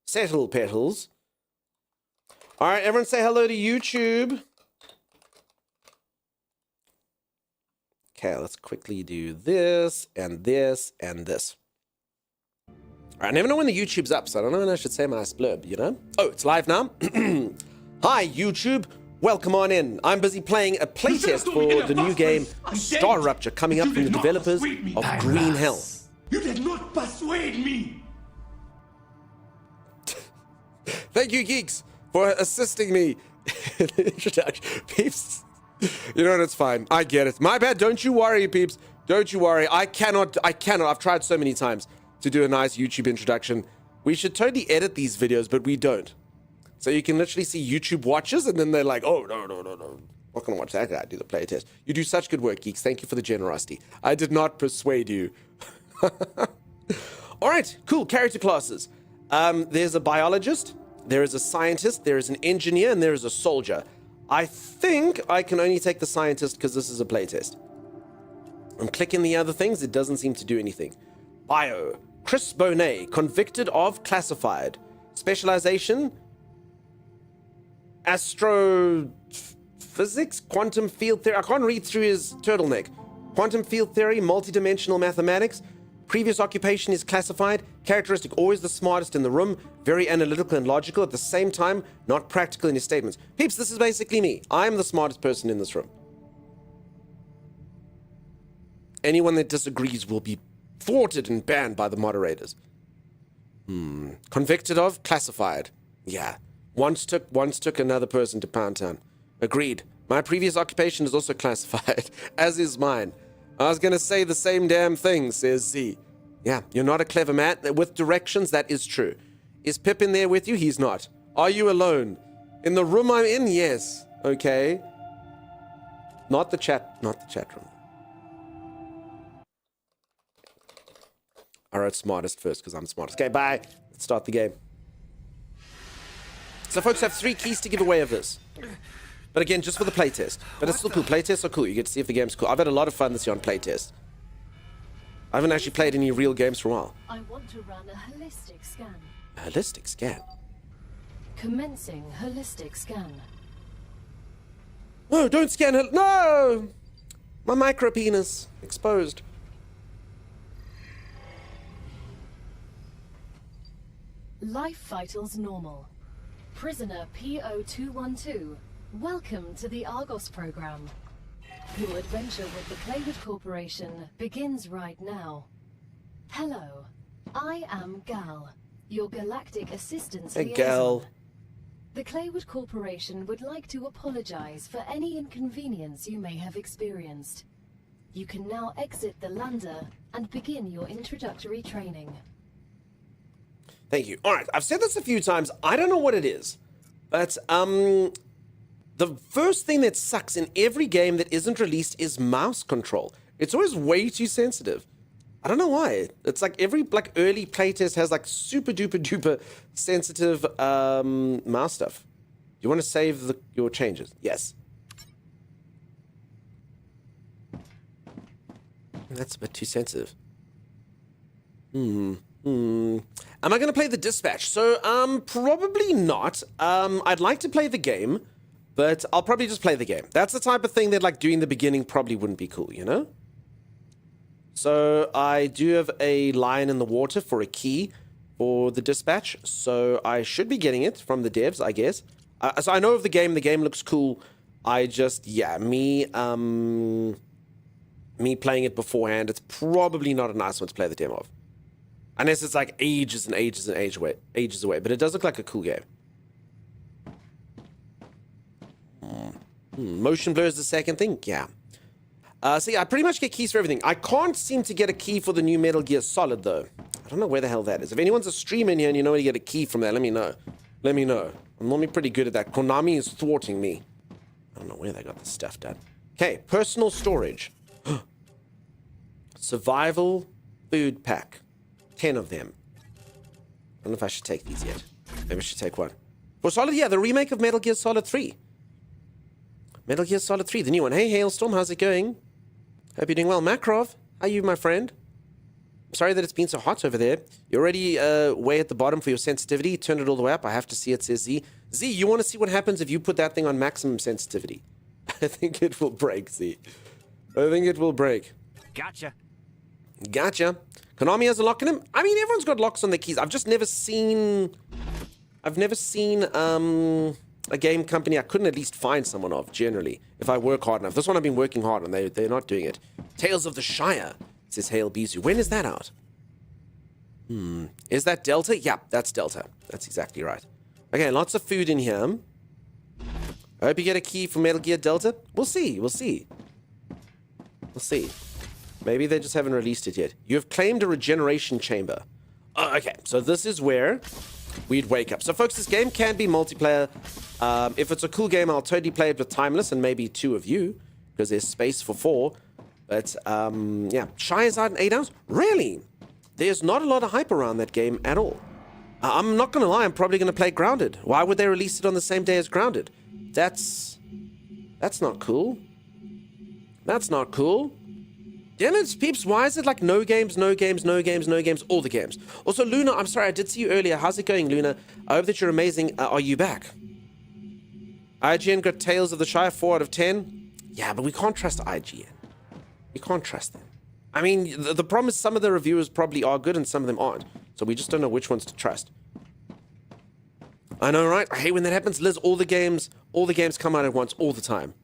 Settle petals. All right, everyone say hello to YouTube. Okay, let's quickly do this and this and this. All right, I never know when the YouTube's up, so I don't know when I should say my blurb, you know? Oh, it's live now. Hi, YouTube. Welcome on in. I'm busy playing a playtest for the new game StarRupture coming up from the developers of Green Hell. You did not persuade me. Thank you, geeks, for assisting me in the introduction. Peeps, you know what? It's fine. I get it. My bad. Don't you worry, peeps. Don't you worry. I cannot. I've tried so many times to do a nice YouTube introduction. We should totally edit these videos, but we don't. So you can literally see YouTube watchers, and then they're like, oh, no. Not going to watch that guy do the playtest. You do such good work, geeks. Thank you for the generosity. I did not persuade you. All right, cool. Character classes. There's a biologist, there is a scientist, there is an engineer, and there is a soldier. I think I can only take the scientist because this is a playtest. I'm clicking the other things. It doesn't seem to do anything. Bio. Chris Bonet, convicted of classified. Specialization, astrophysics, quantum field theory. I can't read through his turtleneck. Quantum field theory, multidimensional mathematics. Previous occupation is classified. Characteristic, always the smartest in the room. Very analytical and logical. At the same time, not practical in his statements. Peeps, this is basically me. I'm the smartest person in this room. Anyone that disagrees will be thwarted and banned by the moderators. Convicted of, classified. Yeah. Once took another person to Pound Town. Agreed. My previous occupation is also classified, as is mine. I was going to say the same damn thing, says Z. Yeah, you're not a clever man. With directions, that is true. Is Pip in there with you? He's not. Are you alone? In the room I'm in? Yes. Okay. Not the chat room. All right, smartest first, because I'm smartest. Okay, bye. Let's start the game. So folks have 3 keys to give away of this. But again, just for the playtest. But it's still cool. Playtests are cool. You get to see if the game's cool. I've had a lot of fun this year on playtest. I haven't actually played any real games for a while. I want to run a holistic scan. A holistic scan? Commencing holistic scan. No, don't scan her. No! My micro penis exposed. Life vitals normal. Prisoner PO212. Welcome to the Argos program. Your adventure with the Claywood Corporation begins right now. Hello, I am Gal, your galactic assistance liaison. Gal. The Claywood Corporation would like to apologize for any inconvenience you may have experienced. You can now exit the lander and begin your introductory training. Thank you. All right, I've said this a few times. I don't know what it is, but the first thing that sucks in every game that isn't released is mouse control. It's always way too sensitive. I don't know why. It's like every early playtest has like super duper sensitive mouse stuff. You want to save your changes? Yes. That's a bit too sensitive. Am I going to play the dispatch? So, probably not. I'd like to play the game, but I'll probably just play the game. That's the type of thing that, like, doing the beginning probably wouldn't be cool, you know? So, I do have a line in the water for a key for the dispatch, so I should be getting it from the devs, I guess. So I know of the game looks cool. I just, yeah, me playing it beforehand, it's probably not a nice one to play the demo of. Unless it's like ages away. But it does look like a cool game. Motion blur is the second thing? Yeah. So yeah, I pretty much get keys for everything. I can't seem to get a key for the new Metal Gear Solid, though. I don't know where the hell that is. If anyone's a streamer in here and you know where to get a key from that, let me know. Let me know. I'm normally pretty good at that. Konami is thwarting me. I don't know where they got this stuff done. Okay, personal storage. Survival food pack. 10 of them. I don't know if I should take these yet. Maybe I should take one. For Solid, yeah, the remake of Metal Gear Solid 3. Metal Gear Solid 3, the new one. Hey, Hailstorm, how's it going? Hope you're doing well. Makrov, how are you, my friend? Sorry that it's been so hot over there. You're already way at the bottom for your sensitivity. Turn it all the way up. I have to see it, says Z. Z, you want to see what happens if you put that thing on maximum sensitivity? I think it will break, Z. I think it will break. Gotcha. Gotcha. Konami has a lock in him? I mean, everyone's got locks on their keys. I've just never seen... a game company I couldn't at least find someone of, generally, if I work hard enough. This one I've been working hard on. They're not doing it. Tales of the Shire, says Hale Bizu. When is that out? Is that Delta? Yeah, that's Delta. That's exactly right. Okay, lots of food in here. I hope you get a key for Metal Gear Delta. We'll see. We'll see. We'll see. Maybe they just haven't released it yet. You have claimed a regeneration chamber. Oh, okay, so this is where we'd wake up. So, folks, this game can be multiplayer. If it's a cool game, I'll totally play it with Timeless and maybe 2 of you, because there's space for 4. But, yeah, Shire's out in 8 hours? Really? There's not a lot of hype around that game at all. I'm not going to lie, I'm probably going to play Grounded. Why would they release it on the same day as Grounded? That's not cool. That's not cool. Damn it, peeps, why is it like no games, no games, no games, no games, all the games? Also, Luna, I'm sorry, I did see you earlier. How's it going, Luna? I hope that you're amazing. Are you back? IGN got Tales of the Shire 4 out of 10. Yeah, but we can't trust IGN. We can't trust them. I mean, the problem is some of the reviewers probably are good and some of them aren't. So we just don't know which ones to trust. I know, right? I hate when that happens. Liz, all the games come out at once, all the time.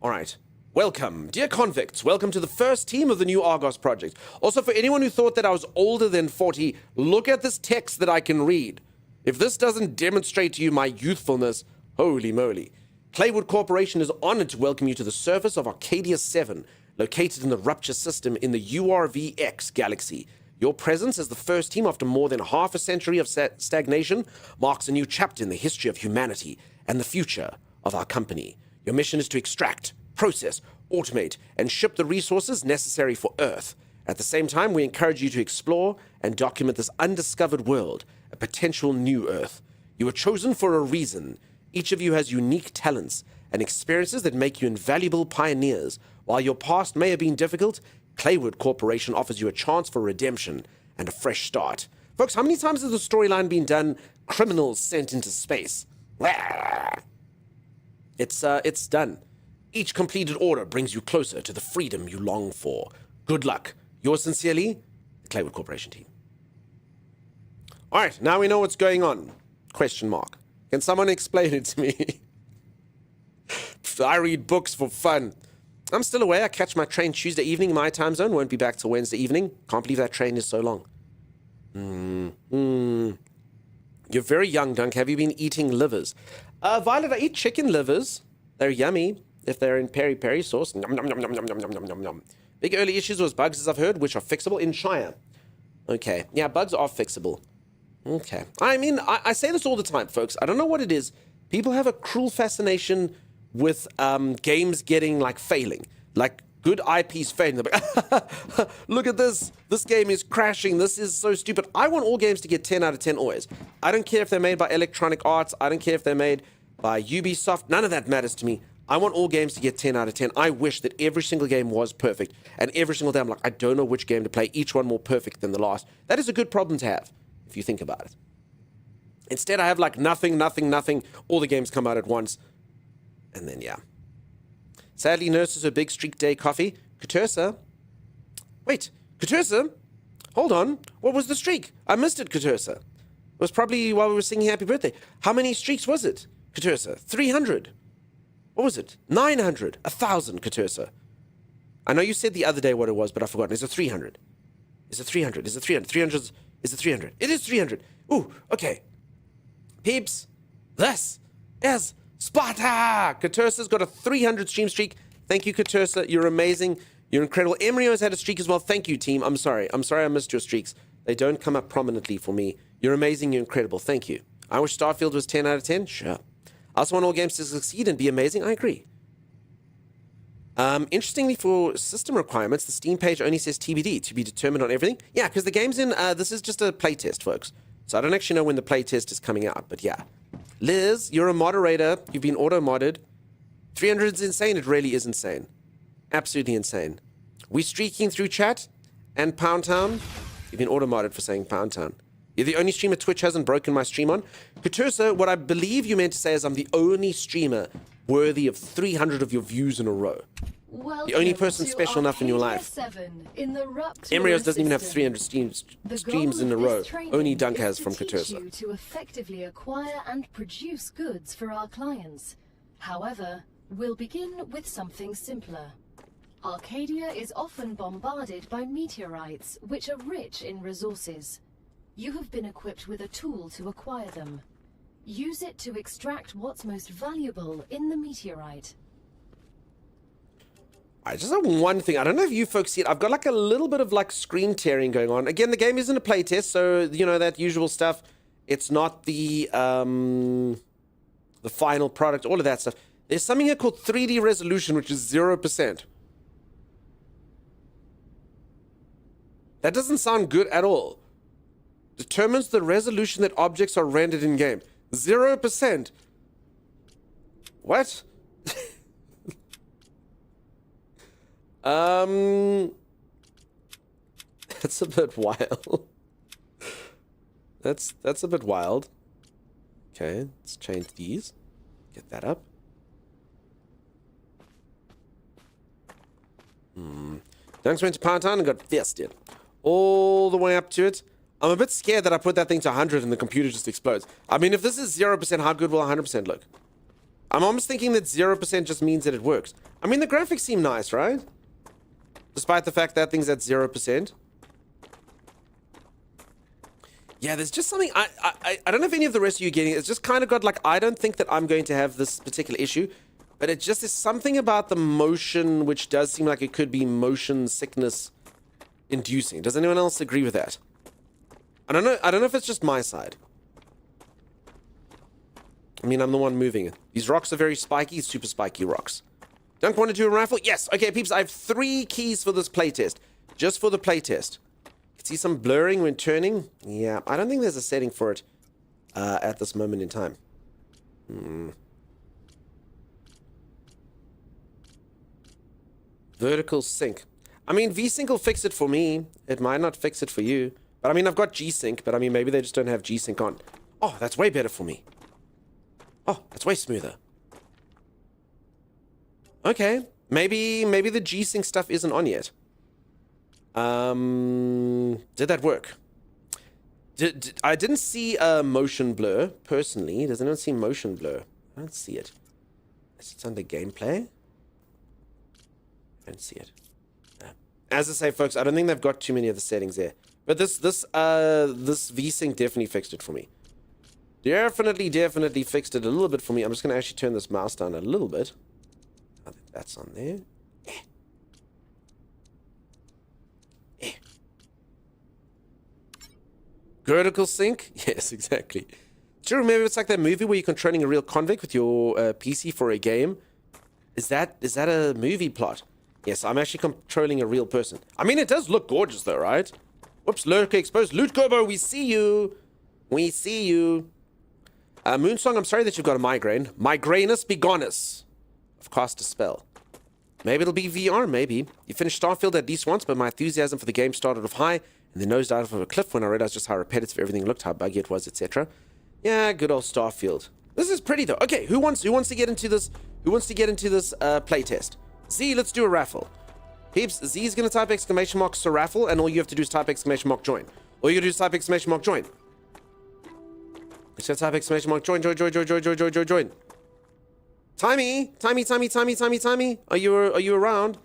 All right. Welcome, dear convicts. Welcome to the first team of the new Argos project. Also, for anyone who thought that I was older than 40, look at this text that I can read. If this doesn't demonstrate to you my youthfulness, holy moly. Claywood Corporation is honored to welcome you to the surface of Arcadia 7, located in the Rupture system in the URVX galaxy. Your presence as the first team after more than half a century of stagnation marks a new chapter in the history of humanity and the future of our company. Your mission is to extract, process, automate, and ship the resources necessary for Earth. At the same time, we encourage you to explore and document this undiscovered world, a potential new Earth. You were chosen for a reason. Each of you has unique talents and experiences that make you invaluable pioneers. While your past may have been difficult, Claywood Corporation offers you a chance for redemption and a fresh start. Folks, how many times has the storyline been done? Criminals sent into space. It's done. Each completed order brings you closer to the freedom you long for. Good luck. Yours sincerely, the Claywood Corporation team. All right, now we know what's going on. Question mark. Can someone explain it to me? I read books for fun. I'm still away. I catch my train Tuesday evening, my time zone. Won't be back till Wednesday evening. Can't believe that train is so long. You're very young, Dunk. Have you been eating livers? Violet, I eat chicken livers. They're yummy if they're in peri-peri sauce. Nom, nom, nom, nom, nom, nom, nom, nom, nom. Big early issues was bugs, as I've heard, which are fixable in Shire. Okay. Yeah, bugs are fixable. Okay. I mean, I say this all the time, folks. I don't know what it is. People have a cruel fascination with games getting, like, failing. Like, good IPs failing. They're like, look at this. This game is crashing. This is so stupid. I want all games to get 10 out of 10 always. I don't care if they're made by Electronic Arts. I don't care if they're made by Ubisoft. None of that matters to me. I want all games to get 10 out of 10. I wish that every single game was perfect. And every single day I'm like, I don't know which game to play. Each one more perfect than the last. That is a good problem to have, if you think about it. Instead, I have like nothing, nothing, nothing. All the games come out at once. And then, yeah. Sadly, nurses her big streak day coffee. Katursa? Wait, Katursa? Hold on. What was the streak? I missed it, Katursa. It was probably while we were singing Happy Birthday. How many streaks was it, Katursa? 300. What was it? 900. 1,000, Katursa. I know you said the other day what it was, but I've forgotten. Is it 300? Is it 300? Is it 300? 300? Is it 300? It is 300. Ooh, okay. Peeps, this is Sparta! Katursa's got a 300 stream streak. Thank you, Katursa. You're amazing. You're incredible. Emrio has had a streak as well. Thank you, team. I'm sorry. I'm sorry I missed your streaks. They don't come up prominently for me. You're amazing. You're incredible. Thank you. I wish Starfield was 10 out of 10. Sure. I also want all games to succeed and be amazing. I agree. Interestingly, for system requirements, the Steam page only says TBD, to be determined on everything. Yeah, because the game's in... this is just a playtest, folks. So I don't actually know when the playtest is coming out, but yeah. Liz, you're a moderator. You've been auto-modded. 300 is insane. It really is insane. Absolutely insane. We streaking through chat? and Pound Town. You've been auto-modded for saying Pound Town. You're the only streamer Twitch hasn't broken my stream on. Kutursa, what I believe you meant to say is I'm the only streamer worthy of 300 of your views in a row. The only person special enough in your life. Emrios doesn't even have 300 streams in a row. Only Dunk has from Kutursa. To effectively acquire and produce goods for our clients. However, we'll begin with something simpler. Arcadia is often bombarded by meteorites, which are rich in resources. You have been equipped with a tool to acquire them. Use it to extract what's most valuable in the meteorite. I just have one thing. I don't know if you folks see it. I've got like a little bit of like screen tearing going on. Again, the game isn't a playtest, so you know that usual stuff. It's not the final product, all of that stuff. There's something here called 3D resolution, which is 0%. That doesn't sound good at all. Determines the resolution that objects are rendered in game. 0%. What? That's a bit wild. That's a bit wild. Okay, let's change these. Get that up. Dunks went to Pound Town and got fisted. All the way up to it. I'm a bit scared that I put that thing to 100 and the computer just explodes. I mean, if this is 0%, how good will 100% look? I'm almost thinking that 0% just means that it works. I mean, the graphics seem nice, right? Despite the fact that thing's at 0%. Yeah, there's just something... I don't know if any of the rest of you are getting it. It's just kind of got like... I don't think that I'm going to have this particular issue. But it just is something about the motion which does seem like it could be motion sickness inducing. Does anyone else agree with that? I don't know if it's just my side. I mean, I'm the one moving it. These rocks are very spiky, super spiky rocks. Don't want to do a raffle? Yes. Okay, peeps, I have 3 keys for this playtest. Just for the playtest. You can see some blurring when turning. Yeah, I don't think there's a setting for it at this moment in time. Vertical sync. I mean, V-Sync will fix it for me. It might not fix it for you. But I mean, I've got G-Sync, but I mean, maybe they just don't have G-Sync on. Oh, that's way better for me. Oh, that's way smoother. Okay. Maybe the G-Sync stuff isn't on yet. Did that work? I didn't see a motion blur, personally. Does anyone see motion blur? I don't see it. Is it under gameplay? I don't see it. As I say, folks, I don't think they've got too many of the settings there. But this V-Sync definitely fixed it for me. Definitely fixed it a little bit for me. I'm just going to actually turn this mouse down a little bit. I think that's on there. Vertical sync? Yes, exactly. Do you remember it's like that movie where you're controlling a real convict with your PC for a game? Is that a movie plot? Yes, I'm actually controlling a real person. I mean, it does look gorgeous though, right? Whoops, lurker exposed. Loot Gobo, we see you. We see you. Moonsong, I'm sorry that you've got a migraine. Migrainus begonus. I've cast a spell. Maybe it'll be VR, maybe. You finished Starfield at least once, but my enthusiasm for the game started off high and then nosed out of a cliff when I realized just how repetitive everything looked, how buggy it was, etc. Yeah, good old Starfield. This is pretty though. Okay, who wants to get into this? Who wants to get into this playtest? Z, let's do a raffle. Peeps, Z is going to type exclamation mark raffle, and all you have to do is type exclamation mark join. All you got to do is type exclamation mark join. Just type exclamation mark join. Timey. Are you around?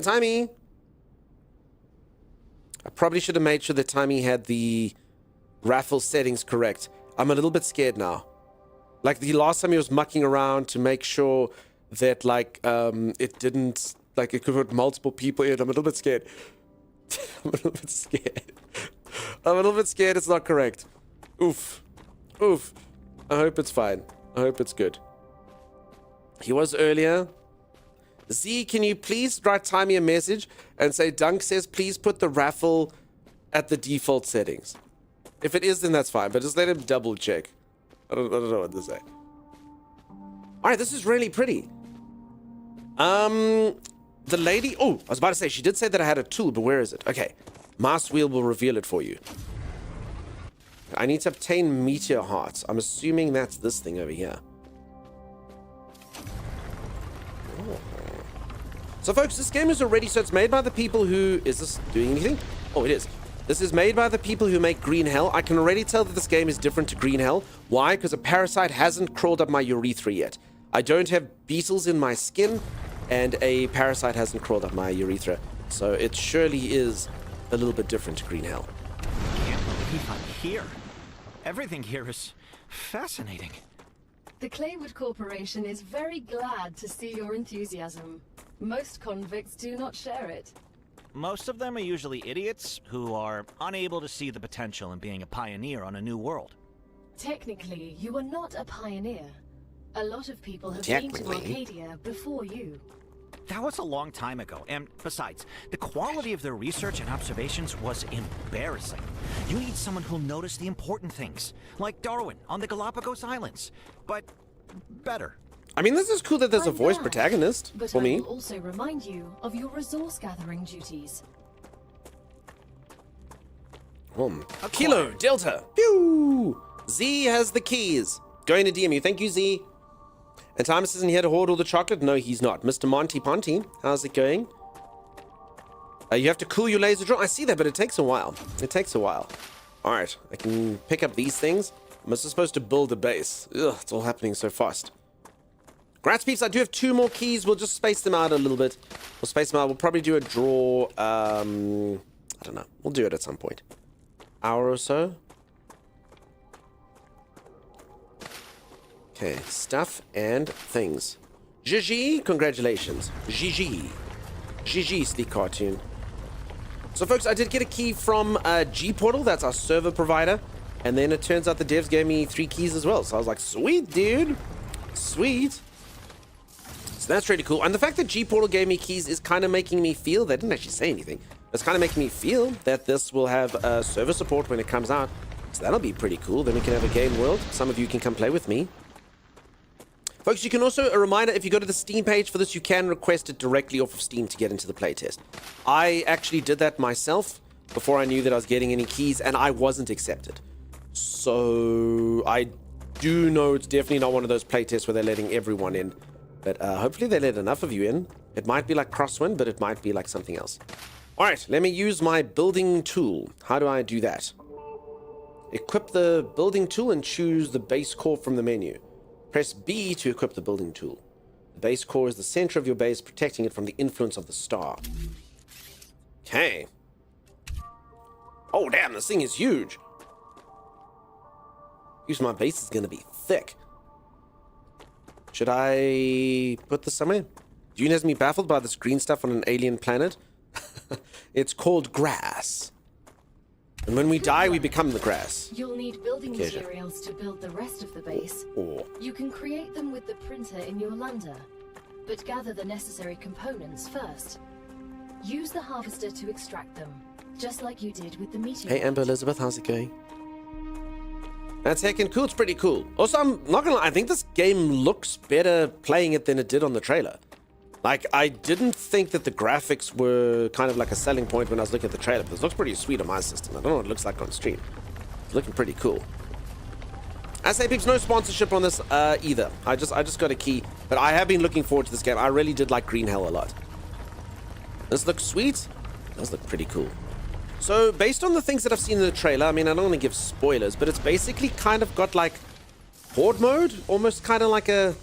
Timey. I probably should have made sure that Timey had the raffle settings correct. I'm a little bit scared now. Like the last time he was mucking around to make sure that like it didn't, like it could put multiple people in. I'm a little bit scared. I'm a little bit scared it's not correct. Oof. I hope it's fine. I hope it's good. He was earlier. Z, can you please write Timey a message and say Dunk says please put the raffle at the default settings. If it is, then that's fine, but just let him double check. I don't know what to say. Alright, this is really pretty. the lady... Oh, I was about to say, she did say that I had a tool, but where is it? Okay. Mouse wheel will reveal it for you. I need to obtain meteor hearts. I'm assuming that's this thing over here. Oh. So, folks, this game is already... So, it's made by the people who... Is this doing anything? Oh, it is. This is made by the people who make Green Hell. I can already tell that this game is different to Green Hell. Why? Because a parasite hasn't crawled up my urethra yet. I don't have beetles in my skin, and a parasite hasn't crawled up my urethra. So it surely is a little bit different to Green Hell. I can't believe I'm here. Everything here is fascinating. The Claywood Corporation is very glad to see your enthusiasm. Most convicts do not share it. Most of them are usually idiots who are unable to see the potential in being a pioneer on a new world. Technically, you are not a pioneer. A lot of people have been to Arcadia before you. That was a long time ago, and besides, the quality of their research and observations was embarrassing. You need someone who'll notice the important things, like Darwin on the Galapagos Islands, but better. I mean, this is cool that there's a voice protagonist but for me. I will also remind you of your resource gathering duties. Kilo, Delta, pew! Z has the keys. Going to DM you. Thank you, Z. And Thomas isn't here to hoard all the chocolate? No, he's not. Mr. Monty Ponty, how's it going? You have to cool your laser draw. I see that, but it takes a while. It takes a while. All right, I can pick up these things. I'm also supposed to build a base. Ugh, it's all happening so fast. Grats peeps, I do have 2 more keys. We'll just space them out a little bit. We'll space them out. We'll probably do a draw. I don't know. We'll do it at some point. Hour or so. Okay, stuff and things. Gigi, congratulations. Gigi. Gigi, Sleek Cartoon. So, folks, I did get a key from G-Portal. That's our server provider. And then it turns out the devs gave me 3 keys as well. So I was like, sweet, dude. Sweet. So that's really cool. And the fact that G-Portal gave me keys is kind of making me feel... They didn't actually say anything. It's kind of making me feel that this will have server support when it comes out. So that'll be pretty cool. Then we can have a game world. Some of you can come play with me. Folks, you can also... A reminder, if you go to the Steam page for this, you can request it directly off of Steam to get into the playtest. I actually did that myself before I knew that I was getting any keys, and I wasn't accepted. So I do know it's definitely not one of those playtests where they're letting everyone in. But hopefully they let enough of you in. It might be like Crosswind, but it might be like something else. All right, let me use my building tool. How do I do that? Equip the building tool and choose the base core from the menu. Press B to equip the building tool. The base core is the center of your base, protecting it from the influence of the star. Okay. Oh, damn, this thing is huge. Use my base is going to be thick. Should I put this somewhere? June has me baffled by this green stuff on an alien planet. It's called grass. And when we die, we become the grass. You'll need building materials to build the rest of the base. You can create them with the printer in your lander, but gather the necessary components first. Use the harvester to extract them, just like you did with the meteor. Hey, Amber Elizabeth, how's it going? That's heckin' cool. It's pretty cool. Also, I'm not gonna lie, I think this game looks better playing it than it did on the trailer. Like, I didn't think that the graphics were kind of like a selling point when I was looking at the trailer, but this looks pretty sweet on my system. I don't know what it looks like on stream. It's looking pretty cool. I say, peeps, no sponsorship on this either. I just got a key, but I have been looking forward to this game. I really did like Green Hell a lot. This looks sweet. It does look pretty cool. So, based on the things that I've seen in the trailer, I mean, I don't want to give spoilers, but it's basically kind of got like horde mode, almost kind of like a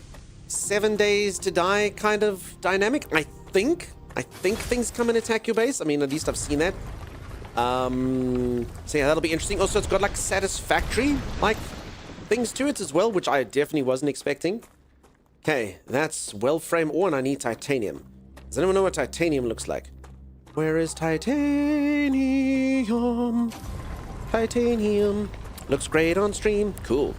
7 days to die kind of dynamic. I think things come and attack your base. I mean, at least I've seen that. So yeah, that'll be interesting. Also, it's got like satisfactory like things to it as well, which I definitely wasn't expecting. Okay, that's well-frame ore, and I need titanium. Does anyone know what titanium looks like? Where is titanium? Titanium. Looks great on stream. Cool.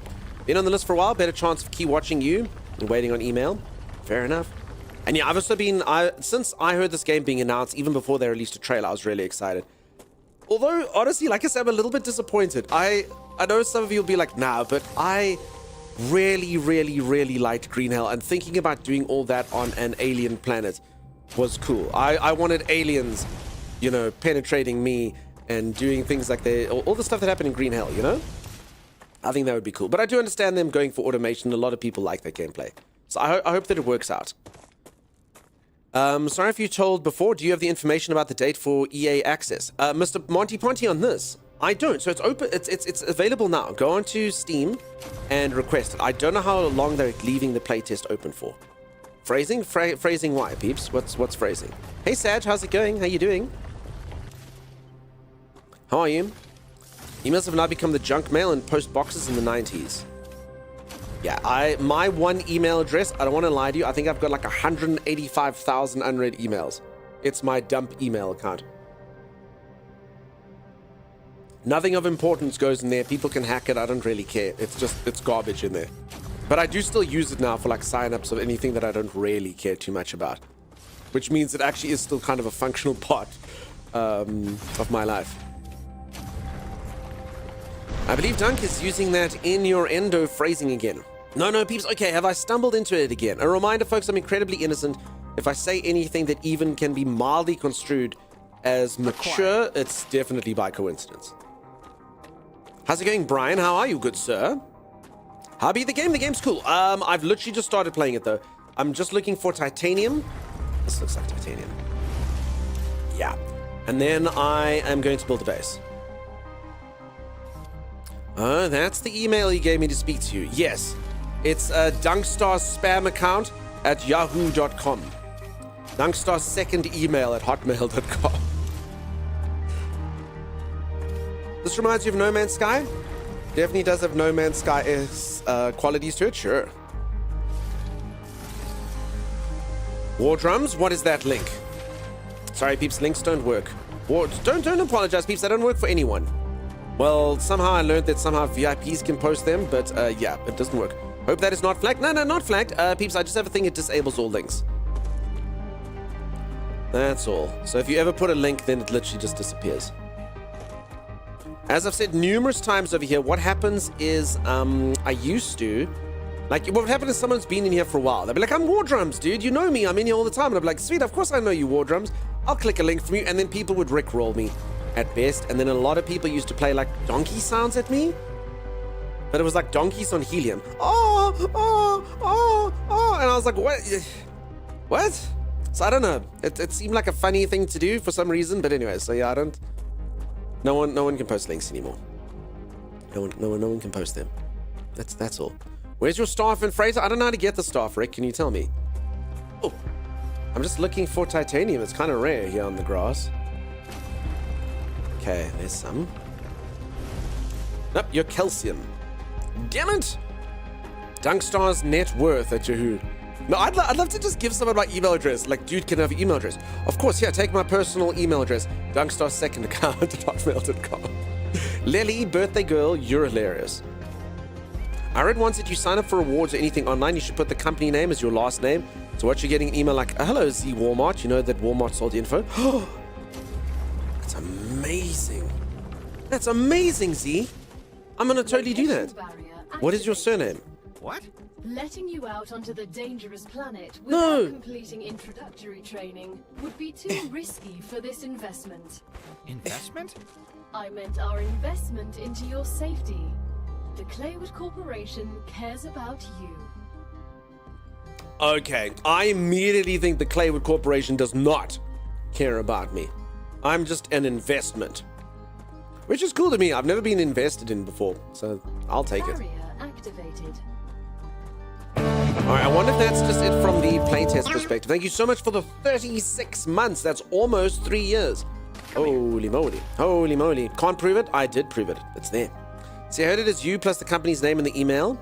Been on the list for a while. Better chance of key watching you. And waiting on email. Fair enough. And yeah, I've also been... since I heard this game being announced, even before they released a trailer, I was really excited. Although, honestly, like I said, I'm a little bit disappointed. I know some of you will be like, nah, but I really, really, really liked Green Hell. And thinking about doing all that on an alien planet was cool. I wanted aliens, you know, penetrating me and doing things like all the stuff that happened in Green Hell, you know? I think that would be cool. But I do understand them going for automation. A lot of people like that gameplay. So I hope that it works out. Sorry if you told before, do you have the information about the date for EA access? Mr. Monty Ponty on this, I don't. So it's open, it's available now. Go onto Steam and request it. I don't know how long they're leaving the playtest open for. Phrasing? Phrasing why, peeps? What's phrasing? Hey Sag, how's it going? How you doing? How are you? Emails have now become the junk mail and post boxes in the 90s. Yeah, my one email address, I don't want to lie to you, I think I've got like 185,000 unread emails. It's my dump email account. Nothing of importance goes in there. People can hack it. I don't really care. It's garbage in there. But I do still use it now for like sign-ups of anything that I don't really care too much about. Which means it actually is still kind of a functional part of my life. I believe Dunk is using that in your endo phrasing again. No, peeps. Okay, have I stumbled into it again? A reminder, folks, I'm incredibly innocent. If I say anything that even can be mildly construed as mature, it's definitely by coincidence. How's it going, Brian? How are you, good sir? How be the game? The game's cool. I've literally just started playing it, though. I'm just looking for titanium. This looks like titanium. Yeah. And then I am going to build a base. Oh, that's the email you gave me to speak to you. Yes. It's Dunkstar's spam account at yahoo.com. Dunkstar's second email at hotmail.com. This reminds you of No Man's Sky? Definitely does have No Man's Sky qualities to it, sure. War drums? What is that link? Sorry, peeps, links don't work. Don't apologize, peeps, they don't work for anyone. Well, somehow I learned that somehow VIPs can post them, but yeah, it doesn't work. Hope that is not flagged. No, not flagged. Peeps, I just have a thing, it disables all links. That's all. So if you ever put a link, then it literally just disappears. As I've said numerous times over here, what happens is, I used to, like, what would happen is someone's been in here for a while. They'll be like, I'm War Drums, dude. You know me. I'm in here all the time. And I'll be like, sweet, of course I know you, War Drums. I'll click a link from you. And then people would rickroll me at best. And then a lot of people used to play, like, donkey sounds at me. But it was like donkeys on helium. Oh. And I was like, what? So I don't know. It seemed like a funny thing to do for some reason. But anyway, so yeah, I don't. No one can post links anymore. No one can post them. That's all. Where's your staff and Fraser? I don't know how to get the staff, Rick. Can you tell me? Oh, I'm just looking for titanium. It's kind of rare here on the grass. Okay, there's some. Nope, you're calcium. Damn it! Dunkstar's net worth at Yahoo. No, I'd love to just give someone my email address. Like, dude, can I have your email address? Of course, yeah, take my personal email address. Dunkstar's second account at hotmail.com. Lily, birthday girl, you're hilarious. I read once that you sign up for rewards or anything online, you should put the company name as your last name. So what you're getting an email like, hello, Z Walmart. You know that Walmart sold the info. That's amazing. That's amazing, Z. I'm going to totally do that. What is your surname? What? Letting you out onto the dangerous planet without completing introductory training would be too risky for this investment. Investment? I meant our investment into your safety. The Claywood Corporation cares about you. Okay, I immediately think the Claywood Corporation does not care about me. I'm just an investment. Which is cool to me. I've never been invested in before, so I'll take it. Barrier activated. Alright, I wonder if that's just it from the playtest perspective. Thank you so much for the 36 months. That's almost 3 years. Holy moly. Holy moly. Can't prove it? I did prove it. It's there. See, I heard it as you plus the company's name in the email.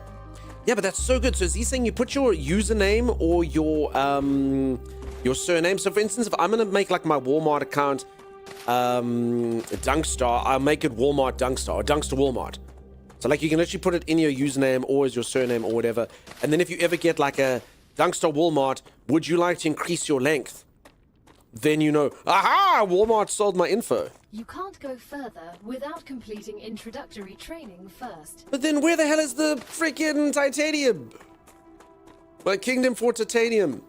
Yeah, but that's so good. So is he saying you put your username or your surname? So for instance, if I'm going to make like my Walmart account Dunkstar, I'll make it Walmart Dunkstar or Dunkster Walmart. So like you can literally put it in your username or as your surname or whatever. And then if you ever get like a Dunkster Walmart, would you like to increase your length? Then you know, aha, Walmart sold my info. You can't go further without completing introductory training first. But then where the hell is the freaking titanium? My kingdom for titanium.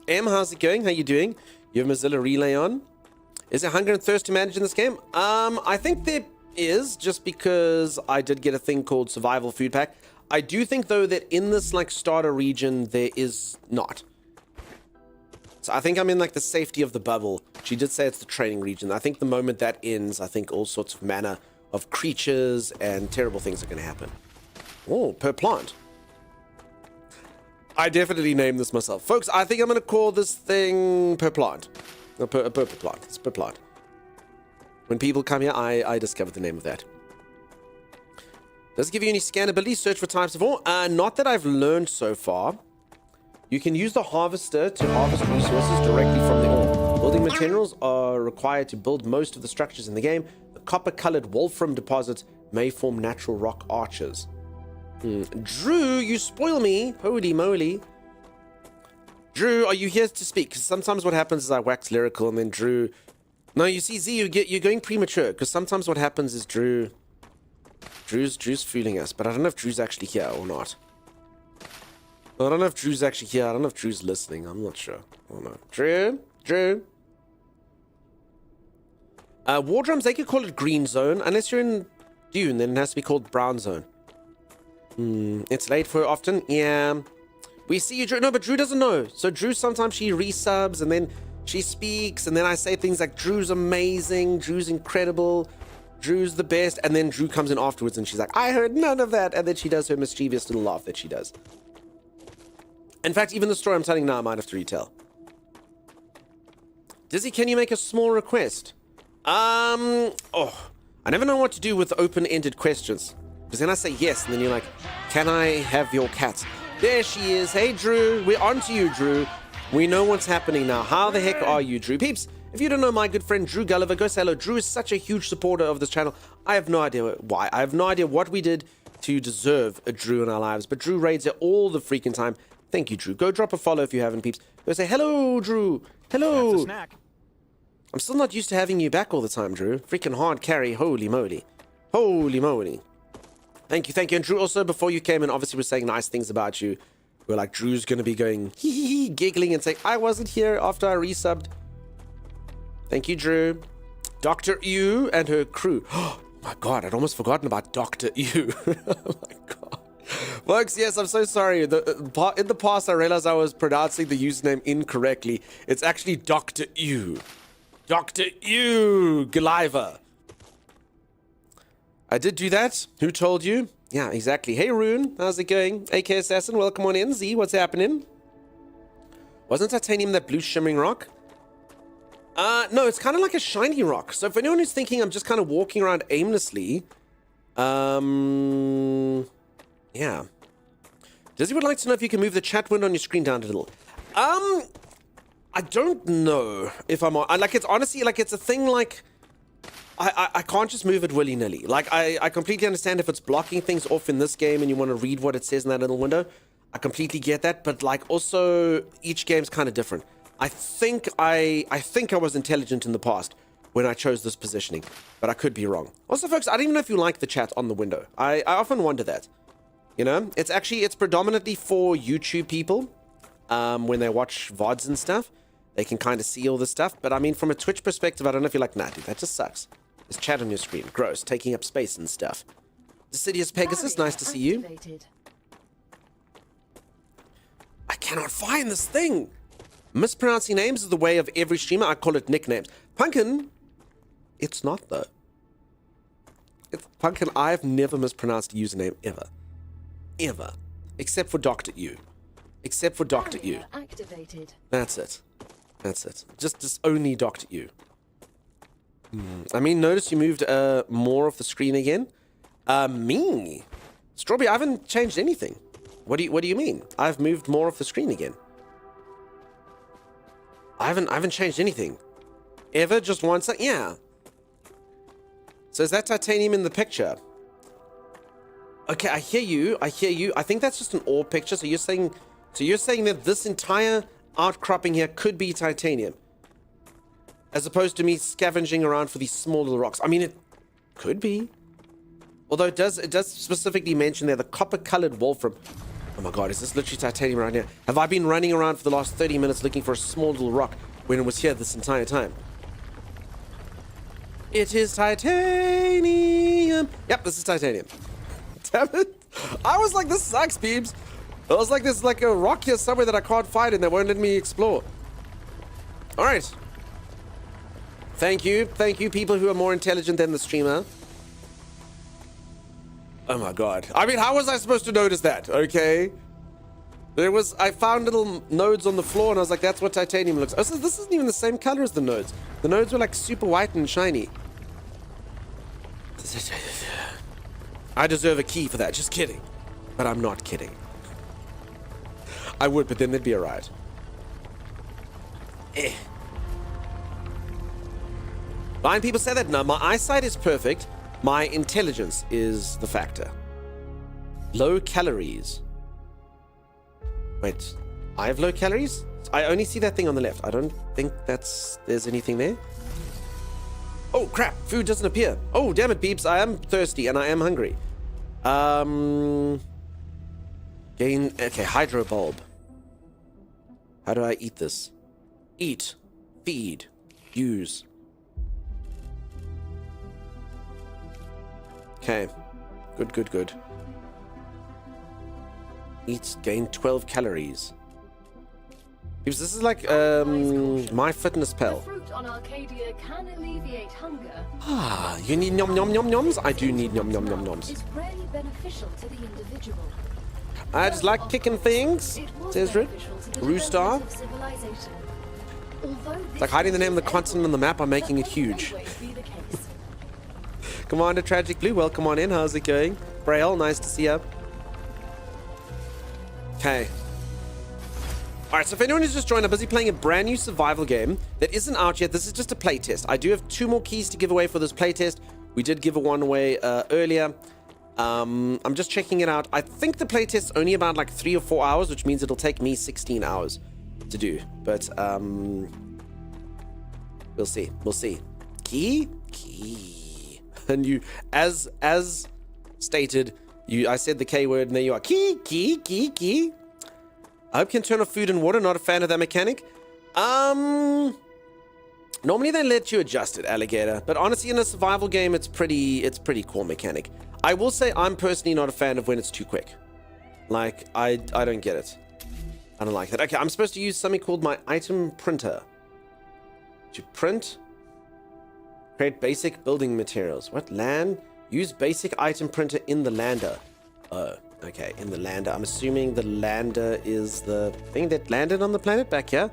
how's it going? How you doing? You have Mozilla Relay on? Is there hunger and thirst to manage in this game? I think there is, just because I did get a thing called Survival Food Pack. I do think, though, that in this, like, starter region, there is not. So I think I'm in, like, the safety of the bubble. She did say it's the training region. I think the moment that ends, I think all sorts of manner of creatures and terrible things are going to happen. Oh, per plant. I definitely named this myself. Folks, I think I'm going to call this thing per plant. No, per plant. It's per plant. When people come here, I discovered the name of that. Does it give you any scan ability? Search for types of ore? Not that I've learned so far. You can use the harvester to harvest resources directly from the ore. Building materials are required to build most of the structures in the game. The copper-colored wolfram deposits may form natural rock arches. Drew, you spoil me. Holy moly. Drew, are you here to speak? Because sometimes what happens is I wax lyrical and then Drew... No, you see, Z, you're going premature. Because sometimes what happens is Drew's fooling us. But I don't know if Drew's actually here or not. I don't know if Drew's actually here. I don't know if Drew's listening. I'm not sure. I don't know. Drew. War drums, they could call it green zone. Unless you're in Dune, then it has to be called brown zone. It's late for often. Yeah. We see you, Drew. No, but Drew doesn't know. So Drew, sometimes she resubs and then she speaks. And then I say things like, Drew's amazing. Drew's incredible. Drew's the best. And then Drew comes in afterwards and she's like, I heard none of that. And then she does her mischievous little laugh that she does. In fact, even the story I'm telling now, I might have to retell. Dizzy, can you make a small request? I never know what to do with open-ended questions. Because then I say yes, and then you're like, can I have your cat? There she is. Hey, Drew. We're on to you, Drew. We know what's happening now. How the heck are you, Drew? Peeps, if you don't know my good friend Drew Gulliver, go say hello. Drew is such a huge supporter of this channel. I have no idea why. I have no idea what we did to deserve a Drew in our lives. But Drew raids it all the freaking time. Thank you, Drew. Go drop a follow if you haven't, peeps. Go say, hello, Drew. Hello. That's a snack. I'm still not used to having you back all the time, Drew. Freaking hard carry. Holy moly. Holy moly. Thank you, thank you. And Drew, also, before you came in, obviously was saying nice things about you. We're like, Drew's going to be going, hee hee hee, giggling and saying, I wasn't here after I resubbed. Thank you, Drew. Dr. Yu and her crew. Oh, my God, I'd almost forgotten about Dr. Yu. Oh, my God. Folks, yes, I'm so sorry. In the past, I realized I was pronouncing the username incorrectly. It's actually Dr. Yu. Dr. Yu Galiva. I did do that. Who told you? Yeah, exactly. Hey, Rune. How's it going? AK Assassin, welcome on in. Z, what's happening? Wasn't titanium that blue shimmering rock? No, it's kind of like a shiny rock. So for anyone who's thinking I'm just kind of walking around aimlessly, yeah. Dizzy would like to know if you can move the chat window on your screen down a little. I don't know if I'm on. Like, it's honestly, like, it's a thing like, I can't just move it willy-nilly. Like, I completely understand if it's blocking things off in this game and you want to read what it says in that little window. I completely get that. But, like, also, each game's kind of different. I think I was intelligent in the past when I chose this positioning, but I could be wrong. Also, folks, I don't even know if you like the chat on the window. I often wonder that. You know, it's predominantly for YouTube people. When they watch VODs and stuff, they can kind of see all this stuff. But I mean, from a Twitch perspective, I don't know if you're like, nah, dude, that just sucks. There's chat on your screen. Gross. Taking up space and stuff. Decidious Pegasus, nice to see you. I cannot find this thing. Mispronouncing names is the way of every streamer. I call it nicknames. Pumpkin, it's not, though. Pumpkin, I've never mispronounced a username, ever. Ever. Except for Dr. Yu. Except for Dr. Yu. Activated. That's it. That's it. Just only Dr. Yu. I mean, notice you moved more of the screen again. Me? Strawberry, I haven't changed anything. What do you mean? I've moved more of the screen again. I haven't changed anything. Ever? Just once? Yeah. So is that titanium in the picture? Okay, I hear you. I think that's just an ore picture. So you're saying that this entire outcropping here could be titanium, as opposed to me scavenging around for these small little rocks. I mean, it could be. Although it does specifically mention there the copper-colored wolfram. Oh my god, is this literally titanium right here? Have I been running around for the last 30 minutes looking for a small little rock when it was here this entire time? It is titanium. Yep, this is titanium. Damn it. I was like, this sucks, peeps. I was like, there's like a rock here somewhere that I can't find and they won't let me explore. All right. Thank you, people who are more intelligent than the streamer. Oh my god. I mean, how was I supposed to notice that? Okay. I found little nodes on the floor and I was like, that's what titanium looks. Oh, so this isn't even the same color as the nodes. The nodes were like super white and shiny. I deserve a key for that. Just kidding. But I'm not kidding. I would, but then there'd be a riot. Blind people say that. No, my eyesight is perfect. My intelligence is the factor. Low calories. Wait, I have low calories? I only see that thing on the left. I don't think there's anything there. Oh crap, food doesn't appear. Oh damn it, peeps, I am thirsty and I am hungry. Okay, hydro bulb. How do I eat this? Eat, feed, use. Okay, good. Eat, gain 12 calories. Because this is like my fitness pal. The fruit on Arcadia can alleviate hunger. Ah, you need nom nom nom noms? I do need nom nom nom noms. It's rarely beneficial to the individual. I just like kicking things, says Red. Rooster. It's like hiding the name of the continent on the map. I'm making it huge. Commander Tragic Blue, welcome on in. How's it going? Braille, nice to see you. Okay. Alright, so if anyone who's just joined, I'm busy playing a brand new survival game that isn't out yet. This is just a playtest. I do have 2 more keys to give away for this playtest. We did give one away earlier. I'm just checking it out. I think the playtest's only about like 3 or 4 hours, which means it'll take me 16 hours to do. But, we'll see. We'll see. Key? And you, as stated, I said the K word, and there you are. Key. I hope you can turn off food and water. Not a fan of that mechanic. Normally they let you adjust it, alligator. But honestly, in a survival game, it's pretty cool mechanic. I will say I'm personally not a fan of when it's too quick. Like, I don't get it. I don't like that. Okay, I'm supposed to use something called my item printer. To print... Create basic building materials. What? Land? Use basic item printer in the lander. Oh, okay. In the lander. I'm assuming the lander is the thing that landed on the planet back here.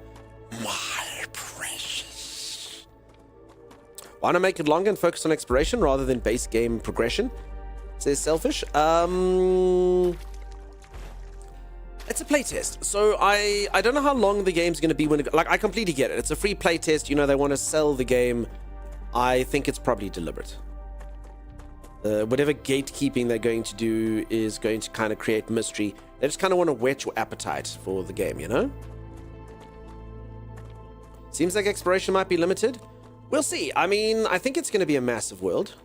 My precious. Why not make it longer and focus on exploration rather than base game progression? Says Selfish. It's a playtest. So I don't know how long the game's going to be when it... Like, I completely get it. It's a free playtest. You know, they want to sell the game... I think it's probably deliberate. Whatever gatekeeping they're going to do is going to kind of create mystery. They just kind of want to whet your appetite for the game, you know? Seems like exploration might be limited. We'll see. I mean, I think it's going to be a massive world.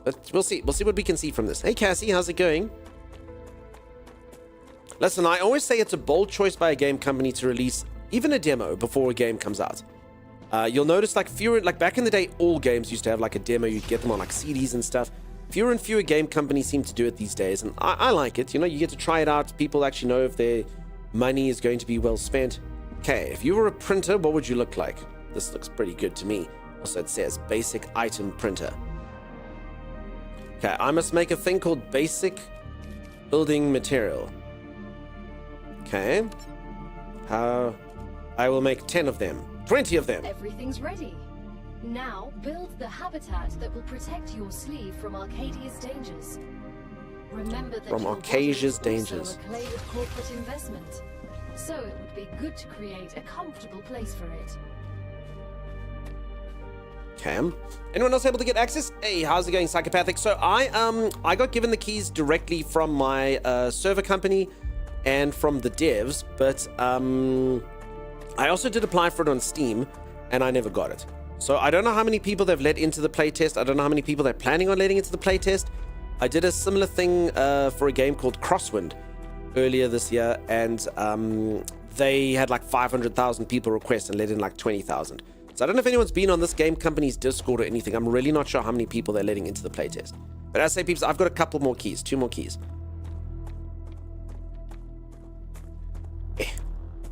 But we'll see. We'll see what we can see from this. Hey, Cassie, how's it going? Listen, I always say it's a bold choice by a game company to release even a demo before a game comes out. You'll notice like back in the day, all games used to have like a demo. You'd get them on like CDs and stuff. Fewer and fewer game companies seem to do it these days, and I like it. You know, you get to try it out. People actually know if their money is going to be well spent. Okay, if you were a printer, what would you look like? This looks pretty good to me. Also, it says basic item printer. Okay, I must make a thing called basic building material. Okay. How? I will make 10 of them. 20 of them. Everything's ready. Now build the habitat that will protect your sleeve from Arcadia's dangers. Remember that your Arcadia's dangers. Also a clay of corporate investment, so it would be good to create a comfortable place for it. Okay. Anyone else able to get access? Hey, how's it going, Psychopathic? So I got given the keys directly from my server company and from the devs, but I also did apply for it on Steam, and I never got it. So I don't know how many people they've let into the playtest. I don't know how many people they're planning on letting into the playtest. I did a similar thing for a game called Crosswind. earlier this year, and they had like 500,000 people request and let in like 20,000. So I don't know if anyone's been on this game company's Discord or anything. I'm really not sure how many people they're letting into the playtest. But as I say, peeps, I've got a couple more keys, 2 more keys. Do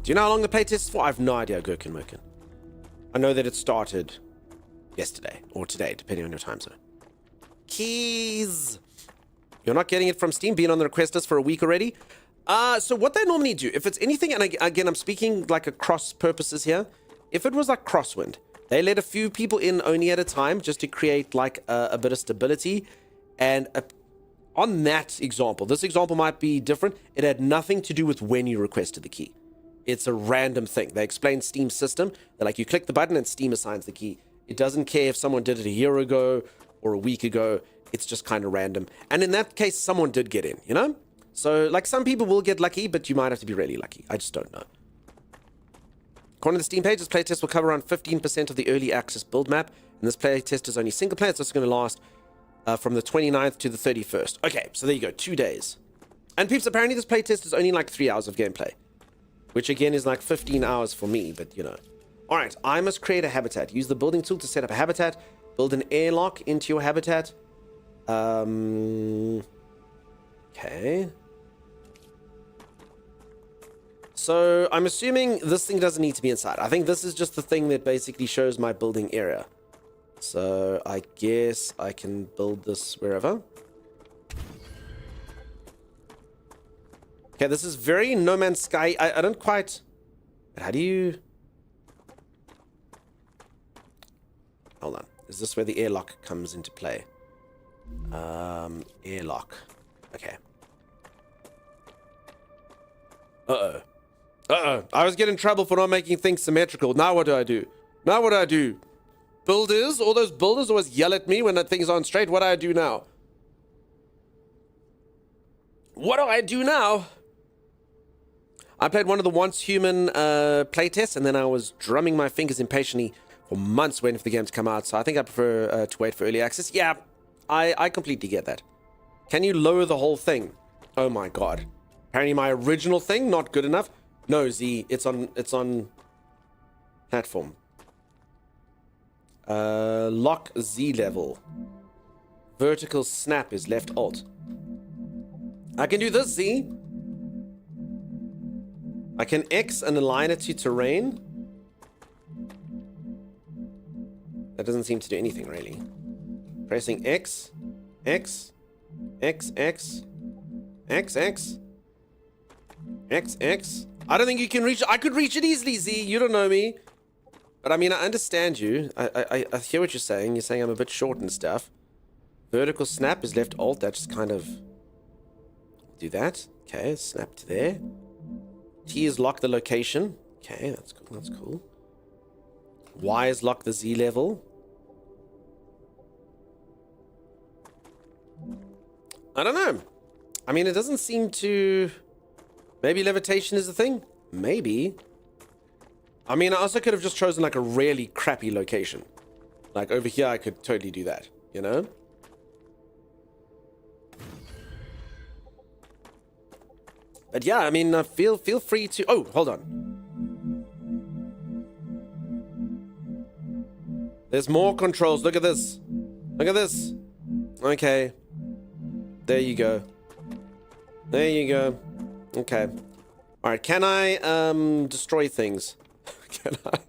you know how long the playtest is for? I have no idea, Gherkin Merkin. I know that it started yesterday or today, depending on your time zone. Keys. You're not getting it from Steam, being on the request list for a week already. So what they normally do, if it's anything, and again, I'm speaking like across purposes here. If it was like Crosswind, they let a few people in only at a time just to create like a bit of stability. And on that example, this example might be different. It had nothing to do with when you requested the key. It's a random thing. They explain Steam's system. They're like, you click the button and Steam assigns the key. It doesn't care if someone did it a year ago or a week ago. It's just kind of random. And in that case, someone did get in, you know? So, like, some people will get lucky, but you might have to be really lucky. I just don't know. According to the Steam page, this playtest will cover around 15% of the early access build map. And this playtest is only single player. It's also going to last from the 29th to the 31st. Okay, so there you go. 2 days. And peeps, apparently this playtest is only like 3 hours of gameplay. Which, again, is like 15 hours for me, but, you know. All right, I must create a habitat. Use the building tool to set up a habitat. Build an airlock into your habitat. Okay. So I'm assuming this thing doesn't need to be inside. I think this is just the thing that basically shows my building area. So I guess I can build this wherever. Okay, this is very No Man's Sky. I don't quite... How do you... Hold on. Is this where the airlock comes into play? Airlock. Okay. Uh-oh. Uh-oh. I was getting in trouble for not making things symmetrical. Now what do I do? Now what do I do? Builders? All those builders always yell at me when things aren't straight. What do I do now? What do I do now? I played one of the Once Human playtests, and then I was drumming my fingers impatiently for months waiting for the game to come out. So I think I prefer to wait for early access. Yeah, I completely get that. Can you lower the whole thing? Oh my god. Apparently my original thing, not good enough. No, Z, it's on platform. Lock Z level. Vertical snap is left alt. I can do this, Z. I can X and align it to terrain. That doesn't seem to do anything, really. Pressing X, X, X, X, X, X, X, X. I don't think you can reach it. I could reach it easily, Z. You don't know me. But I mean, I understand you. I hear what you're saying. You're saying I'm a bit short and stuff. Vertical snap is left alt. That just kind of... Do that. Okay, snap to there. T is lock the location. Okay, that's cool. That's cool. Y is lock the Z level. I don't know. I mean, it doesn't seem to... Maybe levitation is the thing? Maybe. I mean, I also could have just chosen like a really crappy location. Like over here, I could totally do that, you know? But yeah, I mean, feel free to... Oh, hold on. There's more controls. Look at this. Look at this. Okay. There you go. There you go. Okay. Alright, can I destroy things? Can I?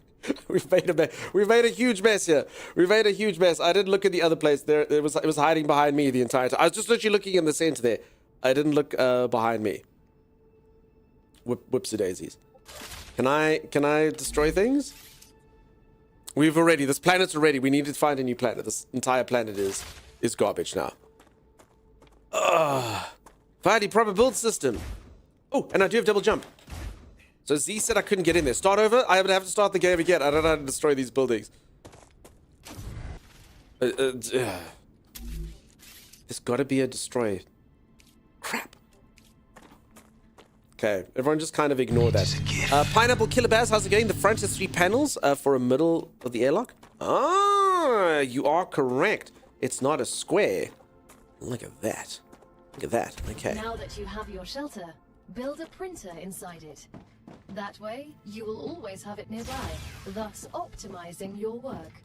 We've made a mess. We've made a huge mess here. We've made a huge mess. I didn't look at the other place. It was hiding behind me the entire time. I was just literally looking in the center there. I didn't look behind me. Whoopsie daisies. Can I destroy things? This planet's already. We need to find a new planet. This entire planet is garbage now. Finally, proper build system. Oh, and I do have double jump. So Z said I couldn't get in there. Start over? I would have to start the game again. I don't know how to destroy these buildings. There's got to be a destroy. Crap. Okay, everyone just kind of ignore that. Pineapple Killer Baz, how's it going? The front is 3 panels for a middle of the airlock. Ah, you are correct. It's not a square. Look at that. Look at that. Okay. Now that you have your shelter, build a printer inside it. That way, you will always have it nearby, thus optimizing your work.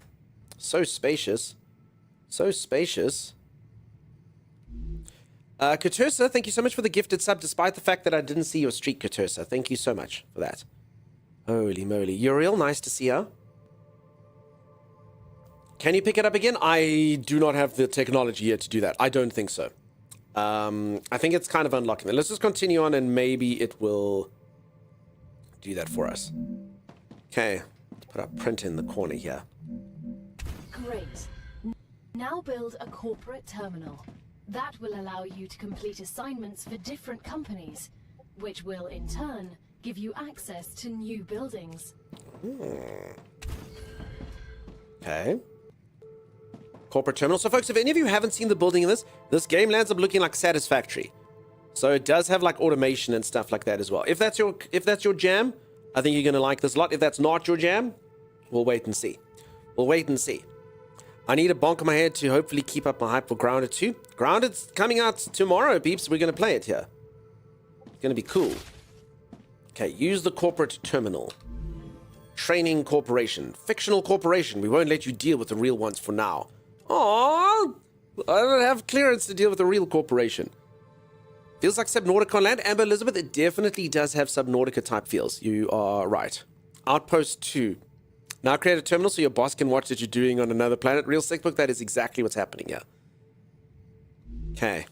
So spacious. So spacious. Katursa, thank you so much for the gifted sub, despite the fact that I didn't see your streak, Katursa. Thank you so much for that. Holy moly. You're real nice to see her. Can you pick it up again? I do not have the technology yet to do that. I don't think so. I think it's kind of unlocking it. Let's just continue on and maybe it will do that for us. Okay. Let's put our print in the corner here. Great. Now build a corporate terminal. That will allow you to complete assignments for different companies, which will in turn give you access to new buildings. Okay. Corporate terminal. So folks, if any of you haven't seen the building in this game lands up looking like Satisfactory. So it does have like automation and stuff like that as well. If that's your jam, I think you're going to like this a lot. If that's not your jam, we'll wait and see. We'll wait and see. I need a bonk on my head to hopefully keep up my hype for Grounded 2. Grounded's coming out tomorrow, peeps. We're going to play it here. It's going to be cool. Okay, use the corporate terminal. Training corporation. Fictional corporation. We won't let you deal with the real ones for now. Aww, I don't have clearance to deal with a real corporation. Feels like Subnautica on land. Amber Elizabeth, it definitely does have Subnautica type feels. You are right. Outpost 2. Now create a terminal so your boss can watch what you're doing on another planet. Real Sick Book, that is exactly what's happening here. Okay.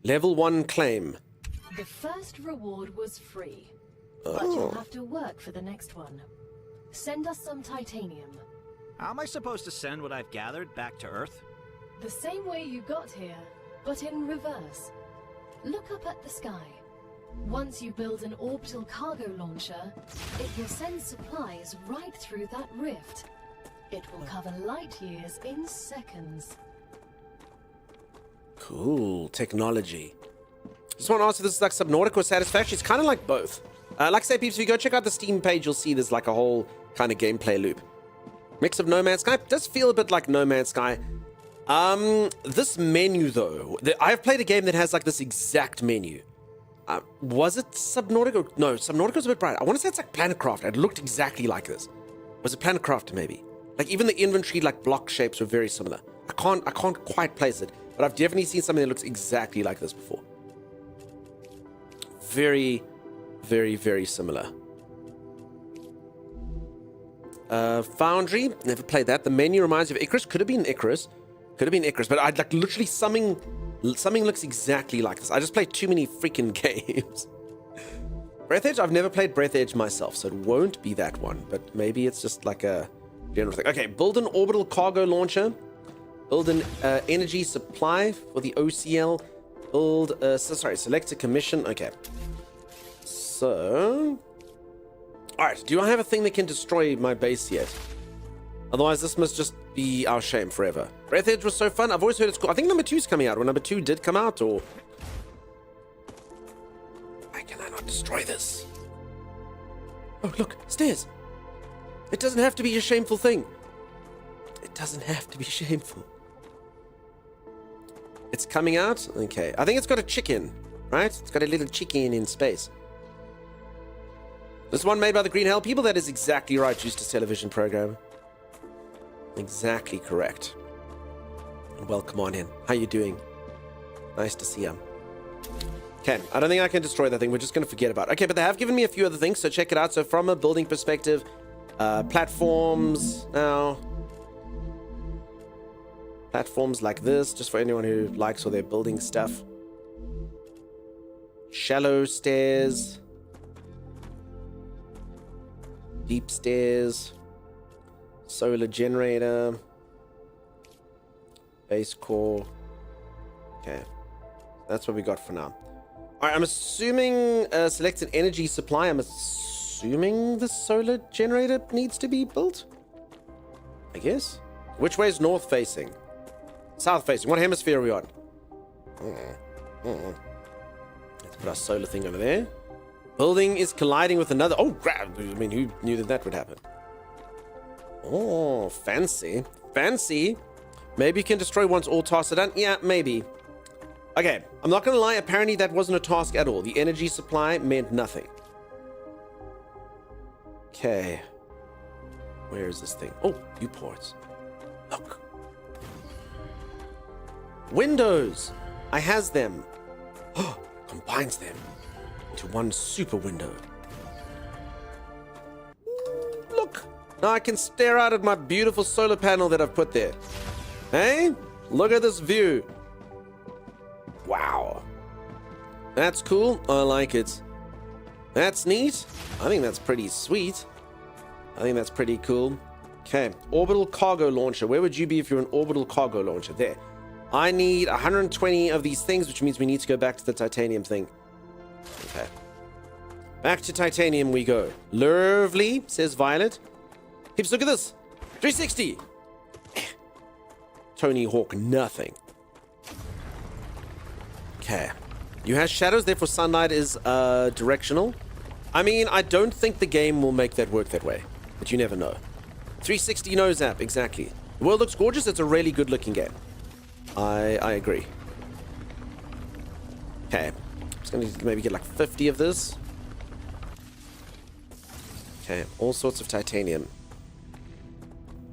Level 1 claim. The first reward was free, but you'll have to work for the next one. Send us some titanium. How am I supposed to send what I've gathered back to Earth? The same way you got here, but in reverse. Look up at the sky. Once you build an orbital cargo launcher, it will send supplies right through that rift. It will cover light years in seconds. Cool. Technology. Just want to ask if this is like Subnautica or Satisfaction. It's kind of like both. Like I say, peeps, if you go check out the Steam page, you'll see there's like a whole kind of gameplay loop. Mix of No Man's Sky. Does feel a bit like No Man's Sky. This menu, though. I've played a game that has like this exact menu. Was it Subnautica? No, Subnautica's a bit bright. I want to say it's like Planetcraft. It looked exactly like this. Was it Planetcraft, maybe? Like even the inventory, like block shapes were very similar. I can't quite place it, but I've definitely seen something that looks exactly like this before. Very, very, very similar. Foundry, never played that. The menu reminds me of Icarus. Could have been Icarus. But I'd like literally something looks exactly like this. I just played too many freaking games. Breath Edge, I've never played Breath Edge myself, so it won't be that one, but maybe it's just like a general thing. Okay, build an orbital cargo launcher. Build an energy supply for the OCL. Select a commission. Okay. So, alright, do I have a thing that can destroy my base yet? Otherwise, this must just be our shame forever. Breath Edge was so fun. I've always heard it's cool. I think number 2 is coming out. Or number 2 did come out, or... Why can I not destroy this? Oh, look, stairs. It doesn't have to be a shameful thing. It doesn't have to be shameful. It's coming out? Okay. I think it's got a chicken, right? It's got a little chicken in space. This one made by the Green Hell people? That is exactly right, Juice Television program. Exactly correct. Welcome on in. How you doing? Nice to see you. Okay, I don't think I can destroy that thing. We're just going to forget about it. Okay, but they have given me a few other things, so check it out. So from a building perspective, platforms now. Platforms like this, just for anyone who likes all their building stuff. Shallow stairs. Deep stairs. Solar generator. Base core. Okay. That's what we got for now. Alright, I'm assuming select an energy supply. I'm assuming the solar generator needs to be built. I guess. Which way is north facing? South facing. What hemisphere are we on? Let's put our solar thing over there. Building is colliding with another. Oh, grab. I mean, who knew that would happen? Oh, fancy. Fancy. Maybe you can destroy once all tasks are done. Yeah, maybe. Okay, I'm not gonna lie, apparently that wasn't a task at all. The energy supply meant nothing. Okay. Where is this thing? Oh, view ports. Look. Windows! I has them. Oh, combines them into one super window. Look! Now I can stare out at my beautiful solar panel that I've put there. Hey? Look at this view. Wow. That's cool. I like it. That's neat. I think that's pretty sweet. I think that's pretty cool. Okay. Orbital cargo launcher. Where would you be if you're an orbital cargo launcher? There. I need 120 of these things, which means we need to go back to the titanium thing. Okay. Back to titanium we go. Lovely, says Violet. Peeps, look at this. 360. Tony Hawk, nothing. Okay. You have shadows, therefore sunlight is directional. I mean, I don't think the game will make that work that way, but you never know. 360 nose app, exactly. The world looks gorgeous. It's a really good looking game. I agree. Okay. Just going to maybe get like 50 of this. Okay. All sorts of titanium.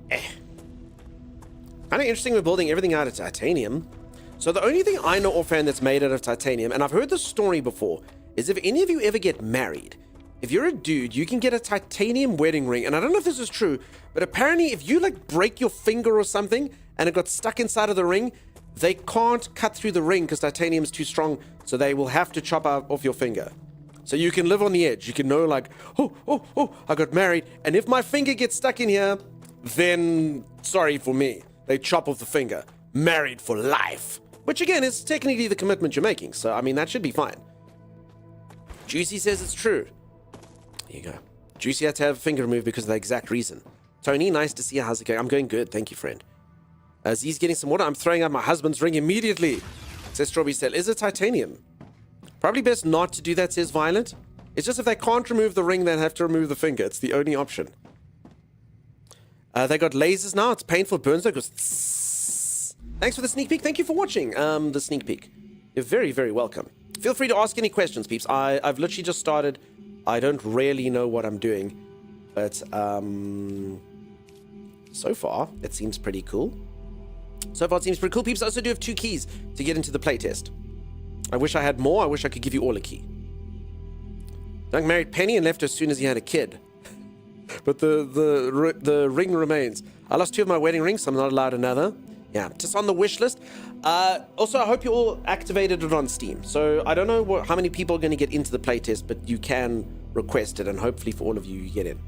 Kind of interesting we're building everything out of titanium. So the only thing I know offhand that's made out of titanium, and I've heard this story before, is if any of you ever get married, if you're a dude, you can get a titanium wedding ring. And I don't know if this is true, but apparently if you like break your finger or something and it got stuck inside of the ring, they can't cut through the ring because titanium is too strong. So they will have to chop off your finger. So you can live on the edge. You can know like, oh, I got married. And if my finger gets stuck in here, then sorry for me. They chop off the finger. Married for life. Which again is technically the commitment you're making. So, I mean, that should be fine. Juicy says it's true. There you go. Juicy had to have a finger removed because of the exact reason. Tony, nice to see you. How's it going? I'm going good. Thank you, friend. As he's getting some water, I'm throwing out my husband's ring immediately. Says Strawberry Cell. Is it titanium? Probably best not to do that, says Violet. It's just if they can't remove the ring, they have to remove the finger. It's the only option. They got lasers now. It's painful. Burns. It goes. Tss. Thanks for the sneak peek. Thank you for watching the sneak peek. You're very, very welcome. Feel free to ask any questions, peeps. I've literally just started. I don't really know what I'm doing, but so far it seems pretty cool. Peeps, I also do have 2 keys to get into the playtest. I wish I had more. I wish I could give you all a key. Dunk married Penny and left her as soon as he had a kid. But the ring remains. I lost 2 of my wedding rings, so I'm not allowed another. Yeah, just on the wish list. Also, I hope you all activated it on Steam. So I don't know how many people are going to get into the playtest, but you can request it, and hopefully for all of you, you get in.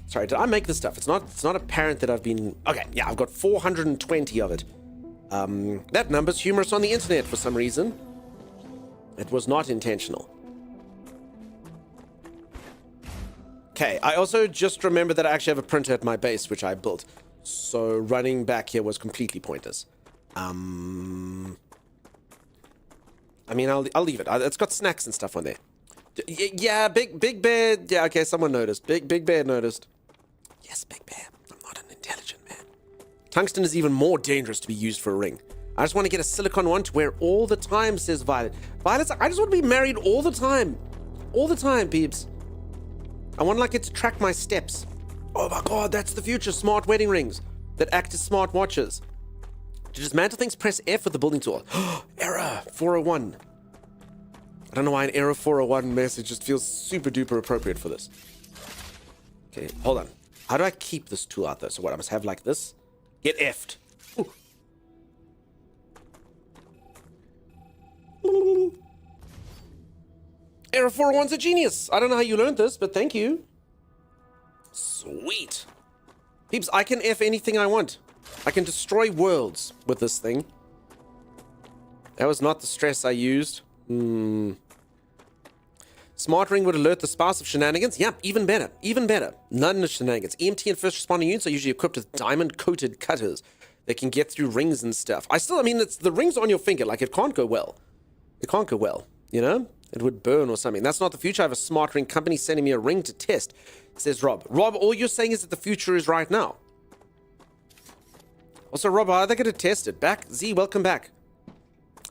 Sorry, did I make this stuff? It's not apparent that I've been... Okay, yeah, I've got 420 of it. That number's humorous on the internet for some reason. It was not intentional. Okay, I also just remembered that I actually have a printer at my base, which I built. So running back here was completely pointless. I mean, I'll leave it. It's got snacks and stuff on there. Yeah, Big Bear. Yeah, okay, someone noticed. Big Bear noticed. Yes, Big Bear. I'm not an intelligent man. Tungsten is even more dangerous to be used for a ring. I just want to get a silicon one to wear all the time, says Violet. Violet's like, I just want to be married all the time. All the time, peeps. I want like it to track my steps. Oh my god, that's the future. Smart wedding rings that act as smart watches. To dismantle things, press F with the building tool. Error 401. I don't know why an error 401 message just feels super duper appropriate for this. Okay, hold on. How do I keep this tool out though? So what, I must have like this? Get F'd. Ooh. Error 401's a genius. I don't know how you learned this, but thank you. Sweet. Peeps, I can F anything I want. I can destroy worlds with this thing. That was not the stress I used. Smart ring would alert the spouse of shenanigans. Yep, even better. Even better. None of shenanigans. EMT and first responder units are usually equipped with diamond-coated cutters that can get through rings and stuff. I mean, it's the rings on your finger. Like, it can't go well. It can't go well, you know? It would burn or something. That's not the future. I have a smart ring company sending me a ring to test, says Rob. Rob, all you're saying is that the future is right now. Also, Rob, how are they going to test it? Back? Z, welcome back.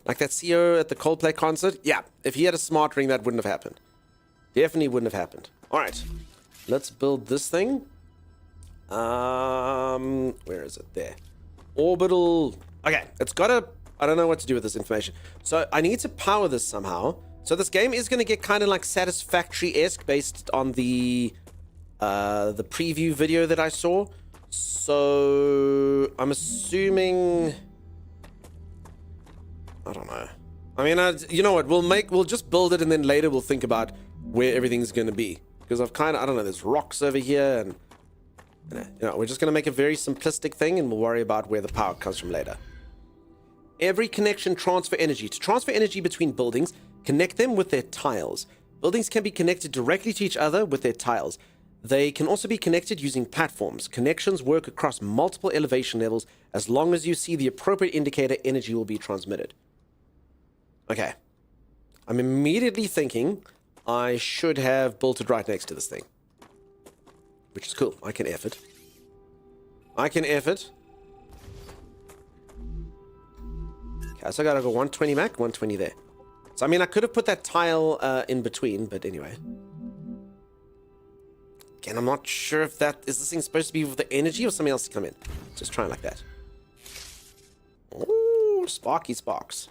Like that CEO at the Coldplay concert? Yeah, if he had a smart ring, that wouldn't have happened. Definitely wouldn't have happened. All right, let's build this thing. Where is it? There. Orbital. Okay, it's got a... I don't know what to do with this information. So I need to power this somehow. So this game is going to get kind of like Satisfactory-esque based on the preview video that I saw. So I'm assuming... I don't know. I mean, you know what? We'll just build it and then later we'll think about where everything's going to be. Because I've kind of... I don't know. There's rocks over here and... You know, we're just going to make a very simplistic thing and we'll worry about where the power comes from later. Every connection transfer energy. To transfer energy between buildings, connect them with their tiles. Buildings can be connected directly to each other with their tiles. They can also be connected using platforms. Connections work across multiple elevation levels. As long as you see the appropriate indicator, energy will be transmitted. Okay. I'm immediately thinking I should have built it right next to this thing. Which is cool. I can F it. I can F it. Okay, so I gotta go 120 back, 120 there. So, I mean, I could have put that tile in between, but anyway. Again, I'm not sure if that... Is this thing supposed to be with the energy or something else to come in? Just try it like that. Ooh, sparky sparks.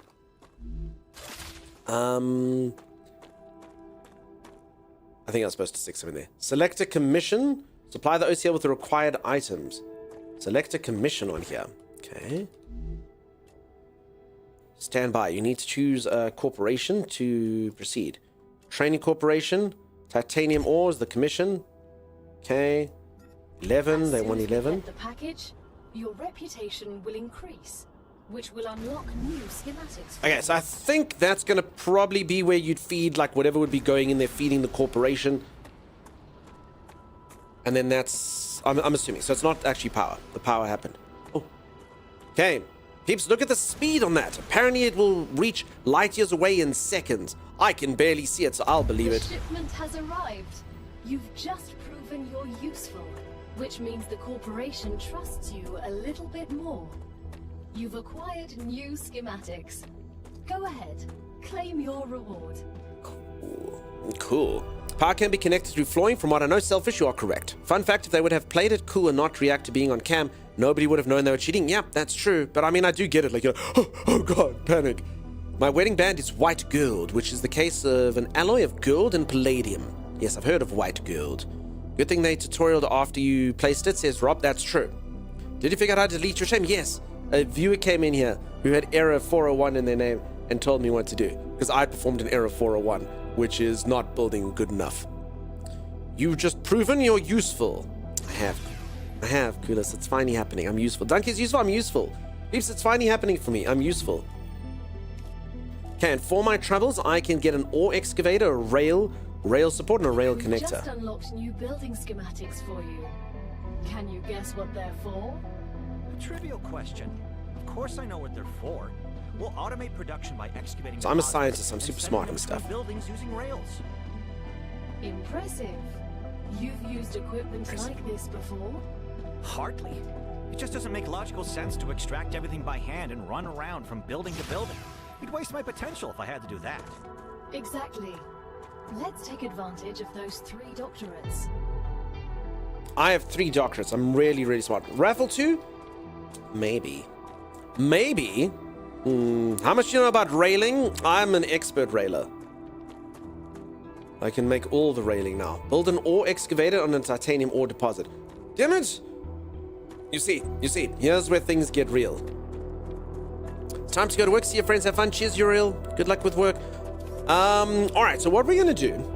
I think I was supposed to stick something there. Select a commission. Supply the OCL with the required items. Select a commission on here. Okay. Stand by. You need to choose a corporation to proceed. Training corporation. Titanium ores, the commission. Okay. 11. They want 11. The package, your reputation will increase, which will unlock new schematics. Okay, so I think that's going to probably be where you'd feed, like, whatever would be going in there, feeding the corporation. And then that's... I'm assuming. So it's not actually power. The power happened. Oh. Okay. Peeps, look at the speed on that. Apparently it will reach light years away in seconds. I can barely see it, so I'll believe it. The shipment has arrived. You've just proven you're useful, which means the corporation trusts you a little bit more. You've acquired new schematics. Go ahead, claim your reward. Cool. Power can be connected through flooring. From what I know, Selfish, you are correct. Fun fact, if they would have played it cool and not react to being on cam, nobody would have known they were cheating. Yeah, that's true. But I mean, I do get it. Like, you know, oh god, panic. My wedding band is white gold, which is the case of an alloy of gold and palladium. Yes, I've heard of white gold. Good thing they tutorialed after you placed it, says Rob. That's true. Did you figure out how to delete your shame? Yes. A viewer came in here who had error 401 in their name and told me what to do. Because I performed an error 401, which is not building good enough. You've just proven you're useful. I have, Kulis. It's finally happening. I'm useful. Donkey's useful. I'm useful. Peeps, it's finally happening for me. I'm useful. Okay, and for my troubles, I can get an ore excavator, a rail support, and a rail connector. Just unlocked new building schematics for you. Can you guess what they're for? A trivial question. Of course I know what they're for. We'll automate production by excavating. So I'm a scientist. I'm super smart and stuff. Buildings using rails. Impressive. You've used equipment like this before? Hardly. It just doesn't make logical sense to extract everything by hand and run around from building to building. It'd waste my potential if I had to do that. Exactly. Let's take advantage of those 3 doctorates. I have 3 doctorates. I'm really, really smart. Raffle 2? Maybe. Maybe? How much do you know about railing? I'm an expert railer. I can make all the railing now. Build an ore excavator on a titanium ore deposit. Damn it! You see, here's where things get real. It's time to go to work, see your friends, have fun. Cheers, Uriel. Good luck with work. Alright, so what we're gonna do...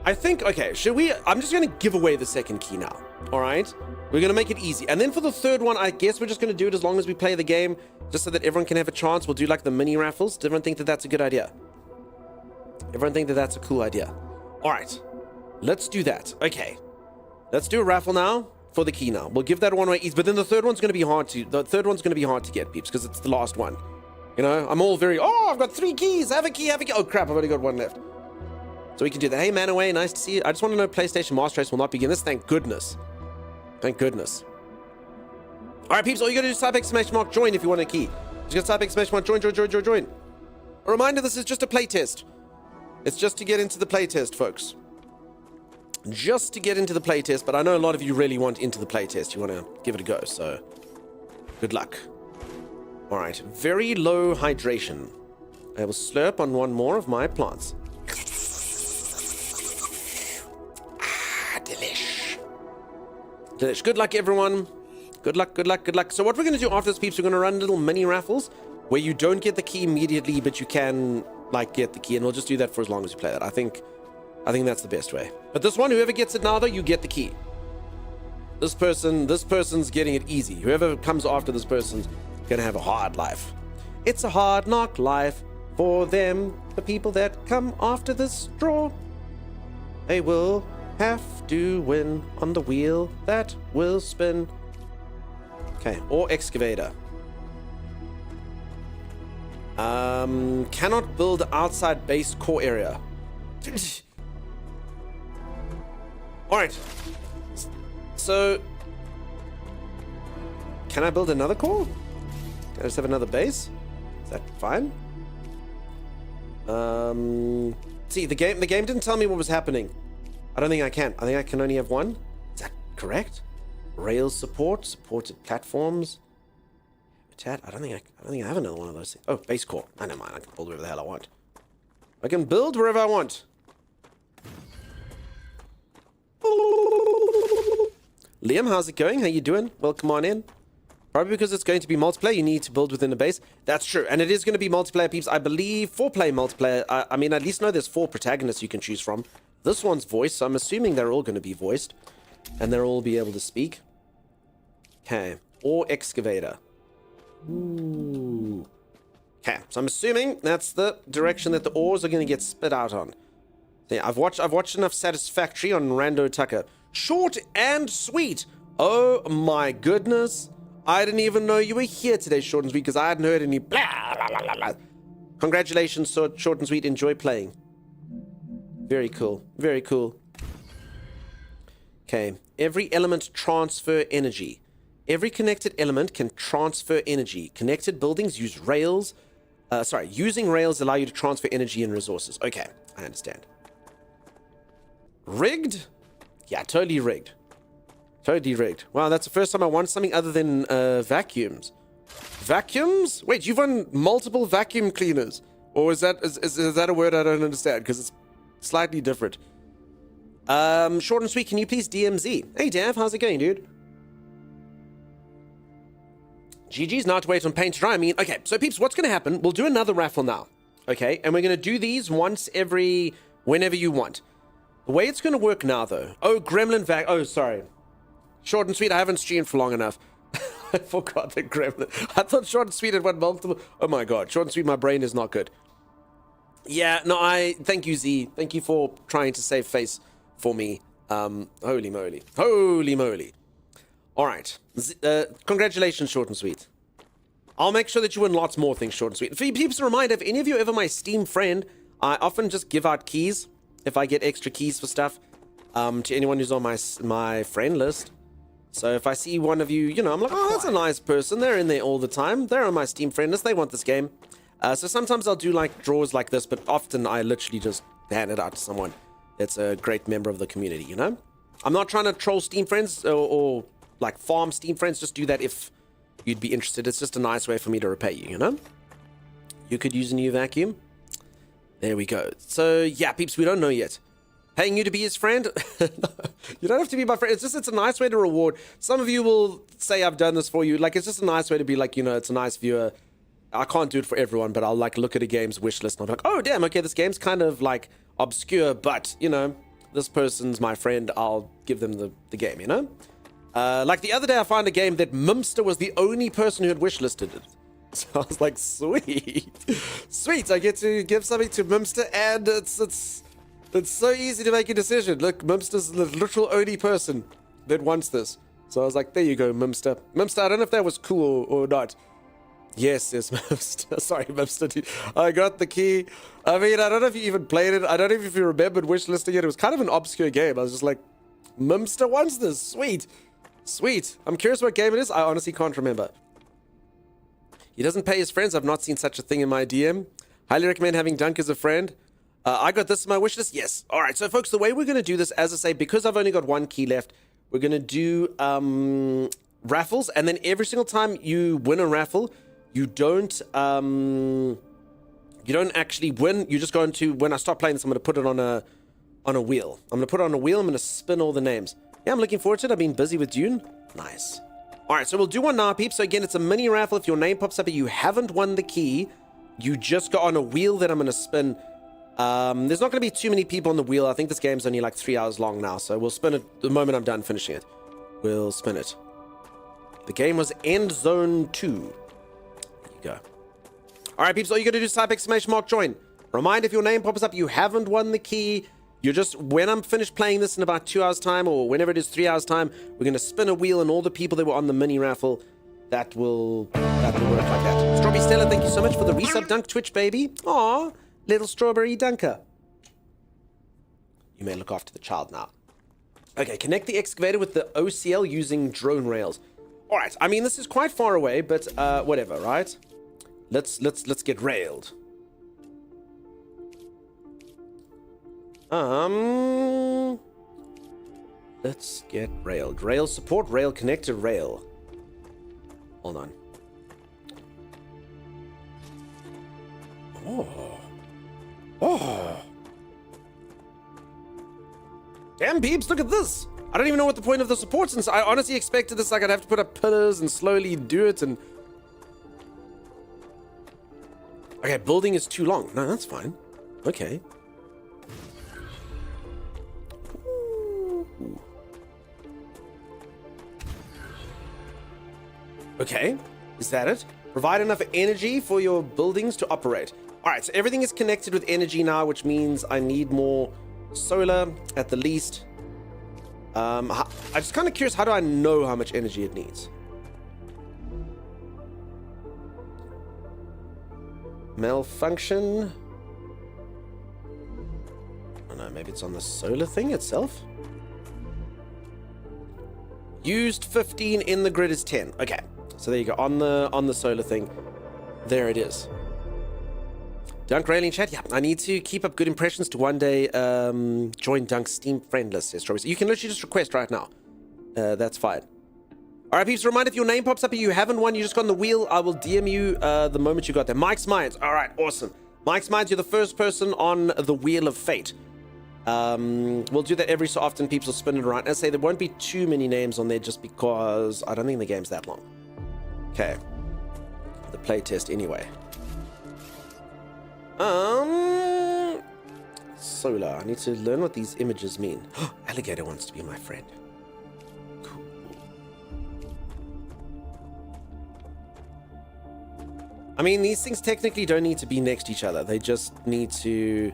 I think, okay, should we... I'm just gonna give away the second key now. Alright? We're gonna make it easy. And then for the third one, I guess we're just gonna do it as long as we play the game, just so that everyone can have a chance. We'll do like the mini raffles. Does everyone think that that's a good idea? Everyone think that that's a cool idea? Alright. Let's do that. Okay. Let's do a raffle now for the key now. We'll give that one away easy, but then the third one's gonna be hard to... The third one's gonna be hard to get, peeps, because it's the last one. You know, I'm all very... Oh, I've got 3 keys. Have a key, have a key. Oh, crap, I've only got 1 left. So we can do that. Hey, Manaway, nice to see you. I just want to know PlayStation Master Race will not begin this. Thank goodness. Thank goodness. All right, peeps, all you gotta do is type exclamation mark join if you want a key. Just type exclamation mark join. A reminder, this is just a playtest. It's just to get into the playtest, folks. Just to get into the playtest, but I know a lot of you really want into the playtest. You want to give it a go, so good luck. All right, very low hydration. I will slurp on one more of my plants. Delish. Delish. Good luck, everyone. Good luck. So what we're going to do after this, peeps, we're going to run little mini raffles where you don't get the key immediately, but you can, like, get the key, and we'll just do that for as long as you play that. I think that's the best way. But this one, whoever gets it now, though, you get the key. This person's getting it easy. Whoever comes after this person's going to have a hard life. It's a hard knock life for them, the people that come after this draw. They will have to win on the wheel that will spin. Okay, or excavator. Cannot build outside base core area. Alright. So, can I build another core? Can I just have another base? Is that fine? See, the game didn't tell me what was happening. I don't think I can. I think I can only have one. Is that correct? Rails support, supported platforms. Chat. I don't think I have another one of those things. Oh, base core. I never mind. I can build wherever the hell I want. I can build wherever I want. Liam, how's it going? How you doing? Welcome on in. Probably because it's going to be multiplayer, you need to build within a base. That's true. And it is going to be multiplayer, peeps. I believe 4-player multiplayer. I mean, at least know there's 4 protagonists you can choose from. This one's voiced, so I'm assuming they're all going to be voiced. And they'll all be able to speak. Okay. Or excavator. Ooh. Okay. So I'm assuming that's the direction that the ores are going to get spit out on. Yeah, I've watched enough Satisfactory on Rando Tucker. Short and sweet. Oh my goodness. I didn't even know you were here today, Short and Sweet, because I hadn't heard any blah, blah, blah, blah. Congratulations, Short and Sweet. Enjoy playing. Very cool. Very cool. Okay. Every element transfer energy. Every connected element can transfer energy. Connected buildings use rails. Using rails allow you to transfer energy and resources. Okay, I understand. Rigged? Yeah, totally rigged. Totally rigged. Wow, that's the first time I won something other than vacuums. Vacuums? Wait, you've won multiple vacuum cleaners? Or is that a word I don't understand? Because it's slightly different. Short and Sweet, can you please DMZ? Hey, Dav, how's it going, dude? GG's, not to wait on paint to dry. I mean, okay, so peeps, what's going to happen? We'll do another raffle now. Okay, and we're going to do these whenever you want. The way it's going to work now, though. Oh, Gremlin Vac. Oh, sorry. Short and Sweet, I haven't streamed for long enough. I forgot the Gremlin. I thought Short and Sweet had won multiple. Oh my god, Short and Sweet, my brain is not good. Yeah, no, thank you, Z. Thank you for trying to save face for me. Holy moly. Holy moly. All right. Congratulations, Short and Sweet. I'll make sure that you win lots more things, Short and Sweet. For you, peeps, a reminder, if any of you are ever my Steam friend, I often just give out keys if I get extra keys for stuff to anyone who's on my friend list. So if I see one of you, you know, I'm like, oh, that's a nice person. They're in there all the time. They're on my Steam friend list. They want this game. So sometimes I'll do like draws like this, but often I literally just hand it out to someone that's a great member of the community, you know? I'm not trying to troll Steam friends or like farm Steam friends. Just do that if you'd be interested. It's just a nice way for me to repay you, you know? You could use a new vacuum. There we go. So yeah, peeps, we don't know yet. Paying you to be his friend? You don't have to be my friend. It's a nice way to reward. Some of you will say I've done this for you. Like, it's just a nice way to be like, you know, it's a nice viewer. I can't do it for everyone, but I'll like look at a game's wish list and I'll be like, oh damn, okay, this game's kind of like obscure, but you know, this person's my friend. I'll give them the game, you know? Like the other day I found a game that Mimster was the only person who had wish listed it. So I was like, sweet. Sweet, I get to give something to Mimster and it's so easy to make a decision. Look, Mimster's the literal only person that wants this. So I was like, there you go, Mimster. Mimster, I don't know if that was cool or not. Yes, Mimster. Sorry, Mimster. I got the key. I mean, I don't know if you even played it. I don't know if you remembered wishlisting it. It was kind of an obscure game. I was just like, Mimster wants this. Sweet. Sweet. I'm curious what game it is. I honestly can't remember. He doesn't pay his friends. I've not seen such a thing in my DM. Highly recommend having Dunk as a friend. I got this in my wish list. Yes. All right. So, folks, the way we're going to do this, as I say, because I've only got one key left, we're going to do raffles. And then every single time you win a raffle, you don't actually win. You just go into, when I stop playing this, I'm going to put it on a wheel. I'm going to put it on a wheel. I'm going to spin all the names. Yeah, I'm looking forward to it. I've been busy with Dune. Nice. All right, so we'll do one now, peeps. So again, it's a mini raffle. If your name pops up and you haven't won the key, you just go on a wheel that I'm going to spin. There's not going to be too many people on the wheel. I think this game's only like 3 hours long now. So we'll spin it the moment I'm done finishing it. We'll spin it. The game was End Zone 2. There you go. All right, peeps, all you got to do is type ! join. Remind if your name pops up, you haven't won the key. You're just, when I'm finished playing this in about 2 hours time, or whenever it is 3 hours time, we're going to spin a wheel, and all the people that were on the mini raffle, that will work like that. Strawberry Stella, thank you so much for the resub dunk Twitch, baby. Aw, little strawberry dunker. You may look after the child now. Okay, connect the excavator with the OCL using drone rails. All right, I mean, this is quite far away, but whatever, right? Let's get railed. Let's get railed. Rail support, rail connector, rail. Hold on. Oh. Damn, peeps, look at this. I don't even know what the point of the supports is. I honestly expected this, like, I'd have to put up pillars and slowly do it, and... Okay, building is too long. No, that's fine. Okay. Okay, is that it? Provide enough energy for your buildings to operate. All right, so everything is connected with energy now, which means I need more solar at the least. I'm just kind of curious, how do I know how much energy it needs? Malfunction. Oh no, maybe it's on the solar thing itself. Used 15, in the grid is 10. Okay, so there you go, on the solar thing. There it is. Dunk railing chat. Yeah, I need to keep up good impressions to one day join Dunk's Steam friend list, says Strawberry. You can literally just request right now. That's fine. All right, peeps, remind if your name pops up and you haven't won, you just got on the wheel, I will DM you the moment you got there. Mike's Minds. All right, awesome. Mike's Minds, you're the first person on the Wheel of Fate. We'll do that every so often. Peeps will spin it around. I say there won't be too many names on there just because I don't think the game's that long. Okay. The playtest anyway. Solar. I need to learn what these images mean. Alligator wants to be my friend. Cool. I mean, these things technically don't need to be next to each other. They just need to,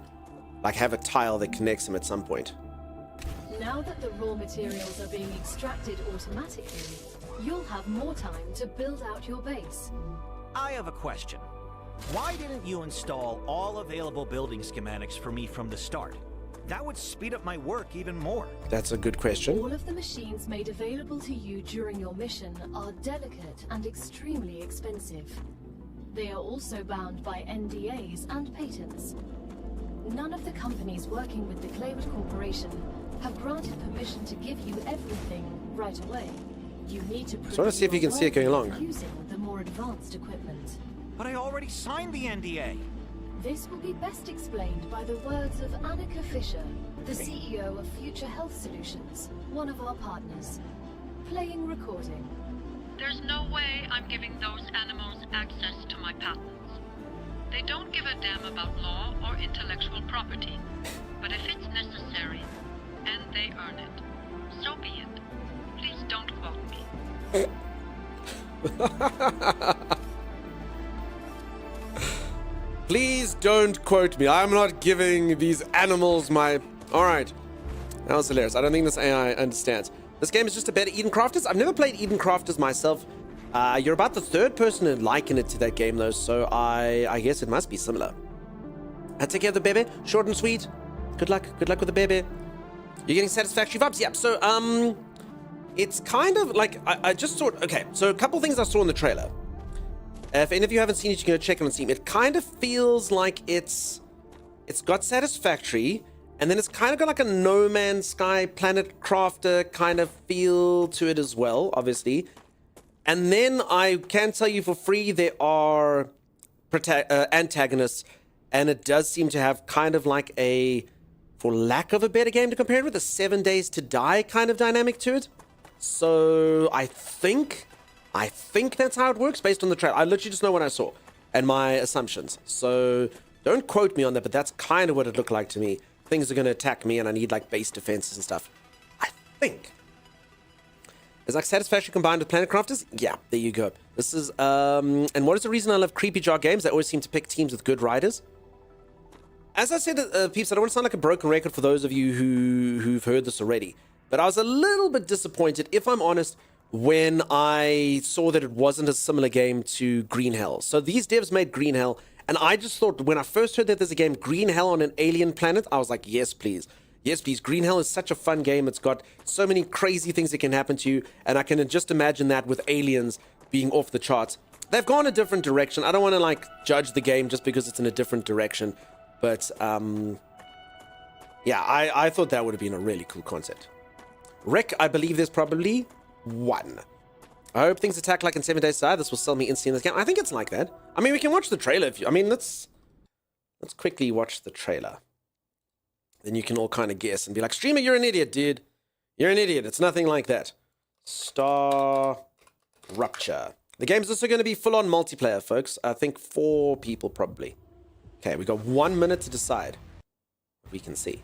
like, have a tile that connects them at some point. Now that the raw materials are being extracted automatically, you'll have more time to build out your base. I have a question. Why didn't you install all available building schematics for me from the start? That would speed up my work even more. That's a good question. All of the machines made available to you during your mission are delicate and extremely expensive. They are also bound by NDAs and patents. None of the companies working with the Claywood Corporation have granted permission to give you everything right away. You need to prove so I want to see if you can see it going along. Using the more advanced equipment. But I already signed the NDA. This will be best explained by the words of Annika Fisher, the CEO of Future Health Solutions, one of our partners. Playing recording. There's no way I'm giving those animals access to my patents. They don't give a damn about law or intellectual property. But if it's necessary, and they earn it, so be it. Please don't quote me. Please don't quote me. I'm not giving these animals my... All right. That was hilarious. I don't think this AI understands. This game is just a better Eden Crafters. I've never played Eden Crafters myself. You're about the third person to liken it to that game, though, so I guess it must be similar. And take care of the baby. Short and sweet. Good luck. Good luck with the baby. You're getting satisfactory vibes? Yep. So, it's kind of like, I just thought, okay, so a couple things I saw in the trailer. If any of you haven't seen it, you can go check it on Steam. It kind of feels like it's got Satisfactory, and then it's kind of got like a No Man's Sky Planet Crafter kind of feel to it as well, obviously. And then I can tell you for free, there are antagonists, and it does seem to have kind of like a, for lack of a better game to compare it with, a 7 Days to Die kind of dynamic to it. So I think that's how it works based on the trailer. I literally just know what I saw and my assumptions. So don't quote me on that, but that's kind of what it looked like to me. Things are going to attack me, and I need like base defenses and stuff. I think. Is like Satisfaction combined with Planet Crafters? Yeah, there you go. This is, and what is the reason I love Creepy Jar games? They always seem to pick teams with good writers. As I said, peeps, I don't want to sound like a broken record for those of you who've heard this already, but I was a little bit disappointed, if I'm honest, when I saw that it wasn't a similar game to Green Hell. So these devs made Green Hell, and I just thought, when I first heard that there's a game, Green Hell on an alien planet, I was like, yes, please. Yes, please. Green Hell is such a fun game. It's got so many crazy things that can happen to you, and I can just imagine that with aliens being off the charts. They've gone a different direction. I don't want to, like, judge the game just because it's in a different direction, but, yeah, I thought that would have been a really cool concept. Rick, I believe there's probably one. I hope things attack like in 7 Days to Die. This will sell me instantly in this game. I think it's like that. I mean, we can watch the trailer if you... I mean, let's quickly watch the trailer. Then you can all kind of guess and be like, streamer, you're an idiot, dude. You're an idiot. It's nothing like that. StarRupture. The game's also going to be full-on multiplayer, folks. I think 4 people, probably. Okay, we got 1 minute to decide what we can see.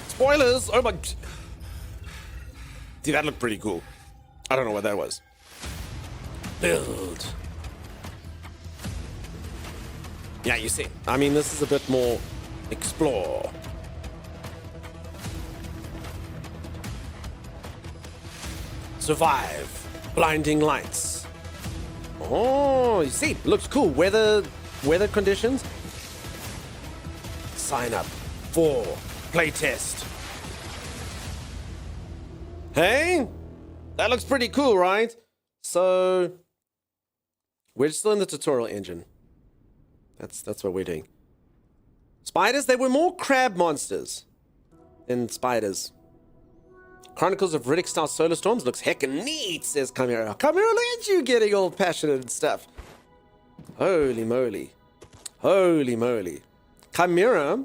Spoilers! Oh my... Dude, that looked pretty cool. I don't know what that was. Build. Yeah, you see. I mean, this is a bit more explore. Survive. Blinding lights. Oh, you see. Looks cool. Weather conditions. Sign up for playtest. Hey? That looks pretty cool, right? So, we're still in the tutorial engine. That's what we're doing. Spiders, they were more crab monsters than spiders. Chronicles of Riddick-style solar storms looks heckin' neat, says Chimera. Chimera, look at you getting all passionate and stuff. Holy moly. Holy moly. Chimera,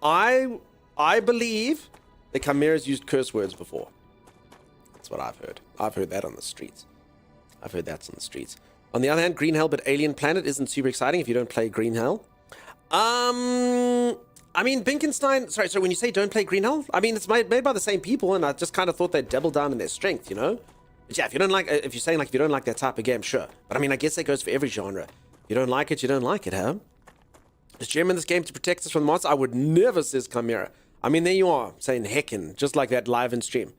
I believe the Chimeras used curse words before. That's what I've heard. I've heard that on the streets. I've heard that's on the streets. On the other hand, Green Hell but Alien Planet isn't super exciting if you don't play Green Hell. I mean, Binkenstein... Sorry, so when you say don't play Green Hell, I mean, it's made by the same people, and I just kind of thought they'd double down in their strength, you know? But yeah, if you're saying, like, if you don't like that type of game, sure. But I mean, I guess that goes for every genre. If you don't like it, you don't like it, huh? Is Gem in this game to protect us from the monster? I would never, says Chimera. I mean, there you are, saying heckin', just like that live in stream.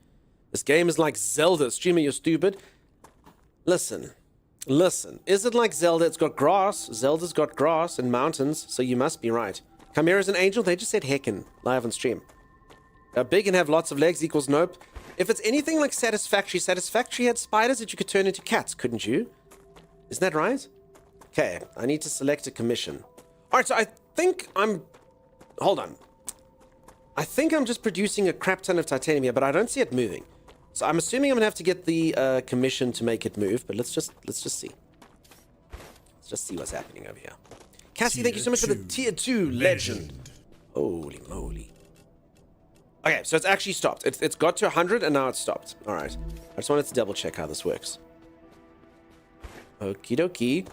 This game is like Zelda. Streamer, you're stupid. Listen. Is it like Zelda? It's got grass. Zelda's got grass and mountains, so you must be right. Chimera's an angel? They just said heckin' live on stream. Big and have lots of legs equals nope. If it's anything like Satisfactory had spiders that you could turn into cats, couldn't you? Isn't that right? Okay, I need to select a commission. Alright, so I think I'm... Hold on. I think I'm just producing a crap ton of titanium here, but I don't see it moving. So I'm assuming I'm gonna have to get the commission to make it move, but let's just see. Let's just see what's happening over here. Cassie, thank you so much for the tier 2 legend. Holy moly. Okay, so it's actually stopped. It's got to 100 and now it's stopped. All right. I just wanted to double check how this works. Okie dokie.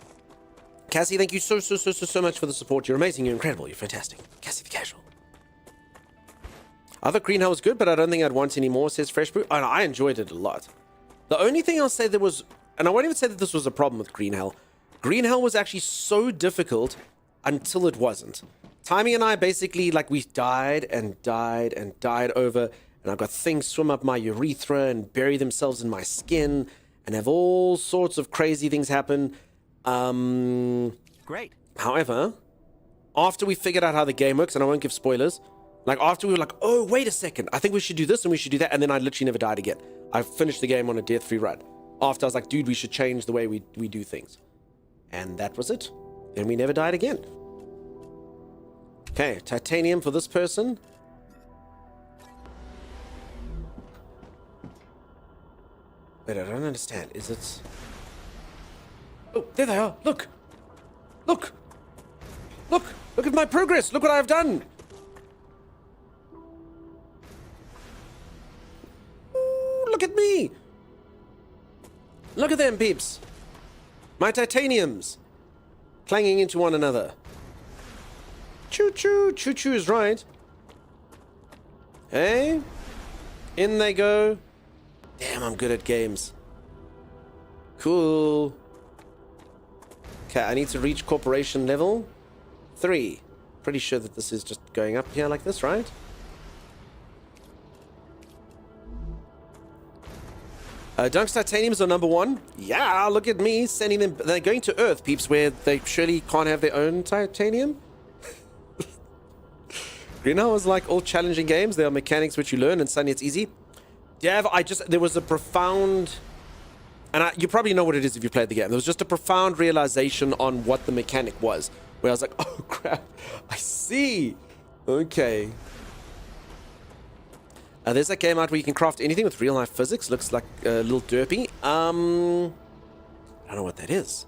Cassie, thank you so much for the support. You're amazing. You're incredible. You're fantastic. Cassie the Casual. I thought Green Hell was good, but I don't think I'd want any more, says Fresh Brew. Oh, no, I enjoyed it a lot. The only thing I'll say there was, and I won't even say that this was a problem with Green Hell. Green Hell was actually so difficult until it wasn't. Timmy and I basically, like, we died and died and died over, and I've got things swim up my urethra and bury themselves in my skin and have all sorts of crazy things happen. Great. However, after we figured out how the game works, and I won't give spoilers, Like, after we were like, oh, wait a second, I think we should do this and we should do that. And then I literally never died again. I finished the game on a death-free run. After I was like, dude, we should change the way we do things. And that was it. And we never died again. Okay, titanium for this person. Wait, I don't understand. Is it... Oh, there they are. Look. Look. Look. Look at my progress. Look what I've done. Ooh, look at me. Look at them, peeps. My titaniums. Clanging into one another. Choo-choo. Choo-choo is right. Hey. In they go. Damn, I'm good at games. Cool. Okay, I need to reach corporation level 3. Pretty sure that this is just going up here like this, right? Dunk's titaniums are number 1. Yeah, look at me sending them. They're going to Earth, peeps, where they surely can't have their own titanium. You know, it's like all challenging games. There are mechanics which you learn, and suddenly it's easy. Dev, there was a profound, and you probably know what it is if you played the game. There was just a profound realization on what the mechanic was, where I was like, oh crap, I see. Okay. There's that game out where you can craft anything with real life physics. Looks like a little derpy. I don't know what that is.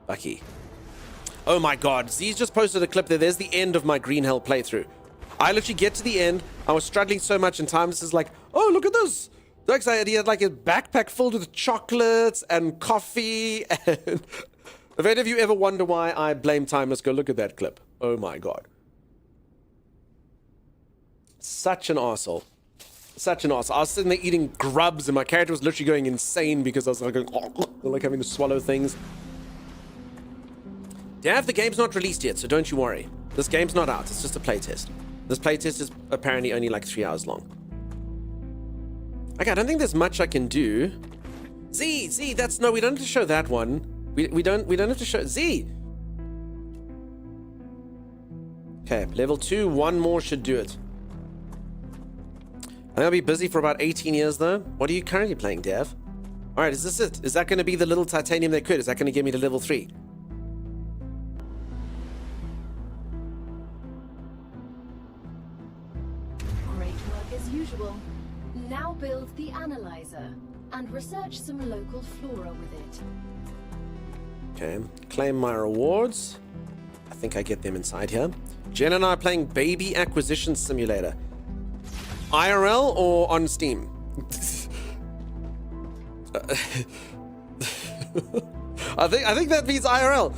Bucky. Oh my god, Z's just posted a clip there. There's the end of my Green Hell playthrough. I literally get to the end. I was struggling so much in time. This is like, oh, look at this. Looks like he had like a backpack filled with chocolates and coffee. And if any of you ever wonder why I blame time, let's go look at that clip. Oh my god. Such an arsehole. Such an arsehole. I was sitting there eating grubs and my character was literally going insane because I was like, going, like having to swallow things. Dav, the game's not released yet, so don't you worry. This game's not out. It's just a playtest. This playtest is apparently only like 3 hours long. Okay, I don't think there's much I can do. Z, that's no, we don't have to show that one. We don't have to show Z. Okay, level 2, 1 more should do it. I think I'll be busy for about 18 years though. What are you currently playing, Dev? Alright, is this it? Is that going to be the little titanium that could? Is that going to get me to level 3? Now build the analyzer and research some local flora with it. Okay, claim my rewards. I think I get them inside here. Jen and I are playing Baby Acquisition Simulator. IRL or on Steam? I think that means IRL.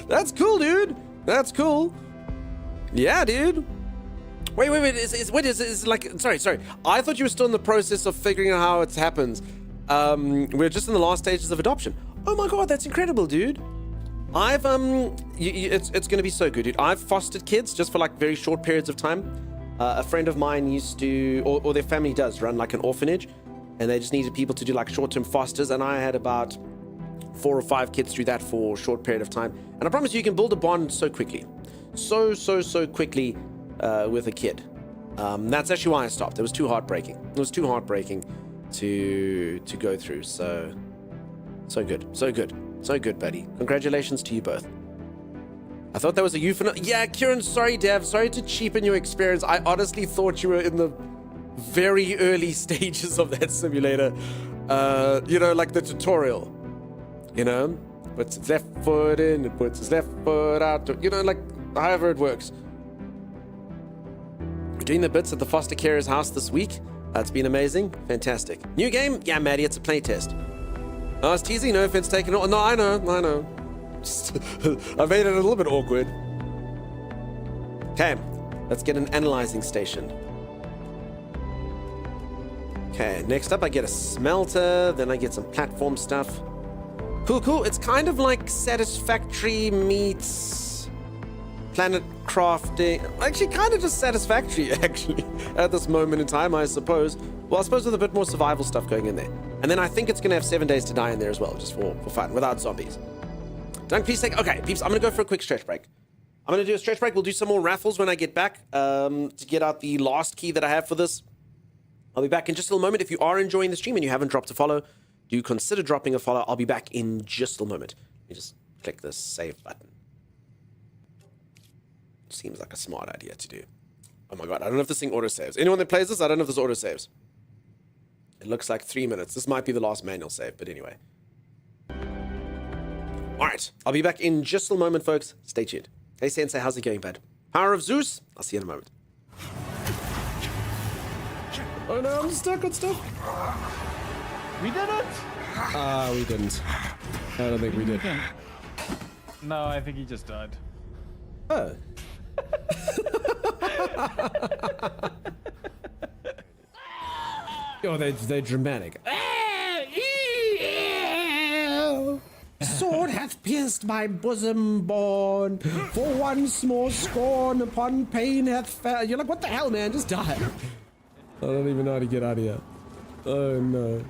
That's cool, dude. That's cool. Yeah, dude. Wait, is like, sorry. I thought you were still in the process of figuring out how it happens. We're just in the last stages of adoption. Oh my god, that's incredible, dude. I've, it's gonna be so good, dude. I've fostered kids just for like very short periods of time. A friend of mine used to, or their family does run like an orphanage, and they just needed people to do like short-term fosters, and I had about 4 or 5 kids through that for a short period of time. And I promise you can build a bond so quickly. So quickly. With a kid. That's actually why I stopped. It was too heartbreaking. It was too heartbreaking to go through. So good, buddy. Congratulations to you both. I thought that was a euphemism. Yeah, Kieran, sorry, Dev. Sorry to cheapen your experience. I honestly thought you were in the very early stages of that simulator. You know, like the tutorial. You know? Puts its left foot in, it puts its left foot out. You know, like however it works. Doing the bits at the foster carer's house this week. That's been amazing. Fantastic. New game? Yeah, Maddie, it's a playtest. I was teasing, no offense taken. No, I know. Just, I made it a little bit awkward. Okay, let's get an analyzing station. Okay, next up I get a smelter, then I get some platform stuff. Cool. It's kind of like Satisfactory meets Planet Crafting. Actually, kind of just Satisfactory, actually, at this moment in time, I suppose. Well, I suppose with a bit more survival stuff going in there. And then I think it's going to have 7 days to die in there as well, just for fun, without zombies. Dunk, please take... Okay, peeps, I'm going to go for a quick stretch break. I'm going to do a stretch break. We'll do some more raffles when I get back to get out the last key that I have for this. I'll be back in just a little moment. If you are enjoying the stream and you haven't dropped a follow, do consider dropping a follow. I'll be back in just a moment. Let me just click the save button. Seems like a smart idea to do. Oh my god, I don't know if this thing auto-saves. Anyone that plays this, I don't know if this auto-saves. It looks like 3 minutes. This might be the last manual save, but anyway. Alright, I'll be back in just a moment, folks. Stay tuned. Hey, Sensei, how's it going, bud? Power of Zeus? I'll see you in a moment. Oh no, I'm stuck on stuff. We did it! We didn't. I don't think we did. No, I think he just died. Oh. Oh, they're dramatic. Sword hath pierced my bosom born, for once more scorn upon pain hath fell. You're like, what the hell, man? Just die. I don't even know how to get out of here. Oh no.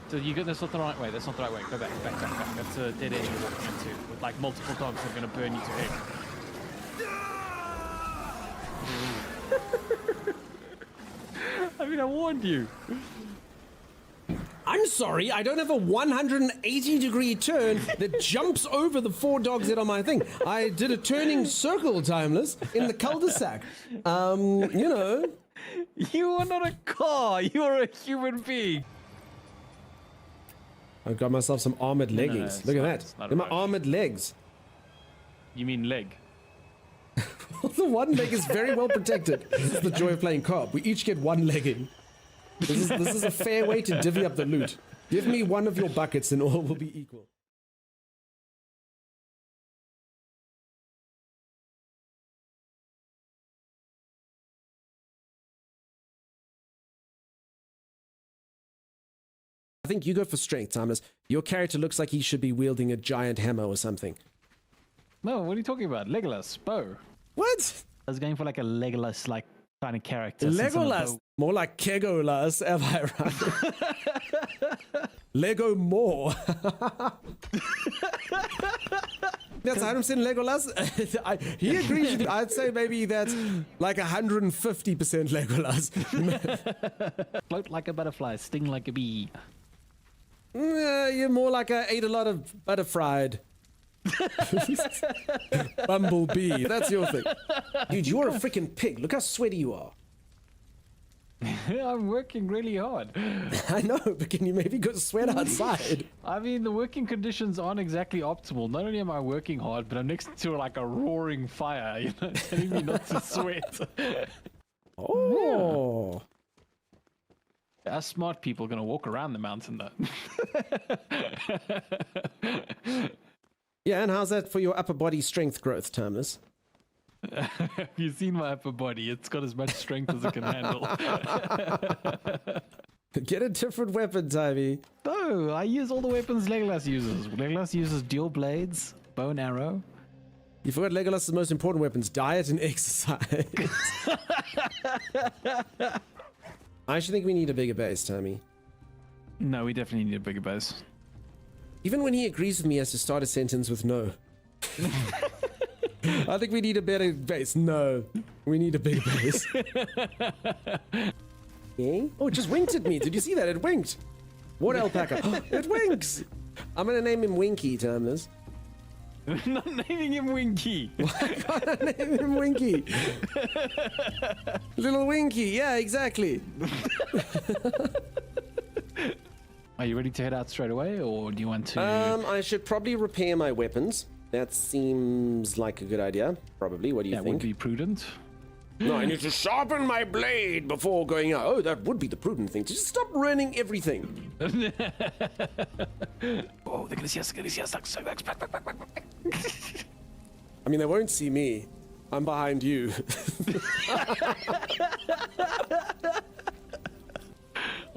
So you get this not the right way. That's not the right way. Go back. That's a dead end you're walking into with like multiple dogs that are gonna burn you to death. I mean, I warned you. I'm sorry, I don't have a 180-degree turn that jumps over the 4 dogs that are my thing. I did a turning circle, Timeless, in the cul-de-sac. You know. You are not a car. You are a human being. I've got myself some armored leggings. no, Look not- at it's that. not They're my right. armored legs. You mean leg? The one leg is very well protected. This is the joy of playing co-op. We each get 1 legging. This is a fair way to divvy up the loot. Give me one of your buckets and all will be equal. I think you go for strength, Timeless. Your character looks like he should be wielding a giant hammer or something. No, what are you talking about? Legolas, bow. What? I was going for like a Legolas, like kind of character. since I'm a Legolas. bow- More like Kegolas, am I right? Lego more. That's 100% Legolas. He agrees with me. I'd say maybe that's like 150% Legolas. Float like a butterfly, sting like a bee. You're more like I ate a lot of butterfried. Bumblebee. That's your thing. Dude, you're a freaking pig. Look how sweaty you are. I'm working really hard. I know, but can you maybe go sweat outside? I mean, the working conditions aren't exactly optimal. Not only am I working hard, but I'm next to like a roaring fire, you know, telling me not to sweat. Oh. Us smart people are going to walk around the mountain, though. Yeah, and how's that for your upper body strength growth, Timeless? Have you seen my upper body? It's got as much strength as it can handle. Get a different weapon, Timey. No, I use all the weapons Legolas uses. Legolas uses dual blades, bow and arrow. You forgot Legolas' most important weapons, diet and exercise. I actually think we need a bigger base, Timey. No, we definitely need a bigger base. Even when he agrees with me, he has to start a sentence with no. I think we need a better base. No, we need a bigger base. Yeah? Oh, it just winked at me. Did you see that? It winked. What alpaca? It winks. I'm going to name him Winky, Timeless. Not naming him Winky. Name him Winky. Little Winky. Yeah, exactly. Are you ready to head out straight away, or do you want to... I should probably repair my weapons. That seems like a good idea. Probably. What do you that think? would be prudent. No, I need to sharpen my blade before going out. Oh, that would be the prudent thing. Just stop ruining everything. Oh, they're gonna see us. Back. I mean, they won't see me. I'm behind you.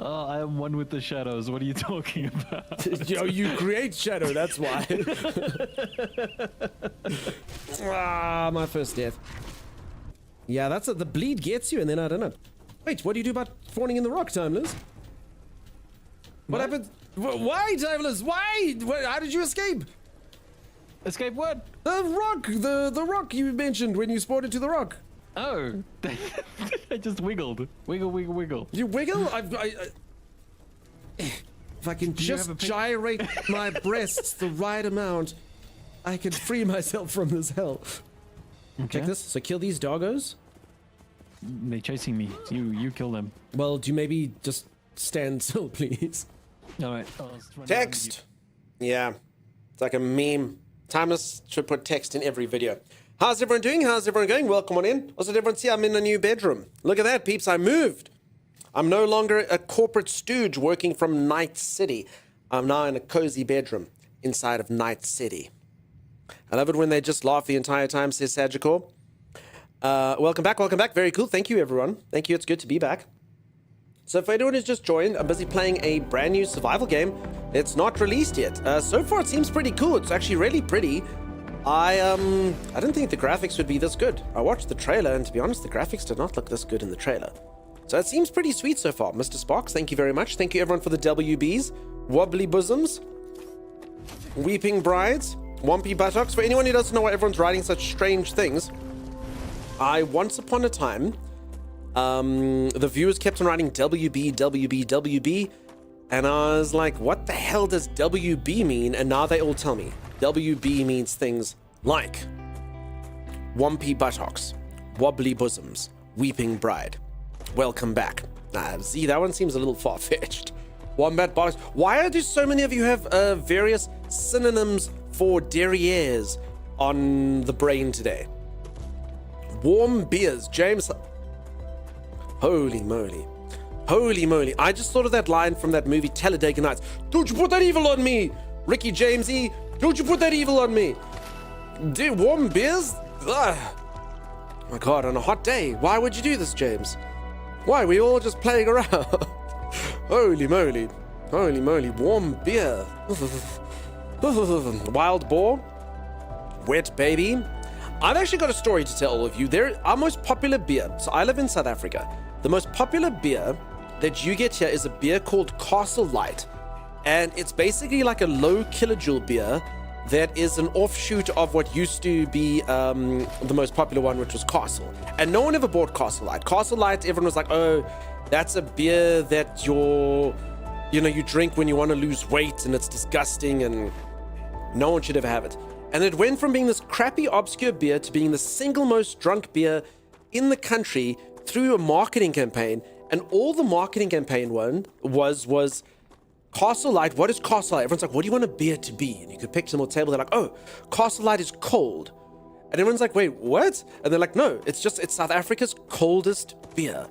Oh, I am one with the shadows. What are you talking about? Yo, you create shadow, that's why. Ah, my first death. Yeah, that's the bleed gets you, and then I don't know. Wait, what do you do about spawning in the rock, Timeless? What happened? Why, Timeless? Why? How did you escape? Escape what? The rock, the rock you mentioned when you spawned into the rock. Oh, I just wiggled. Wiggle, wiggle, wiggle. You wiggle? If I can just gyrate my breasts the right amount, I can free myself from this hell. Okay. Check this. So kill these doggos. They're chasing me. You kill them. Well, do you maybe just stand still, please? All right. Text. Yeah, it's like a meme. Timeless should put text in every video. How's everyone doing? How's everyone going? Welcome on in. Also, did everyone see I'm in a new bedroom? Look at that, peeps. I moved. I'm no longer a corporate stooge working from Night City. I'm now in a cozy bedroom inside of Night City. I love it when they just laugh the entire time, says Sagicor. Welcome back, welcome back. Very cool. Thank you, everyone. Thank you. It's good to be back. So for anyone who's just joined, I'm busy playing a brand new survival game. It's not released yet. So far, it seems pretty cool. It's actually really pretty. I didn't think the graphics would be this good. I watched the trailer, and to be honest, the graphics did not look this good in the trailer. So it seems pretty sweet so far. Mr. Sparks, thank you very much. Thank you, everyone, for the WBs. Wobbly bosoms. Weeping brides. Wumpy buttocks. For anyone who doesn't know why everyone's writing such strange things, once upon a time, the viewers kept on writing WB, WB, WB, and I was like, what the hell does WB mean? And now they all tell me. WB means things like Wumpy buttocks, wobbly bosoms, weeping bride. Welcome back. See, that one seems a little far-fetched. Wombat bollocks. Why do so many of you have various synonyms for derrieres on the brain today? Warm beers. James. Holy moly. Holy moly. I just thought of that line from that movie Talladega Nights. Don't you put that evil on me, Ricky Jamesy. Don't you put that evil on me. Dude, warm beers? Ugh. Oh my God, on a hot day. Why would you do this, James? Why? We all just playing around. Holy moly. Holy moly. Warm beer. Wild boar. Wet baby. I've actually got a story to tell all of you. Our most popular beer. So I live in South Africa. The most popular beer that you get here is a beer called Castle Light. And it's basically like a low kilojoule beer that is an offshoot of what used to be the most popular one, which was Castle. And no one ever bought Castle Light. Castle Light, everyone was like, oh, that's a beer that you drink when you want to lose weight and it's disgusting and no one should ever have it. And it went from being this crappy, obscure beer to being the single most drunk beer in the country through a marketing campaign. And all the marketing campaign was Castle Light. What is Castle Light? Everyone's like, what do you want a beer to be? And you could picture them on the table. They're like, oh, Castle Light is cold. And everyone's like, wait, what? And they're like, no, it's South Africa's coldest beer.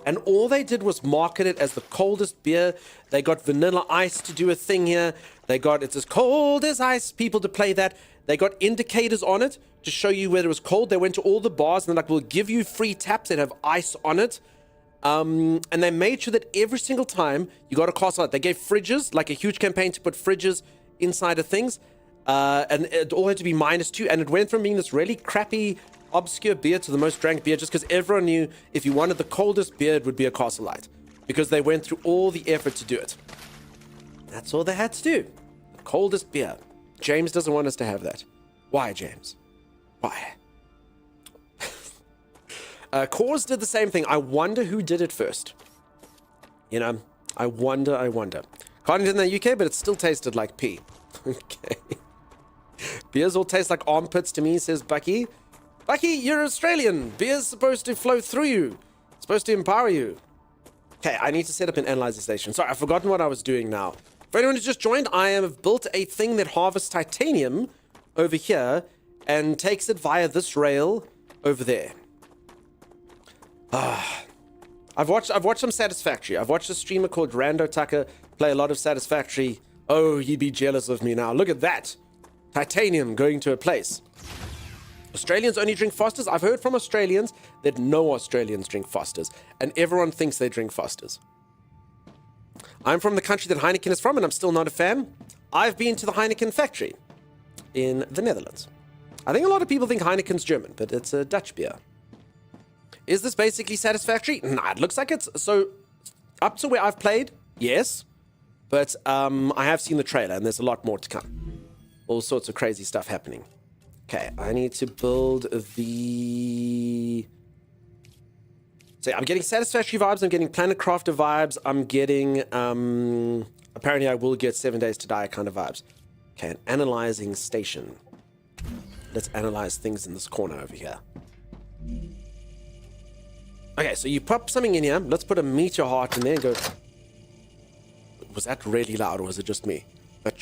And all they did was market it as the coldest beer. They got Vanilla Ice to do a thing here. They got It's As Cold As Ice people to play that. They got indicators on it to show you whether it was cold. They went to all the bars and they're like, we'll give you free taps that have ice on it. And they made sure that every single time you got a Castle Light, they gave fridges, like a huge campaign to put fridges inside of things. And it all had to be -2. And it went from being this really crappy, obscure beer to the most drank beer just because everyone knew if you wanted the coldest beer, it would be a Castle Light. Because they went through all the effort to do it. That's all they had to do. The coldest beer. James doesn't want us to have that. Why, James? Why? Coors did the same thing. I wonder who did it first. You know, I wonder. Can't do it in the UK, but it still tasted like pee. Okay. Beers all taste like armpits to me, says Bucky. Bucky, you're Australian. Beer's supposed to flow through you. It's supposed to empower you. Okay, I need to set up an analyzer station. Sorry, I've forgotten what I was doing now. For anyone who's just joined, I have built a thing that harvests titanium over here and takes it via this rail over there. I've watched some Satisfactory. I've watched a streamer called Rando Tucker play a lot of Satisfactory. Oh, you'd be jealous of me now. Look at that. Titanium going to a place. Australians only drink Fosters. I've heard from Australians that no Australians drink Fosters, and everyone thinks they drink Fosters. I'm from the country that Heineken is from, and I'm still not a fan. I've been to the Heineken factory in the Netherlands. I think a lot of people think Heineken's German, but it's a Dutch beer. Is this basically Satisfactory? Nah, it looks like it's... So, up to where I've played, yes. But I have seen the trailer, and there's a lot more to come. all sorts of crazy stuff happening. Okay, I need to build the... So I'm getting Satisfactory vibes, I'm getting Planet Crafter vibes, I'm getting, apparently I will get 7 Days to Die kind of vibes. Okay, an analyzing station. Let's analyze things in this corner over here. Okay, so you pop something in here. Let's put a meteor heart in there and go... Was that really loud or was it just me? That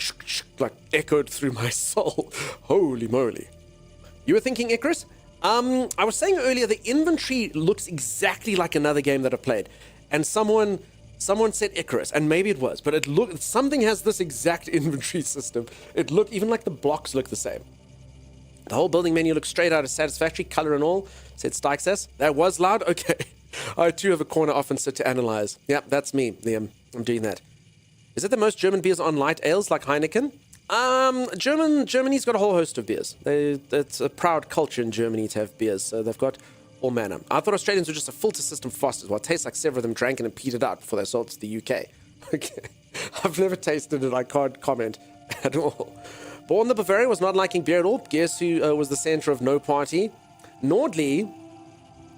like echoed through my soul. Holy moly. You were thinking Icarus? I was saying earlier the inventory looks exactly like another game that I played. And someone said Icarus, and maybe it was, but it looked... Something has this exact inventory system. It looked... Even like the blocks look the same. The whole building menu looks straight out of Satisfactory, color and all, said Stykes. That was loud? Okay. I too have a corner often sit to analyze. Yep, that's me, Liam. I'm doing that. Is it the most German beers on light ales like Heineken? Germany's got a whole host of beers. It's a proud culture in Germany to have beers, so they've got all manner. I thought Australians were just a filter system Fosters. Well, it tastes like several of them drank and petered out before they sold to the UK. Okay. I've never tasted it. I can't comment at all. Born the Bavaria was not liking beer at all. Guess who was the center of no party? Nordley.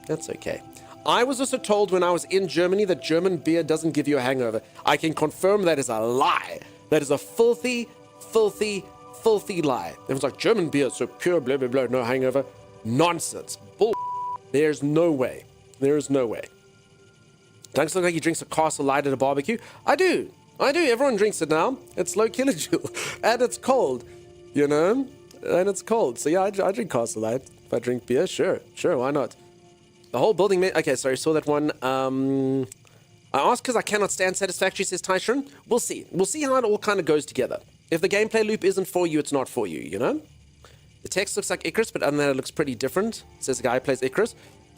That's okay. I was also told when I was in Germany that German beer doesn't give you a hangover. I can confirm that is a lie. That is a filthy, filthy, filthy lie. Everyone's like, German beer is so pure, blah, blah, blah, no hangover. Nonsense. Bull. There's no way. There is no way. Dunks look like he drinks a Castle Light at a barbecue. I do. Everyone drinks it now. It's low kilojoule. And it's cold. You know? And it's cold. So yeah, I drink Castle Light. If I drink beer, sure, why not? The whole building... Okay, sorry, saw that one. I asked because I cannot stand Satisfactory, says Tysharon. We'll see. We'll see how it all kind of goes together. If the gameplay loop isn't for you, it's not for you, you know? The text looks like Icarus, but other than that, it looks pretty different. It says the guy who plays Icarus.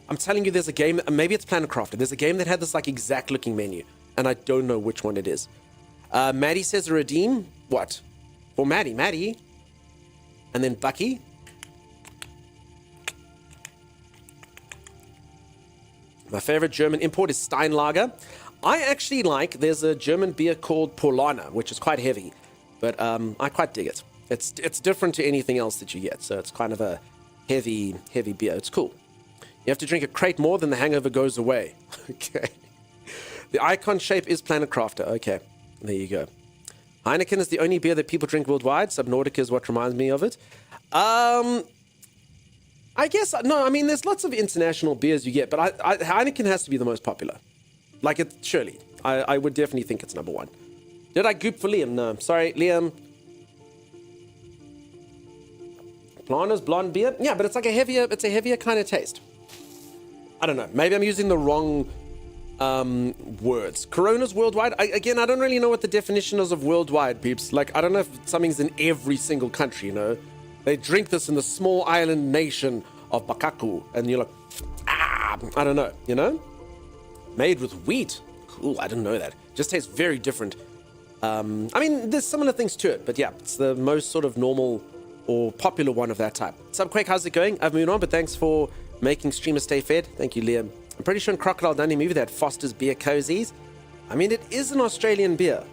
I'm telling you, there's a game... Maybe it's Planet Crafter. There's a game that had this, like, exact-looking menu, and I don't know which one it is. Maddie says redeem. What? For Maddie. And then Bucky. My favorite German import is Steinlager. I actually like, there's a German beer called Polana, which is quite heavy, but I quite dig it. It's different to anything else that you get, so it's kind of a heavy beer. It's cool. You have to drink a crate more than the hangover goes away. Okay. The icon shape is Planet Crafter. Okay, there you go. Heineken is the only beer that people drink worldwide. Subnautica is what reminds me of it. I guess, no, I mean, there's lots of international beers you get, but Heineken has to be the most popular. Like, surely. I would definitely think it's number one. Did I goop for Liam? No. Sorry, Liam. Plana's blonde beer? Yeah, but it's like a heavier kind of taste. I don't know. Maybe I'm using the wrong words. Corona's worldwide? I don't really know what the definition is of worldwide, peeps. Like, I don't know if something's in every single country, you know? They drink this in the small island nation of Bakaku, and you're like, I don't know, you know? Made with wheat. Cool, I didn't know that. Just tastes very different. I mean, there's similar things to it, but yeah, it's the most sort of normal or popular one of that type. Subquake, how's it going? I've moved on, but thanks for making streamers stay fed. Thank you, Liam. I'm pretty sure in Crocodile Dundee movie they had Foster's Beer Cozies. I mean, it is an Australian beer.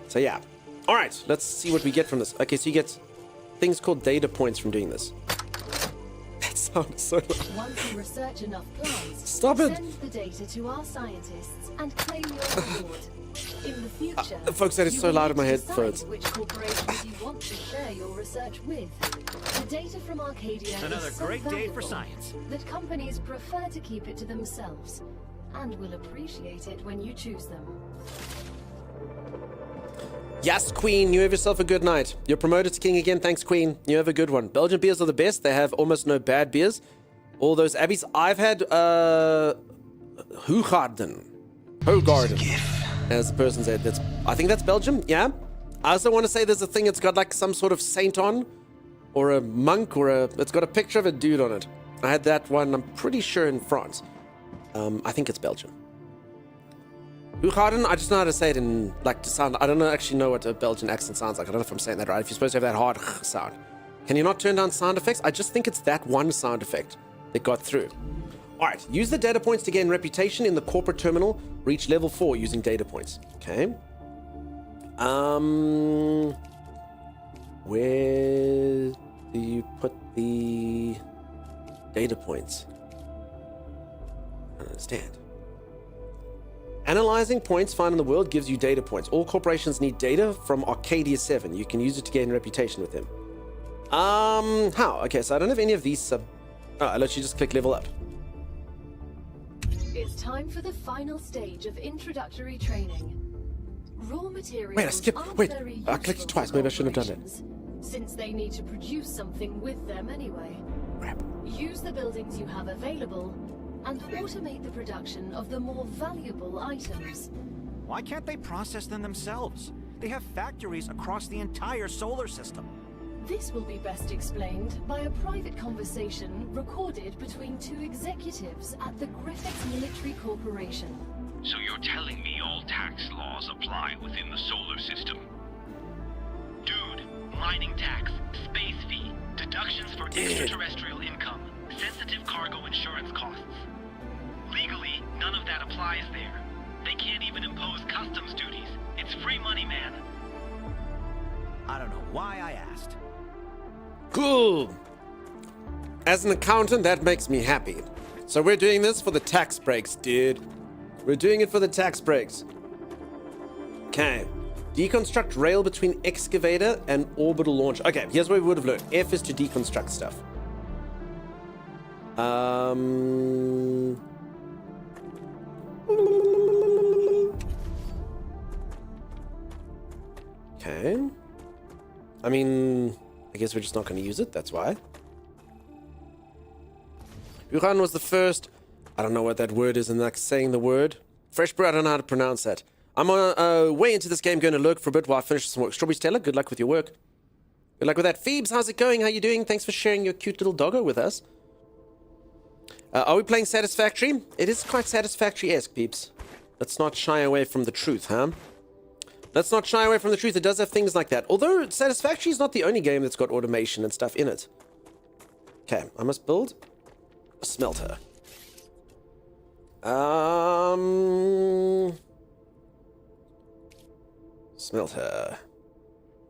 So yeah. All right, let's see what we get from this. Okay, so you get things called data points from doing this. That sounds so loud. Once you research enough plants, Stop it. send the data to our scientists and claim your reward. In the future, folks, that is you so will loud need in my to headphones. decide which corporations you want to share your research with. The data from Arcadia Another is so great day for valuable science. that companies prefer to keep it to themselves and will appreciate it when you choose them. Yes, Queen, you have yourself a good night. You're promoted to king again. Thanks, Queen. You have a good one. Belgian beers are the best. They have almost no bad beers. All those abbeys. I've had Hoegaarden, as the person said. I think that's Belgium. Yeah. I also want to say there's a thing. It's got like some sort of saint on, or a monk, it's got a picture of a dude on it. I had that one. I'm pretty sure in France. I think it's Belgium. Hoegaarden, I just know how to say it in, like, to sound. I don't actually know what a Belgian accent sounds like. I don't know if I'm saying that right. If you're supposed to have that hard sound. Can you not turn down sound effects? I just think it's that one sound effect that got through. All right, use the data points to gain reputation in the corporate terminal. Reach level 4 using data points. Okay. Where do you put the data points? I don't understand. Analyzing points found in the world gives you data points. All corporations need data from Arcadia 7. You can use it to gain reputation with them. How? Okay, so I don't have any of these Oh, I let you just click level up. It's time for the final stage of introductory training. Raw materials. Wait, I skipped. aren't Wait, very I clicked useful twice. for Maybe I shouldn't have done it. corporations, since they need to produce something with them anyway. Crap. Use the buildings you have available and automate the production of the more valuable items. Why can't they process them themselves? They have factories across the entire solar system. This will be best explained by a private conversation recorded between two executives at the Griffiths Military Corporation. So you're telling me all tax laws apply within the solar system? Dude, mining tax, space fee, deductions for extraterrestrial income, sensitive cargo insurance costs. Legally, none of that applies there. They can't even impose customs duties. It's free money, man. I don't know why I asked. Cool. As an accountant, that makes me happy. So we're doing this for the tax breaks, dude. We're doing it for the tax breaks. Okay. Deconstruct rail between excavator and orbital launch. Okay, here's what we would have learned. F is to deconstruct stuff. Okay. I mean, I guess we're just not going to use it. That's why. Wuhan was the first. I don't know what that word is, and like saying the word. Fresh brew, I don't know how to pronounce that. I'm on way into this game, going to lurk for a bit while I finish some work. Strawberry Stella, good luck with your work. Good luck with that. Phoebes, how's it going? How you doing? Thanks for sharing your cute little doggo with us. Are we playing Satisfactory? It is quite Satisfactory-esque, peeps. Let's not shy away from the truth, huh? Let's not shy away from the truth. It does have things like that. Although Satisfactory is not the only game that's got automation and stuff in it. Okay, I must build a smelter. Smelter.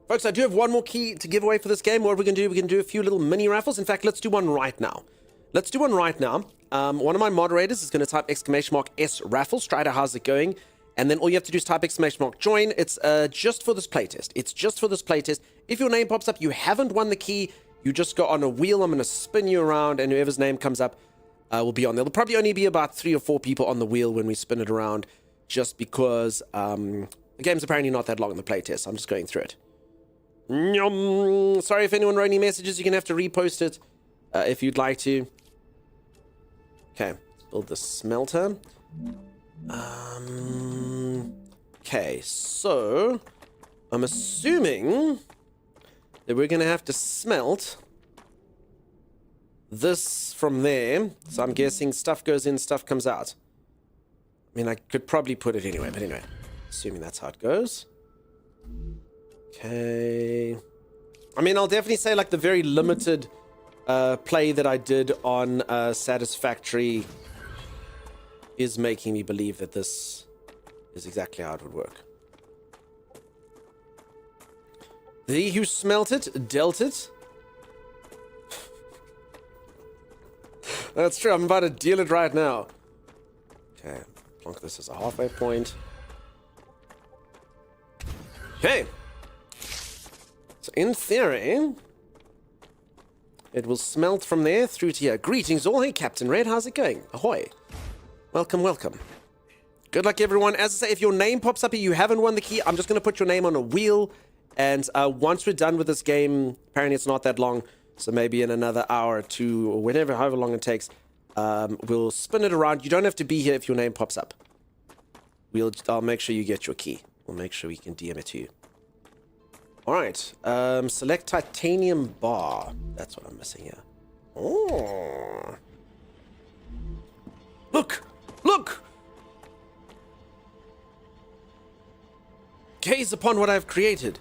Folks, I do have one more key to give away for this game. What are we going to do? We're going to do a few little mini raffles. In fact, let's do one right now. Let's do one right now. One of my moderators is going to type !S raffle. Strider, how's it going? And then all you have to do is type !join. It's just for this playtest. It's just for this playtest. If your name pops up, you haven't won the key. You just go on a wheel. I'm going to spin you around, and whoever's name comes up will be on there. There'll probably only be about 3 or 4 people on the wheel when we spin it around, just because the game's apparently not that long in the playtest. I'm just going through it. Sorry if anyone wrote any messages. You're going to have to repost it if you'd like to. Okay, let's build the smelter. Okay, so I'm assuming that we're going to have to smelt this from there. So I'm guessing stuff goes in, stuff comes out. I mean, I could probably put it anyway, but anyway, assuming that's how it goes. Okay. I mean, I'll definitely say like the very limited play that I did on Satisfactory is making me believe that this is exactly how it would work. He who smelt it, dealt it. That's true, I'm about to deal it right now. Okay, plonk this as a halfway point. Okay. So in theory, it will smelt from there through to here. Greetings all. Hey, Captain Red, how's it going? Ahoy. Welcome, welcome. Good luck, everyone. As I say, if your name pops up here, you haven't won the key, I'm just going to put your name on a wheel. And once we're done with this game, apparently it's not that long, so maybe in another hour or 2, or whenever, however long it takes, we'll spin it around. You don't have to be here if your name pops up. I'll make sure you get your key. We'll make sure we can DM it to you. All right. Select titanium bar. That's what I'm missing here. Oh. Look! Look! Gaze upon what I've created.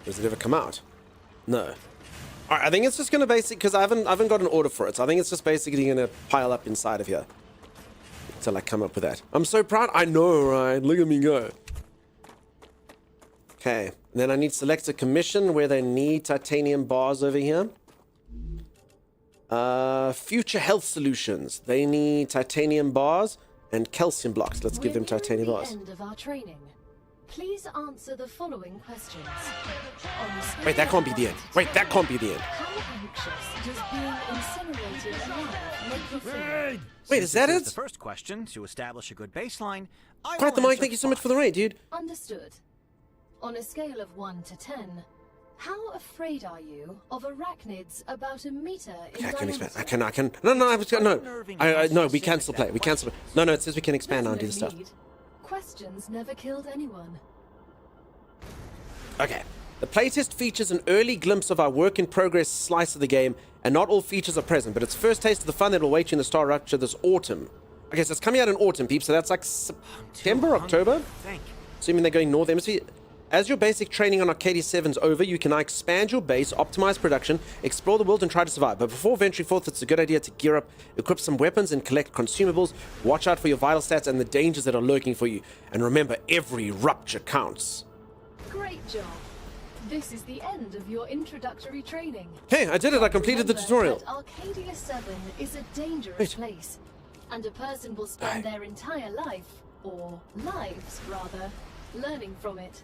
Does it ever come out? No. All right, I think it's just gonna because I haven't got an order for it. So I think it's just basically gonna pile up inside of here. till I come up with that. I'm so proud. I know, right? Look at me go. Okay. And then I need to select a commission where they need titanium bars over here. Future Health Solutions. They need titanium bars and calcium blocks. Let's give them titanium bars. End of our training. Please answer the following questions. Wait, that can't be the end. Wait, that can't be the end. How anxious does being incinerated alive make you feel? Wait, is that This it? the first question to establish a good baseline. I Quite the will mic. answer Thank you so much 5. for the raid, dude. Understood. On a scale of 1 to 10, how afraid are you of arachnids about a meter in I can diameter? expand. I can. No, I was no. No, we can still play. We can still. No, it says we can expand now and do the There's stuff. no need. Questions never killed anyone. Okay. The playtest features an early glimpse of our work-in-progress slice of the game, and not all features are present, but it's first taste of the fun that will wait you in the StarRupture this autumn. Okay, so it's coming out in autumn, peeps, so that's like September, October? Think. Assuming they're going North Hemisphere. As your basic training on Arcadia 7's over, you can now expand your base, optimize production, explore the world, and try to survive. But before venturing forth, it's a good idea to gear up, equip some weapons, and collect consumables. Watch out for your vital stats and the dangers that are lurking for you. And remember, every rupture counts. Great job. This is the end of your introductory training. Hey, I did it. I completed the Remember tutorial. that Arcadia 7 is a dangerous Wait. place, and a person will spend their entire life, or lives rather, learning from it.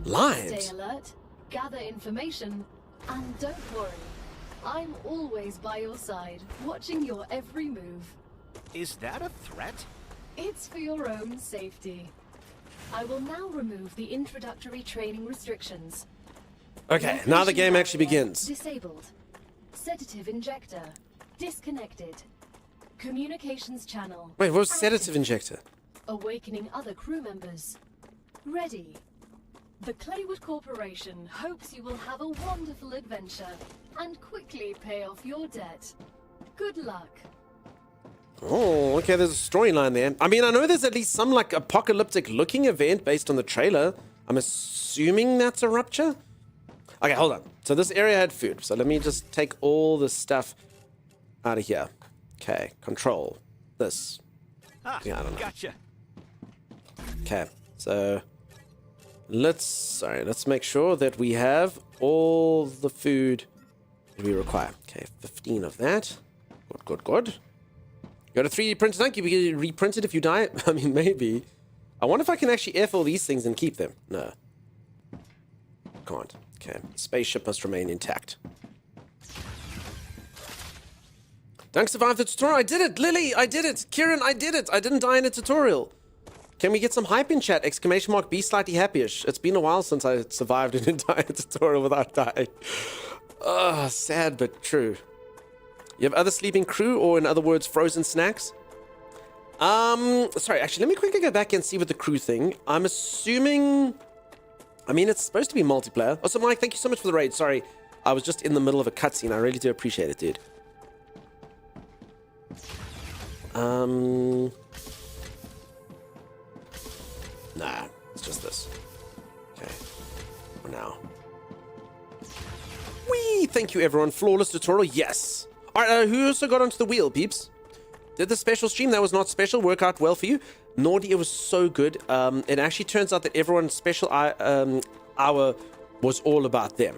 Lives? Stay alert, gather information, and don't worry. I'm always by your side, watching your every move. Is that a threat? It's for your own safety. I will now remove the introductory training restrictions. Okay, now the game actually Barrier begins. Disabled. Sedative injector disconnected. Communications channel. Wait, what was active. sedative injector? Awakening other crew members. Ready. The Claywood Corporation hopes you will have a wonderful adventure and quickly pay off your debt. Good luck. Oh, okay, there's a storyline there. I mean, I know there's at least some, like, apocalyptic-looking event based on the trailer. I'm assuming that's a rupture? Okay, hold on. So this area had food. So let me just take all this stuff out of here. Okay, control. This. Ah, Yeah, I don't know. gotcha. Okay, so let's make sure that we have all the food that we require. Okay, 15 of that. Good. Got a 3D printer. Thank you. We can reprint it if you die. I mean, maybe. I wonder if I can actually F all these things and keep them. No. Can't. Okay. Spaceship must remain intact. Don't survive the tutorial. I did it. Lily, I did it. Kieran, I did it. I didn't die in a tutorial. Can we get some hype in chat? Exclamation mark, be slightly happyish. It's been a while since I survived an entire tutorial without dying. Ugh, sad but true. You have other sleeping crew, or in other words, frozen snacks? Sorry, actually, let me quickly go back and see with the crew thing. I'm assuming... I mean, it's supposed to be multiplayer. Also, Mike, thank you so much for the raid. Sorry, I was just in the middle of a cutscene. I really do appreciate it, dude. Nah, it's just this. Okay. For now. Whee! Thank you, everyone. Flawless tutorial. Yes. All right, who also got onto the wheel, peeps? Did the special stream that was not special work out well for you? Naughty, it was so good. It actually turns out that everyone's special hour was all about them.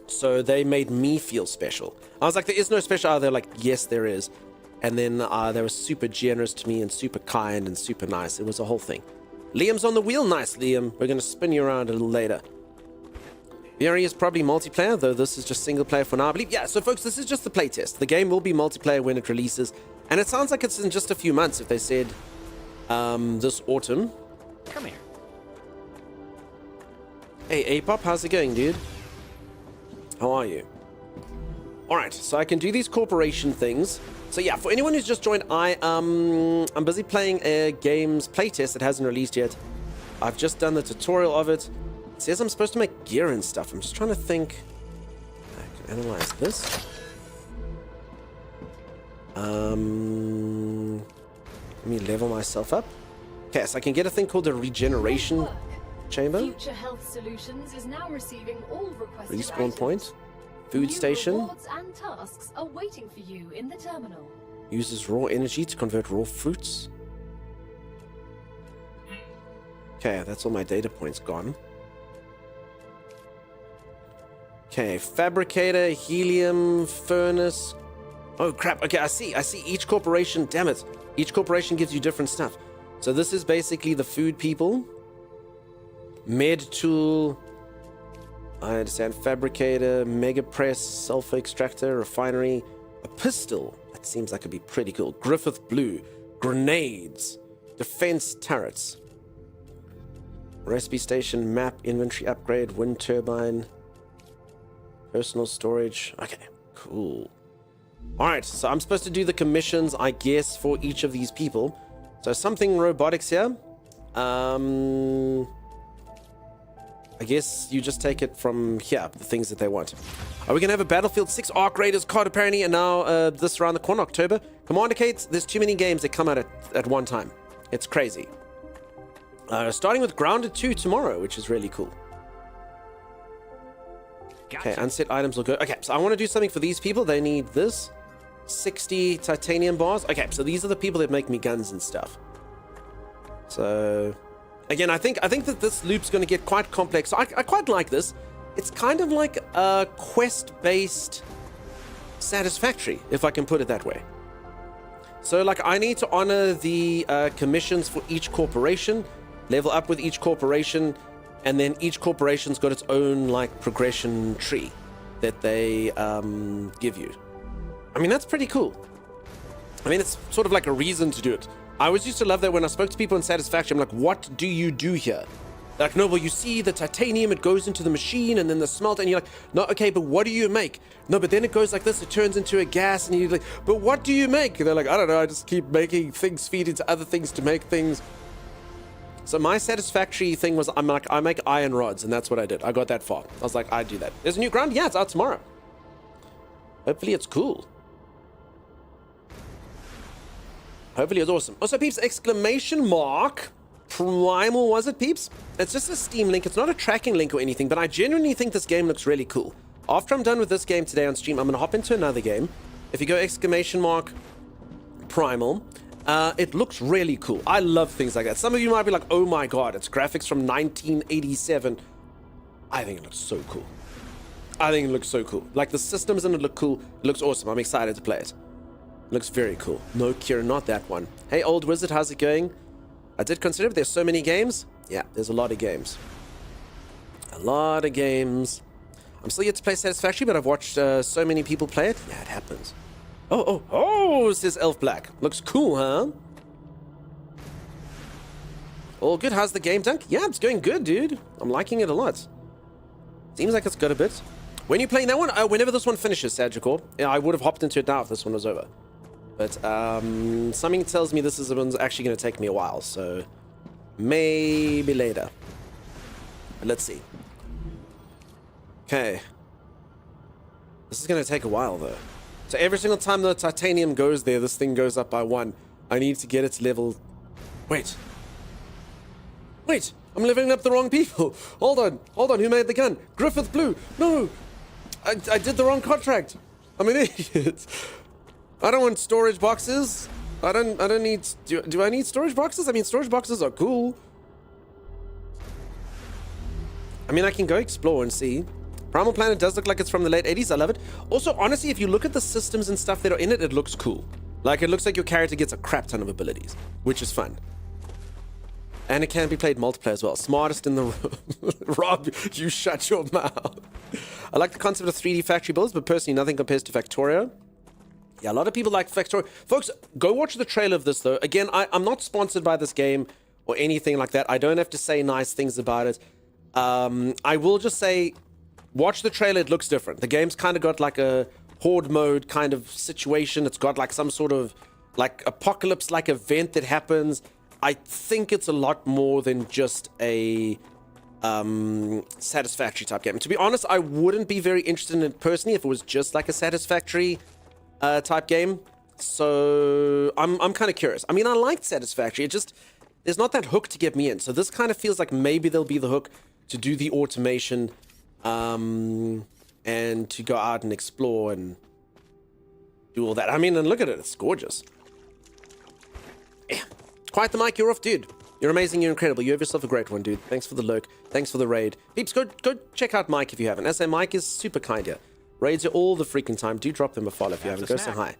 So they made me feel special. I was like, there is no special hour. They're like, yes, there is. And then they were super generous to me and super kind and super nice. It was a whole thing. Liam's on the wheel. Nice, Liam. We're going to spin you around a little later. VR is probably multiplayer, though this is just single player for now, I believe. Yeah, so folks, this is just the playtest. The game will be multiplayer when it releases. And it sounds like it's in just a few months if they said this autumn. Come here. Hey, Apop, how's it going, dude? How are you? Alright, so I can do these corporation things. So yeah, for anyone who's just joined, I'm busy playing a game's playtest that hasn't released yet. I've just done the tutorial of it. It says I'm supposed to make gear and stuff. I'm just trying to think. I can analyze this. Let me level myself up. Okay, so I can get a thing called the regeneration Great work. chamber. Future Health Solutions is now receiving all requested Respawn items. point. Food New station. rewards and tasks are waiting for you in the terminal. Uses raw energy to convert raw fruits. Okay, that's all my data points gone. Okay, fabricator, helium, furnace. Oh crap, okay, I see each corporation, damn it. Each corporation gives you different stuff. So this is basically the food people. Med tool. I understand. Fabricator, mega press, sulfur extractor, refinery, a pistol. That seems like it'd be pretty cool. Griffith blue, grenades, defense turrets, recipe station, map, inventory upgrade, wind turbine, personal storage. Okay, cool. All right, so I'm supposed to do the commissions, I guess, for each of these people. So something robotics here. I guess you just take it from here, the things that they want. Are we going to have a Battlefield 6 Arc Raiders card apparently, and now this around the corner, October? Commander Kate, there's too many games that come out at one time. It's crazy. Starting with Grounded 2 tomorrow, which is really cool. Okay, unset items will go. Okay, so I want to do something for these people. They need this. 60 titanium bars. Okay, so these are the people that make me guns and stuff. So... Again, I think that this loop's going to get quite complex. So I quite like this. It's kind of like a quest-based Satisfactory, if I can put it that way. So, like, I need to honor the commissions for each corporation, level up with each corporation, and then each corporation's got its own, like, progression tree that they give you. I mean, that's pretty cool. I mean, it's sort of like a reason to do it. I always used to love that when I spoke to people in Satisfaction. I'm like, what do you do here? They're like, no, well, you see the titanium, it goes into the machine and then the smelt, and you're like, no, okay, but what do you make? No, but then it goes like this, it turns into a gas, and you're like, but what do you make? And they're like, I don't know, I just keep making things feed into other things to make things. So my Satisfactory thing was, I'm like, I make iron rods, and that's what I did. I got that far. I was like, I do that. There's a new ground? Yeah, it's out tomorrow. Hopefully it's cool. Hopefully it's awesome. Also, peeps, exclamation mark Primal, was it, peeps? It's just a Steam link. It's not a tracking link or anything, but I genuinely think this game looks really cool. After I'm done with this game today on stream, I'm going to hop into another game. If you go exclamation mark Primal, it looks really cool. I love things like that. Some of you might be like, oh my god, it's graphics from 1987. I think it looks so cool. I think it looks so cool. Like, the systems in it look cool. It looks awesome. I'm excited to play it. Looks very cool. No, Kira, not that one. Hey, old wizard, how's it going? I did consider it. There's so many games. Yeah, there's a lot of games. A lot of games. I'm still yet to play Satisfactory, but I've watched so many people play it. Yeah, it happens. Oh, says Elf Black. Looks cool, huh? All good. How's the game, Dunk? Yeah, it's going good, dude. I'm liking it a lot. Seems like it's got a bit. When you're playing that one, whenever this one finishes, Sagicor, yeah, I would have hopped into it now if this one was over. But something tells me this one's actually going to take me a while, so maybe later. But let's see. Okay. This is going to take a while, though. So every single time the titanium goes there, this thing goes up by 1. I need to get its level... Wait, I'm leveling up the wrong people. Hold on, who made the gun? Griffith Blue. No, I did the wrong contract. I'm an idiot. I don't want storage boxes. I don't need... Do I need storage boxes? I mean, storage boxes are cool. I mean, I can go explore and see. Primal Planet does look like it's from the late 80s. I love it. Also, honestly, if you look at the systems and stuff that are in it, it looks cool. Like, it looks like your character gets a crap ton of abilities, which is fun. And it can be played multiplayer as well. Smartest in the room. Rob, you shut your mouth. I like the concept of 3D factory builds, but personally, nothing compares to Factorio. Yeah, a lot of people like Factorio. Folks, go watch the trailer of this, though. Again, I'm not sponsored by this game or anything like that. I don't have to say nice things about it. I will just say, watch the trailer. It looks different. The game's kind of got like a horde mode kind of situation. It's got like some sort of like apocalypse-like event that happens. I think it's a lot more than just a Satisfactory type game. To be honest, I wouldn't be very interested in it personally if it was just like a Satisfactory type game. So I'm kind of curious. I mean, I liked Satisfactory. It just, there's not that hook to get me in. So this kind of feels like maybe there'll be the hook to do the automation and to go out and explore and do all that. I mean, and look at it. It's gorgeous. Yeah. Quiet the mic, you're off, dude. You're amazing, you're incredible. You have yourself a great one, dude. Thanks for the lurk. Thanks for the raid. Peeps, go check out Mike if you haven't. As I say, Mike is super kind here. Raids you all the freaking time. Do drop them a follow if you haven't. Go say hi.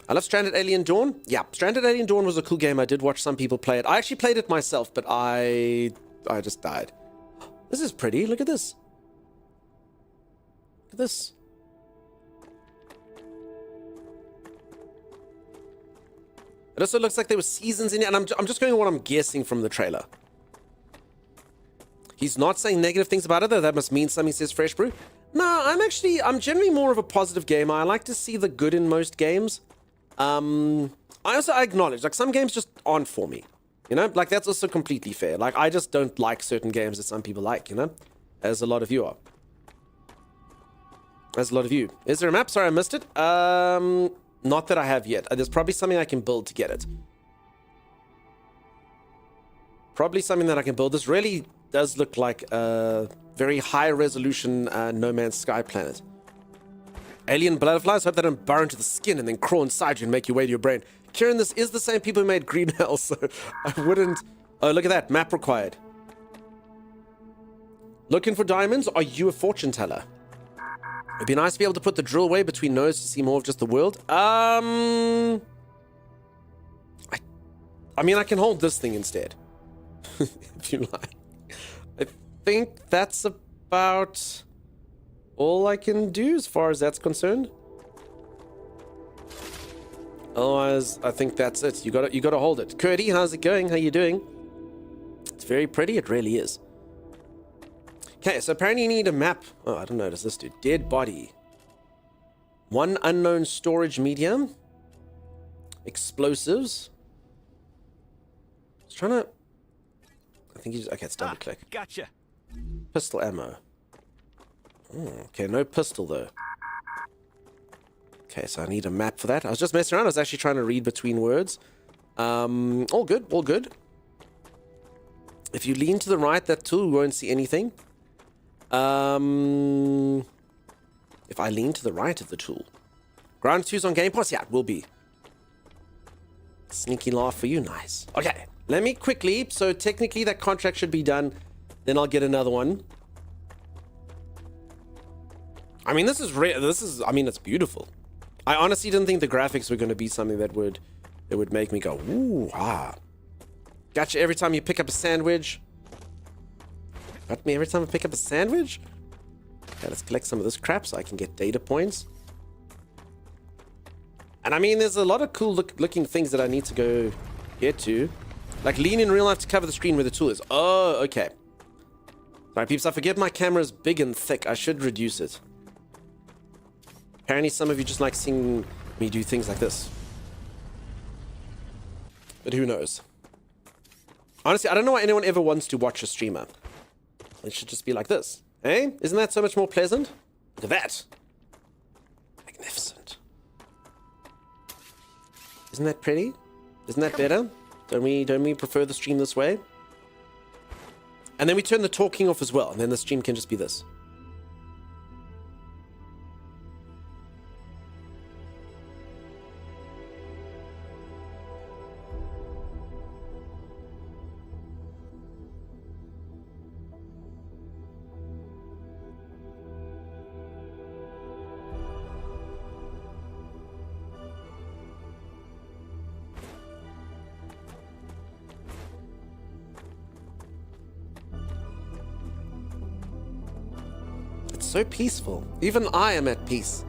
I love Stranded Alien Dawn. Yeah, Stranded Alien Dawn was a cool game. I did watch some people play it. I actually played it myself, but I just died. This is pretty. Look at this. Look at this. It also looks like there were seasons in it, and I'm just going on what I'm guessing from the trailer. He's not saying negative things about it, though. That must mean something, says Fresh Brew. No, I'm generally more of a positive gamer. I like to see the good in most games. I acknowledge, like, some games just aren't for me. You know, like, that's also completely fair. Like, I just don't like certain games that some people like, you know? As a lot of you are. As a lot of you. Is there a map? Sorry, I missed it. Not that I have yet. There's probably something I can build to get it. Probably something that I can build. This really does look like a very high resolution No Man's Sky planet. Alien butterflies, hope they don't burrow into the skin and then crawl inside you and make your way to your brain. Kieran, this is the same people who made Green Hell, so I wouldn't... Oh, look at that. Map required. Looking for diamonds? Are you a fortune teller? It'd be nice to be able to put the drill away between nose to see more of just the world. I mean, I can hold this thing instead. If you like. I think that's about all I can do as far as that's concerned. Otherwise, I think that's it. You gotta hold it. Curdy, how's it going? How you doing? It's very pretty. It really is. Okay, so apparently you need a map. Oh, I don't know. Does this do? Dead body. One unknown storage medium. Explosives. I was trying to... I think you just... Okay, it's double click. Gotcha. Pistol ammo. Oh, okay, no pistol though. Okay, so I need a map for that. I was just messing around. I was actually trying to read between words. All good, all good. If you lean to the right, that tool won't see anything. If I lean to the right of the tool. Ground 2's on Game Pass? Yeah, it will be. Sneaky laugh for you. Nice. Okay, let me quickly... So technically that contract should be done. Then I'll get another one. I mean, this is... I mean, it's beautiful. I honestly didn't think the graphics were going to be something that would make me go, ooh, ah. Gotcha every time you pick up a sandwich. Got me every time I pick up a sandwich? Okay, let's collect some of this crap so I can get data points. And I mean, there's a lot of cool looking things that I need to go get to. Like lean in real life to cover the screen where the tool is. Oh, okay. Sorry, peeps, I forget my camera's big and thick. I should reduce it. Apparently some of you just like seeing me do things like this. But who knows? Honestly, I don't know why anyone ever wants to watch a streamer. It should just be like this. Eh? Isn't that so much more pleasant? Look at that. Magnificent. Isn't that pretty? Isn't that better? Don't we prefer the stream this way? And then we turn the talking off as well, and then the stream can just be this. So peaceful. Even I am at peace.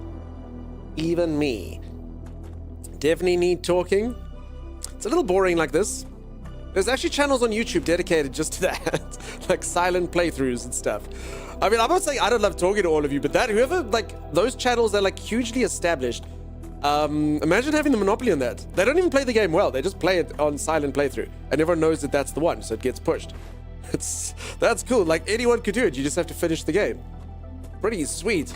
Even me. Definitely need talking. It's a little boring like this. There's actually channels on YouTube dedicated just to that. Like silent playthroughs and stuff. I mean, I'm not saying I don't love talking to all of you, but whoever, like, those channels are like hugely established. Imagine having the monopoly on that. They don't even play the game well. They just play it on silent playthrough. And everyone knows that that's the one, so it gets pushed. That's cool. Like, anyone could do it. You just have to finish the game. Pretty sweet.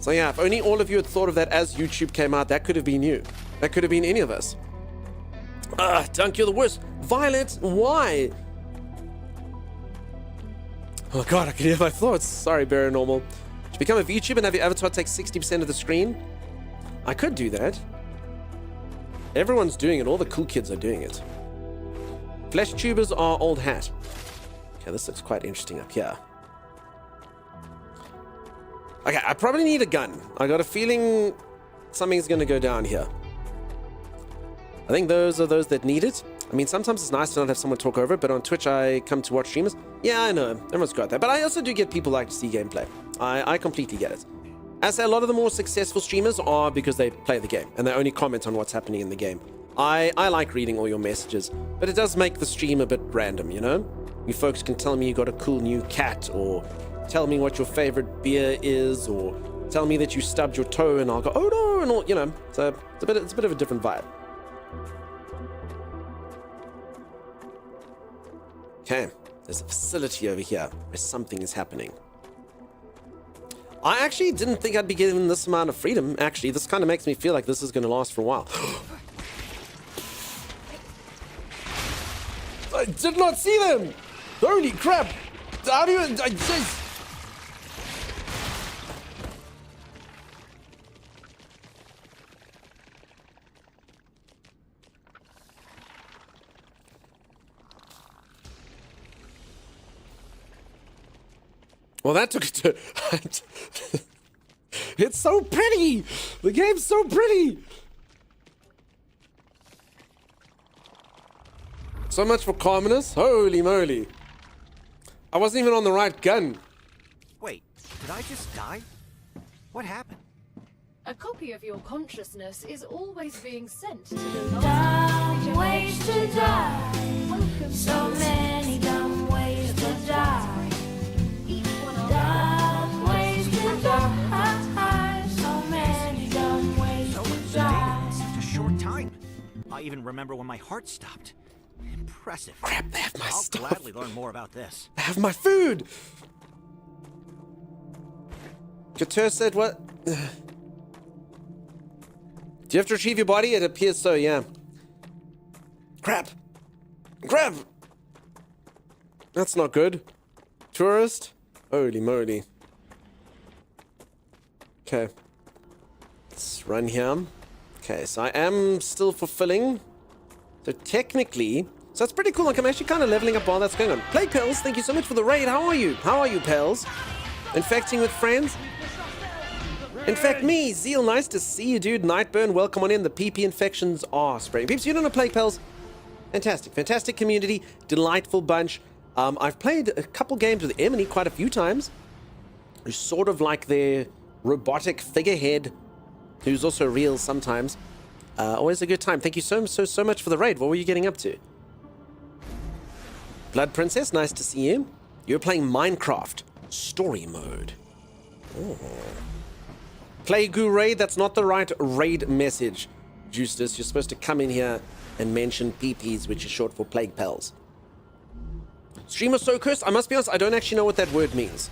So yeah, if only all of you had thought of that as YouTube came out, that could have been you. That could have been any of us. Dunk, you're the worst. Violet, why? Oh god, I can hear my thoughts. Sorry, Paranormal. To become a VTuber and have your avatar take 60% of the screen? I could do that. Everyone's doing it. All the cool kids are doing it. Flesh tubers are old hat. Okay, this looks quite interesting up here. Okay, I probably need a gun. I got a feeling something's going to go down here. I think those are those that need it. I mean, sometimes it's nice to not have someone talk over it, but on Twitch I come to watch streamers. Yeah, I know. Everyone's got that. But I also do get people like to see gameplay. I completely get it. I say a lot of the more successful streamers are because they play the game and they only comment on what's happening in the game. I like reading all your messages, but it does make the stream a bit random, you know? You folks can tell me you got a cool new cat, or tell me what your favorite beer is, or tell me that you stubbed your toe, and I'll go, oh no, and all, you know. So it's a bit of a different vibe. Okay, there's a facility over here where something is happening. I actually didn't think I'd be given this amount of freedom. Actually, this kind of makes me feel like this is going to last for a while. I did not see them! Holy crap! How do you... Well, that took it to... It's so pretty! The game's so pretty! So much for calmness. Holy moly. I wasn't even on the right gun. Wait, did I just die? What happened? A copy of your consciousness is always being sent to the Dumb ways to die. Welcome So to many dumb ways to die. each one of Dumb ways to die. So many dumb ways So to much die. data in such a short time. I even remember when my heart stopped. Impressive. Crap, they have my I'll stuff. gladly learn more about this. I have my food! Couture said what? Do you have to retrieve your body? It appears so, yeah. Crap! Crap! That's not good. Tourist? Holy moly. Okay. Let's run here. Okay, so I am still fulfilling. So technically... So that's pretty cool. Like, I'm actually kind of leveling up while that's going on. Play Pels, thank you so much for the raid. How are you? How are you, Pels? Infecting with friends? In fact, me, Zeal, nice to see you, dude. Nightburn, welcome on in. The PP infections are spreading. Peeps, you don't know Plague Pels? Fantastic. Fantastic community. Delightful bunch. I've played a couple games with Emily quite a few times. Who's sort of like their robotic figurehead, who's also real sometimes. Always a good time. Thank you so much for the raid. What were you getting up to? Blood Princess, nice to see you. You're playing Minecraft. Story mode. Oh. Play Goo Raid, that's not the right raid message. Justus, you're supposed to come in here and mention PPs, which is short for Plague Pels. Streamer so cursed. I must be honest, I don't actually know what that word means.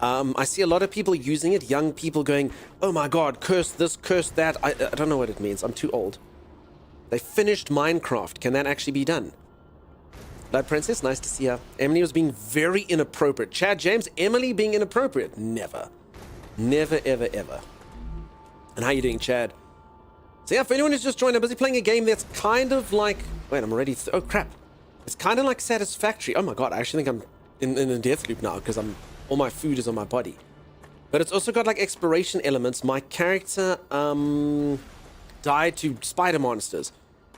I see a lot of people using it, young people going, oh my god, curse this, curse that. I don't know what it means. I'm too old. They finished Minecraft. Can that actually be done? Blood Princess, nice to see her. Emily was being very inappropriate. Chad James, Emily being inappropriate. Never. Never, ever, ever. And how you doing, Chad? So yeah, for anyone who's just joined, I'm busy playing a game that's kind of like... Wait, I'm already... Oh, crap. It's kind of like Satisfactory. Oh my god, I actually think I'm in a death loop now because all my food is on my body. But it's also got like exploration elements. My character died to spider monsters.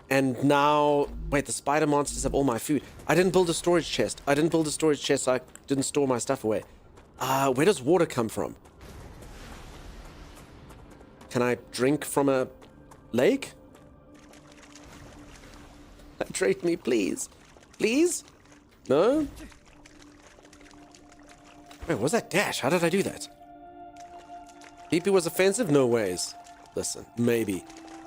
And now... Wait, the spider monsters have all my food. I didn't build a storage chest. So I didn't store my stuff away. Where does water come from? Can I drink from a lake? Hydrate me, please. Please? No? Wait, what was that dash? How did I do that? PP was offensive? No ways. Listen, maybe.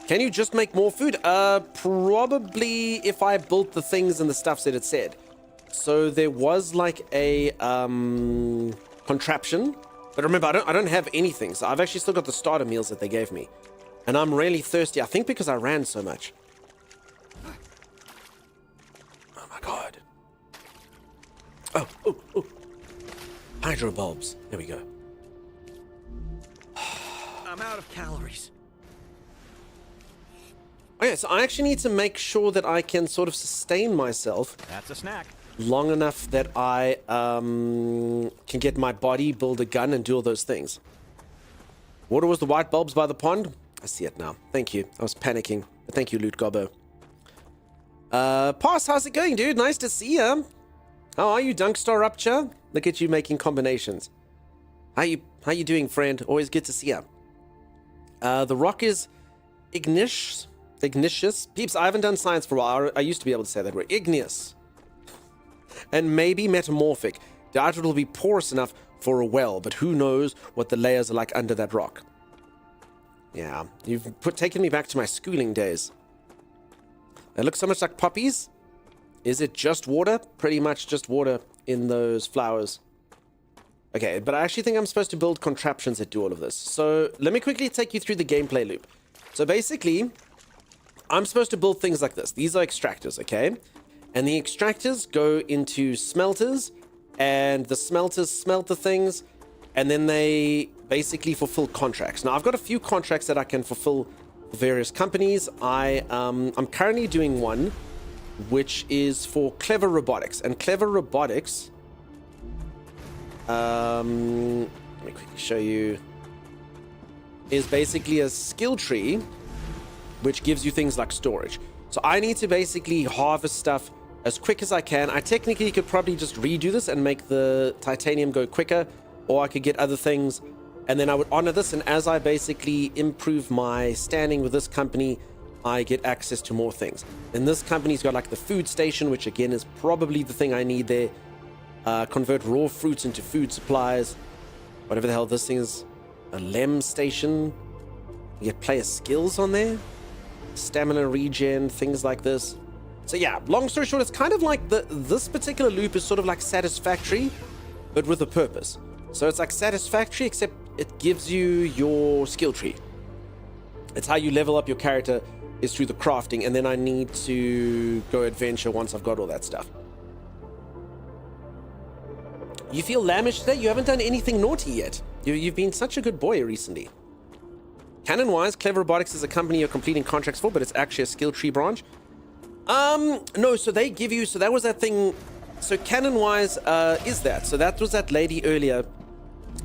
Can you just make more food? Probably if I built the things and the stuff that it said. So there was like a contraption. But remember, I don't have anything. So I've actually still got the starter meals that they gave me. And I'm really thirsty. I think because I ran so much. Oh my god. Oh. Hydro bulbs. There we go. I'm out of calories. Okay, so I actually need to make sure that I can sort of sustain myself That's a snack. long enough that I can get my body, build a gun, and do all those things. Water was the white bulbs by the pond. I see it now. Thank you. I was panicking. Thank you, Loot Gobbo. Pass, how's it going, dude? Nice to see you. How are you, Dunk StarRupture? Look at you making combinations. How you doing, friend? Always good to see you. The rock is igneous. Peeps, I haven't done science for a while. I used to be able to say that word. Igneous. And maybe metamorphic. Doubt it'll be porous enough for a well, but who knows what the layers are like under that rock. Yeah, you've taken me back to my schooling days. They look so much like poppies. Is it just water? Pretty much just water in those flowers. Okay, but I actually think I'm supposed to build contraptions that do all of this. So let me quickly take you through the gameplay loop. So basically, I'm supposed to build things like this. These are extractors, okay? And the extractors go into smelters, and the smelters smelt the things, and then they basically fulfill contracts. Now, I've got a few contracts that I can fulfill for various companies. I'm currently doing one, which is for Clever Robotics. And Clever Robotics, let me quickly show you, is basically a skill tree, which gives you things like storage. So I need to basically harvest stuff as quick as I can. I technically could probably just redo this and make the titanium go quicker, or I could get other things, and then I would honor this, and as I basically improve my standing with this company, I get access to more things. And this company's got like the food station, which again is probably the thing I need there. Convert raw fruits into food supplies. Whatever the hell this thing is. A lem station. You get player skills on there. Stamina regen, things like this. So yeah, long story short, it's kind of like this particular loop is sort of like Satisfactory, but with a purpose. So it's like Satisfactory, except it gives you your skill tree. It's how you level up your character is through the crafting, and then I need to go adventure once I've got all that stuff. You feel lambish today? You haven't done anything naughty yet. You've been such a good boy recently. Canon-wise, Clever Robotics is a company you're completing contracts for, but it's actually a skill tree branch. No, so they give you, so that was that thing, so canon-wise, is that. So that was that lady earlier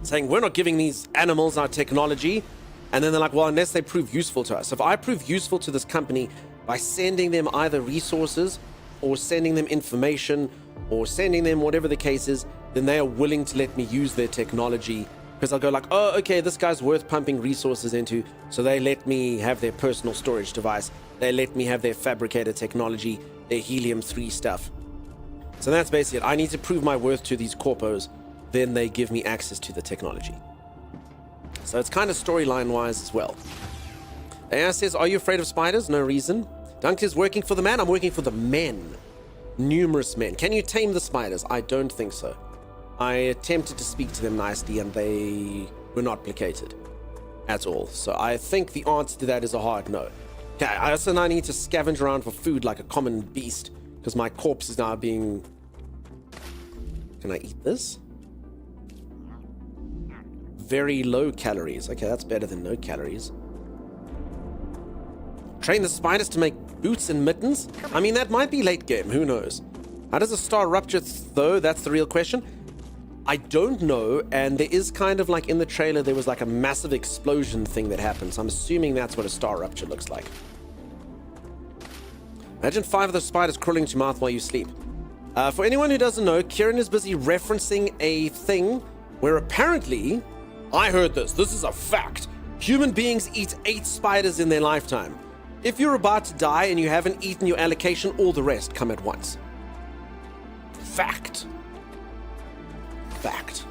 saying, we're not giving these animals our technology. And then they're like, well, unless they prove useful to us. If I prove useful to this company by sending them either resources or sending them information or sending them whatever the case is, then they are willing to let me use their technology, because I'll go like, oh, okay, this guy's worth pumping resources into. So they let me have their personal storage device. They let me have their fabricator technology, their helium-3 stuff. So that's basically it. I need to prove my worth to these corpos. Then they give me access to the technology. So it's kind of storyline-wise as well. AI says, are you afraid of spiders? No reason. Dunk is working for the man. I'm working for the men. Numerous men. Can you tame the spiders? I don't think so. I attempted to speak to them nicely, and they were not placated at all. So I think the answer to that is a hard no. Okay, I also now need to scavenge around for food like a common beast, because my corpse is now being... Can I eat this? Very low calories. Okay, that's better than no calories. Train the spiders to make boots and mittens? I mean, that might be late game. Who knows? How does a star rupture, though? That's the real question. I don't know, and there is kind of like in the trailer, there was like a massive explosion thing that happened, so I'm assuming that's what a star rupture looks like. Imagine 5 of those spiders crawling into your mouth while you sleep. For anyone who doesn't know, Kieran is busy referencing a thing where apparently... I heard this. This is a fact. Human beings eat 8 spiders in their lifetime. If you're about to die and you haven't eaten your allocation, all the rest come at once. Fact. Fact.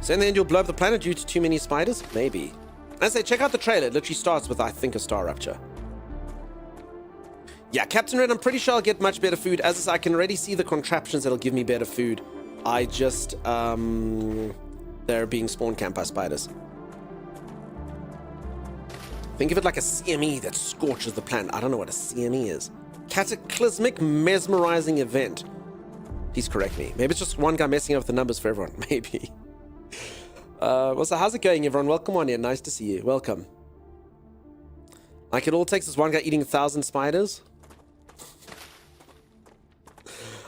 So in the end, you'll blow up the planet due to too many spiders? Maybe. I say, check out the trailer. It literally starts with, I think, a star rupture. Yeah, Captain Red, I'm pretty sure I'll get much better food. As I say, I can already see the contraptions that'll give me better food. I just, they're being spawn camped by spiders. Think of it like a CME that scorches the planet. I don't know what a CME is. Cataclysmic mesmerizing event. Please correct me. Maybe it's just one guy messing up the numbers for everyone. Maybe. So how's it going, everyone? Welcome on in. Nice to see you. Welcome. Like, it all takes this one guy eating 1,000 spiders.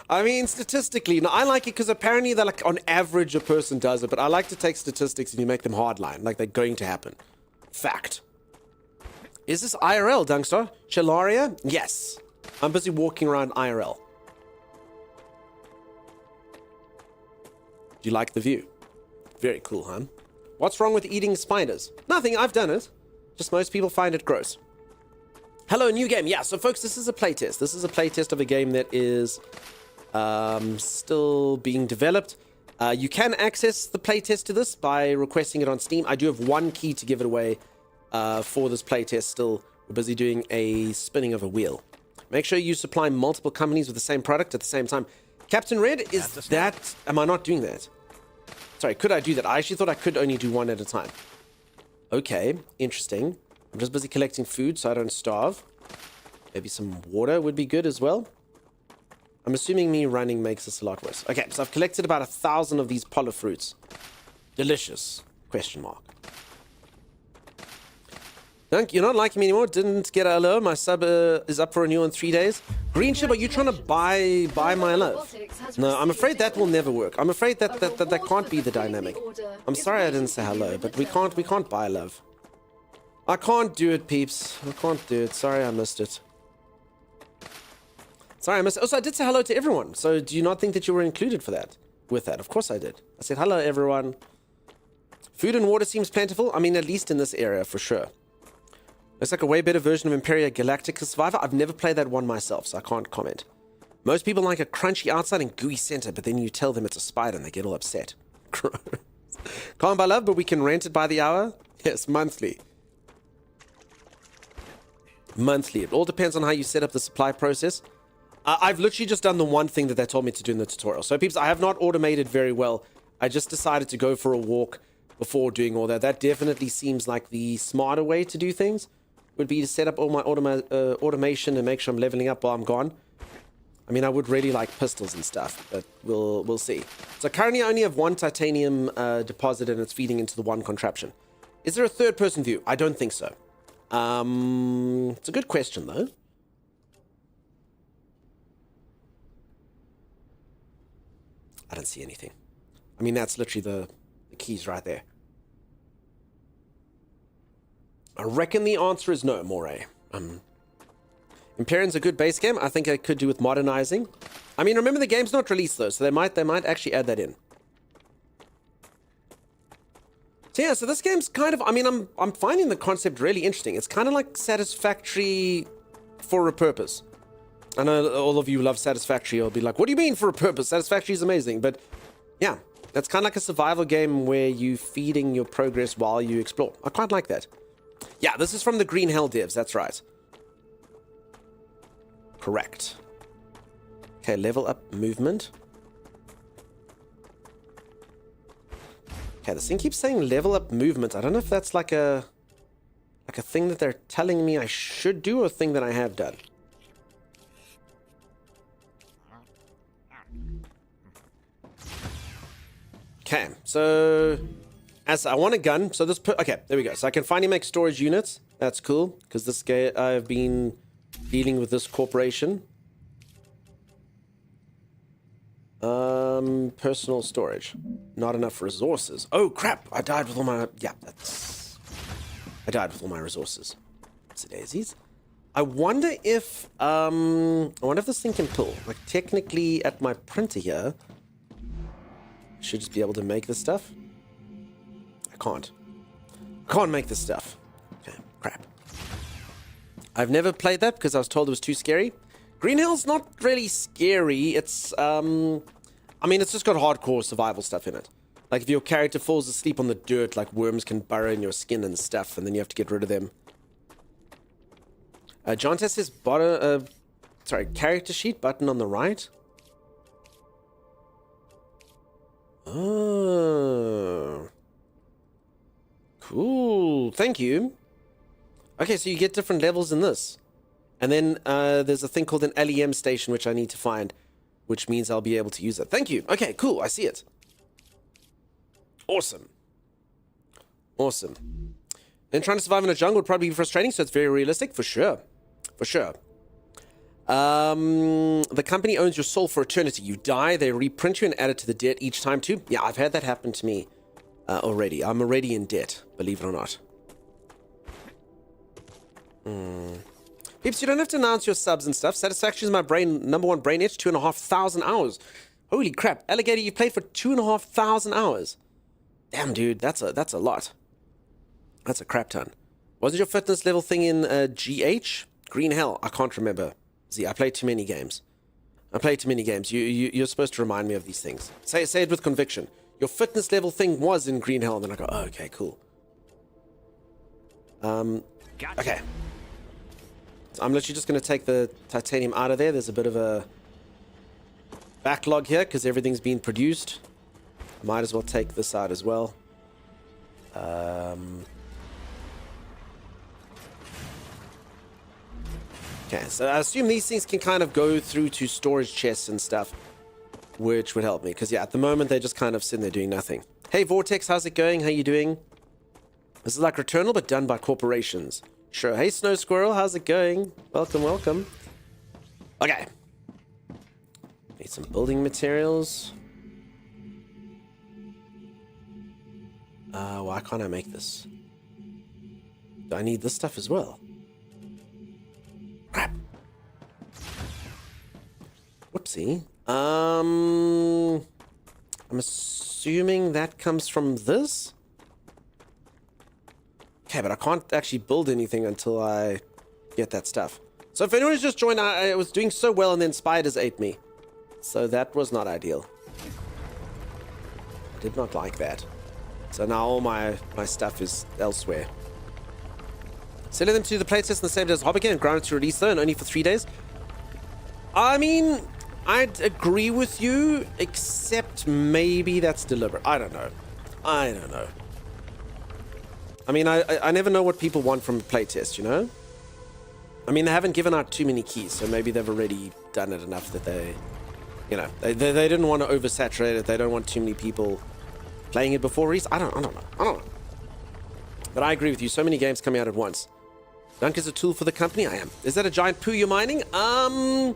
I mean, statistically, I like it because apparently they're like, on average, a person does it, but I like to take statistics and you make them hardline, like they're going to happen. Fact. Is this IRL, Dunkstar? Chelaria? Yes. I'm busy walking around IRL. Do you like the view? Very cool, huh? What's wrong with eating spiders? Nothing, I've done it. Just most people find it gross. Hello, new game. Yeah, so folks, this is a playtest. This is a playtest of a game that is still being developed. You can access the playtest to this by requesting it on Steam. I do have one key to give it away for this playtest still. We're busy doing a spinning of a wheel. Make sure you supply multiple companies with the same product at the same time. Captain Red, is that... Am I not doing that? Sorry, could I do that? I actually thought I could only do one at a time. Okay, interesting. I'm just busy collecting food so I don't starve. Maybe some water would be good as well. I'm assuming me running makes this a lot worse. Okay, so I've collected about 1,000 of these polar fruits. Delicious. Question mark. Dunk, you're not liking me anymore. Didn't get a hello. My sub is up for renewal in 3 days. Green Ship, are you trying to buy my love? No, I'm afraid that will never work. I'm afraid that can't be the dynamic. I'm sorry I didn't say hello, but we can't buy love. I can't do it, peeps. I can't do it. Sorry I missed it. Sorry I missed it. Also, I did say hello to everyone. So do you not think that you were included for that? With that? Of course I did. I said hello, everyone. Food and water seems plentiful. I mean, at least in this area, for sure. Looks like a way better version of Imperia Galactica Survivor. I've never played that one myself, so I can't comment. Most people like a crunchy outside and gooey center, but then you tell them it's a spider and they get all upset. Can't buy love, but we can rent it by the hour? Yes, monthly. Monthly. It all depends on how you set up the supply process. I've literally just done the one thing that they told me to do in the tutorial. So, peeps, I have not automated very well. I just decided to go for a walk before doing all that. That definitely seems like the smarter way to do things. Would be to set up all my automation and make sure I'm leveling up while I'm gone. I mean, I would really like pistols and stuff, but we'll see. So currently I only have one titanium deposit and it's feeding into the one contraption. Is there a third-person view? I don't think so. It's a good question, though. I don't see anything. I mean, that's literally the keys right there. I reckon the answer is no, Moray. Imperium's a good base game. I think I could do with modernizing. I mean, remember the game's not released though, so they might actually add that in. So yeah, so this game's kind of, I mean, I'm finding the concept really interesting. It's kind of like Satisfactory for a purpose. I know all of you love Satisfactory. You'll be like, what do you mean for a purpose? Satisfactory is amazing. But yeah, that's kind of like a survival game where you feeding your progress while you explore. I quite like that. Yeah, this is from the Green Hell devs. That's right. Correct. Okay, level up movement. Okay, this thing keeps saying level up movement. I don't know if that's like a thing that they're telling me I should do or a thing that I have done. Okay, so as I want a gun, so this okay, there we go. So I can finally make storage units. That's cool because this guy I've been dealing with this corporation. Personal storage. Not enough resources. Oh crap! I died with all my I died with all my resources. So daisies. I wonder if this thing can pull. Like technically at my printer here, I should just be able to make this stuff. I can't make this stuff. Okay, crap. I've never played that because I was told it was too scary. Green Hell's not really scary. It's, I mean, it's just got hardcore survival stuff in it. Like, if your character falls asleep on the dirt, like, worms can burrow in your skin and stuff, and then you have to get rid of them. John Tess says, character sheet button on the right. Oh. Cool. Thank you. Okay, so you get different levels in this. And then there's a thing called an LEM station, which I need to find, which means I'll be able to use it. Thank you. Okay, cool. I see it. Awesome. Awesome. Then trying to survive in a jungle would probably be frustrating, so it's very realistic, for sure. For sure. The company owns your soul for eternity. You die, they reprint you and add it to the debt each time too. Yeah, I've had that happen to me already. I'm already in debt, believe it or not. Peeps, you don't have to announce your subs and stuff. Satisfaction is my number one brain itch, 2,500 hours. Holy crap. Alligator, you played for 2,500 hours. Damn, dude, that's a lot. That's a crap ton. Wasn't your fitness level thing in GH? Green Hell? I can't remember. See, I played too many games. You're supposed to remind me of these things. Say it with conviction. Your fitness level thing was in Green Hell. And then I go, oh, okay, cool. Okay. So I'm literally just going to take the titanium out of there. There's a bit of a backlog here because everything's been produced. I might as well take this out as well. Okay, so I assume these things can kind of go through to storage chests and stuff, which would help me. Because, yeah, at the moment, they're just kind of sitting there doing nothing. Hey, Vortex, how's it going? How you doing? This is like Returnal, but done by corporations. Sure. Hey, Snow Squirrel, how's it going? Welcome, welcome. Okay. Need some building materials. Why can't I make this? Do I need this stuff as well? Crap. Whoopsie. I'm assuming that comes from this? Okay, but I can't actually build anything until I get that stuff. So if anyone has just joined, I was doing so well and then spiders ate me. So that was not ideal. I did not like that. So now all my stuff is elsewhere. Selling them to the playtest in the same day as Hobbiton and grounded to release though, and only for 3 days. I mean, I'd agree with you, except maybe that's deliberate. I don't know. I mean, I never know what people want from a playtest, you know? I mean, they haven't given out too many keys, so maybe they've already done it enough that they, you know, they didn't want to oversaturate it. They don't want too many people playing it before release. I don't know. But I agree with you. So many games coming out at once. Dunk is a tool for the company. I am. Is that a giant poo you're mining? I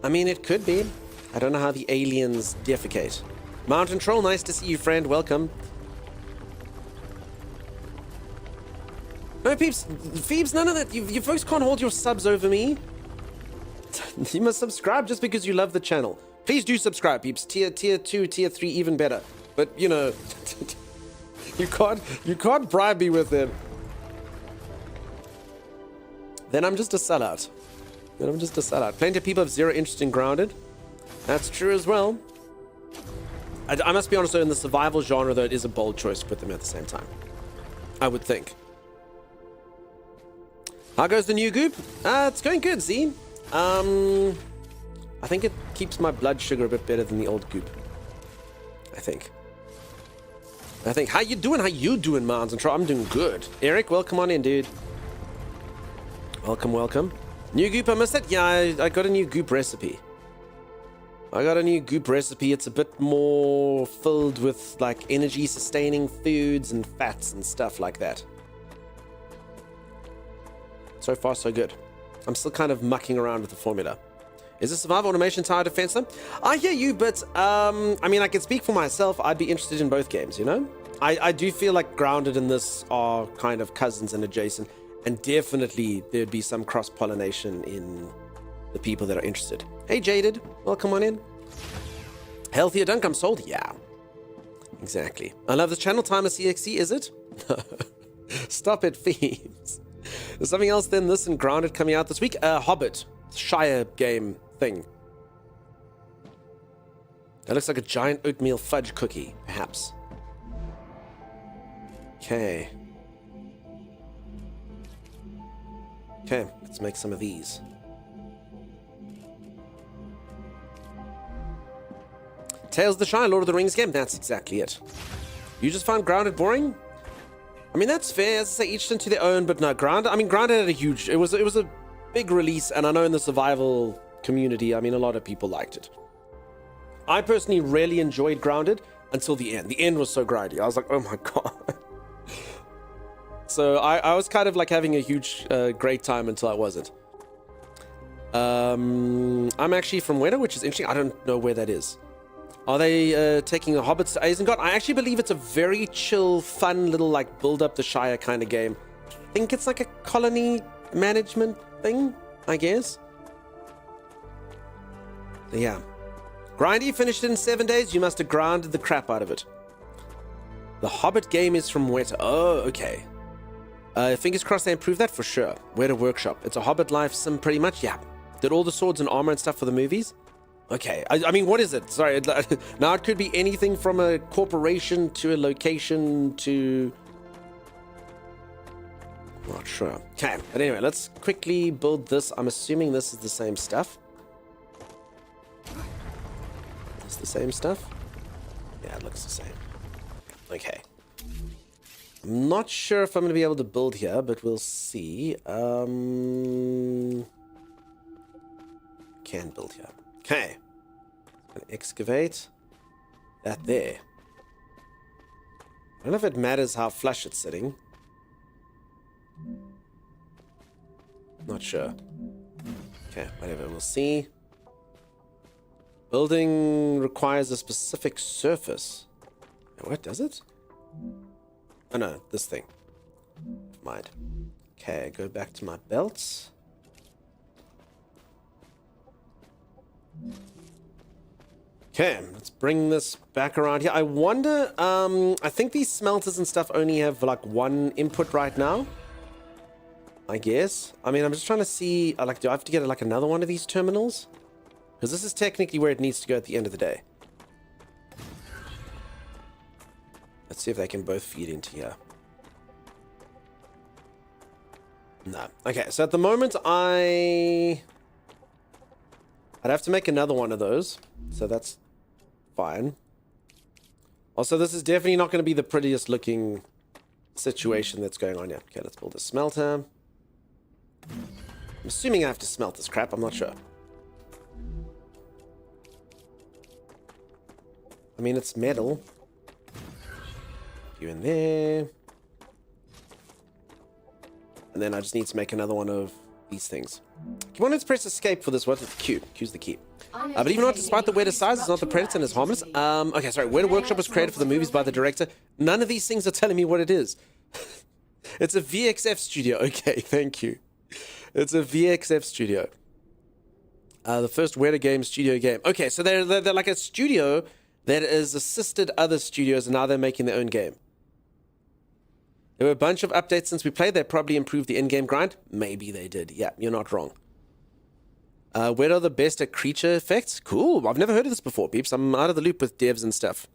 mean, it could be. I don't know how the aliens defecate. Mountain Troll, nice to see you, friend. Welcome. No, peeps. Phoebes, none of that. You folks can't hold your subs over me. You must subscribe just because you love the channel. Please do subscribe, peeps. Tier 2, tier 3, even better. But, you know, you can't bribe me with it. Then I'm just a sellout. Plenty of people have zero interest in Grounded. That's true as well. I must be honest, though, in the survival genre, though, it is a bold choice to put them at the same time. I would think. How goes the new goop? It's going good, Z. I think it keeps my blood sugar a bit better than the old goop. I think. How you doing, Mons and Troll? I'm doing good. Eric, welcome on in, dude. Welcome. New goop, I missed it? Yeah, I got a new goop recipe. It's a bit more filled with, like, energy-sustaining foods and fats and stuff like that. So far, so good. I'm still kind of mucking around with the formula. Is this survival automation tower defense though? I hear you, but I mean, I can speak for myself. I'd be interested in both games, you know? I do feel like Grounded and this are kind of cousins and adjacent, and definitely there'd be some cross-pollination in the people that are interested. Hey, Jaded, welcome on in. Healthier Dunk, I'm sold. Yeah, exactly. I love this channel. Time of CXC, is it? Stop it, Fiends. There's something else than this and Grounded coming out this week. Hobbit, Shire game thing. That looks like a giant oatmeal fudge cookie, perhaps. Okay, let's make some of these. Tales of the Shire, Lord of the Rings game. That's exactly it. You just found Grounded boring? I mean, that's fair. As I say, each into their own, but no, Grounded. I mean, Grounded had a huge. It was a big release, and I know in the survival community, I mean, a lot of people liked it. I personally really enjoyed Grounded until the end. The end was so grindy. I was like, oh my god. So I was kind of like having a huge, great time until I wasn't. I'm actually from Weta, which is interesting. I don't know where that is. Are they taking the hobbits to Isengard? I actually believe it's a very chill, fun little like build up the Shire kind of game. I think it's like a colony management thing, I guess. Yeah. Grindy finished it in 7 days. You must have grinded the crap out of it. The Hobbit game is from Weta. Oh, okay. Fingers crossed they improve that for sure. Weta Workshop. It's a Hobbit life sim pretty much. Yeah. Did all the swords and armor and stuff for the movies? Okay. I mean, what is it? Sorry. Now it could be anything from a corporation to a location to... Not sure. Okay. But anyway, let's quickly build this. I'm assuming this is the same stuff. It's the same stuff? Yeah, it looks the same. Okay. I'm not sure if I'm going to be able to build here, but we'll see. Can build here. Okay. I'm going to excavate that there. I don't know if it matters how flush it's sitting. Not sure. Okay, whatever. We'll see. Building requires a specific surface. What does it? Oh no, this thing. Never mind. Okay, go back to my belts. Okay, let's bring this back around here. I wonder, I think these smelters and stuff only have like one input right now. I guess. I mean, I'm just trying to see, like, do I have to get like another one of these terminals? Because this is technically where it needs to go at the end of the day. Let's see if they can both feed into here. No. Okay, so at the moment I'd have to make another one of those. So that's fine. Also, this is definitely not going to be the prettiest looking situation that's going on here. Okay, let's build a smelter. I'm assuming I have to smelt this crap. I'm not sure. I mean, it's metal. You in there. And then I just need to make another one of these things. You wanted to press escape for this one. It's Q. Q's the key. But even not, despite the Weta size, it's not the Predator and it's harmless. Okay, sorry. Weta Workshop was created for the movies by the director. None of these things are telling me what it is. It's a VXF studio. Okay, thank you. It's a VXF studio. The first Weta game studio game. Okay, so they're like a studio that has assisted other studios, and now they're making their own game. There were a bunch of updates since we played. They probably improved the in-game grind. Maybe they did. Yeah, you're not wrong. Where are the best at creature effects? Cool. I've never heard of this before, peeps. I'm out of the loop with devs and stuff.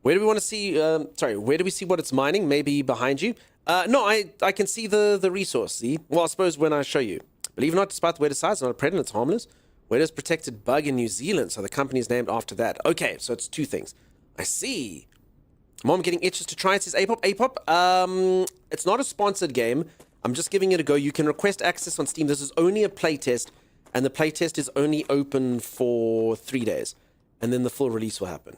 Where do we want to see... where do we see what it's mining? Maybe behind you? No, I can see the resource, see? Well, I suppose when I show you. Believe it or not, despite the Weta size, it's not a predator, it's harmless. Weta's protected bug in New Zealand, so the company is named after that. Okay, so it's two things. I see. Mom getting itches to try it, says Apop. Apop, it's not a sponsored game. I'm just giving it a go. You can request access on Steam. This is only a playtest, and the playtest is only open for 3 days, and then the full release will happen.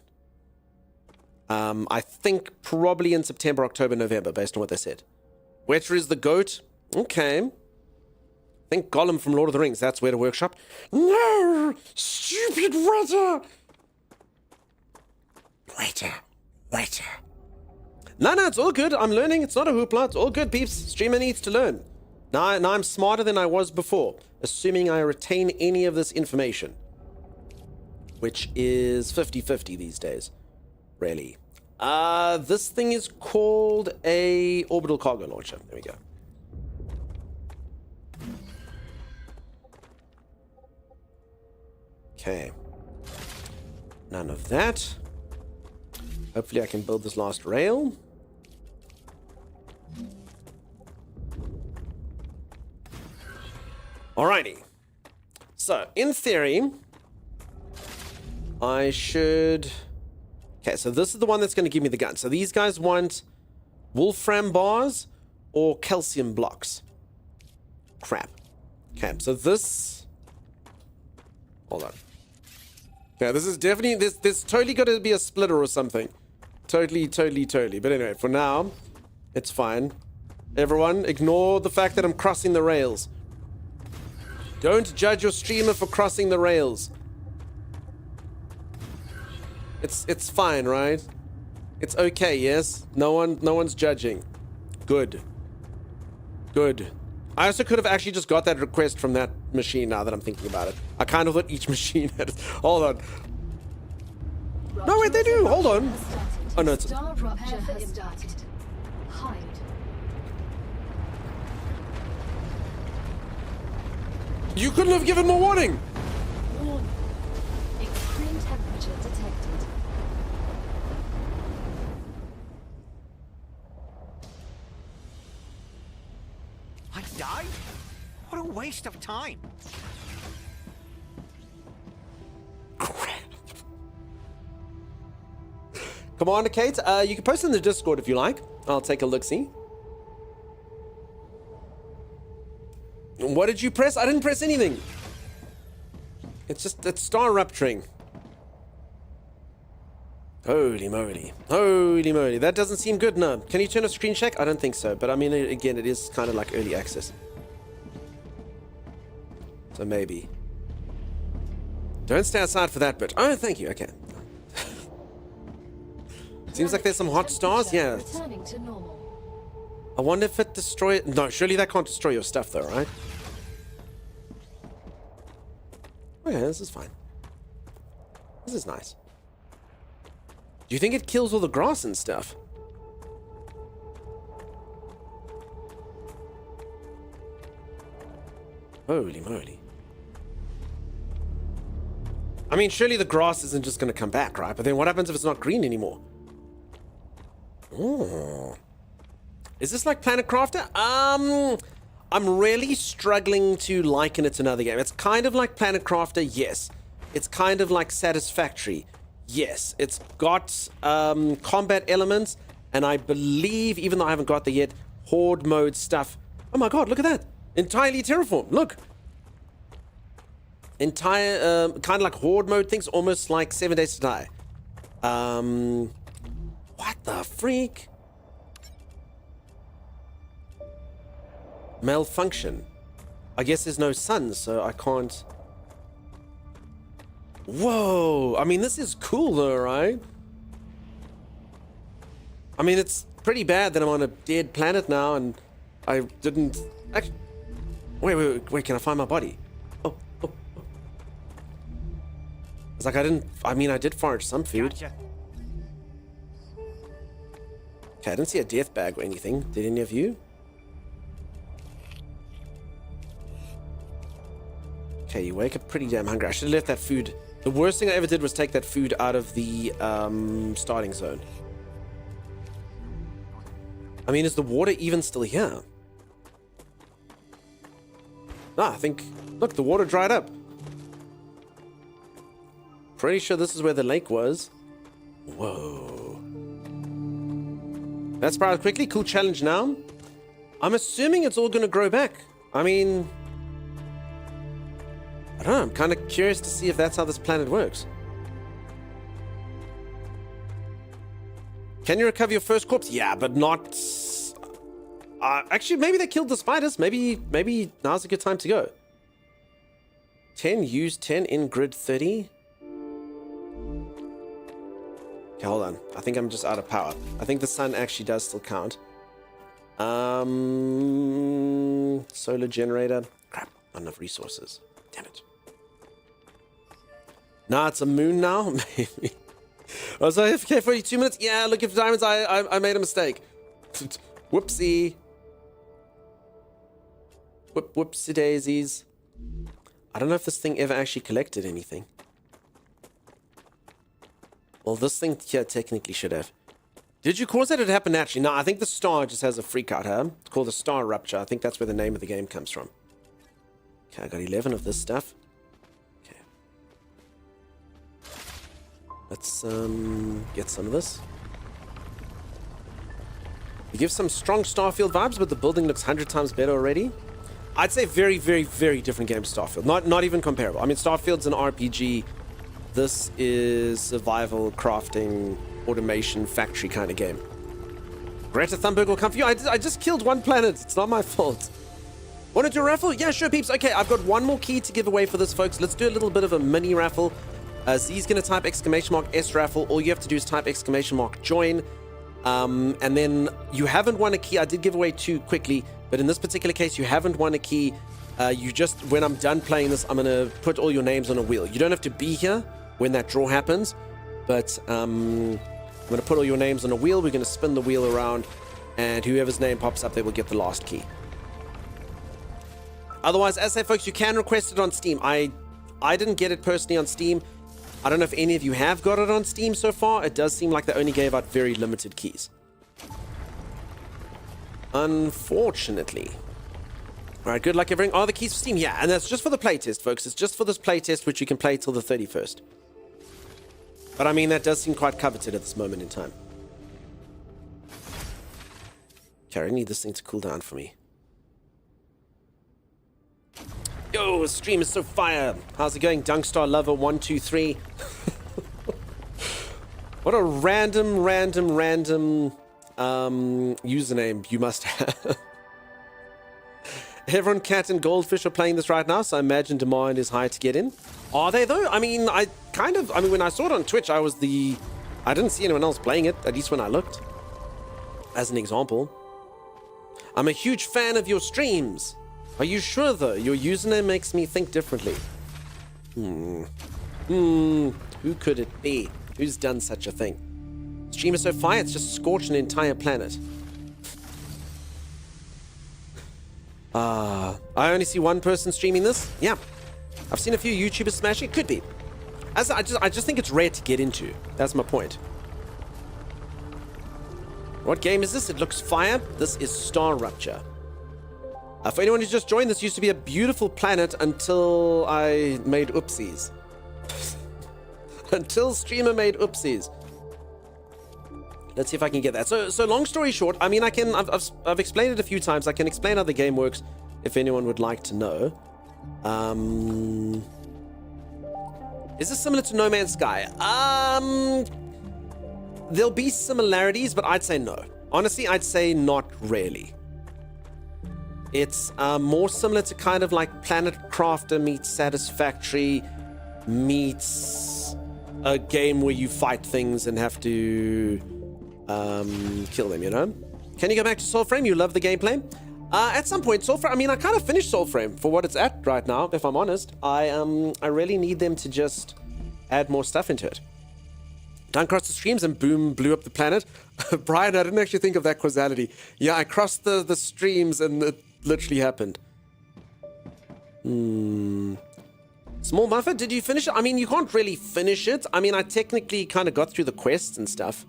I think probably in September, October, November, based on what they said. Weta is the GOAT. Okay. I think Gollum from Lord of the Rings. That's Weta Workshop. No! Stupid Weta! Weta. No, it's all good. I'm learning. It's not a hoopla. It's all good, peeps. Streamer needs to learn. Now I'm smarter than I was before, assuming I retain any of this information. Which is 50-50 these days. Really. This thing is called a orbital cargo launcher. There we go. Okay. None of that. Hopefully I can build this last rail. Alrighty. So, in theory, I should... Okay, so this is the one that's going to give me the gun. So these guys want wolfram bars or calcium blocks. Crap. Okay, so this... Hold on. Yeah, this is definitely... There's totally got to be a splitter or something. Totally. But anyway, for now, it's fine. everyone. Ignore the fact that I'm crossing the rails. Don't judge your streamer for crossing the rails. It's fine, right? It's okay, yes? No one's judging. Good. Good. I also could have actually just got that request from that machine now that I'm thinking about it. I kind of thought each machine had... Hold on. No, wait, they do. Hold on. Oh, no, it's... StarRupture has started. Hide. You couldn't have given more warning. Warning. Extreme temperature detected. I died? What a waste of time. Commander Kate, you can post in the Discord if you like. I'll take a look-see. What did you press? I didn't press anything. It's StarRupturing. Holy moly. Holy moly. That doesn't seem good, no. Can you turn a screen check? I don't think so. But I mean, again, it is kind of like early access. So maybe. Don't stay outside for that bit. Oh, thank you. Okay. Seems like there's some hot stars. Yeah. Returning to normal. I wonder if it destroys... No, surely that can't destroy your stuff though, right? Okay, this is fine. This is nice. Do you think it kills all the grass and stuff? Holy moly. I mean, surely the grass isn't just going to come back, right? But then what happens if it's not green anymore? Oh. Is this like Planet Crafter? I'm really struggling to liken it to another game. It's kind of like Planet Crafter, yes. It's kind of like Satisfactory, yes. It's got combat elements, and I believe, even though I haven't got there yet, horde mode stuff. Oh my god, look at that. Entirely terraformed, look. Entire, kind of like horde mode things, almost like 7 Days to Die. What the freak? Malfunction. I guess there's no sun, so I can't... Whoa! I mean, this is cool though, right? I mean, it's pretty bad that I'm on a dead planet now and I didn't... Actually... Wait, can I find my body? Oh. It's like I didn't... I mean, I did forage some food. Gotcha. Okay, I didn't see a death bag or anything. Did any of you? Okay, you wake up pretty damn hungry. I should have left that food. The worst thing I ever did was take that food out of the starting zone. I mean, is the water even still here? Ah, I think... Look, the water dried up. Pretty sure this is where the lake was. Whoa. That sprouted quickly. Cool challenge now. I'm assuming it's all going to grow back. I mean... I don't know. I'm kind of curious to see if that's how this planet works. Can you recover your first corpse? Yeah, but not... actually, maybe they killed the spiders. Maybe now's a good time to go. 10, use 10 in grid 30. Okay, hold on. I think I'm just out of power. I think the sun actually does still count. Solar generator. Crap, not enough resources. Damn it. Nah, it's a moon now. Maybe. I was like, okay, 42 minutes. Yeah, looking for diamonds. I made a mistake. Whoopsie. Whoopsie daisies. I don't know if this thing ever actually collected anything. Well, this thing here technically should have. Did you cause that to happen naturally? No, I think the star just has a freak out, huh? It's called the StarRupture. I think that's where the name of the game comes from. Okay, I got 11 of this stuff. Okay. Let's get some of this. You give some strong Starfield vibes, but the building looks 100 times better already. I'd say very, very, very different game to Starfield. Not even comparable. I mean, Starfield's an RPG. This is survival, crafting, automation, factory kind of game. Greta Thunberg will come for you. I just killed one planet. It's not my fault. Want to do a raffle? Yeah, sure, peeps. Okay, I've got one more key to give away for this, folks. Let's do a little bit of a mini raffle. Z's going to type !S raffle. All you have to do is type !join. And then you haven't won a key. I did give away 2 quickly, but in this particular case, you haven't won a key. You just, when I'm done playing this, I'm going to put all your names on a wheel. You don't have to be here when that draw happens, but I'm going to put all your names on a wheel. We're going to spin the wheel around, and whoever's name pops up, they will get the last key. Otherwise, as I say, folks, you can request it on Steam. I didn't get it personally on Steam. I don't know if any of you have got it on Steam so far. It does seem like they only gave out very limited keys, unfortunately. All right, good luck, everyone. Oh, the keys for Steam. Yeah, and that's just for the playtest, folks. It's just for this playtest, which you can play till the 31st. But I mean, that does seem quite coveted at this moment in time. Okay, I need this thing to cool down for me. Yo, stream is so fire. How's it going, Dunkstar Lover 123? What a random username you must have. Everyone, Cat, and Goldfish are playing this right now, so I imagine demand is high to get in. Are they, though? I mean, when I saw it on Twitch, I didn't see anyone else playing it, at least when I looked. As an example. I'm a huge fan of your streams. Are you sure, though? Your username makes me think differently. Who could it be? Who's done such a thing? Stream is so fire, it's just scorched an entire planet. I only see one person streaming this. Yeah. I've seen a few YouTubers smash it. Could be. I just think it's rare to get into. That's my point. What game is this? It looks fire. This is StarRupture. For anyone who's just joined, this used to be a beautiful planet until I made oopsies. Until streamer made oopsies. Let's see if I can get that. So long story short, I mean, I've explained it a few times. I can explain how the game works if anyone would like to know. Is this similar to No Man's Sky? There'll be similarities, but I'd say no. Honestly, I'd say not really. It's more similar to kind of like Planet Crafter meets Satisfactory meets a game where you fight things and have to kill them, you know? Can you go back to Soulframe? You love the gameplay? At some point, Soulframe, I mean, I kind of finished Soulframe for what it's at right now, if I'm honest. I really need them to just add more stuff into it. Done crossed the streams and boom, blew up the planet. Brian, I didn't actually think of that causality. Yeah, I crossed the streams and it literally happened. Small Buffer, did you finish it? I mean, you can't really finish it. I mean, I technically kind of got through the quests and stuff.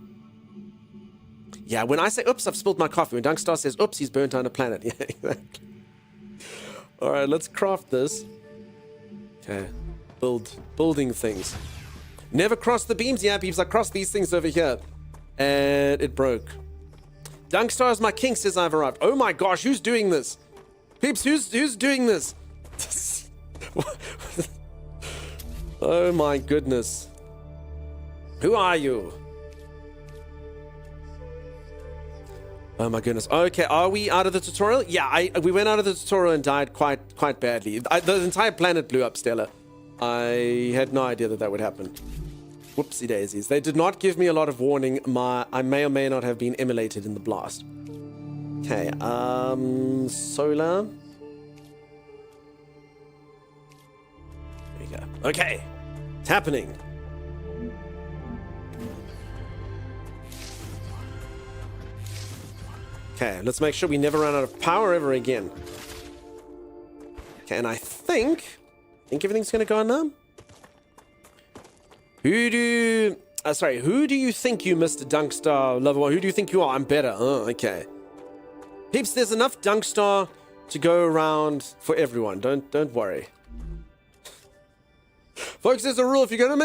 Yeah, when I say, oops, I've spilled my coffee. When Dunkstar says, oops, he's burnt down a planet. Yeah, exactly. All right, let's craft this. Okay, building things. Never crossed the beams. Yeah, peeps, I crossed these things over here. And it broke. Dunkstar is my king, says I've arrived. Oh my gosh, who's doing this? Peeps, who's doing this? Oh my goodness. Who are you? Oh my goodness. Okay, are we out of the tutorial? Yeah, we went out of the tutorial and died quite badly. The entire planet blew up, Stella. I had no idea that would happen. Whoopsie daisies. They did not give me a lot of warning. I may or may not have been immolated in the blast. Okay, solar. There you go. Okay, it's happening. Okay, let's make sure we never run out of power ever again. Okay, and I think everything's gonna go on now. Who do you think you, Mr. Dunkstar Lover? Who do you think you are? I'm better. Oh, okay. Peeps, there's enough Dunkstar to go around for everyone. Don't worry. Folks, there's a rule. If you're gonna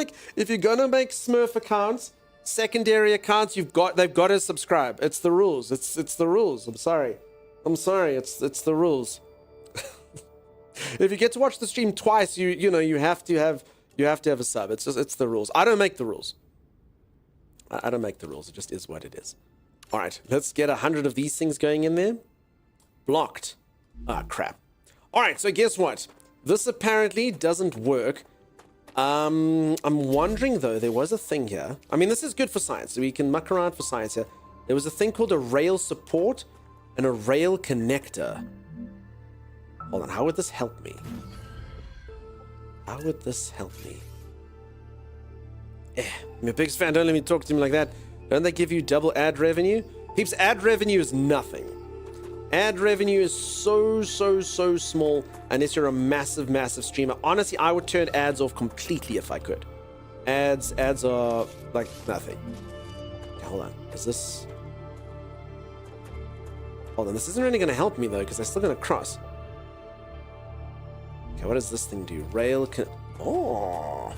make Smurf accounts, secondary accounts, they've got to subscribe. It's the rules. It's the rules. I'm sorry. It's the rules. If you get to watch the stream twice, you have to have a sub. It's the rules. I don't make the rules. I don't make the rules. It just is what it is. All right, let's get 100 of these things going in there. Blocked. Ah, crap. All right, so guess what? This apparently doesn't work. I'm wondering, though, there was a thing here. I mean, this is good for science, so we can muck around for science here. There was a thing called a rail support and a rail connector. Hold on, how would this help me? How would this help me? I'm your biggest fan, don't let me talk to me like that. Don't they give you double ad revenue? Peeps, ad revenue is nothing. Ad revenue is so small unless you're a massive streamer. Honestly, I would turn ads off completely if I could. Ads are like nothing. Okay, hold on. Is this... Hold on, this isn't really going to help me though, because I'm still going to cross. Okay, what does this thing do? Rail can... Oh!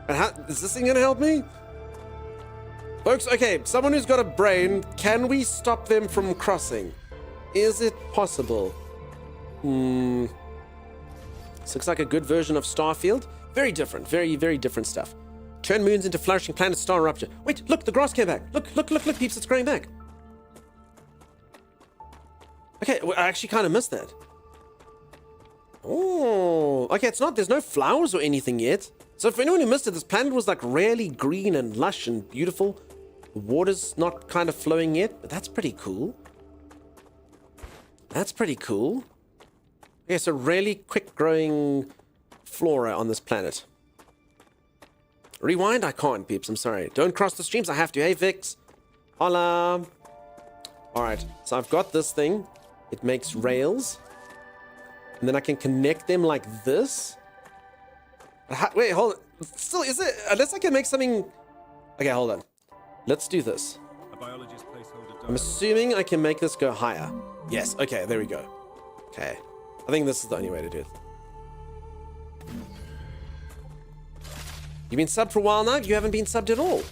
And how... Is this thing going to help me? Folks, okay, someone who's got a brain, can we stop them from crossing? Is it possible? This looks like a good version of Starfield. Very different, very different stuff. Turn moons into flourishing planets, StarRupture. Wait, look, the grass came back. Look, peeps, it's growing back. Okay, well, I actually kind of missed that. Oh, okay, it's not, there's no flowers or anything yet. So for anyone who missed it, this planet was like really green and lush and beautiful. The water's not kind of flowing yet, but that's pretty cool. That's pretty cool. Okay, so really quick growing flora on this planet. Rewind? I can't, peeps, I'm sorry. Don't cross the streams, I have to. Hey, Vix. Hola. Alright, so I've got this thing. It makes rails. And then I can connect them like this. Wait, hold on. Still, is it? Unless I can make something... Okay, hold on. Let's do this. I'm assuming I can make this go higher. Yes, okay, there we go. Okay. I think this is the only way to do it. You've been subbed for a while now? You haven't been subbed at all.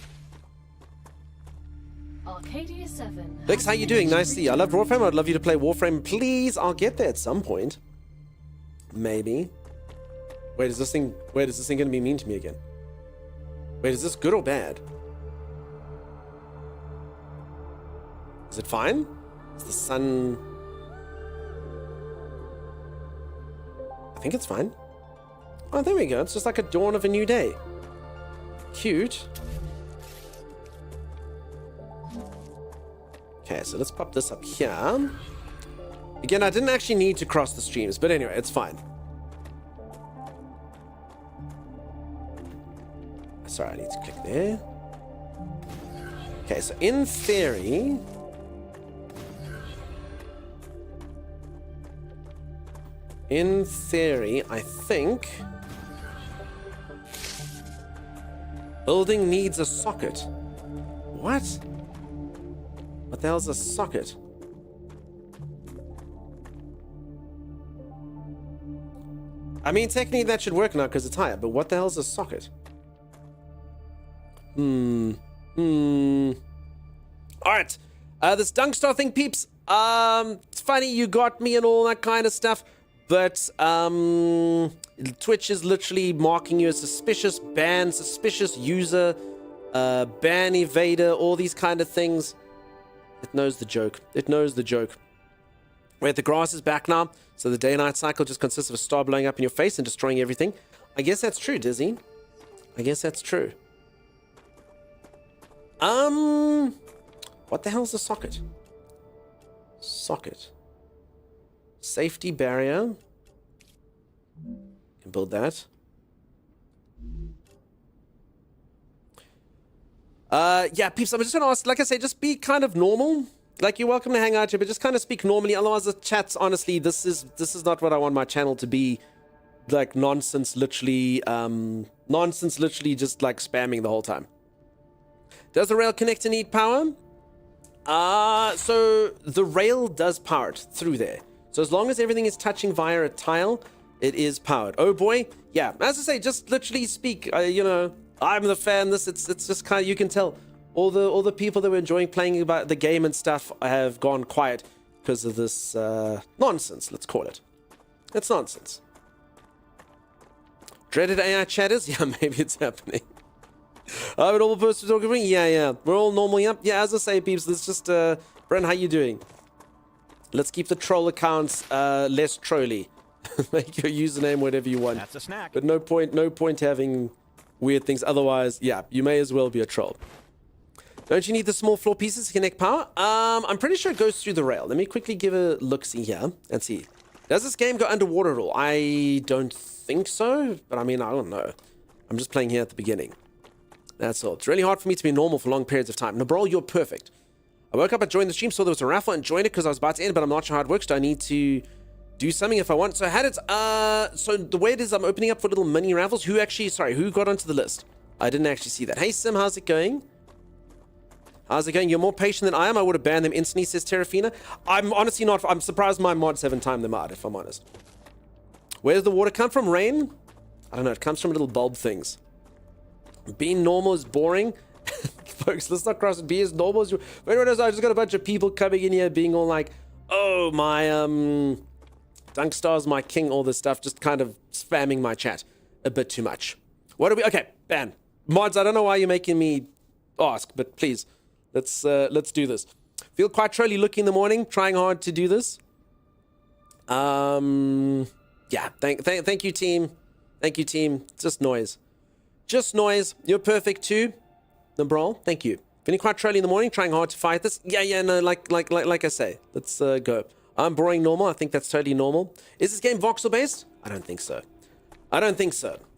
Arcadia 7. Vix, how you doing? Nice to see you. I love Warframe. I'd love you to play Warframe. Please, I'll get there at some point. Maybe. Wait, is this thing gonna be mean to me again? Wait, is this good or bad? Is it fine? Is the sun... I think it's fine. Oh, there we go. It's just like a dawn of a new day. Cute. Okay, so let's pop this up here. Again, I didn't actually need to cross the streams, but anyway, it's fine. Sorry, I need to click there. Okay, so in theory... I think... Building needs a socket. What? What the hell's a socket? I mean, technically that should work now because it's higher, but what the hell's a socket? Alright. This Dunkstar thing, peeps. It's funny you got me and all that kind of stuff, but Twitch is literally marking you as suspicious, ban, suspicious user, ban evader, all these kind of things. It knows the joke. It knows the joke. Wait, the grass is back now, so the day-night cycle just consists of a star blowing up in your face and destroying everything. I guess that's true, Dizzy. I guess that's true. What the hell's a socket? Socket. Safety barrier. Can build that. Yeah, peeps, I'm just gonna ask, like I say, just be kind of normal. Like, you're welcome to hang out here, but just kind of speak normally. Otherwise, the chat's, honestly, this is not what I want my channel to be. Like, nonsense, literally just, like, spamming the whole time. Does the rail connector need power? So the rail does power it through there. So as long as everything is touching via a tile, it is powered. Oh boy, yeah. As I say, just literally speak. You know, I'm the fan. It's just kind of, you can tell all the people that were enjoying playing about the game and stuff have gone quiet because of this nonsense. Let's call it. It's nonsense. Dreaded AI chatters. Yeah, maybe it's happening. I'm a normal person talking to me? Yeah. We're all normal, yep. Yeah, as I say, peeps, let's just, Bren, how you doing? Let's keep the troll accounts, less trolly. Make your username whatever you want. That's a snack. But no point having weird things. Otherwise, yeah, you may as well be a troll. Don't you need the small floor pieces to connect power? I'm pretty sure it goes through the rail. Let me quickly give a look-see here and see. Does this game go underwater at all? I don't think so, but I mean, I don't know. I'm just playing here at the beginning. That's all. It's really hard for me to be normal for long periods of time. Nabrol, you're perfect. I woke up, I joined the stream, saw there was a raffle and joined it because I was about to end, but I'm not sure how it works. Do I need to do something if I want? So so the way it is, I'm opening up for little mini raffles. Who got onto the list? I didn't actually see that. Hey, Sim, how's it going? How's it going? You're more patient than I am. I would have banned them instantly, says Terrafina. I'm honestly not. I'm surprised my mods haven't timed them out, if I'm honest. Where does the water come from? Rain? I don't know. It comes from little bulb things. Being normal is boring. Folks, let's not cross it. Be as normal as you... Anyone knows, I just got a bunch of people coming in here being all like, oh, my, Dunkstar's my king, all this stuff. Just kind of spamming my chat a bit too much. What are we... Okay, ban. Mods, I don't know why you're making me ask, but please... Let's do this. Feel quite trolly looking in the morning, trying hard to do this. Yeah, thank you, team. Thank you, team. Just noise. Just noise. You're perfect too. Nabrol, thank you. Feeling quite trolly in the morning, trying hard to fight this. Yeah, no, like I say. Let's go. I'm boring normal. I think that's totally normal. Is this game voxel based? I don't think so.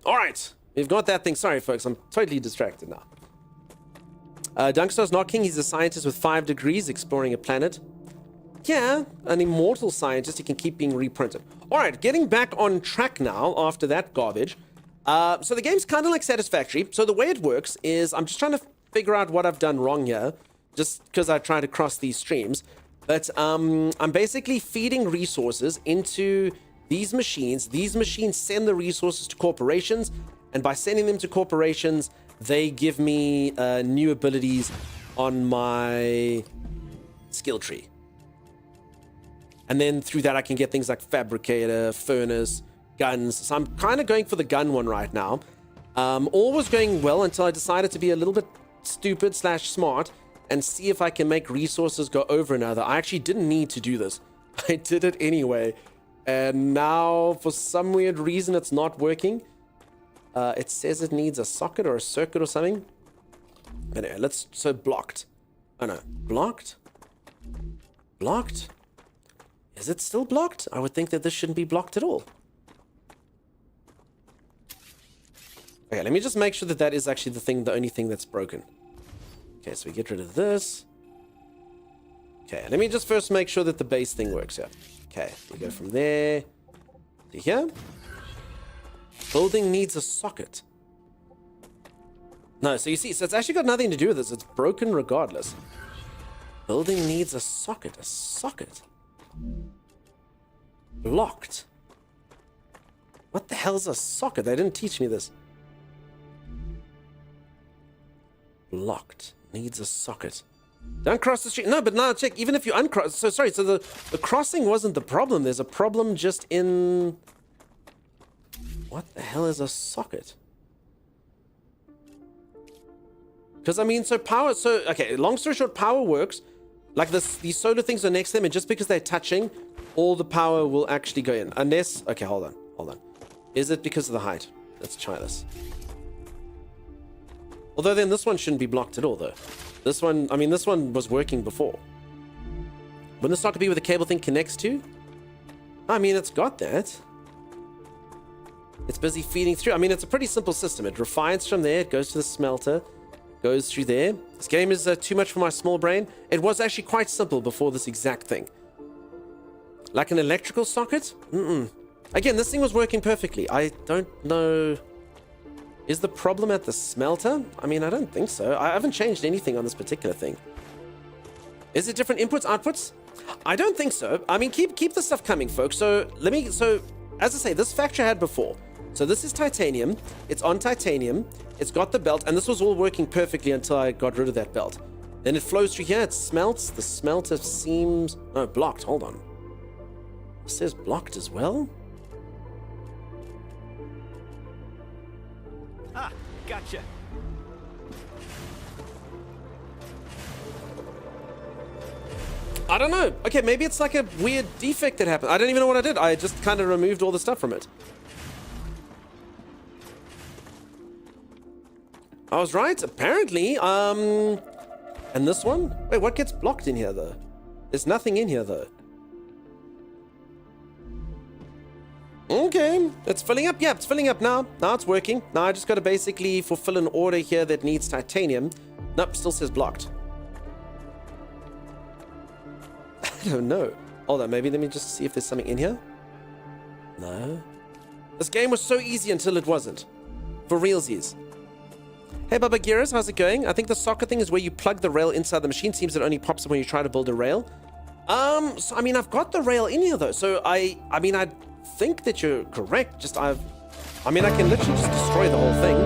All right. We've got that thing. Sorry, folks. I'm totally distracted now. Dunkstar's not king. He's a scientist with 5 degrees exploring a planet. Yeah, an immortal scientist. He can keep being reprinted. All right, getting back on track now after that garbage. So the game's kind of like Satisfactory. So the way it works is I'm just trying to figure out what I've done wrong here, just because I try to cross these streams. But I'm basically feeding resources into these machines. These machines send the resources to corporations, and by sending them to corporations, they give me new abilities on my skill tree. And then through that, I can get things like fabricator, furnace, guns. So I'm kind of going for the gun one right now. All was going well until I decided to be a little bit stupid / smart and see if I can make resources go over another. I actually didn't need to do this. I did it anyway. And now, for some weird reason, it's not working. It says it needs a socket or a circuit or something. Anyway, so blocked. Oh no, blocked? Blocked? Is it still blocked? I would think that this shouldn't be blocked at all. Okay, let me just make sure that that is actually the only thing that's broken. Okay, so we get rid of this. Okay, let me just first make sure that the base thing works here. Okay, we go from there to here. Building needs a socket. No, so you see, so it's actually got nothing to do with this. It's broken regardless. Building needs a socket. A socket. Blocked. What the hell's a socket? They didn't teach me this. Blocked. Needs a socket. Don't cross the street. No, but now check. Even if you uncross... So, sorry. So the crossing wasn't the problem. There's a problem just in... What the hell is a socket? Because, I mean, so power... So, okay, long story short, power works. Like, these solar things are next to them, and just because they're touching, all the power will actually go in. Unless... Okay, hold on. Is it because of the height? Let's try this. Although then this one shouldn't be blocked at all, though. This one... I mean, this one was working before. Wouldn't the socket be where the cable thing connects to? I mean, it's got that. It's busy feeding through. I mean, it's a pretty simple system. It refines from there. It goes to the smelter. Goes through there. This game is too much for my small brain. It was actually quite simple before this exact thing. Like an electrical socket? Again, this thing was working perfectly. I don't know... Is the problem at the smelter? I mean, I don't think so. I haven't changed anything on this particular thing. Is it different inputs, outputs? I don't think so. I mean, keep the stuff coming, folks. So, as I say, this factory I had before. So this is titanium. It's on titanium. It's got the belt, and this was all working perfectly until I got rid of that belt. Then it flows through here. It smelts. The smelter seems... No, blocked. Hold on. It says blocked as well? Ah, gotcha. I don't know. Okay, maybe it's like a weird defect that happened. I don't even know what I did. I just kind of removed all the stuff from it. I was right, apparently. And this one? Wait, what gets blocked in here, though? There's nothing in here, though. Okay, it's filling up. Yeah, it's filling up now. Now it's working. Now I just got to basically fulfill an order here that needs titanium. Nope, still says blocked. I don't know. Hold on, maybe let me just see if there's something in here. No. This game was so easy until it wasn't. For realsies. Hey, Baba Geras, how's it going? I think the socket thing is where you plug the rail inside the machine. Seems it only pops up when you try to build a rail. So, I mean, I've got the rail in here, though. So, I mean, I think that you're correct. Just, I mean, I can literally just destroy the whole thing.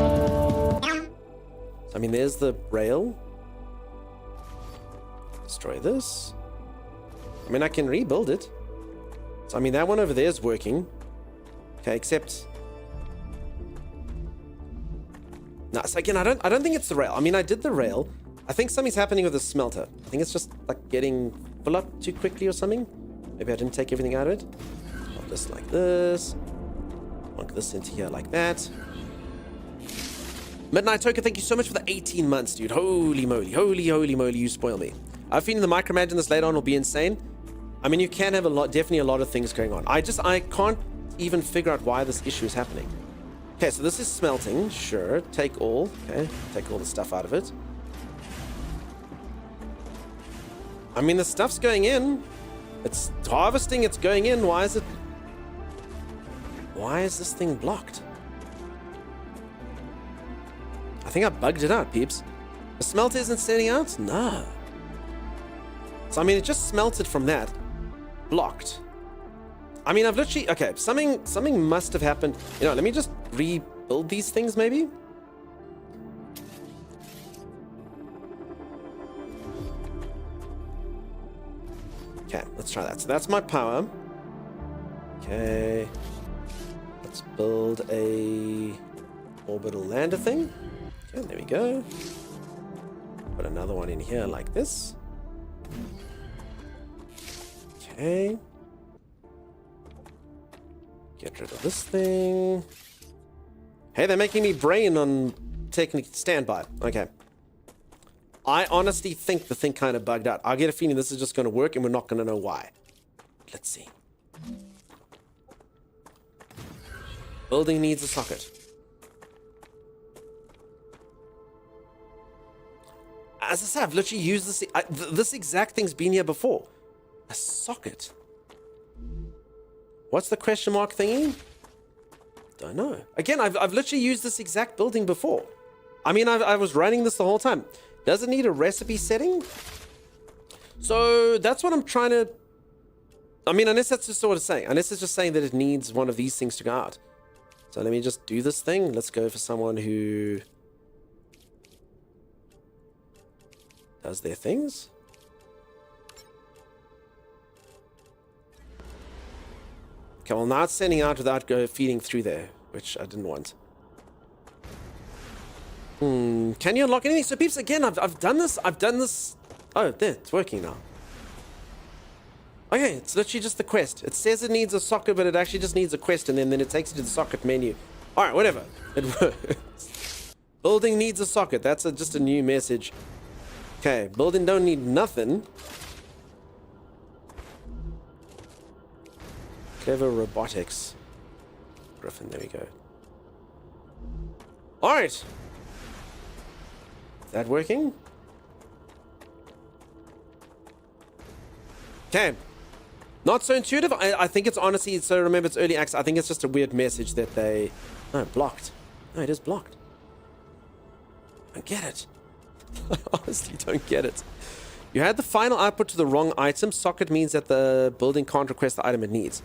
So, I mean, there's the rail. Destroy this. I mean, I can rebuild it. So, I mean, that one over there is working. Okay, except... No, so again, I don't think it's the rail. I mean, I did the rail. I think something's happening with the smelter. I think it's just, like, getting full up too quickly or something. Maybe I didn't take everything out of it. I'll just like this. Plunk this into here like that. Midnight Toker, thank you so much for the 18 months, dude. Holy moly. Holy moly, you spoil me. I have a feeling the micromanaging this later on will be insane. I mean, you can have definitely a lot of things going on. I can't even figure out why this issue is happening. Okay, so this is smelting. Sure, take all. Okay, take all the stuff out of it. I mean, the stuff's going in. It's harvesting, it's going in. Why is this thing blocked? I think I bugged it out, peeps. The smelter isn't setting out? No. So, I mean, it just smelted from that. Blocked. I mean, I've literally... Okay, something must have happened. You know, let me just rebuild these things, maybe? Okay, let's try that. So that's my power. Okay. Let's build a orbital lander thing. Okay, there we go. Put another one in here like this. Okay. Get rid of this thing. Hey, they're making me brain on taking standby. Okay. I honestly think the thing kind of bugged out. I get a feeling this is just going to work and we're not going to know why. Let's see. Building needs a socket. As I said, I've literally used this. This exact thing's been here before. A socket. What's the question mark thingy? Don't know. Again, I've literally used this exact building before. I mean, I was running this the whole time. Does it need a recipe setting? So that's what I'm trying to... I mean, unless that's just what it's saying. Unless it's just saying that it needs one of these things to go out. So let me just do this thing. Let's go for someone who... does their things. Okay, well, now it's sending out without feeding through there, which I didn't want. Can you unlock anything? So, peeps, again, I've done this. Oh, there, it's working now. Okay, it's literally just the quest. It says it needs a socket, but it actually just needs a quest, and then it takes you to the socket menu. All right, whatever. It works. Building needs a socket. That's just a new message. Okay, building don't need nothing. Clever robotics. Griffin, there we go. All right. Is that working? Okay. Not so intuitive. I think it's honestly, so remember it's early access. I think it's just a weird message that they... No, blocked. No, it is blocked. I don't get it. I honestly don't get it. You had the final output to the wrong item. Socket means that the building can't request the item it needs.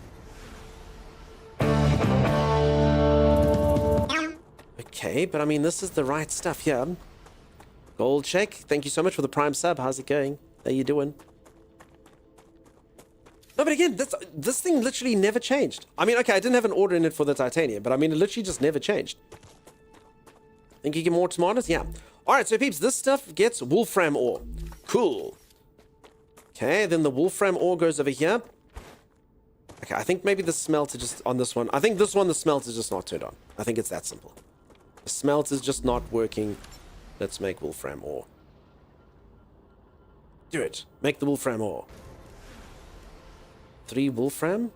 Okay, but I mean, this is the right stuff here. Gold check. Thank you so much for the prime sub. How's it going? How you doing? No, but again, this thing literally never changed. I mean, okay, I didn't have an order in it for the titanium, but I mean, it literally just never changed. Think you get more tomatoes? Yeah. All right, so peeps, this stuff gets wolfram ore. Cool. Okay, then the wolfram ore goes over here. Okay, I think maybe the smelter just on this one. I think this one, the smelter's just not turned on. I think it's that simple. The smelter's just not working. Let's make wolfram ore. Do it. Make the wolfram ore. 3 wolfram?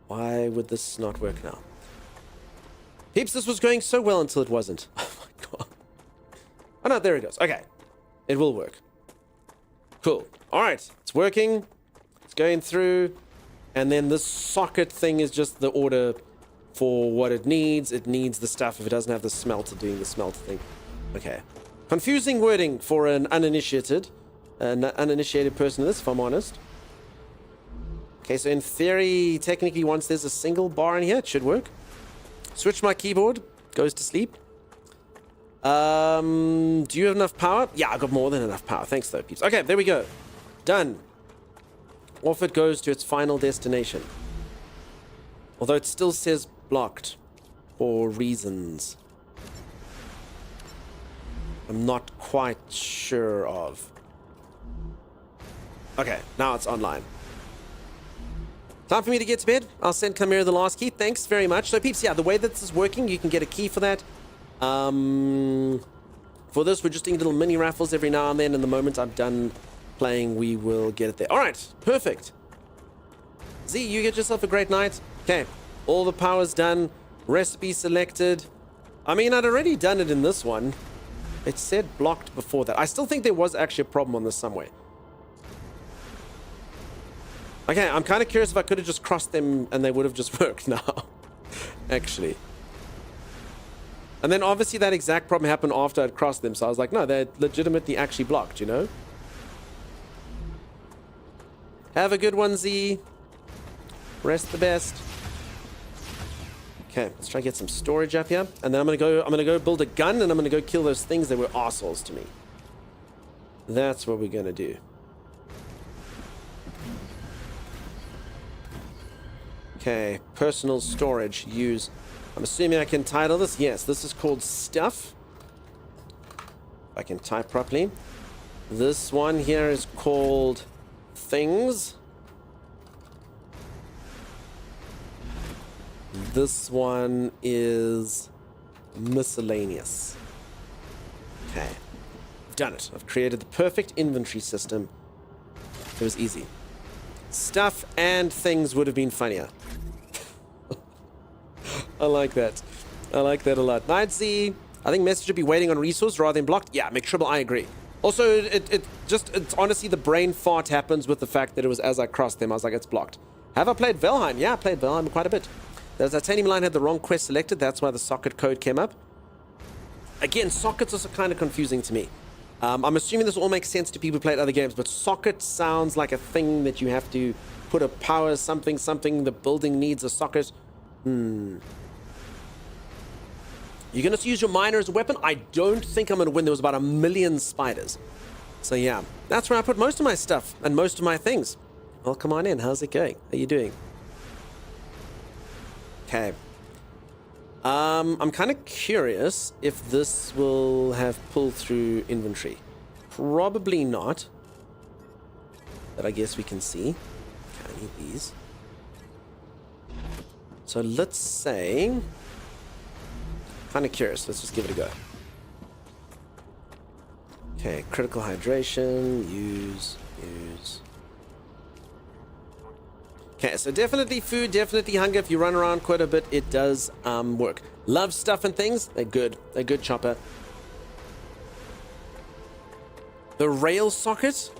Why would this not work now? Peeps, this was going so well until it wasn't. Oh my god. Oh no, there it goes. Okay. It will work. Cool. Alright, it's working. It's going through. And then this socket thing is just the order for what it needs. It needs the stuff if it doesn't have the smelter doing the smelter thing. Okay. Confusing wording for an uninitiated person in this, if I'm honest. Okay, so in theory, technically, once there's a single bar in here, it should work. Switch my keyboard. Goes to sleep. Do you have enough power? Yeah, I got more than enough power. Thanks, though, peeps. Okay, there we go. Done. Off it goes to its final destination. Although it still says blocked for reasons I'm not quite sure of. Okay, now it's online. Time for me to get to bed. I'll send Chimera the last key. Thanks very much. So, peeps, yeah, the way that this is working, you can get a key for that. For this, we're just doing little mini raffles every now and then, and the moment I'm done playing, we will get it there. All right, perfect. Z, you get yourself a great night. Okay, all the power's done. Recipe selected. I mean, I'd already done it in this one. It said blocked before that. I still think there was actually a problem on this somewhere. Okay, I'm kind of curious if I could have just crossed them and they would have just worked now. Actually. And then obviously that exact problem happened after I'd crossed them. So I was like, no, they're legitimately actually blocked, you know? Have a good one, Z. Rest the best. Okay, let's try to get some storage up here. And then I'm gonna go build a gun and I'm gonna go kill those things that were arseholes to me. That's what we're gonna do. Okay, personal storage, use. I'm assuming I can title this. Yes, this is called stuff. If I can type properly. This one here is called things. This one is miscellaneous. Okay, done it. I've created the perfect inventory system. It was easy. Stuff and things would have been funnier. I like that. I like that a lot. Night Z. I think message should be waiting on resource rather than blocked. Yeah, McTribble, I agree. Also, it's honestly the brain fart happens with the fact that it was as I crossed them. I was like, it's blocked. Have I played Valheim? Yeah, I played Valheim quite a bit. The titanium line had the wrong quest selected. That's why the socket code came up. Again, sockets are kind of confusing to me. I'm assuming this all makes sense to people who played other games, but socket sounds like a thing that you have to put a power something. The building needs a socket. You're going to use your miner as a weapon? I don't think I'm going to win. There was about 1 million spiders. So yeah, that's where I put most of my stuff and most of my things. Well, come on in. How's it going? How are you doing? Okay. I'm kind of curious if this will have pull through inventory. Probably not. But I guess we can see. Okay, I need these. So let's say... Kind of curious. Let's just give it a go. Okay, critical hydration. Use. Okay, so definitely food, definitely hunger. If you run around quite a bit, it does work. Love stuff and things. They're good. They're good, Chopper. The rail socket?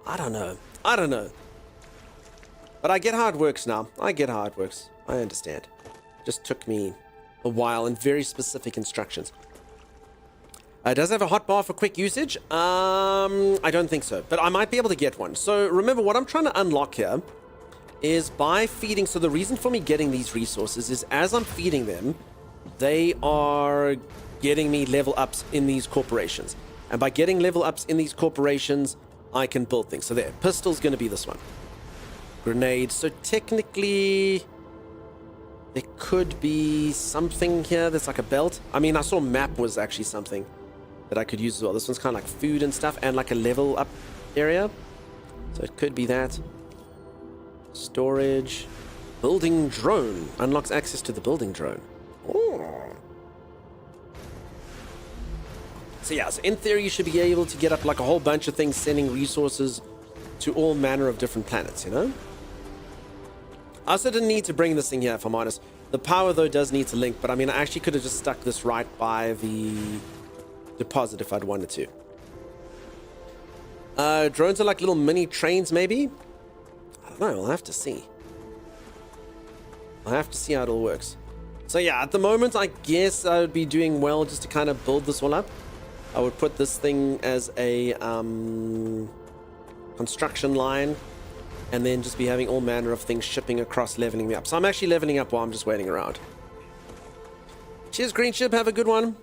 I don't know. But I get how it works now. I understand. Just took me a while and very specific instructions. It does have a hot bar for quick usage. I don't think so, but I might be able to get one. So remember, what I'm trying to unlock here is by feeding. So the reason for me getting these resources is as I'm feeding them, they are getting me level ups in these corporations. And by getting level ups in these corporations, I can build things. So there, pistol's going to be this one. Grenade. So technically... there could be something here that's like a belt. I mean, I saw map was actually something that I could use as well. This one's kind of like food and stuff and like a level up area. So it could be that. Storage. Building drone. Unlocks access to the building drone. Oh. So yeah, so in theory you should be able to get up like a whole bunch of things sending resources to all manner of different planets, you know? I also didn't need to bring this thing here, if I'm honest. The power, though, does need to link, but I mean, I actually could have just stuck this right by the deposit if I'd wanted to. Drones are like little mini trains, maybe? I don't know, I'll have to see. I'll have to see how it all works. So yeah, at the moment, I guess I would be doing well just to kind of build this all up. I would put this thing as a construction line, and then just be having all manner of things shipping across, leveling me up. So I'm actually leveling up while I'm just waiting around. Cheers, Green Ship. Have a good one.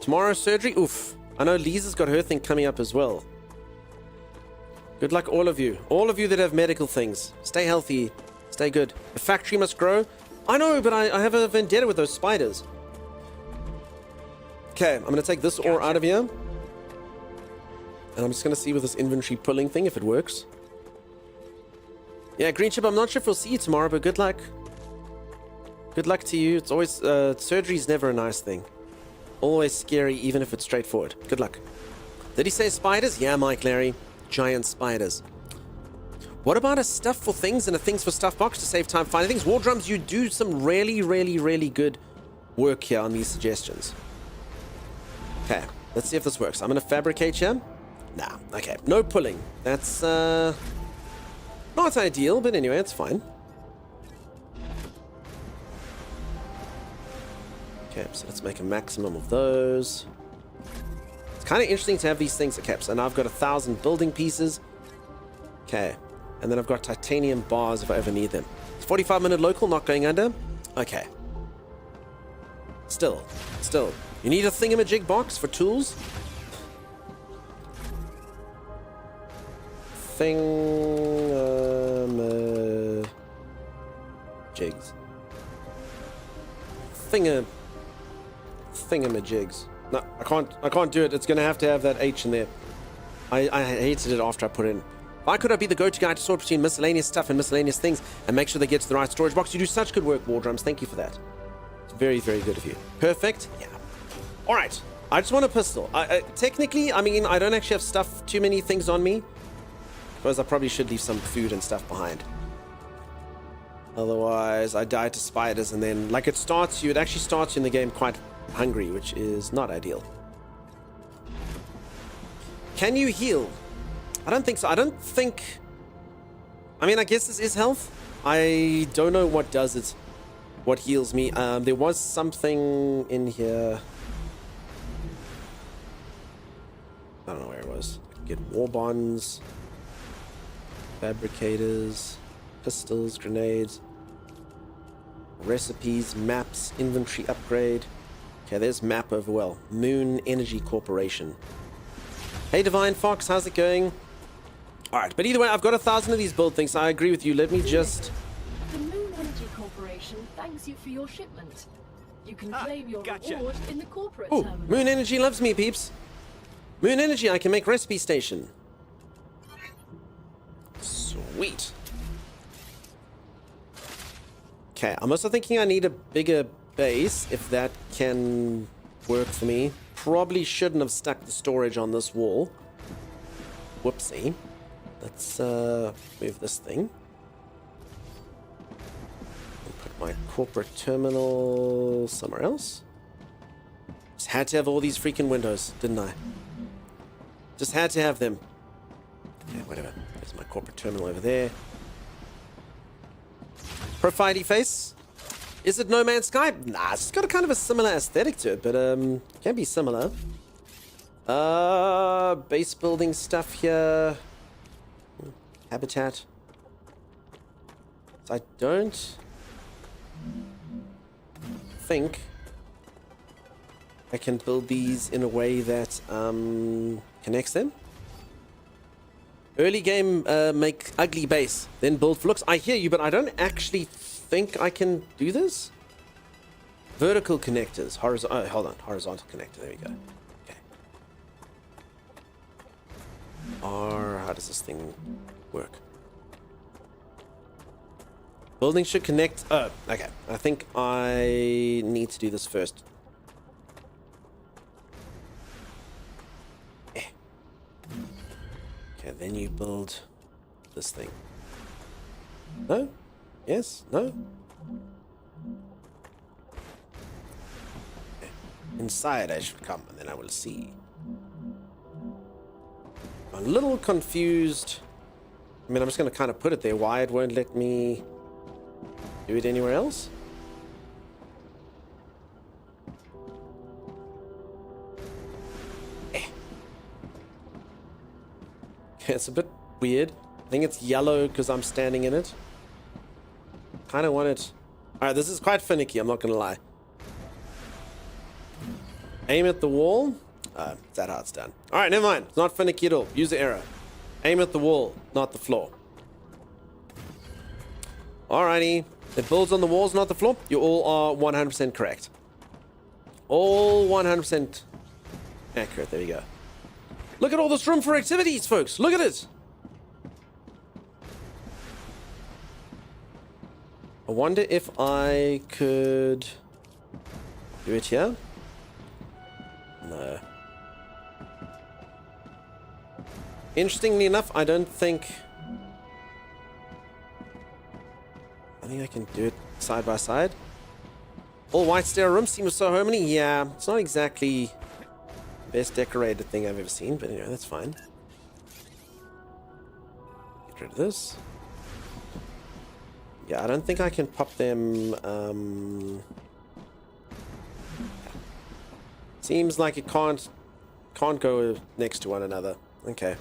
Tomorrow, surgery. Oof. I know Lisa's got her thing coming up as well. Good luck, all of you. All of you that have medical things. Stay healthy. Stay good. The factory must grow. I know, but I have a vendetta with those spiders. Okay, I'm going to take this ore out of here. And I'm just going to see with this inventory pulling thing if it works. Yeah, Green Chip, I'm not sure if we'll see you tomorrow, but good luck. Good luck to you. It's always... surgery's never a nice thing. Always scary, even if it's straightforward. Good luck. Did he say spiders? Yeah, Mike, Larry. Giant spiders. What about a stuff for things and a things for stuff box to save time finding things? War Drums, you do some really, really, really good work here on these suggestions. Okay, let's see if this works. I'm going to fabricate here. Nah, okay. No pulling. That's, not ideal, but anyway, it's fine. Okay, so let's make a maximum of those. It's kind of interesting to have these things. Okay, so now I've got 1,000 building pieces. Okay, and then I've got titanium bars if I ever need them. It's 45-minute local, not going under. Okay. Still. You need a thingamajig box for tools? Thingamajigs. Thingamajigs. No, I can't do it. It's gonna have to have that H in there. I hated it after I put it in. Why could I be the go-to guy to sort between miscellaneous stuff and miscellaneous things and make sure they get to the right storage box? You do such good work, War Drums. Thank you for that. It's very, very good of you. Perfect. Yeah. All right. I just want a pistol. Technically, I mean, I don't actually have stuff, too many things on me. Suppose I probably should leave some food and stuff behind. Otherwise, I die to spiders and then, like, it actually starts you in the game quite hungry, which is not ideal. Can you heal? I don't think so. I mean, I guess this is health. I don't know what does it. What heals me. There was something in here. I don't know where it was. I could get war bonds. Fabricators. Pistols. Grenades. Recipes. Maps. Inventory upgrade. Okay, there's map over well. Moon Energy Corporation. Hey, Divine Fox. How's it going? Alright, but either way, I've got 1,000 of these build things. I agree with you. Let me just... The Moon Energy Corporation thanks you for your shipment. You can claim your reward in the corporate terminal. Moon Energy loves me, peeps. Moon Energy, I can make recipe station. Sweet. Okay, I'm also thinking I need a bigger base, if that can work for me. Probably shouldn't have stuck the storage on this wall. Whoopsie. Let's move this thing. Put my corporate terminal somewhere else. Just had to have all these freaking windows, didn't I? Just had to have them. Okay, whatever. There's my corporate terminal over there. Profiley face. Is it No Man's Sky? Nah, it's got a kind of a similar aesthetic to it, but can be similar. Base building stuff here. Habitat. So I don't think I can build these in a way that connects them. Early game, make ugly base, then build for looks. I hear you, but I don't actually think I can do this. Vertical connectors, horizontal. Oh, hold on, horizontal connector. There we go. Okay. Or how does this thing work? Building should connect. Oh, okay. I think I need to do this first. Okay, then you build this thing. No? Yes? No? Okay. Inside I should come, and then I will see. I'm a little confused. I mean, I'm just going to kind of put it there. Why it won't let me do it anywhere else? Okay, it's a bit weird. I think it's yellow because I'm standing in it. Kind of want it. Alright, this is quite finicky, I'm not going to lie. Aim at the wall. Is that how it's done? Alright, never mind. It's not finicky at all. Use the arrow. Aim at the wall, not the floor. Alrighty. It builds on the walls, not the floor. You all are 100% correct. All 100% accurate. There we go. Look at all this room for activities, folks. Look at it. I wonder if I could do it here. No. Interestingly enough, I think I can do it side by side. All white stair room seems so homely. Yeah, it's not exactly the best decorated thing I've ever seen, but anyway, that's fine. Get rid of this. Yeah, I don't think I can pop them. Seems like it can't go next to one another. Okay.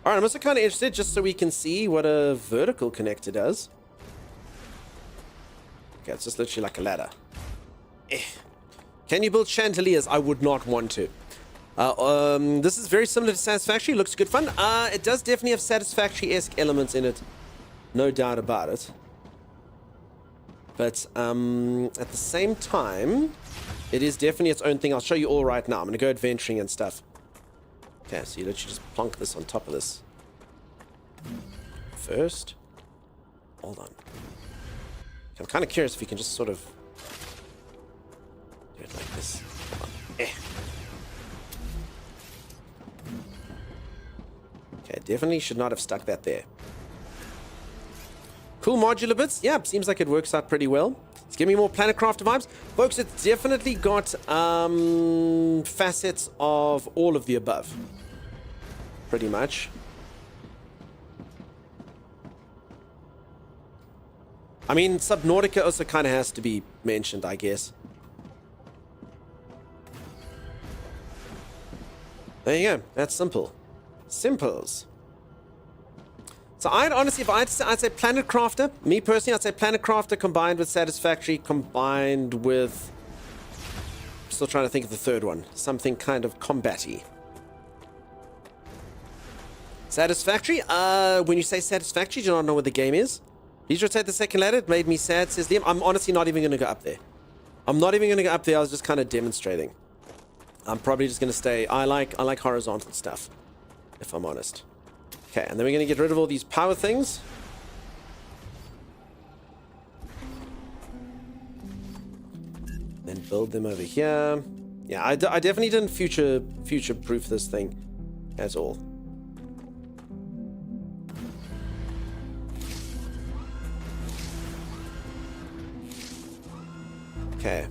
Alright, I'm also kind of interested just so we can see what a vertical connector does. Okay, it's just literally like a ladder. Can you build chandeliers? I would not want to. This is very similar to Satisfactory. Looks good fun. It does definitely have Satisfactory-esque elements in it. No doubt about it. But at the same time, it is definitely its own thing. I'll show you all right now. I'm going to go adventuring and stuff. Okay, so you literally just plonk this on top of this. First. Hold on. I'm kind of curious if you can just sort of do it like this. Okay, definitely should not have stuck that there. Cool modular bits. Yeah, seems like it works out pretty well. It's giving me more Planetcraft vibes. Folks, it's definitely got facets of all of the above. Pretty much. I mean, Subnautica also kind of has to be mentioned, I guess. There you go. That's simple. Simples. So I'd honestly, if I'd say Planetcrafter, me personally, I'd say Planetcrafter combined with Satisfactory combined with... Still trying to think of the third one. Something kind of combat-y. Satisfactory? When you say Satisfactory, do you not know what the game is? Please rotate the second ladder. It made me sad, says Liam. I'm honestly not even going to go up there. I'm not even going to go up there. I was just kind of demonstrating. I'm probably just going to stay... I like horizontal stuff, if I'm honest. Okay, and then we're going to get rid of all these power things. Then build them over here. Yeah, I definitely didn't future-proof this thing at all. Okay.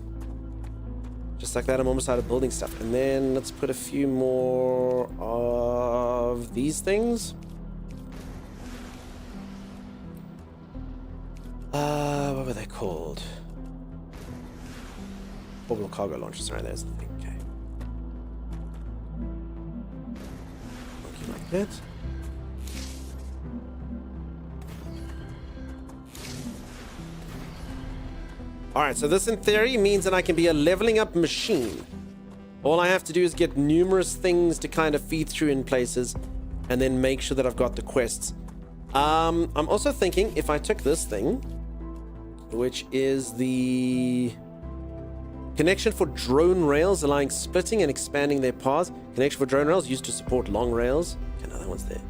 Just like that, I'm almost out of building stuff. And then let's put a few more of these things. What were they called? Orbital cargo launchers. Sorry, there's the thing. Okay. Like that. Alright, so this in theory means that I can be a leveling up machine. All I have to do is get numerous things to kind of feed through in places and then make sure that I've got the quests. I'm also thinking if I took this thing, which is the Connection for drone rails, allowing splitting and expanding their paths. Connection for drone rails used to support long rails. Okay, no, that one's there.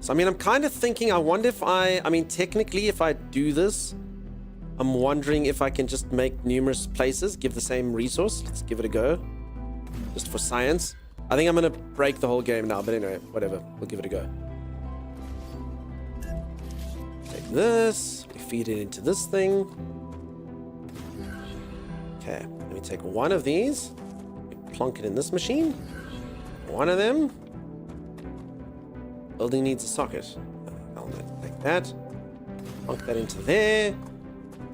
So, I mean, I'm kind of thinking, I wonder if I mean, technically, if I do this, I'm wondering if I can just make numerous places, give the same resource. Let's give it a go. Just for science. I think I'm going to break the whole game now, but anyway, whatever. We'll give it a go. Take this. We feed it into this thing. Okay, let me take one of these. Plonk it in this machine. One of them. Building needs a socket. I'll take that. Plonk that into there.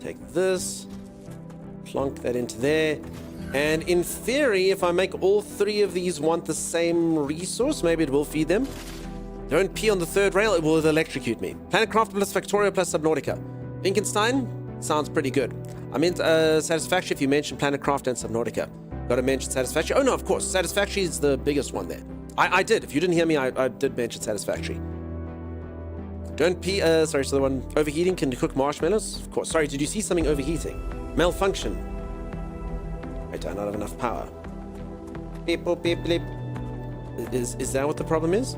Take this. Plonk that into there. And in theory, if I make all three of these want the same resource, maybe it will feed them. Don't pee on the third rail, it will electrocute me. Planetcraft plus Victoria plus Subnautica. Wittgenstein sounds pretty good. I meant Satisfactory if you mentioned Planetcraft and Subnautica. Gotta mention Satisfactory. Oh no, of course, Satisfactory is the biggest one there. I did. If you didn't hear me, I did mention Satisfactory. Don't pee, sorry, so the one overheating can cook marshmallows? Of course. Sorry, did you see something overheating? Malfunction. Wait, I don't have enough power. Beep, boop, beep, bleep. Is that what the problem is?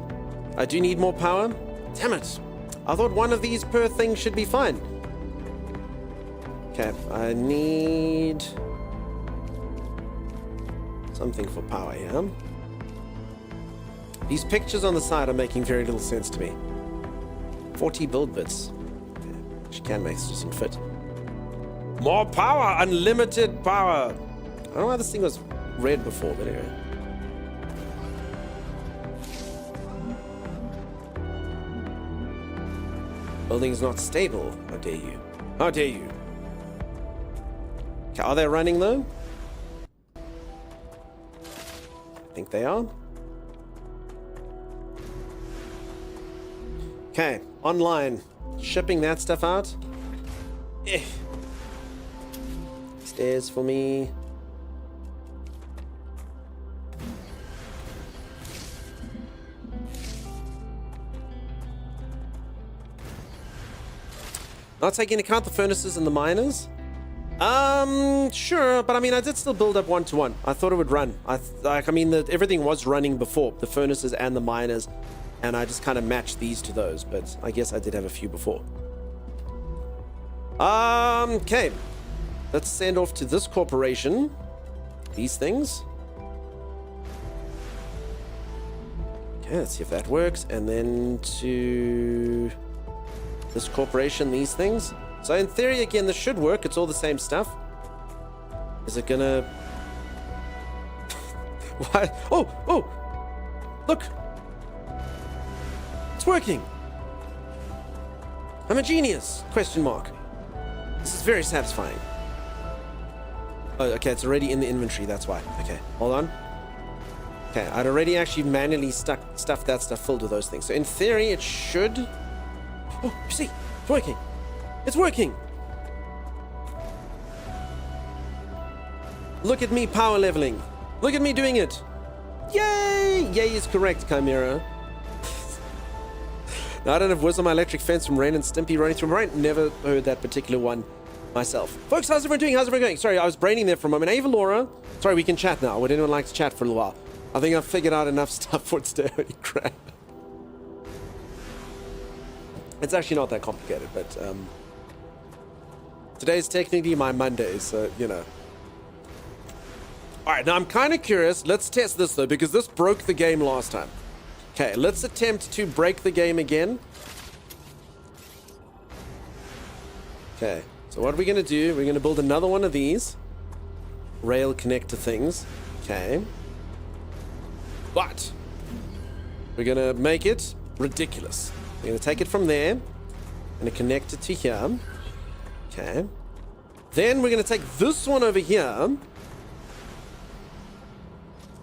I do need more power? Damn it. I thought one of these per thing should be fine. Okay, I need something for power here. These pictures on the side are making very little sense to me. 40 build bits. She can make this doesn't fit. More power! Unlimited power! I don't know why this thing was red before, but anyway. Building is not stable. How dare you? How dare you? Okay, are they running though? I think they are. Okay, online. Shipping that stuff out. Stairs for me. Not taking into account the furnaces and the miners? Sure, but I mean, I did still build up one-to-one. I thought it would run. Everything was running before, the furnaces and the miners, and I just kind of matched these to those, but I guess I did have a few before. Okay. Let's send off to this corporation these things. Okay, let's see if that works, and then to this corporation, these things. So in theory, again, this should work. It's all the same stuff. Is it gonna... Why? Oh! Look! It's working! I'm a genius! Question mark. This is very satisfying. Oh, okay, it's already in the inventory, that's why. Okay, hold on. Okay, I'd already actually manually stuffed that stuff filled with those things. So in theory, it should... Oh, you see, it's working. It's working. Look at me power leveling. Look at me doing it. Yay! Yay is correct, Chimera. Now, I don't have Wisdom, my electric fence from Ren and Stimpy running through my brain. Never heard that particular one myself. Folks, how's everyone doing? How's everyone going? Sorry, I was braining there for a moment. Ava Laura. Sorry, we can chat now. Would anyone like to chat for a little while? I think I've figured out enough stuff for today. Holy crap. It's actually not that complicated, but today's technically my Monday, so, you know. Alright, now I'm kind of curious. Let's test this, though, because this broke the game last time. Okay, let's attempt to break the game again. Okay, so what are we going to do? We're going to build another one of these rail connector things. Okay. But we're going to make it ridiculous. We're going to take it from there and connect it to here. Okay. Then we're going to take this one over here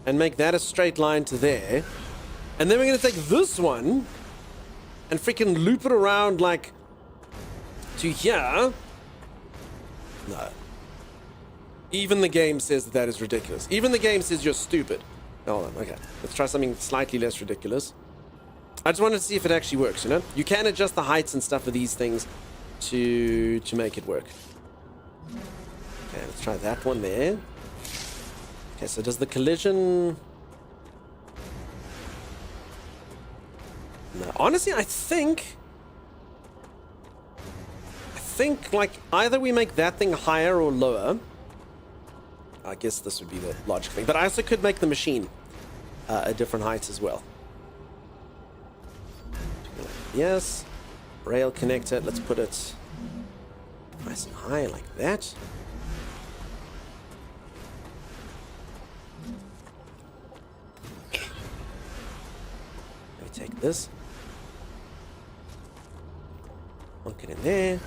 and make that a straight line to there. And then we're going to take this one and freaking loop it around like to here. No. Even the game says that is ridiculous. Even the game says you're stupid. Hold on. Okay. Let's try something slightly less ridiculous. I just wanted to see if it actually works, you know? You can adjust the heights and stuff of these things to make it work. Okay, let's try that one there. Okay, so does the collision... No, honestly, I think like either we make that thing higher or lower. I guess this would be the logical thing, but I also could make the machine a different height as well. Yes, rail connector. Let's put it nice and high like that. Let me take this. Plunk it in there.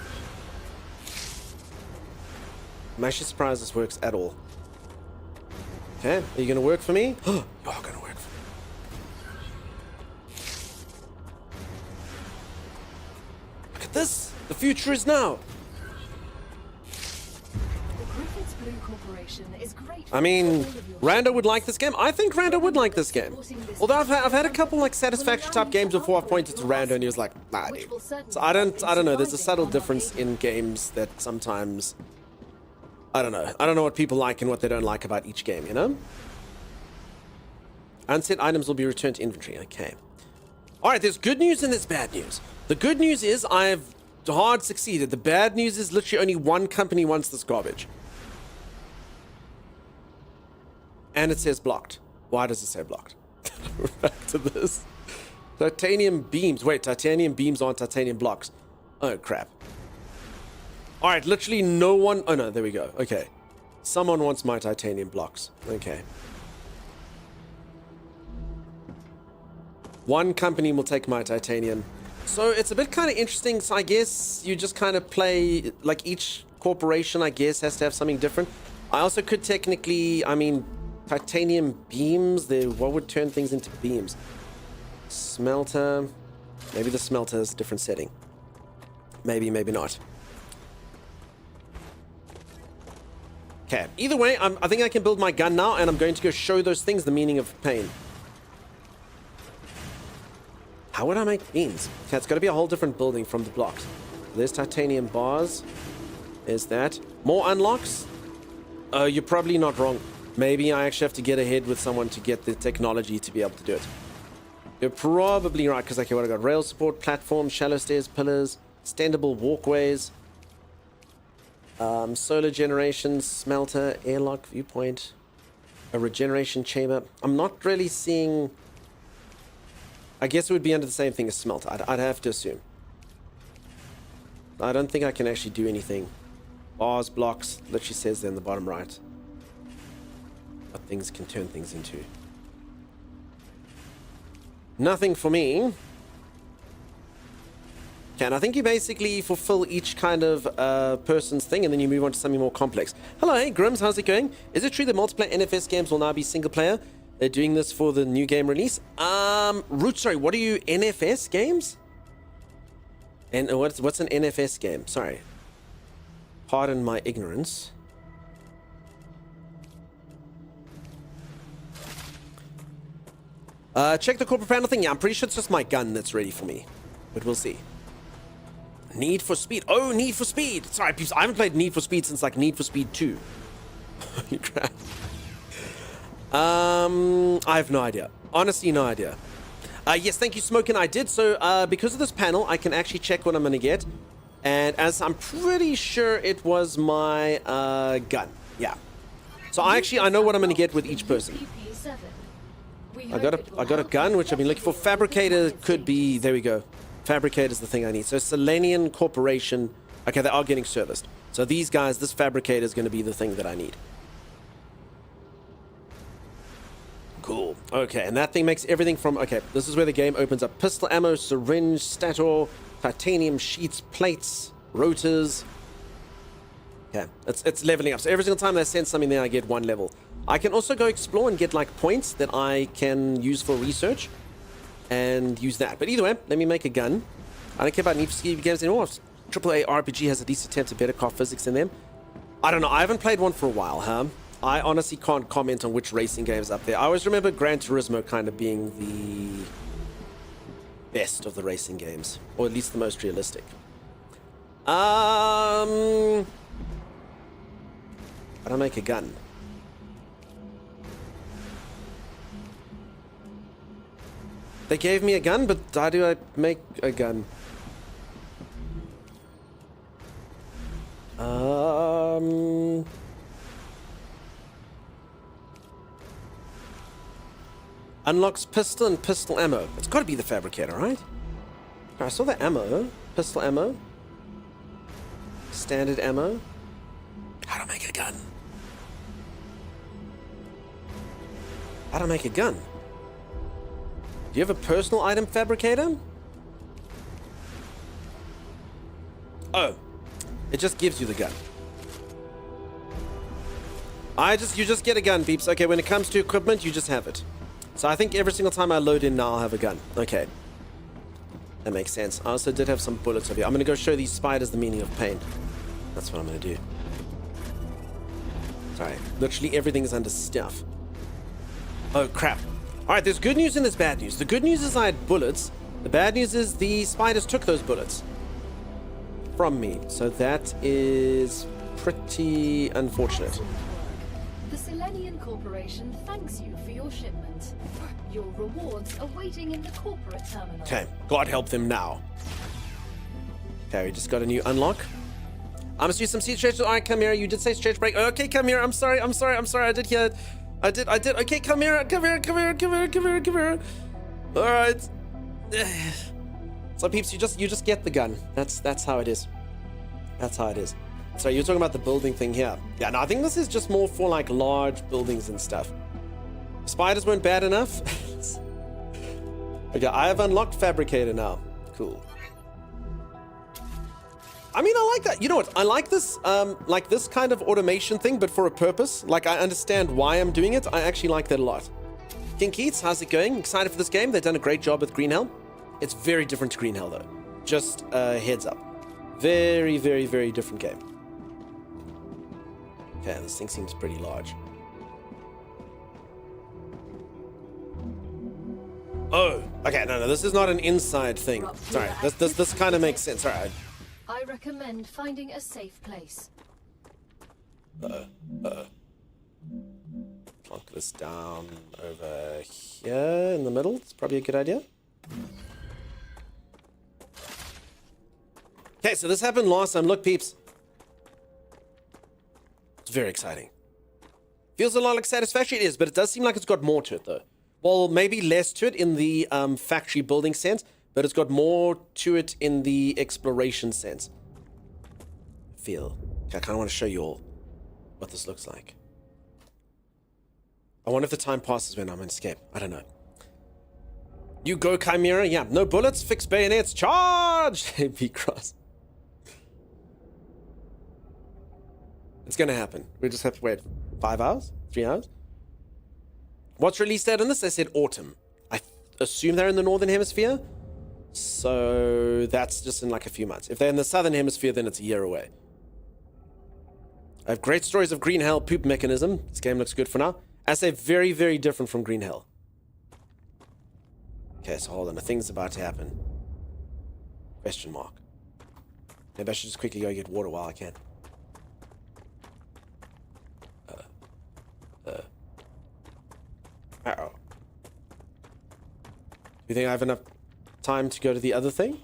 I'm actually surprised this works at all. Okay, are you going to work for me? You are going to work for me. Look at this! The future is now! I mean, Rando would like this game. I think Rando would like this game. Although I've had a couple like Satisfactory type games before I've pointed to Rando and he was like, nah, dude. So I don't know. There's a subtle difference in games that sometimes, I don't know what people like and what they don't like about each game, you know? Unset items will be returned to inventory. Okay. Alright, there's good news and there's bad news. The good news is I've hard succeeded. The bad news is literally only one company wants this garbage. And it says blocked. Why does it say blocked? Back to this. Titanium beams. Wait, titanium beams aren't titanium blocks. Oh, crap. Alright, literally no one... Oh, no, there we go. Okay. Someone wants my titanium blocks. Okay. One company will take my titanium. So it's a bit kind of interesting. So I guess you just kind of play... Like each corporation, I guess, has to have something different. I also could technically... I mean... Titanium beams, what would turn things into beams? Smelter. Maybe the smelter is a different setting. Maybe, maybe not. Okay, either way, I think I can build my gun now, and I'm going to go show those things the meaning of pain. How would I make beams? Okay, it's got to be a whole different building from the blocks. There's titanium bars. There's that. More unlocks? You're probably not wrong. Maybe I actually have to get ahead with someone to get the technology to be able to do it. You're probably right, because okay, what I got? Rail support, platform, shallow stairs, pillars, extendable walkways, solar generation, smelter, airlock, viewpoint, a regeneration chamber. I'm not really seeing... I guess it would be under the same thing as smelter. I'd have to assume. I don't think I can actually do anything. Bars, blocks, literally says there in the bottom right. What things can turn things into. Nothing for me. Okay, and I think you basically fulfill each kind of person's thing, and then you move on to something more complex. Hello, hey, Grims, how's it going? Is it true that multiplayer NFS games will now be single player? They're doing this for the new game release. Root, sorry, what are you, NFS games? And what's an NFS game? Sorry. Pardon my ignorance. Check the corporate panel thing. Yeah, I'm pretty sure it's just my gun that's ready for me. But we'll see. Need for Speed. Oh, Need for Speed. Sorry, peeps. I haven't played Need for Speed since, like, Need for Speed 2. Holy crap. I have no idea. Honestly, no idea. Yes, thank you, Smokin'. I did. So, because of this panel, I can actually check what I'm going to get. And as I'm pretty sure it was my gun. Yeah. So, I know what I'm going to get with each person. I got a gun, which I've been looking for. Fabricator could be... There we go. Fabricator is the thing I need. So, Selenian Corporation... Okay, they are getting serviced. So, these guys, this fabricator is going to be the thing that I need. Cool. Okay, and that thing makes everything from... Okay, this is where the game opens up. Pistol ammo, syringe, stator, titanium sheets, plates, rotors. Okay, it's leveling up. So, every single time they send something there, I get one level. I can also go explore and get like points that I can use for research and use that. But either way, let me make a gun. I don't care about Need for Speed games anymore. AAA RPG has at least attempts at better car physics in them. I don't know. I haven't played one for a while, huh? I honestly can't comment on which racing games up there. I always remember Gran Turismo kind of being the best of the racing games, or at least the most realistic. How do I make a gun? They gave me a gun, but how do I make a gun? Unlocks pistol and pistol ammo. It's got to be the fabricator, right? I saw the ammo. Pistol ammo. Standard ammo. How to make a gun? How to make a gun? Do you have a personal item fabricator? Oh. It just gives you the gun. You just get a gun, peeps. Okay, when it comes to equipment, you just have it. So I think every single time I load in now, I'll have a gun. Okay. That makes sense. I also did have some bullets over here. I'm going to go show these spiders the meaning of pain. That's what I'm going to do. Sorry. Literally everything is under stuff. Oh, crap. Alright, there's good news and there's bad news. The good news is I had bullets. The bad news is the spiders took those bullets from me. So that is pretty unfortunate. The Selenian Corporation thanks you for your shipment. Your rewards are waiting in the corporate terminal. Okay, God help them now. Okay, we just got a new unlock. I must use some seed stretch. Alright, Chimera, you did say stretch break. Okay, Chimera, I'm sorry. I did hear it. I did. Okay, Chimera. Alright. So peeps, you just get the gun. That's how it is. That's how it is. So you're talking about the building thing here. Yeah, no, I think this is just more for like large buildings and stuff. Spiders weren't bad enough. Okay, I have unlocked Fabricator now. Cool. I mean, I like that. You know what? I like this kind of automation thing, but for a purpose. Like, I understand why I'm doing it. I actually like that a lot. King Keats, how's it going? Excited for this game? They've done a great job with Green Hell. It's very different to Green Hell, though. Just heads up. Very, very, very different game. Okay, this thing seems pretty large. Oh, okay, no, this is not an inside thing. Sorry, this kind of makes sense. Alright. I recommend finding a safe place. Plonk this down over here in the middle. It's probably a good idea. Okay, so this happened last time. Look, peeps. It's very exciting. Feels a lot like Satisfactory. It is, but it does seem like it's got more to it, though. Well, maybe less to it in the factory building sense, but it's got more to it in the exploration sense. Okay, I kind of want to show you all what this looks like. I wonder if the time passes when I'm in escape. I don't know. You go, Chimera. Yeah, no bullets, fixed bayonets, charge! Be cross. It's gonna happen. We just have to wait 5 hours? 3 hours? What's release date on this? They said autumn. I assume they're in the northern hemisphere. So that's just in like a few months. If they're in the southern hemisphere, then it's a year away. I have great stories of Green Hell poop mechanism. This game looks good for now. I say very, very different from Green Hell. Okay, so hold on. A thing's about to happen. Question mark. Maybe I should just quickly go get water while I can. Uh-oh. You think I have enough time to go to the other thing?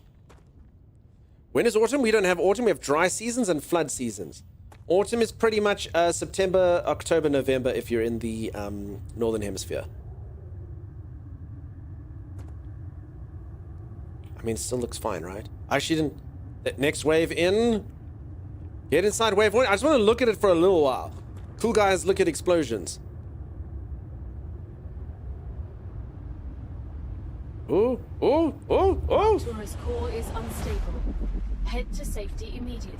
When is autumn? We don't have autumn. We have dry seasons and flood seasons. Autumn is pretty much September, October, November if you're in the northern hemisphere. I mean, it still looks fine, right? I actually didn't... Next wave in. Get inside wave 1. I just want to look at it for a little while. Cool guys look at explosions. Oh, oh, oh, oh! Tourist core is unstable. Head to safety immediately.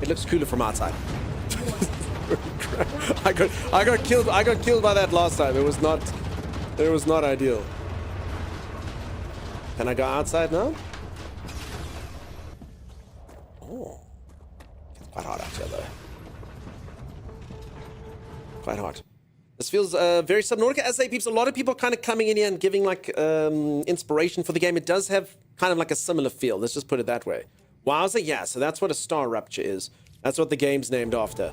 It looks cooler from outside. I got killed by that last time. It was not ideal. Can I go outside now? Oh. It's quite hot out here though. Quite hot. This feels very Subnautica. As they peeps, a lot of people kind of coming in here and giving like inspiration for the game. It does have kind of like a similar feel. Let's just put it that way. Wowza, yeah. So that's what a StarRupture is. That's what the game's named after.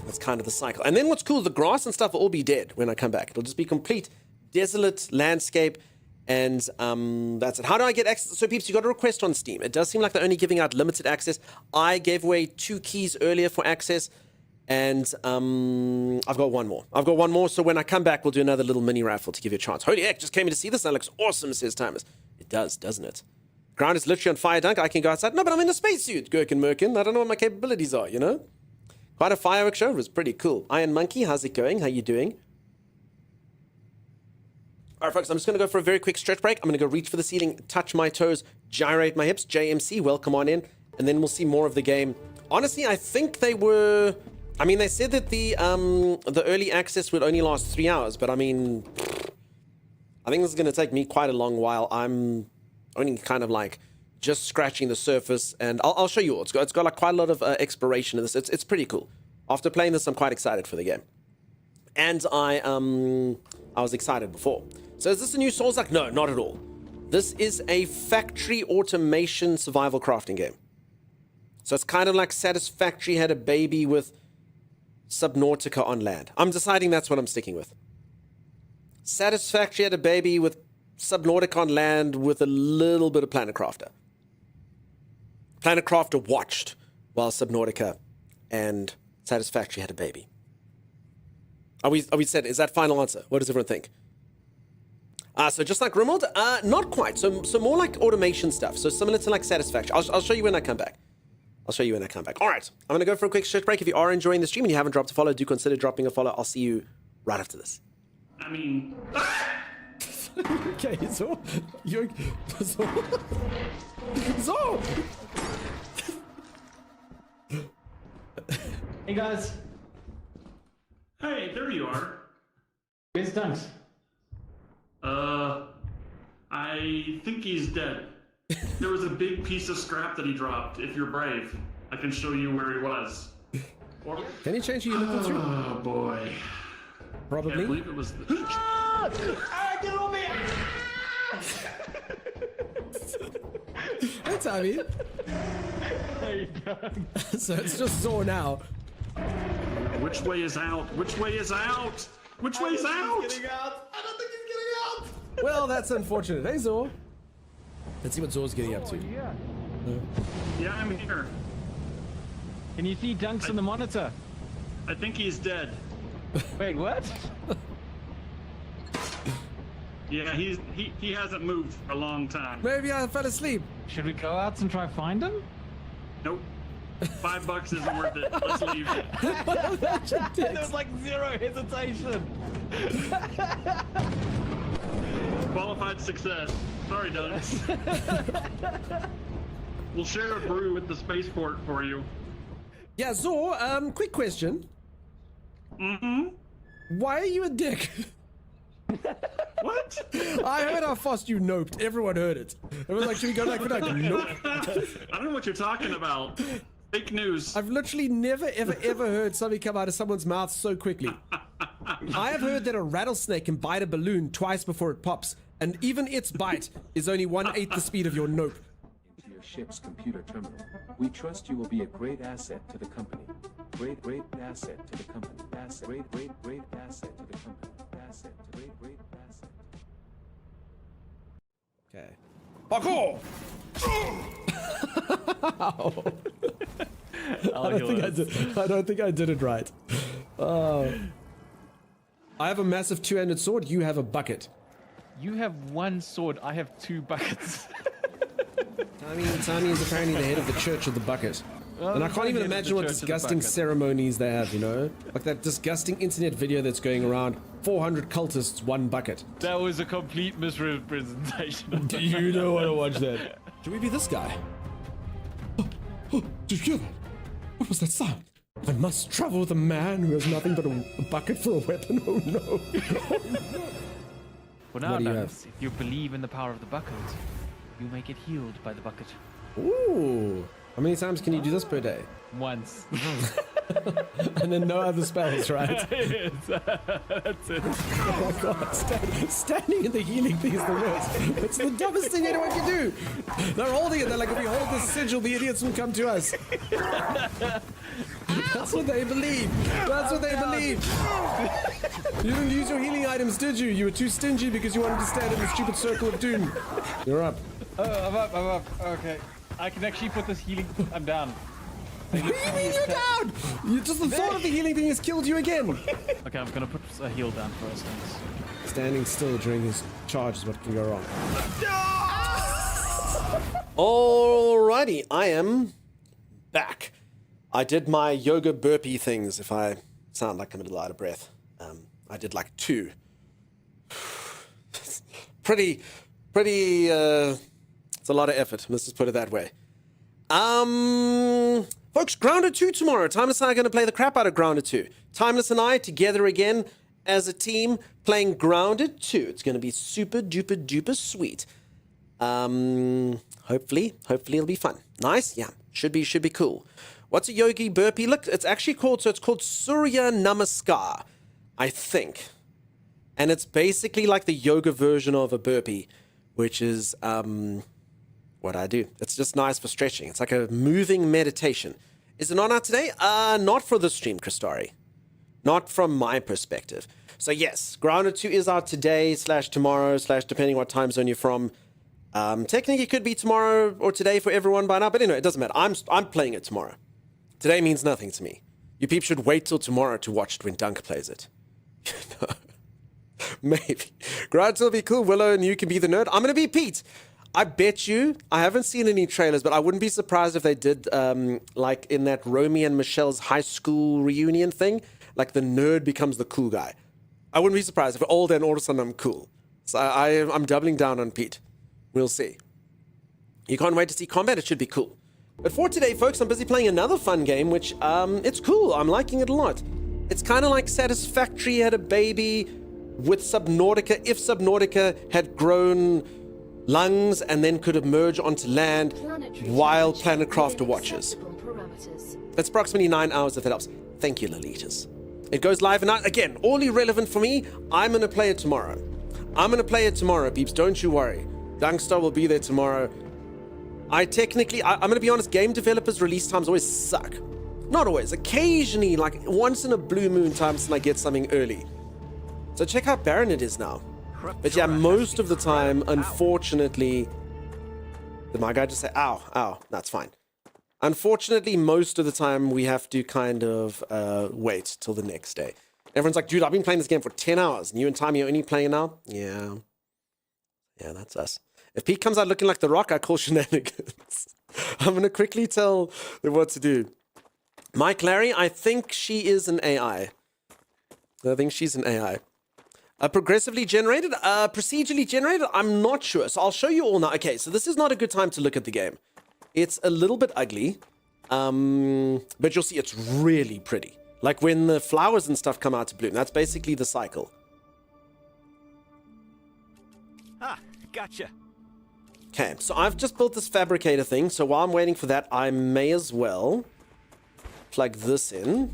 That's kind of the cycle. And then what's cool, the grass and stuff will all be dead when I come back. It'll just be complete desolate landscape. And that's it. How do I get access? So peeps, you got a request on Steam. It does seem like they're only giving out limited access. I gave away 2 keys earlier for access. And I've got one more. So when I come back, we'll do another little mini raffle to give you a chance. Holy heck, just came in to see this. That looks awesome, says Timers. It does, doesn't it? Ground is literally on fire, Dunk. I can go outside. No, but I'm in a spacesuit, Gherkin Merkin. I don't know what my capabilities are, you know? Quite a fireworks show. It was pretty cool. Iron Monkey, how's it going? How you doing? All right, folks, I'm just going to go for a very quick stretch break. I'm going to go reach for the ceiling, touch my toes, gyrate my hips. JMC, welcome on in. And then we'll see more of the game. Honestly, I think they were... I mean, they said that the early access would only last 3 hours. But, I mean, I think this is going to take me quite a long while. I'm only kind of like just scratching the surface. And I'll show you all. It's got like quite a lot of exploration in this. It's pretty cool. After playing this, I'm quite excited for the game. And I was excited before. So is this a new Souls-like? No, not at all. This is a factory automation survival crafting game. So it's kind of like Satisfactory had a baby with Subnautica on land. I'm deciding that's what I'm sticking with. Satisfactory had a baby with Subnautica on land with a little bit of Planet Crafter. Planet Crafter watched while Subnautica and Satisfactory had a baby. Are we set? Is that final answer? What does everyone think? So just like Rimworld? Not quite. So more like automation stuff. So similar to like Satisfactory. I'll show you when I come back. All right. I'm going to go for a quick stretch break. If you are enjoying the stream and you haven't dropped a follow, do consider dropping a follow. I'll see you right after this. I mean... Okay, so... So... Hey guys, Hey, there you are. where's Dunks? I think he's dead. There was a big piece of scrap that he dropped. If you're brave, I can show you where he was. Or... Can you change who you're looking through? Oh, boy. I Probably. believe it was... Get on me! Hey, Tommy. Hey guys. So it's just Zor now. Which way is out? Which way is out? Which way is out? Getting out! I don't think he's getting out! Well, that's unfortunate. Hey, Zor. Let's see what Zor's getting up to. Yeah. Yeah, I'm here. Can you see Dunks on the monitor? I think he's dead. Wait, what? Yeah, he hasn't moved for a long time. Maybe I fell asleep. Should we go out and try find him? Nope. $5 isn't worth it. Let's leave. There's like zero hesitation. Qualified success. Sorry, Dunks. We'll share a brew with the spaceport for you. Yeah, Zor, quick question. Mm-hmm. Why are you a dick? What? I heard how fast you noped. Everyone heard it. Everyone's like, should we go like, nope. I don't know what you're talking about. Fake news. I've literally never, ever heard something come out of someone's mouth so quickly. I have heard that a rattlesnake can bite a balloon twice before it pops, and even its bite is only 1/8 the speed of your nope. Into your ship's computer terminal. We trust you will be a great asset to the company. Great asset to the company. Asset. Great asset to the company. Asset. Great asset. Okay. Parkour! I don't think I did it right. I have a massive two-handed sword. You have a bucket. You have one sword, I have 2 buckets. Tommy is apparently the head of the Church of the Bucket. And I can't even imagine what disgusting ceremonies they have, you know? Like that disgusting internet video that's going around. 400 cultists, 1 bucket. That was a complete misrepresentation. Do you know what I watch that? Should we be this guy? Oh, did you hear that? What was that sound? I must travel with a man who has nothing but a bucket for a weapon. Oh no. Oh, no. For now, What do you Dunks, if you believe in the power of the bucket, you may get healed by the bucket. Ooh. How many times can you do this per day? Once. And then no other spells, right? Yes, that's it. Oh my god, standing in the healing thing is the worst. It's the dumbest thing anyone can do. They're holding it. They're like, if we hold this sigil, the idiots will come to us. That's what they believe. That's what they believe. You didn't use your healing items, did you? You were too stingy because you wanted to stand in the stupid circle of doom. You're up. I'm up. Okay. I can actually put this healing. I'm down. What do you mean you're down? You just the thought of the healing thing has killed you again. Okay, I'm gonna put a heal down first. Thanks. Standing still during his charge is what can go wrong. Alrighty, I am back. I did my yoga burpee things. If I sound like I'm a little out of breath, I did like 2. pretty. It's a lot of effort. Let's just put it that way. Folks, Grounded 2 tomorrow. Timeless and I are going to play the crap out of Grounded 2. Timeless and I together again as a team playing Grounded 2. It's going to be super duper duper sweet. Hopefully it'll be fun. Nice, yeah. Should be cool. What's a yogi burpee? Look, it's called Surya Namaskar, I think. And it's basically like the yoga version of a burpee, which is what I do. It's just nice for stretching. It's like a moving meditation. Is it on out today? Not for the stream, Christari. Not from my perspective. So yes, Grounded 2 is out today / tomorrow / depending what time zone you're from. Technically it could be tomorrow or today for everyone by now, but anyway, it doesn't matter. I'm playing it tomorrow. Today means nothing to me. You peeps should wait till tomorrow to watch it when Dunk plays it. Maybe. Grounded will be cool. Willow and you can be the nerd. I'm going to be Pete. I bet you, I haven't seen any trailers, but I wouldn't be surprised if they did, like in that Romy and Michelle's high school reunion thing, like the nerd becomes the cool guy. I wouldn't be surprised if we're old and all of a sudden I'm cool. So I'm doubling down on Pete. We'll see. You can't wait to see combat. It should be cool. But for today, folks, I'm busy playing another fun game, which, it's cool. I'm liking it a lot. It's kind of like Satisfactory had a baby with Subnautica. If Subnautica had grown lungs and then could emerge onto land while Planet Crafter watches. That's approximately 9 hours if that helps. Thank you, Lolitas. It goes live and out. Again, all irrelevant for me. I'm going to play it tomorrow. Peeps. Don't you worry. Dunkstar will be there tomorrow. I'm going to be honest, game developers' release times always suck. Not always. Occasionally, like once in a blue moon times, I get something early. So check how barren it is now. But yeah, most of the time, unfortunately... Did my guy just say, ow, ow? That's fine. Unfortunately, most of the time, we have to kind of wait till the next day. Everyone's like, dude, I've been playing this game for 10 hours, and you and Tommy are only playing now? Yeah. Yeah, that's us. If Pete comes out looking like The Rock, I call shenanigans. I'm going to quickly tell them what to do. Mike Larry, I think she is an AI. I think she's an AI. Progressively generated? Procedurally generated? I'm not sure. So I'll show you all now. Okay, so this is not a good time to look at the game. It's a little bit ugly. But you'll see it's really pretty. Like when the flowers and stuff come out to bloom. That's basically the cycle. Ah, gotcha. Okay, so I've just built this fabricator thing. So while I'm waiting for that, I may as well plug this in.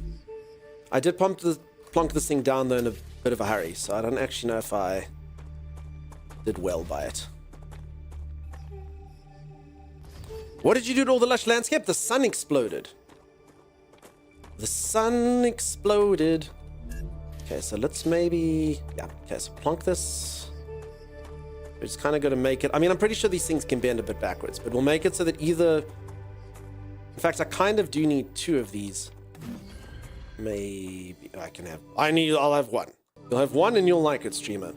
I did plonk this thing down though in a bit of a hurry, so I don't actually know if I did well by it. What did you do to all the lush landscape? The sun exploded. The sun exploded. Okay, so let's maybe... Yeah, okay, so plonk this. We're just kind of going to make it... I mean, I'm pretty sure these things can bend a bit backwards, but we'll make it so that either... In fact, I kind of do need 2 of these. Maybe I can have... I'll have 1. You'll have 1 and you'll like it, streamer.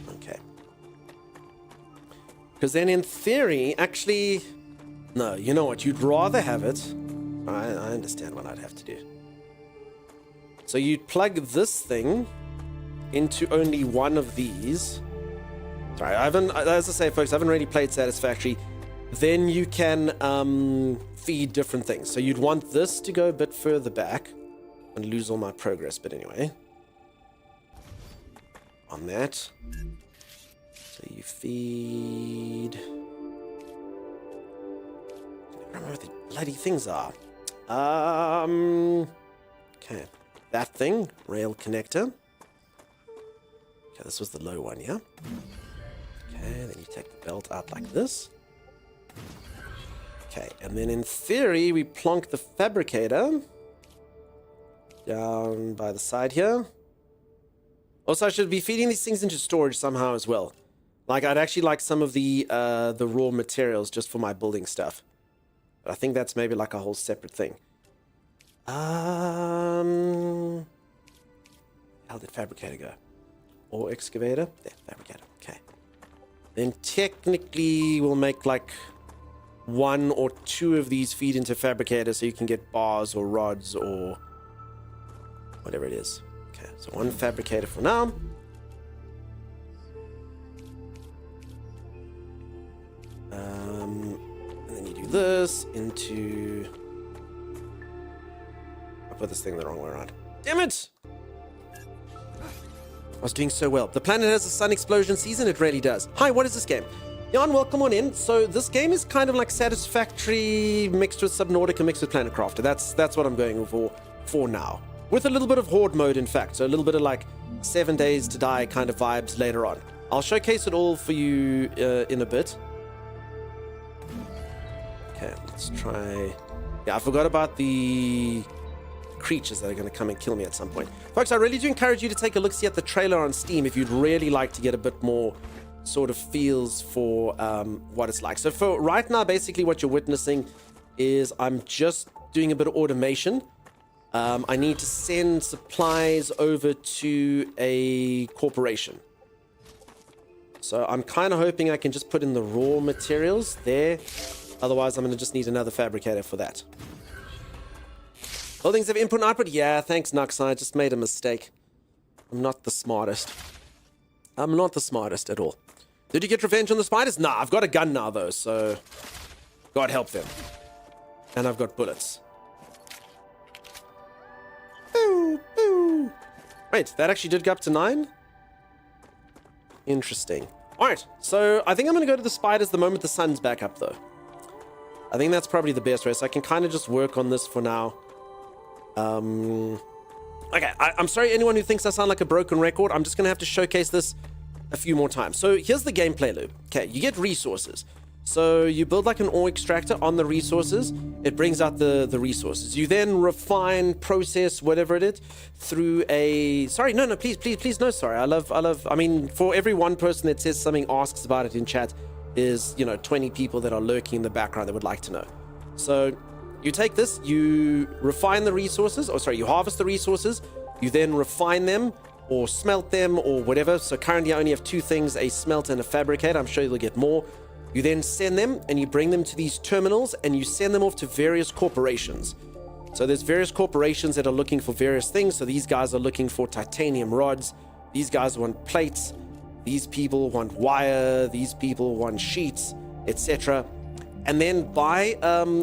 Okay. Because then in theory, actually... No, you know what? You'd rather have it... I understand what I'd have to do. So you'd plug this thing into only one of these. Sorry, as I say, folks, I haven't really played Satisfactory. Then you can feed different things. So you'd want this to go a bit further back and lose all my progress, but anyway. On that. So you feed... I remember the bloody things are. Okay. That thing, rail connector. Okay, this was the low one, yeah? Okay, then you take the belt out like this. Okay, and then in theory, we plonk the fabricator down by the side here. Also, I should be feeding these things into storage somehow as well. Like, I'd actually like some of the raw materials just for my building stuff. But I think that's maybe like a whole separate thing. How did fabricator go? Or excavator? Yeah, fabricator. Okay. Then technically we'll make like 1 or 2 of these feed into fabricator so you can get bars or rods or whatever it is. Okay, so 1 fabricator for now. And then you do this into... I put this thing the wrong way around. Damn it! I was doing so well. The planet has a sun explosion season, it really does. Hi, what is this game? Jan, welcome on in. So this game is kind of like Satisfactory mixed with Subnautica mixed with Planet Crafter. That's what I'm going for now. With a little bit of Horde mode, in fact. So a little bit of like 7 days to die kind of vibes later on. I'll showcase it all for you in a bit. Okay, let's try... Yeah, I forgot about the creatures that are going to come and kill me at some point. Folks, I really do encourage you to take a look-see at the trailer on Steam if you'd really like to get a bit more sort of feels for what it's like. So for right now, basically what you're witnessing is I'm just doing a bit of automation. I need to send supplies over to a corporation. So I'm kind of hoping I can just put in the raw materials there. Otherwise, I'm going to just need another fabricator for that. Buildings have input and output? Yeah, thanks, Nux. I just made a mistake. I'm not the smartest. I'm not the smartest at all. Did you get revenge on the spiders? Nah, I've got a gun now, though, so... God help them. And I've got bullets. Boo, boo. Wait, that actually did go up to 9? Interesting. Alright, so I think I'm going to go to the spiders the moment the sun's back up, though. I think that's probably the best way, so I can kind of just work on this for now. Okay, I'm sorry anyone who thinks I sound like a broken record. I'm just going to have to showcase this a few more times. So here's the gameplay loop. Okay, you get resources. So you build like an ore extractor on the resources. It brings out the resources. You then refine, process, whatever it is, through a... Sorry, no, please, no, sorry. I mean, for every one person that says something, asks about it in chat, is, 20 people that are lurking in the background that would like to know. So you take this, you refine the resources, you harvest the resources, you then refine them, or smelt them, or whatever. So currently I only have 2 things, a smelt and a fabricator. I'm sure you'll get more. You then send them, and you bring them to these terminals, and you send them off to various corporations. So there's various corporations that are looking for various things. So these guys are looking for titanium rods. These guys want plates. These people want wire. These people want sheets, etc. And then by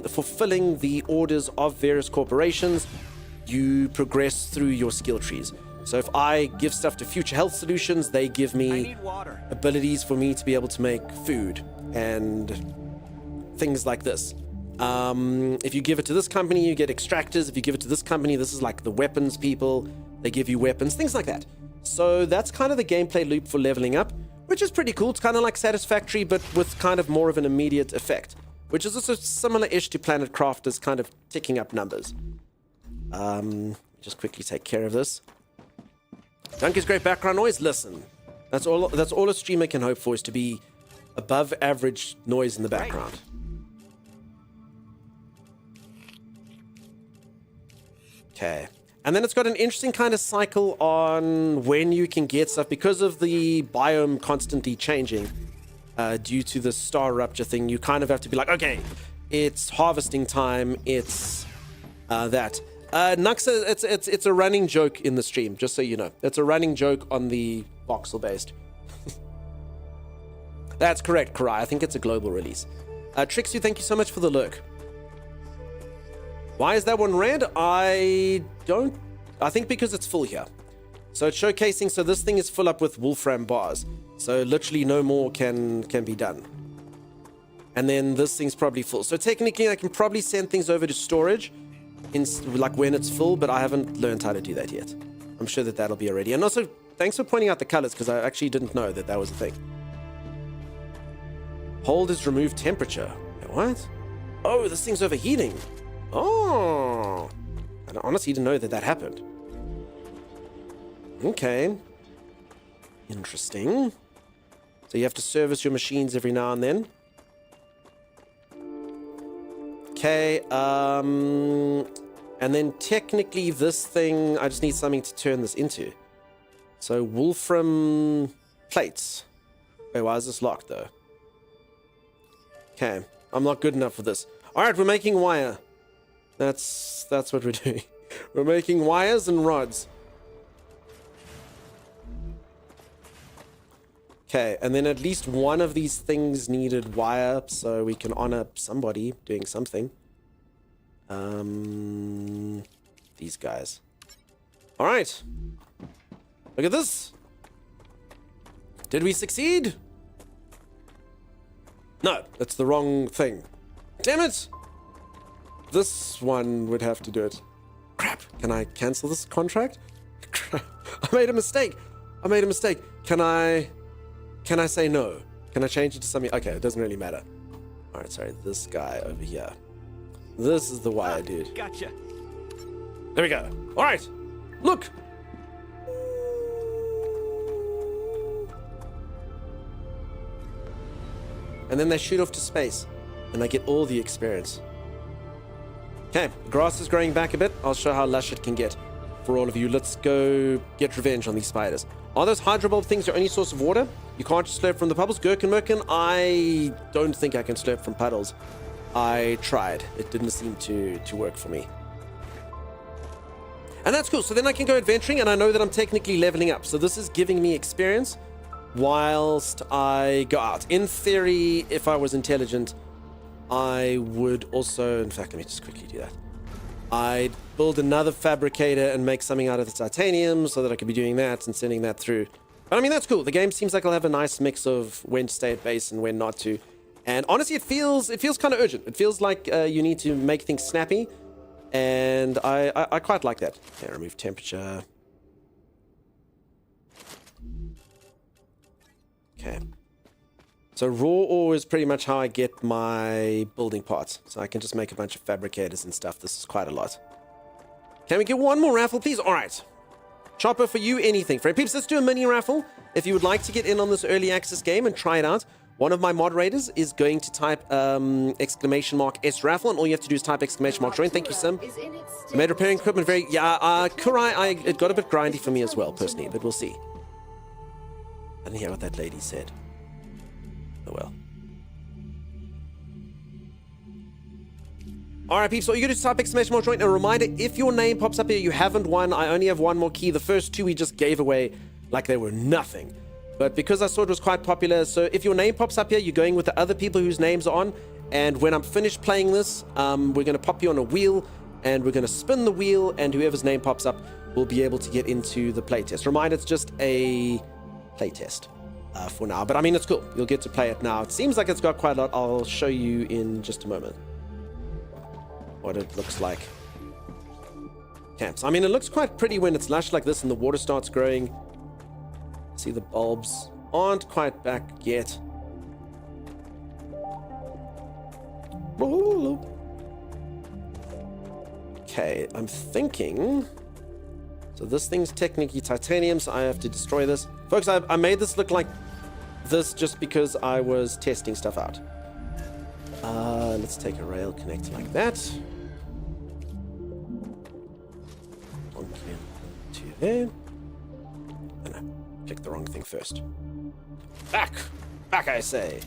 fulfilling the orders of various corporations, you progress through your skill trees. So if I give stuff to Future Health Solutions, they give me abilities for me to be able to make food and things like this. If you give it to this company, you get extractors. If you give it to this company, this is like the weapons people. They give you weapons, things like that. So that's kind of the gameplay loop for leveling up, which is pretty cool. It's kind of like Satisfactory, but with kind of more of an immediate effect, which is also similar-ish to Planet Crafter's kind of ticking up numbers. Just quickly take care of this. Dunky's great background noise. Listen, that's all a streamer can hope for, is to be above average noise in the background. Okay. And then it's got an interesting kind of cycle on when you can get stuff because of the biome constantly changing due to the StarRupture thing. You kind of have to be like, okay, it's harvesting time. It's that. Nuxa, it's a running joke in the stream, just so you know. It's a running joke on the voxel-based. That's correct, Karai. I think it's a global release. Trixie, thank you so much for the lurk. Why is that one red? I think because it's full here. So it's showcasing, so this thing is full up with Wolfram bars. So literally no more can be done. And then this thing's probably full. So technically, I can probably send things over to storage, like when it's full, but I haven't learned how to do that yet. I'm sure that that'll be already. And also, thanks for pointing out the colors, because I actually didn't know that that was a thing. Hold is remove temperature. Wait, what? Oh, this thing's overheating. Oh. I honestly didn't know that that happened. Okay. Interesting. So you have to service your machines every now and then. Okay, and then technically this thing, I just need something to turn this into. So Wolfram plates. Wait, why is this locked though? Okay, I'm not good enough for this. All right, we're making wire. That's what we're doing. We're making wires and rods. Okay, and then at least one of these things needed wire, so we can honor somebody doing something. These guys. All right. Look at this. Did we succeed? No, that's the wrong thing. Damn it! This one would have to do it. Crap. Can I cancel this contract? Crap. I made a mistake. Can I say no? Can I change it to something? Okay, it doesn't really matter. All right, sorry. This guy over here. This is the wire, dude. Gotcha. There we go. All right. Look. And then they shoot off to space. And I get all the experience. Okay, the grass is growing back a bit. I'll show how lush it can get for all of you. Let's go get revenge on these spiders. Are those hydrobulb things your only source of water? You can't just slurp from the puddles? Gherkin-merkin, I don't think I can slurp from puddles. I tried. It didn't seem to work for me. And that's cool. So then I can go adventuring, and I know that I'm technically leveling up. So this is giving me experience whilst I go out. In theory, if I was intelligent, I would also... In fact, let me just quickly do that. I'd build another fabricator and make something out of the titanium so that I could be doing that and sending that through. But I mean, that's cool. The game seems like it'll have a nice mix of when to stay at base and when not to. And honestly, it feels kind of urgent. It feels like you need to make things snappy. And I quite like that. Okay, remove temperature. Okay. So raw ore is pretty much how I get my building parts. So I can just make a bunch of fabricators and stuff. This is quite a lot. Can we get one more raffle, please? All right. Chopper, for you, anything. For peeps, let's do a mini raffle. If you would like to get in on this early access game and try it out, one of my moderators is going to type !S raffle, and all you have to do is type !! join. Thank you, Sim. I made repairing equipment very... Yeah, Kurai, it got a bit grindy for me as well, personally, but we'll see. I didn't hear what that lady said. Oh well. Alright, peeps, so you gotta type !! join. A reminder, if your name pops up here, you haven't won. I only have one more key. The first two we just gave away like they were nothing. But because I saw it was quite popular, so if your name pops up here, you're going with the other people whose names are on. And when I'm finished playing this, we're going to pop you on a wheel, and we're going to spin the wheel, and whoever's name pops up will be able to get into the playtest. Reminder, it's just a playtest for now. But I mean, it's cool. You'll get to play it now. It seems like it's got quite a lot. I'll show you in just a moment what it looks like. Camps. I mean, it looks quite pretty when it's lush like this and the water starts growing. See, the bulbs aren't quite back yet. Okay, I'm thinking... So this thing's technically titanium, so I have to destroy this. Folks, I made this look like this just because I was testing stuff out. Let's take a rail connector like that. One to there. Click the wrong thing first. Back! Back, I say!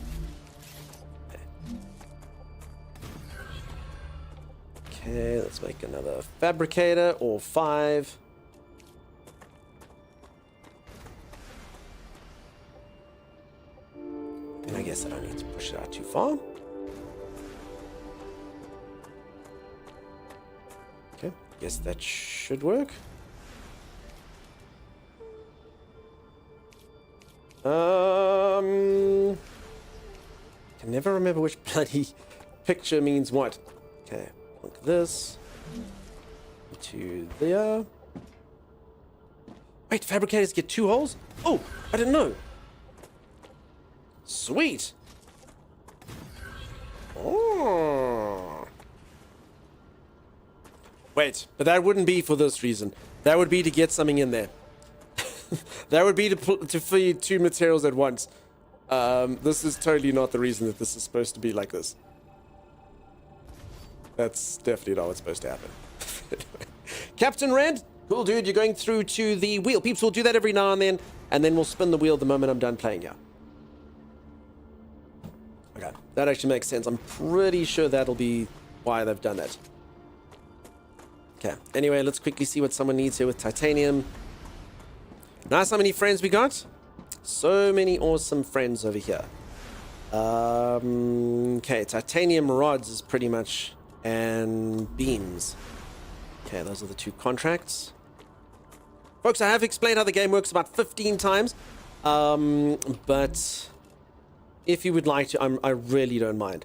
Okay, let's make another fabricator, or 5. And I guess I don't need to push it out too far. Okay, guess that should work. Can can never remember which bloody picture means what. Okay, like this. To there. Wait, fabricators get 2 holes? Oh, I didn't know. Sweet. Oh. Wait, but that wouldn't be for this reason. That would be to get something in there. That would be to feed 2 materials at once. This is totally not the reason that this is supposed to be like this. That's definitely not what's supposed to happen. Captain Red, cool dude, you're going through to the wheel. Peeps will do that every now and then we'll spin the wheel the moment I'm done playing, yeah. Okay, that actually makes sense. I'm pretty sure that'll be why they've done that. Okay, anyway, let's quickly see what someone needs here with titanium. Nice how many friends we got. So many awesome friends over here. Okay, titanium rods is pretty much, and beams. Okay, those are the 2 contracts. Folks, I have explained how the game works about 15 times. But if you would like to, I really don't mind.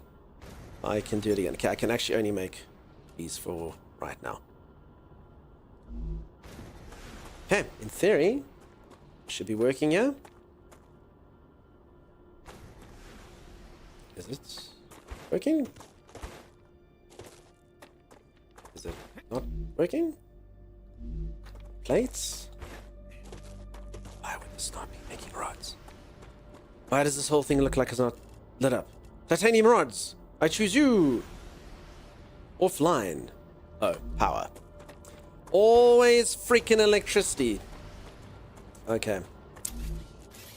I can do it again. Okay, I can actually only make these for right now. Okay, in theory, should be working here. Is it working? Is it not working? Plates? Why would this not be making rods? Why does this whole thing look like it's not lit up? Titanium rods! I choose you! Offline. Oh, power. Always freaking electricity. Okay.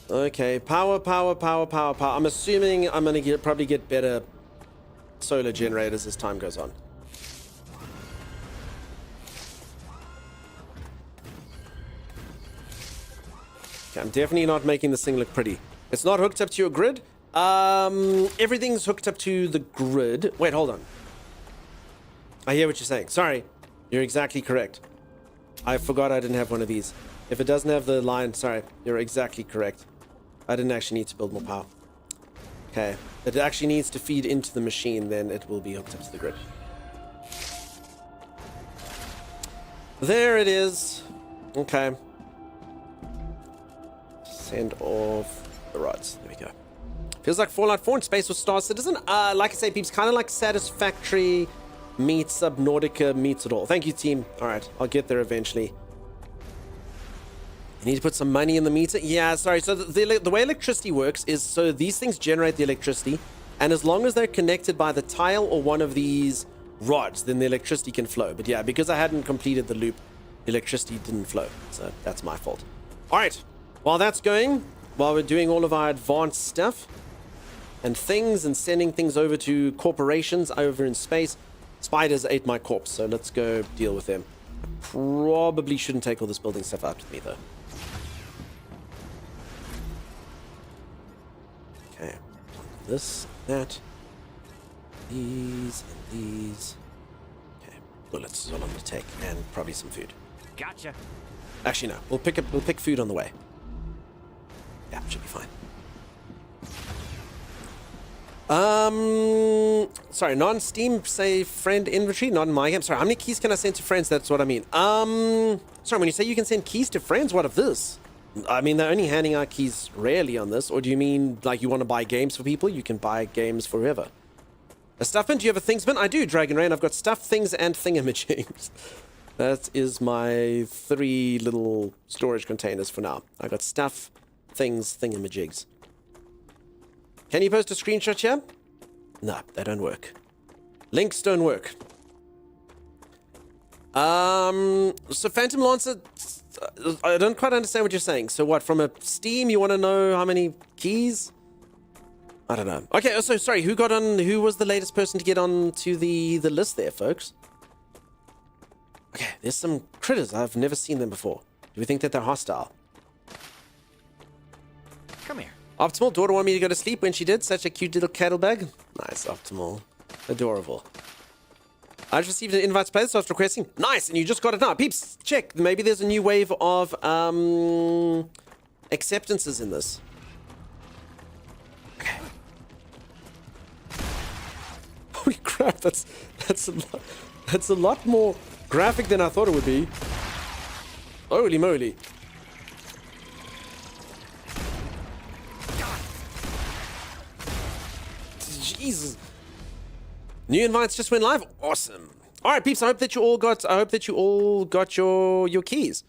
Okay, power. I'm assuming I'm gonna probably get better solar generators as time goes on. Okay, I'm definitely not making this thing look pretty. It's not hooked up to your grid. Everything's hooked up to the grid. Wait, hold on. I hear what you're saying. Sorry. You're exactly correct. I forgot I didn't have one of these. If it doesn't have the line, sorry, you're exactly correct. I didn't actually need to build more power. Okay. It actually needs to feed into the machine, then it will be hooked up to the grid. There it is. Okay. Send off the rods. There we go. Feels like Fallout 4 in space with Star Citizen. Like I say, peeps, kind of like Satisfactory meets Subnautica meets it all. Thank you, team. All right, I'll get there eventually. You need to put some money in the meter. Yeah, sorry. So the way electricity works is, so these things generate the electricity, and as long as they're connected by the tile or one of these rods, then the electricity can flow. But yeah, because I hadn't completed the loop, the electricity didn't flow. So that's my fault. All right. While that's going, while we're doing all of our advanced stuff and things and sending things over to corporations over in space, spiders ate my corpse, so let's go deal with them. I probably shouldn't take all this building stuff out with me, though. Okay. This, that, these, and these. Okay. Bullets is all I'm going to take, and probably some food. Gotcha. Actually, no. We'll pick food on the way. Yeah, should be fine. Sorry, non-Steam, say friend inventory, not in my game. Sorry, how many keys can I send to friends? That's what I mean. Sorry, when you say you can send keys to friends, what of this? I mean, they're only handing out keys rarely on this. Or do you mean, like, you want to buy games for people? You can buy games for whoever. A stuff bin? Do you have a things bin? I do, Dragon Rain. I've got stuff, things, and thingamajigs. That is my 3 little storage containers for now. I got stuff, things, thingamajigs. Can you post a screenshot here? No, they don't work. Links don't work. So Phantom Lancer, I don't quite understand what you're saying. So what, from a Steam, you want to know how many keys? I don't know. Okay, so sorry, who was the latest person to get on to the list there, folks? Okay, there's some critters. I've never seen them before. Do we think that they're hostile? Come here. Optimal, daughter wanted me to go to sleep when she did. Such a cute little cattle bag. Nice, Optimal. Adorable. I just received an invite to play, so I was requesting. Nice, and you just got it now. Peeps, check. Maybe there's a new wave of acceptances in this. Okay. crap, that's a lot more graphic than I thought it would be. Holy moly. Jesus. New invites just went live. Awesome. All right, peeps. I hope that you all got your keys.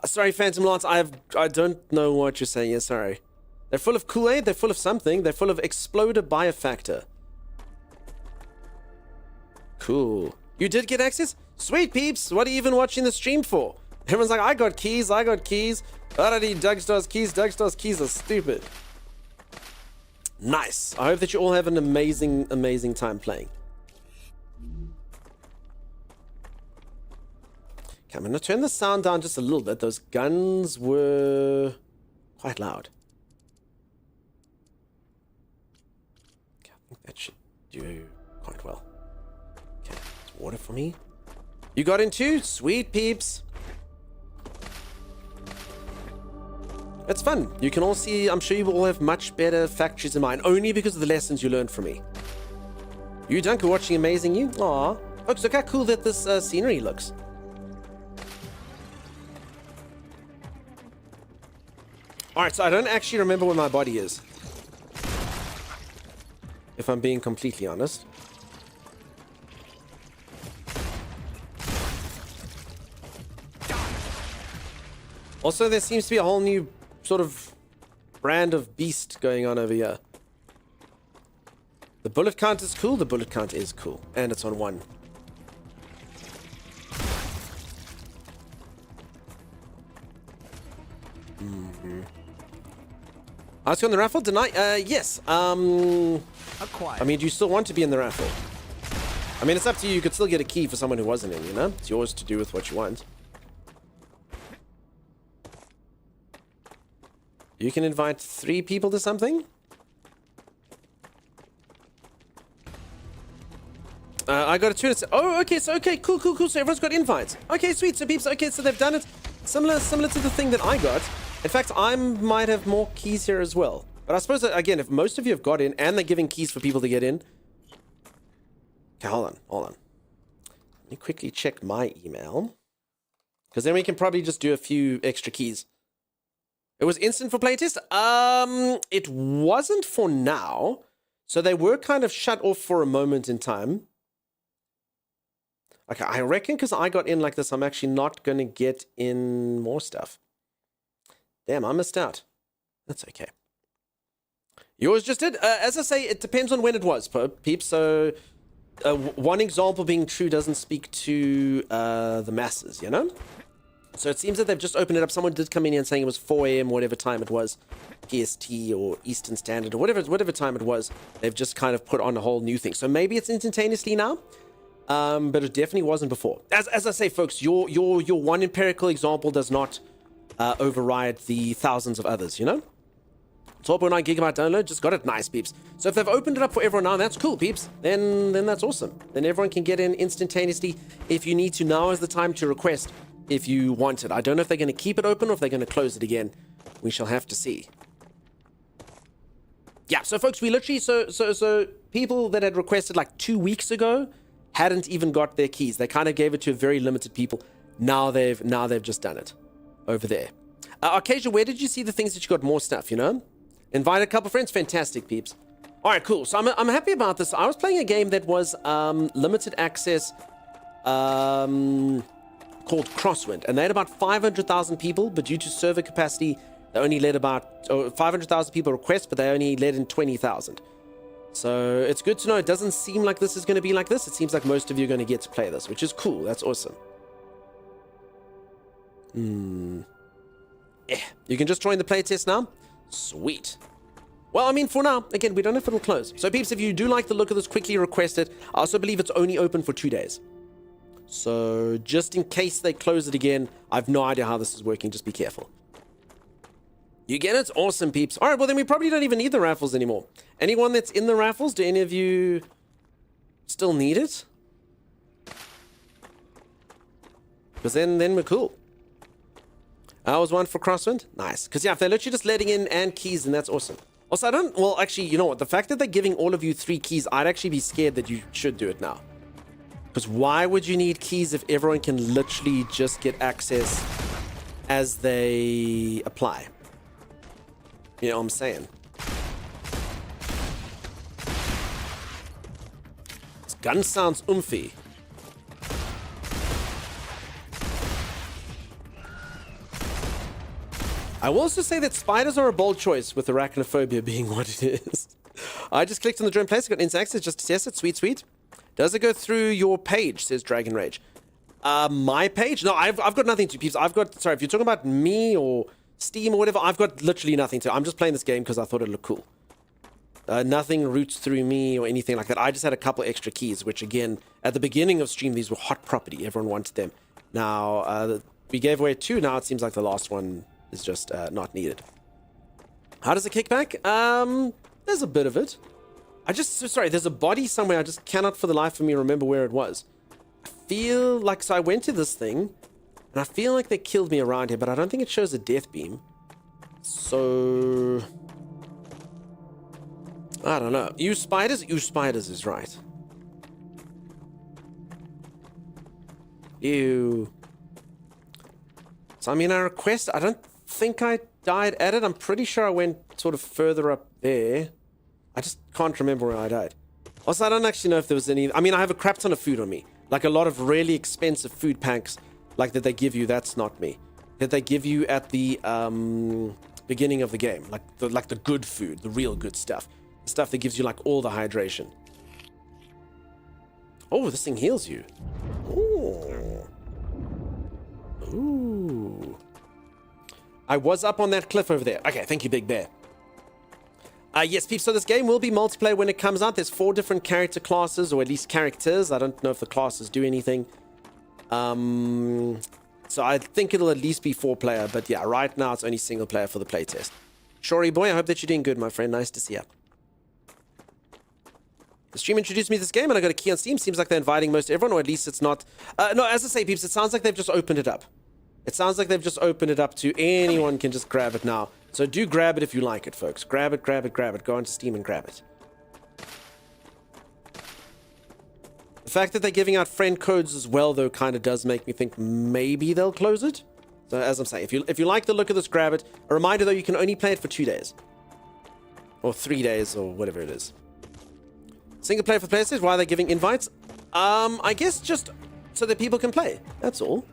Sorry, Phantom Lance. I don't know what you're saying. Yeah, sorry. They're full of Kool-Aid. They're full of something. They're full of Exploder Biofactor. Cool. You did get access? Sweet, peeps. What are you even watching the stream for? Everyone's like, I got keys. I got keys. I don't need Dougstar's keys. Dougstar's keys are stupid. Nice. I hope that you all have an amazing, amazing time playing. Okay, I'm going to turn the sound down just a little bit. Those guns were quite loud. Okay, I think that should do quite well. Okay, it's water for me. You got in too? Sweet, peeps. It's fun. You can all see, I'm sure you will all have much better factories in mind, only because of the lessons you learned from me. You, Dunk, are watching Amazing You? Aw. Folks, look how cool that this scenery looks. Alright, so I don't actually remember where my body is. If I'm being completely honest. Also, there seems to be a whole new sort of brand of beast going on over here. The bullet count is cool. The bullet count is cool. And it's on 1. Ask you on the raffle tonight? Yes. I mean, do you still want to be in the raffle? I mean, it's up to you. You could still get a key for someone who wasn't in, you know? It's yours to do with what you want. You can invite 3 people to something? I got a 2. Oh, okay. So, okay. Cool. So everyone's got invites. Okay, sweet. So, peeps, okay. So they've done it similar to the thing that I got. In fact, I might have more keys here as well. But I suppose, that, again, if most of you have got in and they're giving keys for people to get in. Okay, hold on. Let me quickly check my email. Because then we can probably just do a few extra keys. It was instant for playtest? It wasn't for now. So they were kind of shut off for a moment in time. Okay, I reckon because I got in like this, I'm actually not going to get in more stuff. Damn, I missed out. That's okay. Yours just did. As I say, it depends on when it was, peeps. So one example being true doesn't speak to the masses, you know? So it seems that they've just opened it up. Someone did come in here and saying it was 4 a.m. whatever time it was, PST or Eastern Standard or whatever time it was. They've just kind of put on a whole new thing. So maybe it's instantaneously now, but it definitely wasn't before. As I say, folks, your one empirical example does not override the thousands of others, you know? 12.9 gigabyte download, just got it. Nice, peeps. So if they've opened it up for everyone now, that's cool, peeps. Then that's awesome. Then everyone can get in instantaneously. If you need to, now is the time to request. If you want it. I don't know if they're going to keep it open or if they're going to close it again. We shall have to see. Yeah, so folks, we literally, so people that had requested like 2 weeks ago hadn't even got their keys. They kind of gave it to very limited people. Now they've just done it over there. Arcasia, where did you see the things that you got more stuff, you know? Invite a couple friends. Fantastic, peeps. All right, cool. So I'm happy about this. I was playing a game that was limited access, called Crosswind, and they had about 500,000 people, but due to server capacity, they only let about 500,000 people request, but they only let in 20,000. So it's good to know. It doesn't seem like this is going to be like this. It seems like most of you are going to get to play this, which is cool. That's awesome. You can just join the playtest now. Sweet. Well, I mean, for now, again, we don't know if it'll close. So, peeps, if you do like the look of this, quickly request it. I also believe it's only open for 2 days. So, just in case they close it again, I have no idea how this is working. Just be careful. You get it? Awesome, peeps. All right, well, then we probably don't even need the raffles anymore. Anyone that's in the raffles, do any of you still need it? Because then we're cool. I was one for Crosswind. Nice. Because, yeah, if they're literally just letting in and keys, then that's awesome. Also, I don't... Well, actually, you know what? The fact that they're giving all of you 3 keys, I'd actually be scared that you should do it now. Because why would you need keys if everyone can literally just get access as they apply? You know what I'm saying? This gun sounds oomphy. I will also say that spiders are a bold choice, with arachnophobia being what it is. I just clicked on the drone place, got instant access just to test it. Sweet, sweet. Does it go through your page, says Dragon Rage. My page? No, I've got nothing to, peeps. I've got, sorry, if you're talking about me or Steam or whatever, I've got literally nothing to. I'm just playing this game because I thought it looked cool. Nothing routes through me or anything like that. I just had a couple extra keys, which again, at the beginning of stream, these were hot property. Everyone wanted them. Now, we gave away 2. Now it seems like the last one is just not needed. How does it kick back? There's a bit of it. Sorry, there's a body somewhere. I just cannot for the life of me remember where it was. I feel like, so I went to this thing, and I feel like they killed me around here, but I don't think it shows a death beam. So... I don't know. Use spiders? Use spiders is right. Ew. So, I mean, I don't think I died at it. I'm pretty sure I went sort of further up there. I just can't remember where I died. Also, I don't actually know if there was any... I mean, I have a crap ton of food on me. Like a lot of really expensive food packs like that they give you. That's not me. That they give you at the beginning of the game. Like the good food. The real good stuff. The stuff that gives you like all the hydration. Oh, this thing heals you. Ooh. Ooh. I was up on that cliff over there. Okay, thank you, Big Bear. Yes, peeps, so this game will be multiplayer when it comes out. There's 4 different character classes, or at least characters. I don't know if the classes do anything. So I think it'll at least be 4-player, but yeah, right now it's only single player for the playtest. Shory boy, I hope that you're doing good, my friend. Nice to see you. The stream introduced me to this game, and I got a key on Steam. Seems like they're inviting most everyone, or at least it's not... no, as I say, peeps, it sounds like they've just opened it up. It sounds like they've just opened it up to anyone can just grab it now. So do grab it if you like it, folks. Grab it, grab it, grab it. Go onto Steam and grab it. The fact that they're giving out friend codes as well, though, kind of does make me think maybe they'll close it. So as I'm saying, if you like the look of this, grab it. A reminder, though, you can only play it for 2 days. Or 3 days, or whatever it is. Single player for PlayStation, why are they giving invites? I guess just so that people can play. That's all.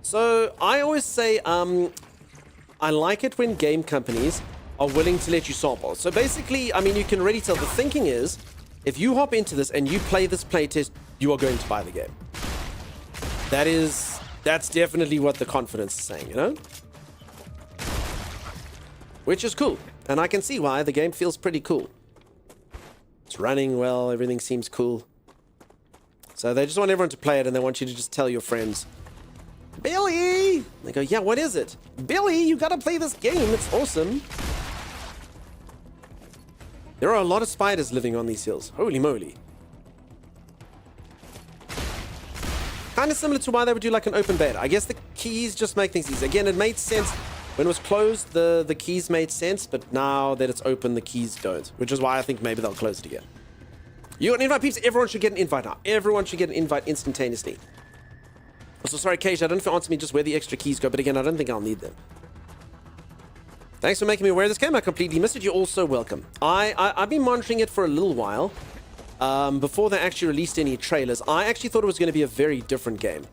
So I always say, I like it when game companies are willing to let you sample. So basically, I mean, you can already tell the thinking is, if you hop into this and you play this playtest, you are going to buy the game. That's definitely what the confidence is saying, you know? Which is cool. And I can see why. The game feels pretty cool. It's running well. Everything seems cool. So they just want everyone to play it, and they want you to just tell your friends, Billy! They go, yeah, what is it? Billy, you gotta play this game. It's awesome. There are a lot of spiders living on these hills. Holy moly. Kind of similar to why they would do like an open beta. I guess the keys just make things easy. Again, it made sense. When it was closed, the keys made sense, but now that it's open, the keys don't. Which is why I think maybe they'll close it again. You got an invite, peeps? Everyone should get an invite now. Everyone should get an invite instantaneously. Also, sorry, Cage, I don't know if you answered me just where the extra keys go, but again, I don't think I'll need them. Thanks for making me aware of this game. I completely missed it. You're also welcome. I've been monitoring it for a little while. Before they actually released any trailers, I actually thought it was going to be a very different game.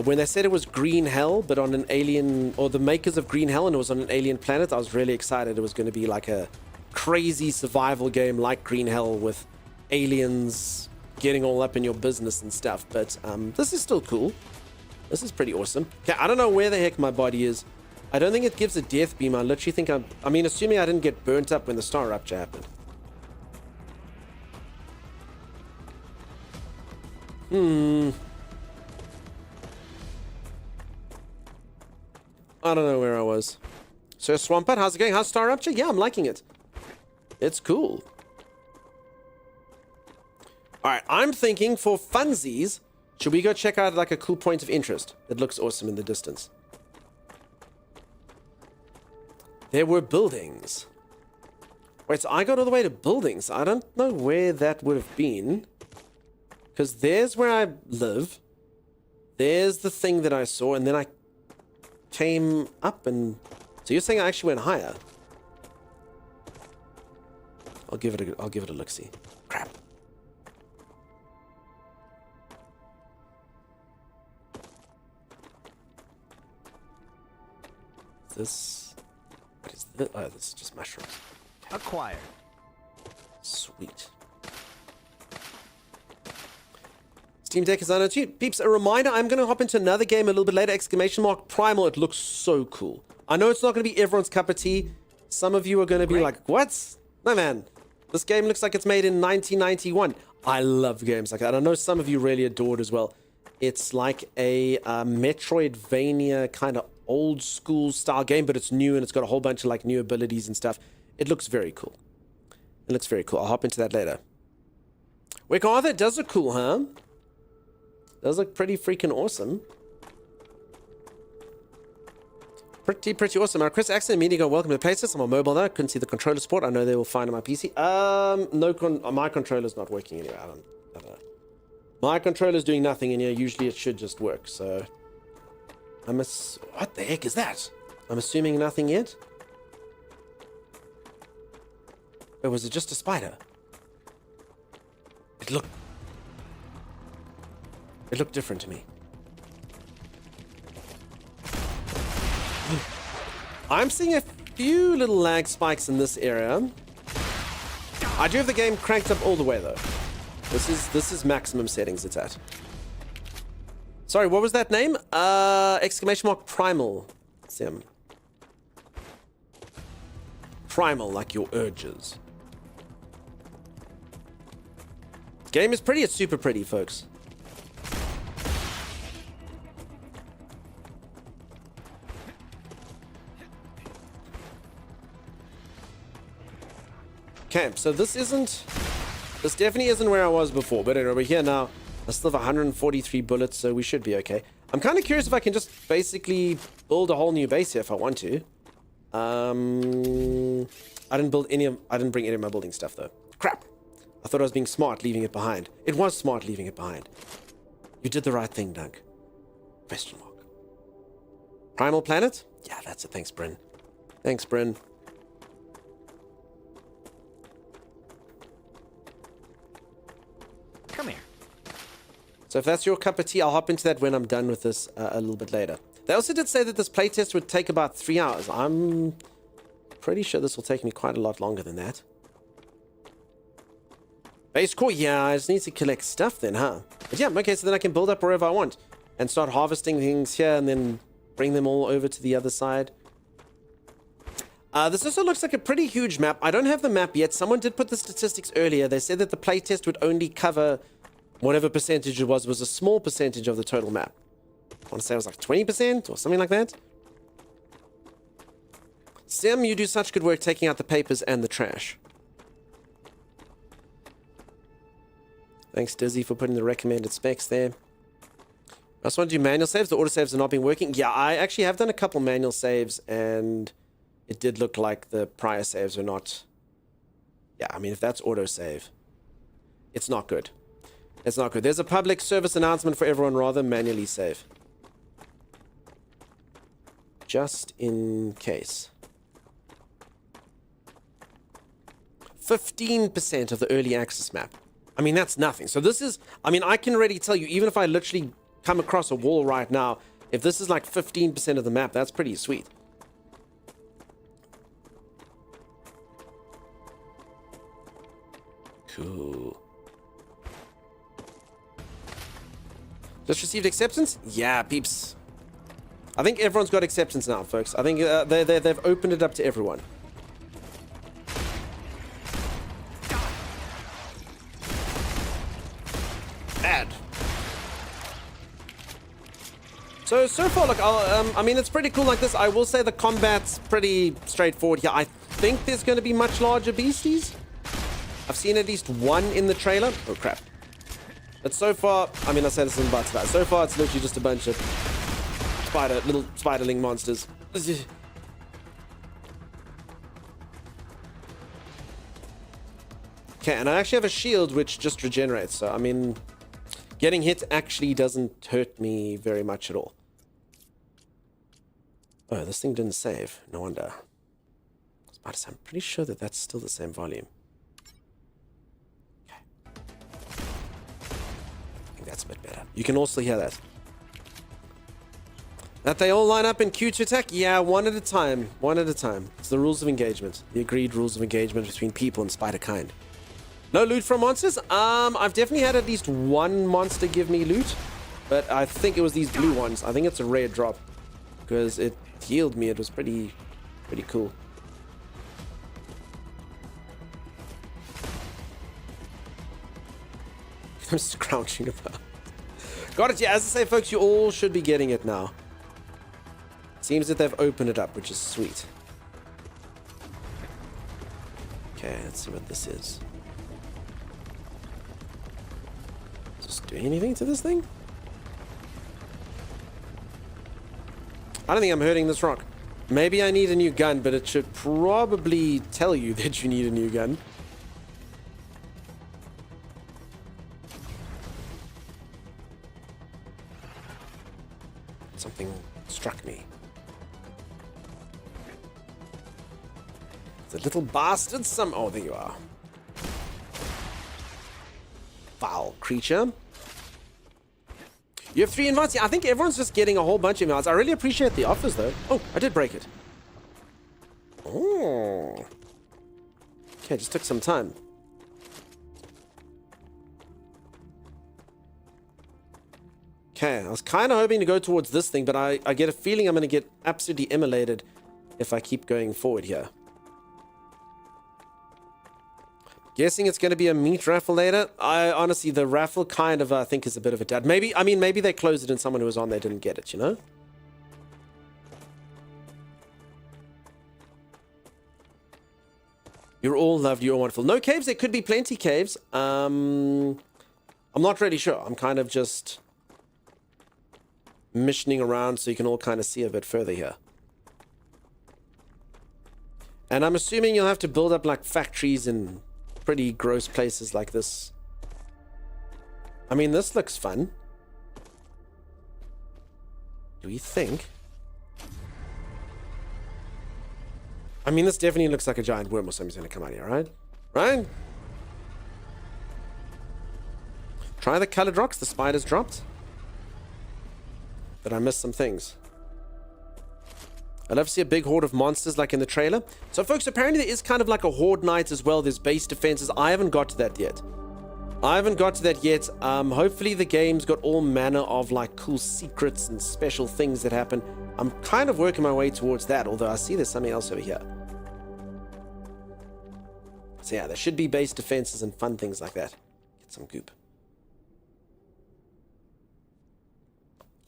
When they said it was Green Hell, but on an alien, or the makers of Green Hell, and it was on an alien planet, I was really excited it was going to be like a crazy survival game like Green Hell with aliens getting all up in your business and stuff. But this is still cool. This is pretty awesome. Okay, I don't know where the heck my body is. I don't think it gives a death beam. I literally think I mean, assuming I didn't get burnt up when the StarRupture happened. I don't know where I was. So Swampert, how's it going? How's StarRupture? Yeah, I'm liking it. It's cool. Alright, I'm thinking for funsies, should we go check out like a cool point of interest that looks awesome in the distance? There were buildings. Wait, so I got all the way to buildings. I don't know where that would have been. Because there's where I live. There's the thing that I saw, and then I came up and... So you're saying I actually went higher? I'll give it a look-see. Crap. This... What is this? Oh, this is just mushrooms. Acquired. Sweet. Steam Deck is on it too. Peeps, a reminder, I'm going to hop into another game a little bit later. Exclamation mark Primal. It looks so cool. I know it's not going to be everyone's cup of tea. Some of you are going to be like, what? No, man. This game looks like it's made in 1991. I love games like that. I know some of you really adore it as well. It's like a Metroidvania kind of old school style game, but it's new and it's got a whole bunch of like new abilities and stuff. It looks very cool. It looks very cool. I'll hop into that later. Wake Arthur, it does look cool, huh? Does look pretty freaking awesome. Pretty awesome. Chris Axon immediately go, welcome to the places. I'm on mobile now. Couldn't see the controller support. I know they will find on my PC. My controller's not working anyway. I don't know. My controller's doing nothing in here. Usually it should just work. So what the heck is that? I'm assuming nothing yet. Or was it just a spider? It looked different to me. I'm seeing a few little lag spikes in this area. I do have the game cranked up all the way though. This is maximum settings it's at. Sorry, what was that name? Exclamation mark Primal. Sim. Primal, like your urges. Game is pretty. It's super pretty, folks. Okay, so this definitely isn't where I was before, but anyway, we're here now. I still have 143 bullets, so we should be okay. I'm kind of curious if I can just basically build a whole new base here if I want to. I didn't bring any of my building stuff though. Crap. I thought I was being smart leaving it behind. It was smart leaving it behind. You did the right thing, Doug. Question mark. Primal Planet? Yeah, that's it. Thanks, Bryn. Thanks, Bryn. Come here. So if that's your cup of tea, I'll hop into that when I'm done with this a little bit later. They also did say that this playtest would take about 3 hours. I'm pretty sure this will take me quite a lot longer than that. Base core, yeah, I just need to collect stuff then, huh? But yeah, okay, so then I can build up wherever I want and start harvesting things here and then bring them all over to the other side. This also looks like a pretty huge map. I don't have the map yet. Someone did put the statistics earlier. They said that the playtest would only cover whatever percentage it was a small percentage of the total map. I want to say it was like 20% or something like that. Sim, you do such good work taking out the papers and the trash. Thanks, Dizzy, for putting the recommended specs there. I just want to do manual saves. The autosaves have not been working. Yeah, I actually have done a couple manual saves, and it did look like the prior saves are not... Yeah, I mean, if that's autosave, it's not good. It's not good. There's a public service announcement for everyone, rather manually save. Just in case. 15% of the early access map. I mean, that's nothing. So this is... I mean, I can already tell you, even if I literally come across a wall right now, if this is like 15% of the map, that's pretty sweet. Cool. Just received acceptance? Yeah, peeps. I think everyone's got acceptance now, folks. I think they've opened it up to everyone. Bad. So far, look, I mean, it's pretty cool like this. I will say the combat's pretty straightforward here. I think there's going to be much larger beasties. I've seen at least one in the trailer. Oh, crap. But so far, I mean, I say this in about that. So far, it's literally just a bunch of little spiderling monsters. Okay, and I actually have a shield which just regenerates. So, I mean, getting hit actually doesn't hurt me very much at all. Oh, this thing didn't save. No wonder. I'm pretty sure that that's still the same volume. Okay. I think that's a bit better. You can also hear that. That they all line up in queue to attack? Yeah, one at a time. One at a time. It's the rules of engagement. The agreed rules of engagement between people and spider kind. No loot from monsters? I've definitely had at least one monster give me loot. But I think it was these blue ones. I think it's a rare drop. Because it healed me. It was pretty cool. I'm scrouching about. Got it, yeah. As I say, folks, you all should be getting it now. Seems that they've opened it up, which is sweet. Okay, let's see what this is. Does this do anything to this thing? I don't think I'm hurting this rock. Maybe I need a new gun, but it should probably tell you that you need a new gun. Something struck me. The little bastard oh, there you are. Foul creature. You have 3 invites? Yeah, I think everyone's just getting a whole bunch of invites. I really appreciate the offers, though. Oh, I did break it. Oh. Okay, just took some time. Okay, I was kind of hoping to go towards this thing, but I get a feeling I'm going to get absolutely immolated if I keep going forward here. Guessing it's going to be a meat raffle later. I honestly, the raffle kind of, I think, is a bit of a dud. Maybe they closed it and someone who was on there didn't get it, you know? You're all loved, you're all wonderful. No caves, there could be plenty caves. I'm not really sure. I'm kind of just missioning around so you can all kind of see a bit further here. And I'm assuming you'll have to build up like factories in pretty gross places like this. I mean, this looks fun. Do we think? I mean, this definitely looks like a giant worm or something's gonna come out here, right? Right? Try the colored rocks the spiders dropped. But I missed some things. I'd love to see a big horde of monsters like in the trailer. So folks, apparently there is kind of like a horde night as well. There's base defenses. I haven't got to that yet. Hopefully the game's got all manner of like cool secrets and special things that happen. I'm kind of working my way towards that, although I see there's something else over here. So yeah, there should be base defenses and fun things like that. Get some goop.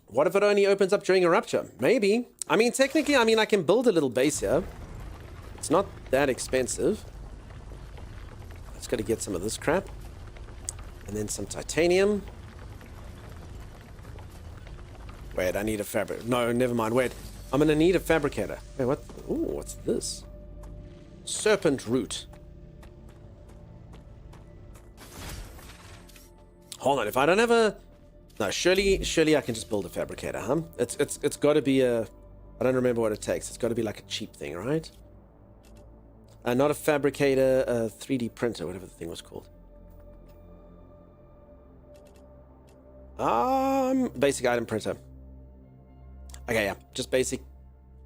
What if it only opens up during a rupture? Maybe. I mean, technically, I can build a little base here. It's not that expensive. Let's gotta get some of this crap. And then some titanium. Wait, I need a fabric. No, never mind. Wait, I'm gonna need a fabricator. Wait, what? Ooh, what's this? Serpent root. Hold on, if I don't have a... No, surely I can just build a fabricator, huh? It's got to be a... I don't remember what it takes. It's got to be like a cheap thing, right? Not a fabricator, a 3D printer, whatever the thing was called. Basic item printer. Okay, yeah, just basic.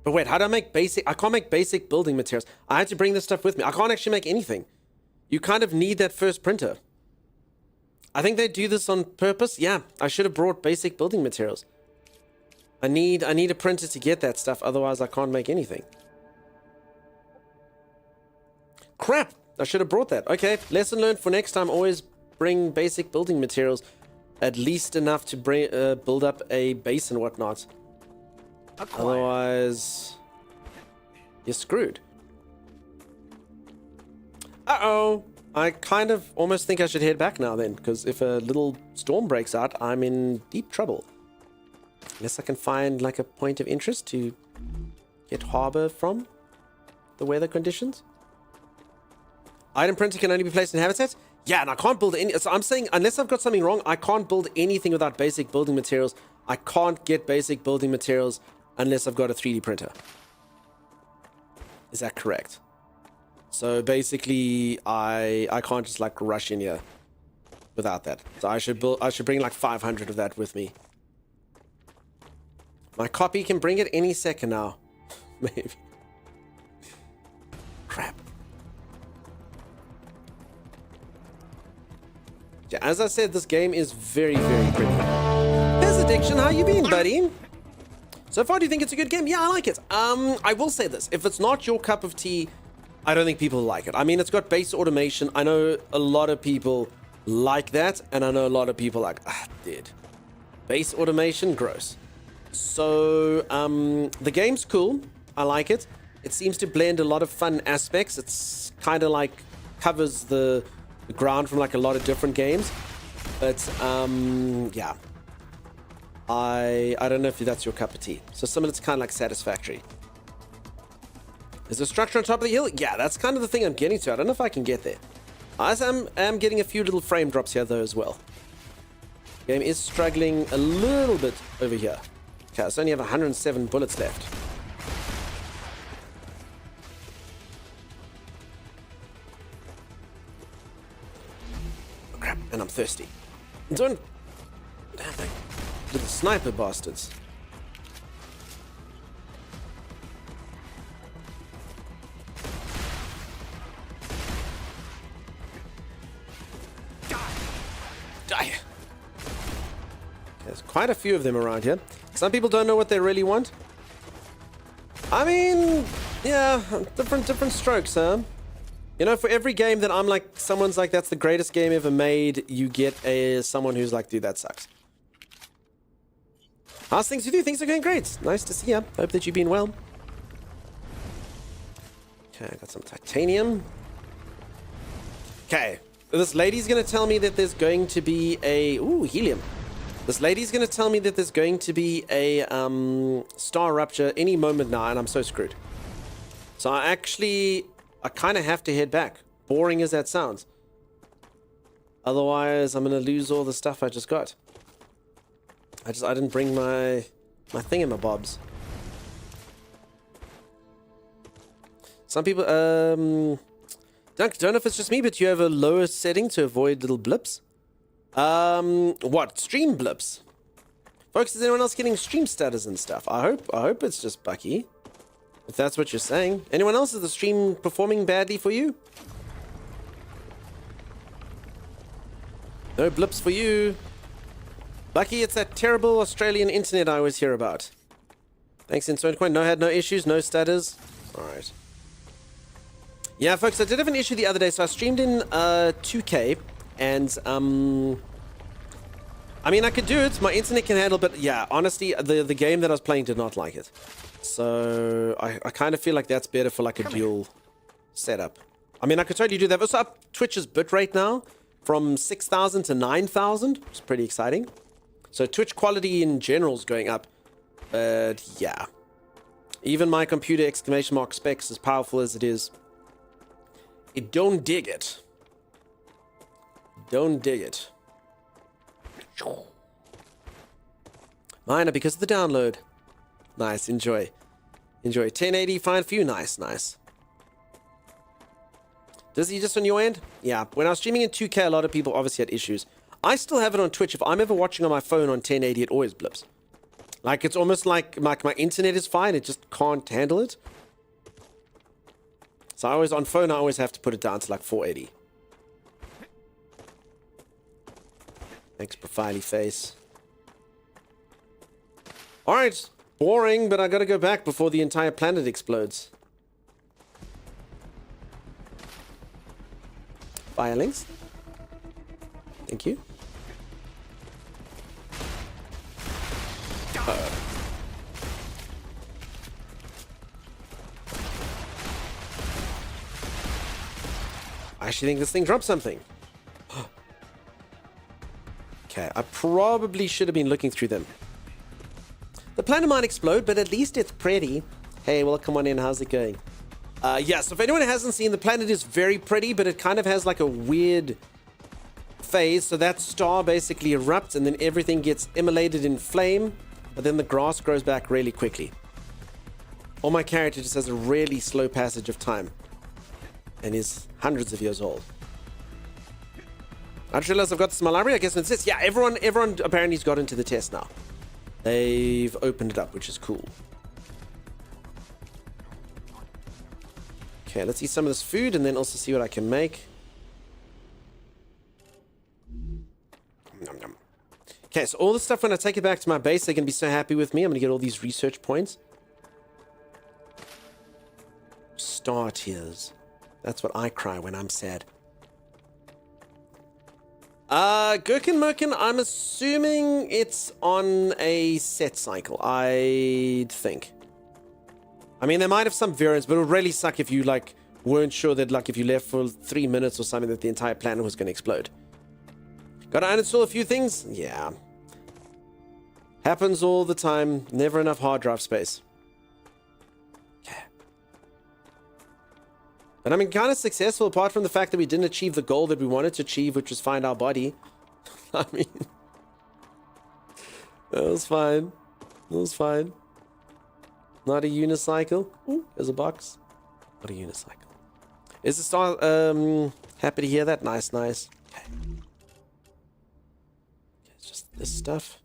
But wait, how do I make basic? I can't make basic building materials. I had to bring this stuff with me. I can't actually make anything. You kind of need that first printer. I think they do this on purpose. Yeah, I should have brought basic building materials. I need a printer to get that stuff, otherwise I can't make anything. Crap! I should have brought that. Okay, lesson learned for next time. Always bring basic building materials. At least enough to build up a base and whatnot. Otherwise, you're screwed. Uh-oh! I kind of almost think I should head back now then, because if a little storm breaks out, I'm in deep trouble. Unless I can find like a point of interest to get harbor from the weather conditions. Item printer can only be placed in habitats? Yeah, and I can't build any... So I'm saying, unless I've got something wrong, I can't build anything without basic building materials. I can't get basic building materials unless I've got a 3D printer. Is that correct? So basically, I can't just like rush in here without that. So I should bring like 500 of that with me. My copy can bring it any second now. Maybe. Crap. Yeah, as I said, this game is very, very pretty. Here's Addiction. How you been, buddy? So far, do you think it's a good game? Yeah, I like it. I will say this. If it's not your cup of tea, I don't think people like it. I mean, it's got base automation. I know a lot of people like that, and I know a lot of people like, dude. Base automation, gross. So, the game's cool. I like it. It seems to blend a lot of fun aspects. It's kind of like covers the ground from like a lot of different games. But, yeah. I don't know if that's your cup of tea. So some of it's kind of like Satisfactory. Is there structure on top of the hill? Yeah, that's kind of the thing I'm getting to. I don't know if I can get there. I am getting a few little frame drops here though as well. Game is struggling a little bit over here. Okay, I only have 107 bullets left. Oh, crap, and I'm thirsty. Don't... Damn thing. Little sniper bastards. Die. There's quite a few of them around here. Some people don't know what they really want. I mean, yeah, different strokes, huh? You know, for every game that I'm like, someone's like, that's the greatest game ever made, you get someone who's like, dude, that sucks. How's things with you? Things are going great. Nice to see you. Hope that you've been well. Okay, I got some titanium. Okay, this lady's going to tell me that there's going to be a... Ooh, helium. This lady's going to tell me that there's going to be a StarRupture any moment now, and I'm so screwed. So I kind of have to head back. Boring as that sounds. Otherwise, I'm going to lose all the stuff I just got. I didn't bring my thingamabobs. Some people, don't know if it's just me, but you have a lower setting to avoid little blips. What? Stream blips? Folks, is anyone else getting stream status and stuff? I hope it's just Bucky. If that's what you're saying. Anyone else? Is the stream performing badly for you? No blips for you. Lucky it's that terrible Australian internet I always hear about. Thanks, InSoneCoin. No, had no issues, no stutters. Alright. Yeah, folks, I did have an issue the other day. So I streamed in 2K. And, I mean, I could do it. My internet can handle, but yeah, honestly, the game that I was playing did not like it. So I kind of feel like that's better for like a dual setup. I mean, I could totally do that. Also up Twitch's bitrate now from 6,000 to 9,000. It's pretty exciting. So Twitch quality in general is going up. But yeah. Even my computer exclamation mark specs, as powerful as it is, it don't dig it. Don't dig it. Minor because of the download. Nice, enjoy. Enjoy. 1080, fine for you. Nice, nice. Does he just on your end? Yeah. When I was streaming in 2K, a lot of people obviously had issues. I still have it on Twitch. If I'm ever watching on my phone on 1080, it always blips. Like, it's almost like my internet is fine. It just can't handle it. So I always, on phone, I always have to put it down to like 480. Thanks, profiley face. Alright. Boring, but I gotta go back before the entire planet explodes. Firelings. Thank you. I actually think this thing dropped something. Okay, I probably should have been looking through them. The planet might explode, but at least it's pretty. Hey, welcome on in. How's it going? Yeah, so if anyone hasn't seen, the planet is very pretty, but it kind of has like a weird phase. So that star basically erupts and then everything gets immolated in flame, but then the grass grows back really quickly. Or my character just has a really slow passage of time and is hundreds of years old. I just realized I've got this in my library. I guess it says, yeah, everyone apparently has got into the test now. They've opened it up, which is cool. Okay, let's eat some of this food and then also see what I can make. Nom, nom. Okay, so all the stuff, when I take it back to my base, they're going to be so happy with me. I'm going to get all these research points. Star tears. That's what I cry when I'm sad. Gherkin Merkin, I'm assuming it's on a set cycle, I think. I mean, they might have some variants, but it would really suck if you, like, weren't sure that, like, if you left for 3 minutes or something, that the entire planet was going to explode. Gotta uninstall a few things? Yeah. Happens all the time. Never enough hard drive space. Yeah. But I mean, kind of successful, apart from the fact that we didn't achieve the goal that we wanted to achieve, which was find our body. I mean, that was fine. That was fine. Not a unicycle. Ooh, there's a box. Not a unicycle. Is the star happy to hear that? Nice, nice. Okay. It's just this stuff.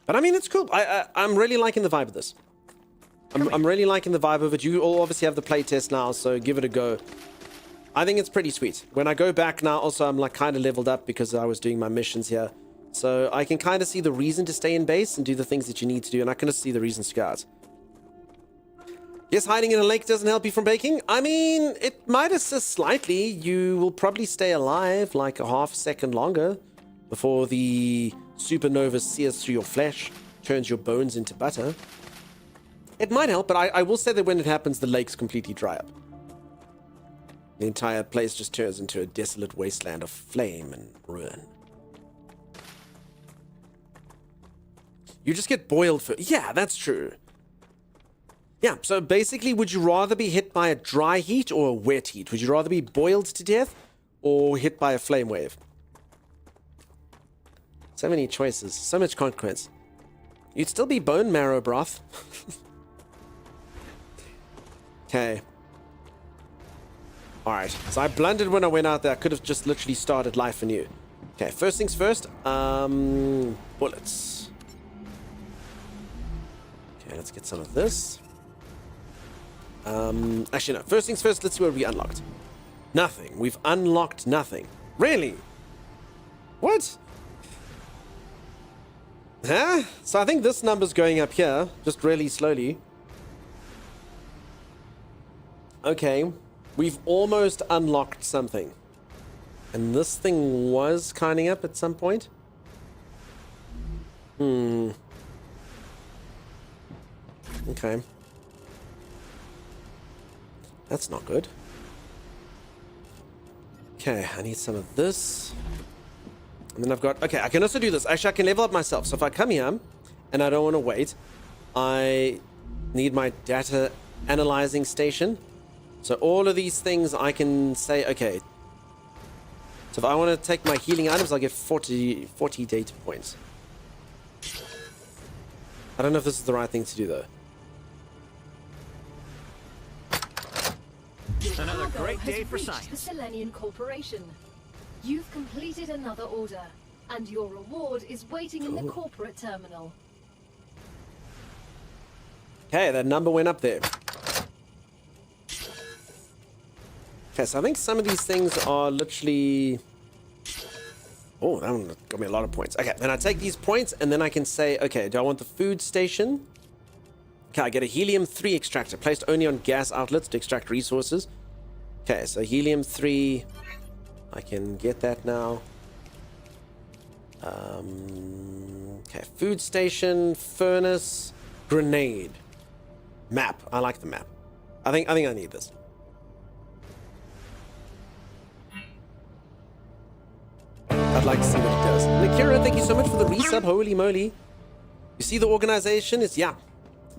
But I mean, it's cool. I'm really liking the vibe of this. I'm really liking the vibe of it. You all obviously have the playtest now, so give it a go. I think it's pretty sweet. When I go back now, also I'm like kind of leveled up because I was doing my missions here. So I can kind of see the reason to stay in base and do the things that you need to do, and I can just see the reasons to go out. Yes, hiding in a lake doesn't help you from baking. I mean, it might assist slightly. You will probably stay alive like a half second longer before the supernova sears through your flesh, turns your bones into butter. It might help, but I will say that when it happens, the lakes completely dry up. The entire place just turns into a desolate wasteland of flame and ruin. You just get boiled for... Yeah, that's true. Yeah, so basically, would you rather be hit by a dry heat or a wet heat? Would you rather be boiled to death or hit by a flame wave? So many choices, so much consequence. You'd still be bone marrow broth. Okay. Alright, so I blundered when I went out there. I could have just literally started life anew. Okay, first things first. Bullets. Okay, let's get some of this. Actually, no. First things first, let's see what we unlocked. Nothing. We've unlocked nothing. Really? What? Huh? So I think this number's going up here, just really slowly. Okay. We've almost unlocked something. And this thing was climbing up at some point. Okay. That's not good. Okay, I need some of this. And then I've got... Okay, I can also do this. Actually, I can level up myself. So if I come here, and I don't want to wait, I need my data analyzing station. So all of these things I can say, okay. So if I want to take my healing items, I'll get 40 data points. I don't know if this is the right thing to do, though. Another great day for The science. Selenian Corporation. You've completed another order, and your reward is waiting in the corporate terminal. Okay, that number went up there. Okay, so I think some of these things are literally... Oh, that one got me a lot of points. Okay, then I take these points, and then I can say, okay, do I want the food station? Okay, I get a helium-3 extractor, placed only on gas outlets to extract resources. Okay, so helium-3, I can get that now. Okay, food station, furnace, grenade. Map, I like the map. I think I need this. I'd like to see what it does. Nakira, thank you so much for the resub. Holy moly. You see the organization is, yeah.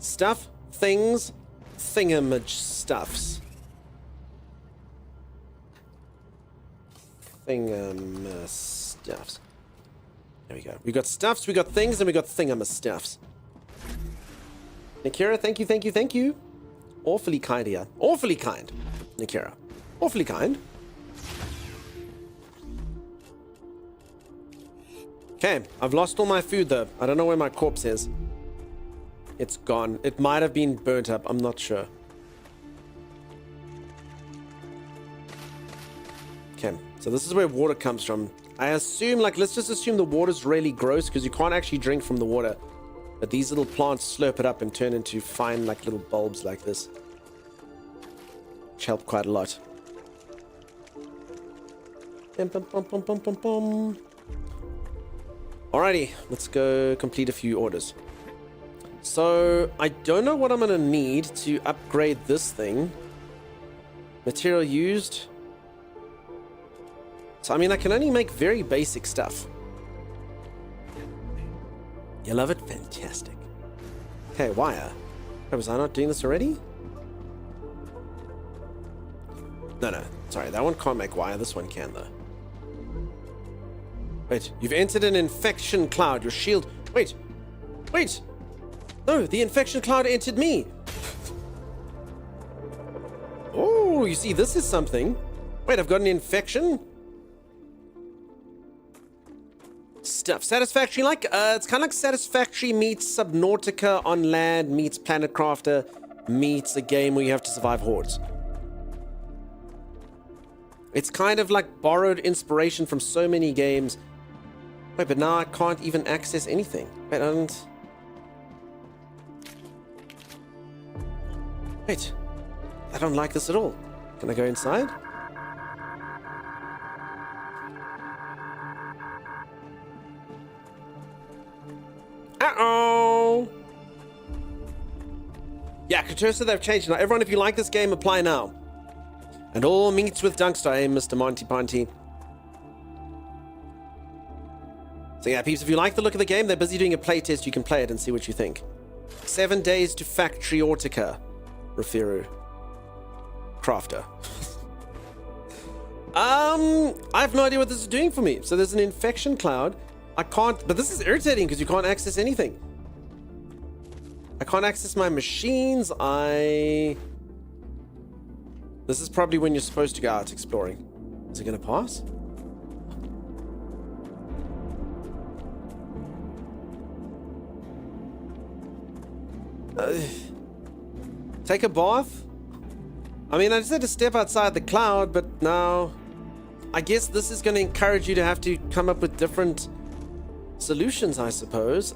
Stuff, things, thingamage stuffs. Stuffs. There we go. We got stuffs, we got things, and we got stuffs. Nikira, thank you, thank you, thank you. Awfully kind here. Awfully kind, Nikira. Awfully kind. Okay, I've lost all my food though. I don't know where my corpse is. It's gone. It might have been burnt up. I'm not sure. Okay, so this is where water comes from. I assume, like, let's just assume the water's really gross because you can't actually drink from the water. But these little plants slurp it up and turn into fine, like, little bulbs like this. Which help quite a lot. Alrighty, let's go complete a few orders. So, I don't know what I'm going to need to upgrade this thing. Material used. So, I mean, I can only make very basic stuff. You love it? Fantastic. Okay, wire. Oh, was I not doing this already? No. Sorry, that one can't make wire. This one can, though. Wait, you've entered an infection cloud. Your shield... Wait! No, the infection cloud entered me. Oh, you see, this is something. Wait, I've got an infection? Stuff. Satisfactory, like, it's kind of like Satisfactory meets Subnautica on land, meets Planet Crafter, meets a game where you have to survive hordes. It's kind of like borrowed inspiration from so many games. Wait, but now I can't even access anything. Wait, Wait, I don't like this at all. Can I go inside? Uh-oh! Yeah, Katursa, they've changed now. Everyone, if you like this game, apply now. And all meets with Dunkster, eh, Mr. Monty Ponty? So yeah, peeps, if you like the look of the game, they're busy doing a playtest. You can play it and see what you think. 7 days to Factory Autica. Refiru. Crafter. I have no idea what this is doing for me. So there's an infection cloud. I can't, but this is irritating because you can't access anything. I can't access my machines. This is probably when you're supposed to go out exploring. Is it going to pass? Take a bath? I mean, I just had to step outside the cloud, but now I guess this is going to encourage you to have to come up with different solutions, I suppose.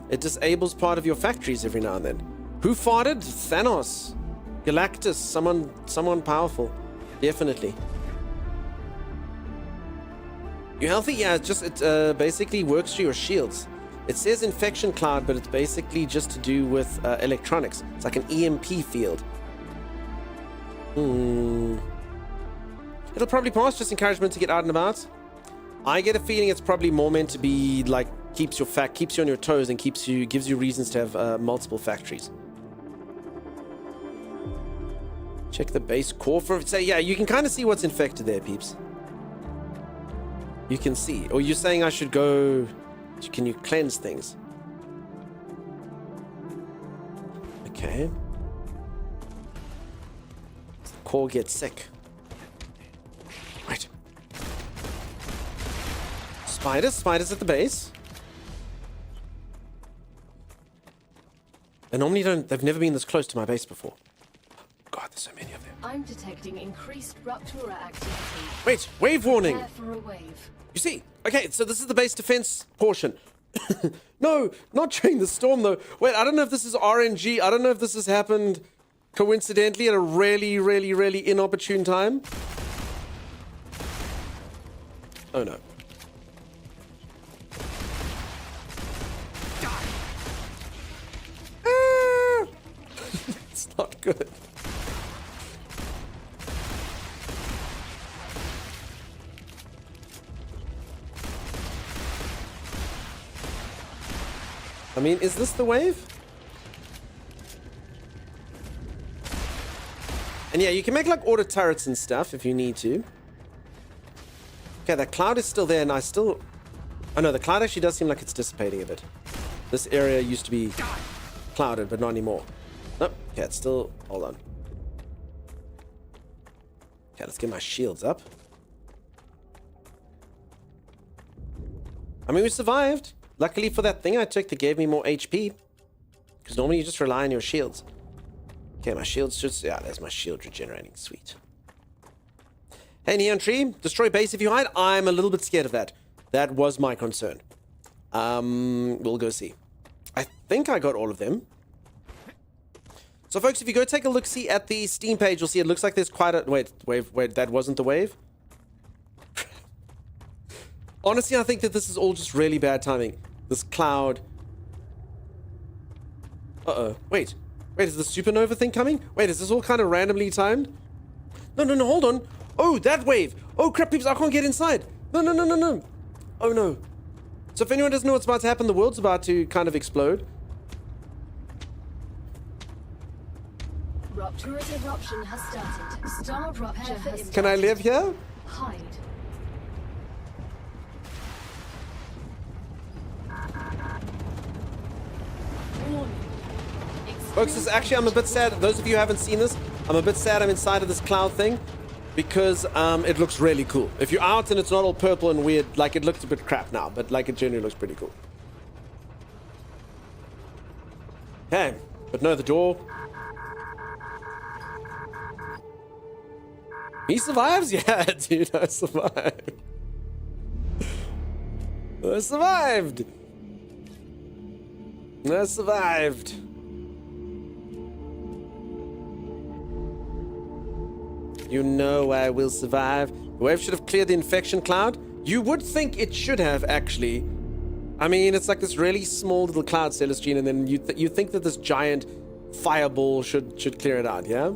It disables part of your factories every now and then. Who farted? Thanos. Galactus. Someone powerful. Definitely. You healthy? Yeah, it basically works through your shields. It says infection cloud, but it's basically just to do with electronics. It's like an EMP field. It'll probably pass, just encouragement to get out and about. I get a feeling it's probably more meant to be like keeps you on your toes and gives you reasons to have multiple factories. Check the base core for it. So yeah, you can kind of see what's infected there, peeps. You can see. Or you're saying I should go... Can you cleanse things? Okay. The core gets sick. Right. Spiders at the base. They normally they've never been this close to my base before. God, there's so many of them. I'm detecting increased Ruptura activity. Wait, wave warning. Prepare for a wave. You see, okay, so this is the base defense portion. No, not during the storm though. Wait, I don't know if this is RNG. I don't know if this has happened coincidentally at a really, really, really inopportune time. Oh no. Ah! It's not good. I mean, is this the wave? And yeah, you can make like auto turrets and stuff if you need to. Okay, that cloud is still there, and I still... Oh no, the cloud actually does seem like it's dissipating a bit. This area used to be clouded, but not anymore. Nope. Okay, it's still... Hold on. Okay, let's get my shields up. I mean, we survived. Luckily for that thing I took that gave me more HP. Because normally you just rely on your shields. Okay, my shields should... Yeah, there's my shield regenerating. Sweet. Hey, Neon Tree. Destroy base if you hide. I'm a little bit scared of that. That was my concern. We'll go see. I think I got all of them. So, folks, if you go take a look-see at the Steam page, you'll see it looks like there's quite a... Wait, that wasn't the wave? Honestly, I think that this is all just really bad timing. This cloud... Uh-oh. Wait, is the supernova thing coming? Wait, is this all kind of randomly timed? No, hold on. Oh, that wave. Oh, crap, peeps, I can't get inside. No. Oh, no. So if anyone doesn't know what's about to happen, the world's about to kind of explode. Rapturous eruption has started. StarRupture has started. Can I live here? Hide. Warning. Folks, this actually, I'm a bit sad. Those of you who haven't seen this, I'm a bit sad I'm inside of this cloud thing because it looks really cool. If you're out and it's not all purple and weird, like it looks a bit crap now, but like it generally looks pretty cool. Okay, but no, the door. He survives? Yeah, dude, I survived. I survived. I survived. You know I will survive. The wave should have cleared the infection cloud. You would think it should have, actually. I mean, it's like this really small little cloud, Celestine, and then you think that this giant fireball should clear it out, yeah?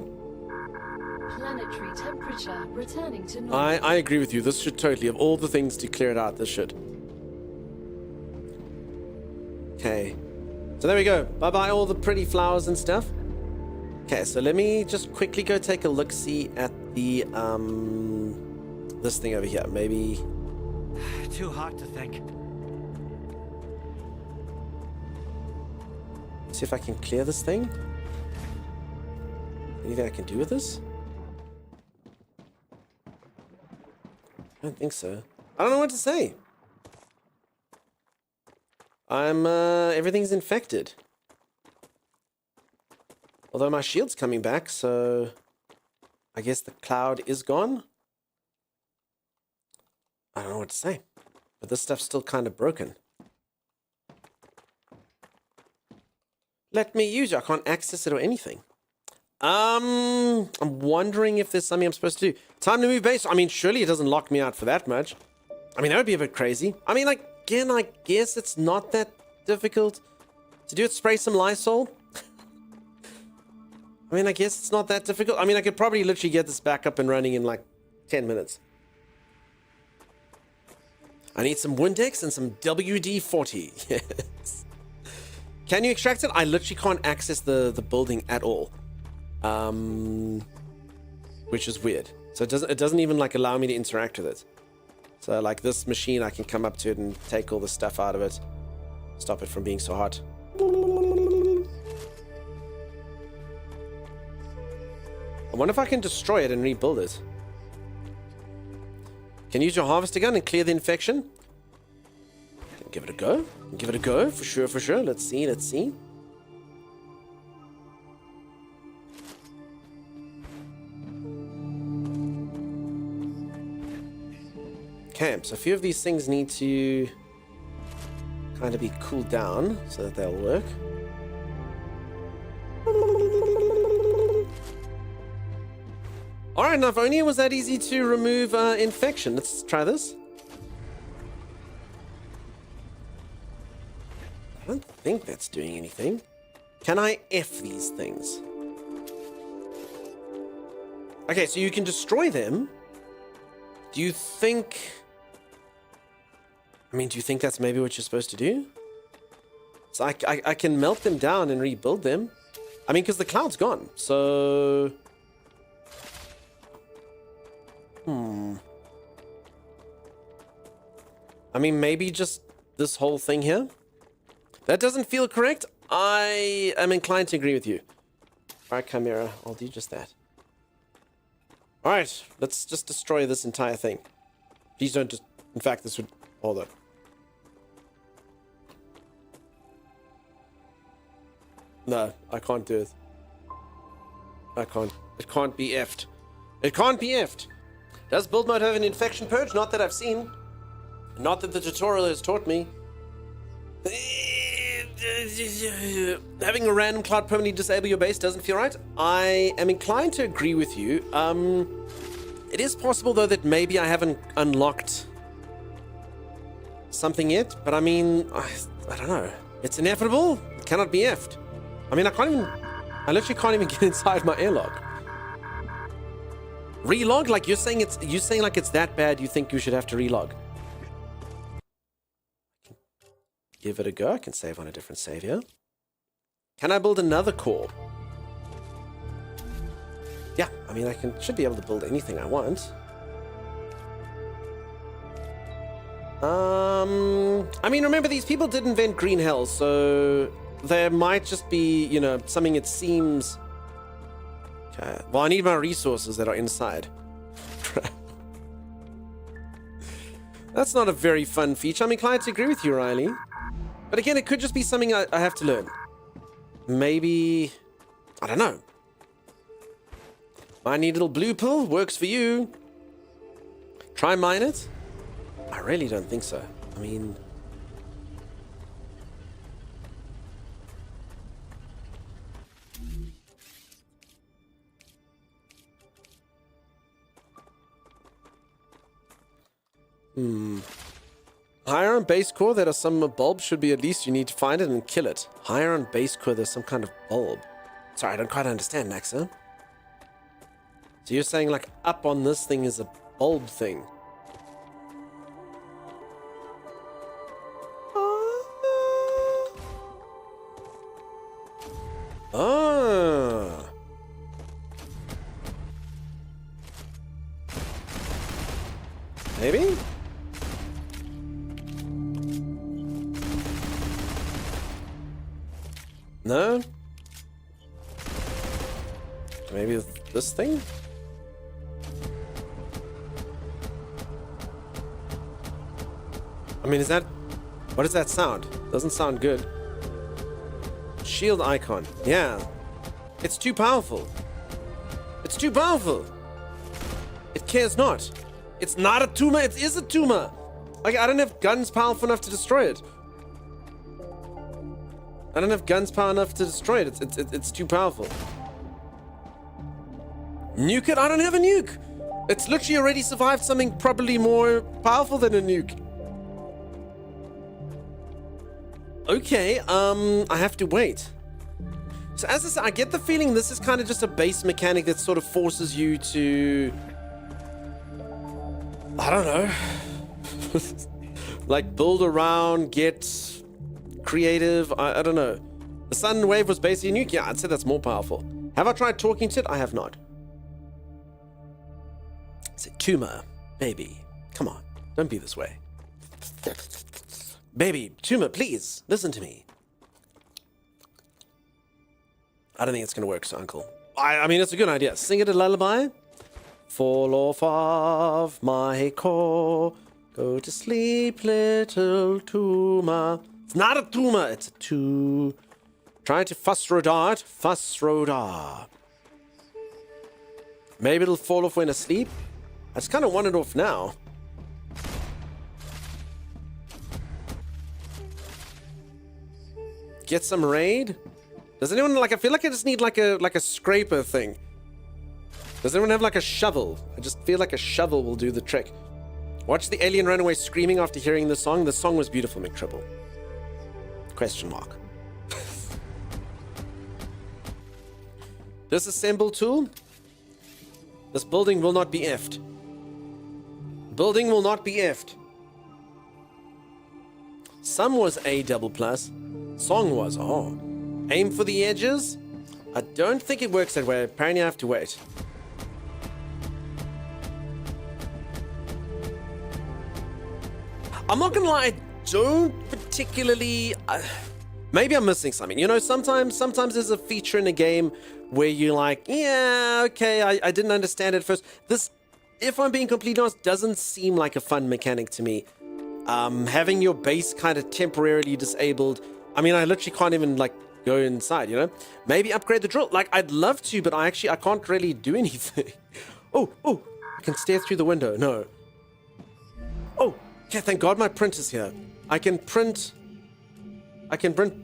Planetary temperature returning to normal. I agree with you. This should totally, of all the things to clear it out, this should. Okay. So there we go. Bye-bye all the pretty flowers and stuff. Okay, so let me just quickly go take a look-see at the, this thing over here. Maybe... Too hot to think. See if I can clear this thing. Anything I can do with this? I don't think so. I don't know what to say. Everything's infected. Although my shield's coming back, so I guess the cloud is gone. I don't know what to say. But this stuff's still kind of broken. Let me use it. I can't access it or anything. I'm wondering if there's something I'm supposed to do. Time to move base. I mean, surely it doesn't lock me out for that much. I mean, that would be a bit crazy. I mean, like, again, I guess it's not that difficult to do it. Spray some Lysol. I mean, I guess it's not that difficult. I mean, I could probably literally get this back up and running in like 10 minutes. I need some Windex and some WD-40. Yes. Can you extract it? I literally can't access the building at all. Which is weird. So it doesn't even like allow me to interact with it. So like this machine, I can come up to it and take all the stuff out of it. Stop it from being so hot. I wonder if I can destroy it and rebuild it. Can you use your harvester gun and clear the infection? Give it a go. Give it a go, for sure, for sure. Let's see, let's see. Okay, so a few of these things need to kind of be cooled down so that they'll work. Alright, now if only it was that easy to remove infection. Let's try this. I don't think that's doing anything. Can I F these things? Okay, so you can destroy them. Do you think... I mean, do you think that's maybe what you're supposed to do? So I can melt them down and rebuild them. I mean, because the cloud's gone, so... I mean, maybe just this whole thing here? That doesn't feel correct. I am inclined to agree with you. Alright, Chimera, I'll do just that. Alright, let's just destroy this entire thing. Please don't just... In fact, this would... Hold on. No, I can't do it. I can't. It can't be effed. It can't be effed. Does build mode have an infection purge? Not that I've seen. Not that the tutorial has taught me. Having a random cloud permanently disable your base doesn't feel right. I am inclined to agree with you. It is possible, though, that maybe I haven't unlocked something yet. But I mean, I don't know. It's inevitable. It cannot be effed. I mean, I literally can't even get inside my airlock. Relog? Like you're saying like it's that bad you think you should have to relog. Give it a go. I can save on a different save here. Can I build another core? Yeah, I mean, should be able to build anything I want. I mean, remember, these people did invent green hell, so there might just be, you know, something it seems... Okay, well, I need my resources that are inside. That's not a very fun feature. I'm inclined to agree with you, Riley. But again, it could just be something I have to learn. Maybe... I don't know. My neat little blue pill works for you. Try mine it? I really don't think so. I mean... Higher on base core, there are some bulbs. Should be at least you need to find it and kill it. Higher on base core, there's some kind of bulb. Sorry, I don't quite understand, Naxa. So you're saying like up on this thing is a bulb thing? Ah. Maybe? No? Maybe this thing? I mean, is that... What does that sound? Doesn't sound good. Shield icon. Yeah. It's too powerful. It's too powerful. It cares not. It's not a tumor. It is a tumor. Like, I don't have guns powerful enough to destroy it. I don't have guns power enough to destroy it. It's too powerful. Nuke it? I don't have a nuke. It's literally already survived something probably more powerful than a nuke. Okay, I have to wait. So as I said, I get the feeling this is kind of just a base mechanic that sort of forces you to... I don't know. Like, build around, get creative. I don't know. The sun wave was basically a nuke. Yeah, I'd say that's more powerful. Have I tried talking to it? I have not. It's a tumor. Baby, come on. Don't be this way. Baby, tumor, please, listen to me. I don't think it's going to work, so Uncle. I mean, it's a good idea. Sing it a lullaby. Fall off of my core. Go to sleep, little tumor. It's not a tumor, it's a two. Try to fuss-rodart. Fuss-rodar. Maybe it'll fall off when asleep. I just kind of want it off now. Get some raid. Does anyone like? I feel like I just need like a scraper thing. Does anyone have like a shovel? I just feel like a shovel will do the trick. Watch the alien run away screaming after hearing the song. The song was beautiful, McTribble. Question mark. Disassemble tool. This building will not be effed. Building will not be effed. Some was A double plus. Song was, oh. Aim for the edges? I don't think it works that way. Apparently I have to wait. I'm not gonna lie, I don't particularly... maybe I'm missing something. You know, sometimes there's a feature in a game where you're like, yeah, okay, I didn't understand it first. This, if I'm being completely honest, doesn't seem like a fun mechanic to me. Having your base kind of temporarily disabled. I mean, I literally can't even, like, go inside, you know? Maybe upgrade the drill. Like, I'd love to, but I can't really do anything. Oh, I can stare through the window. No. Oh, yeah, thank God my printer's here. I can print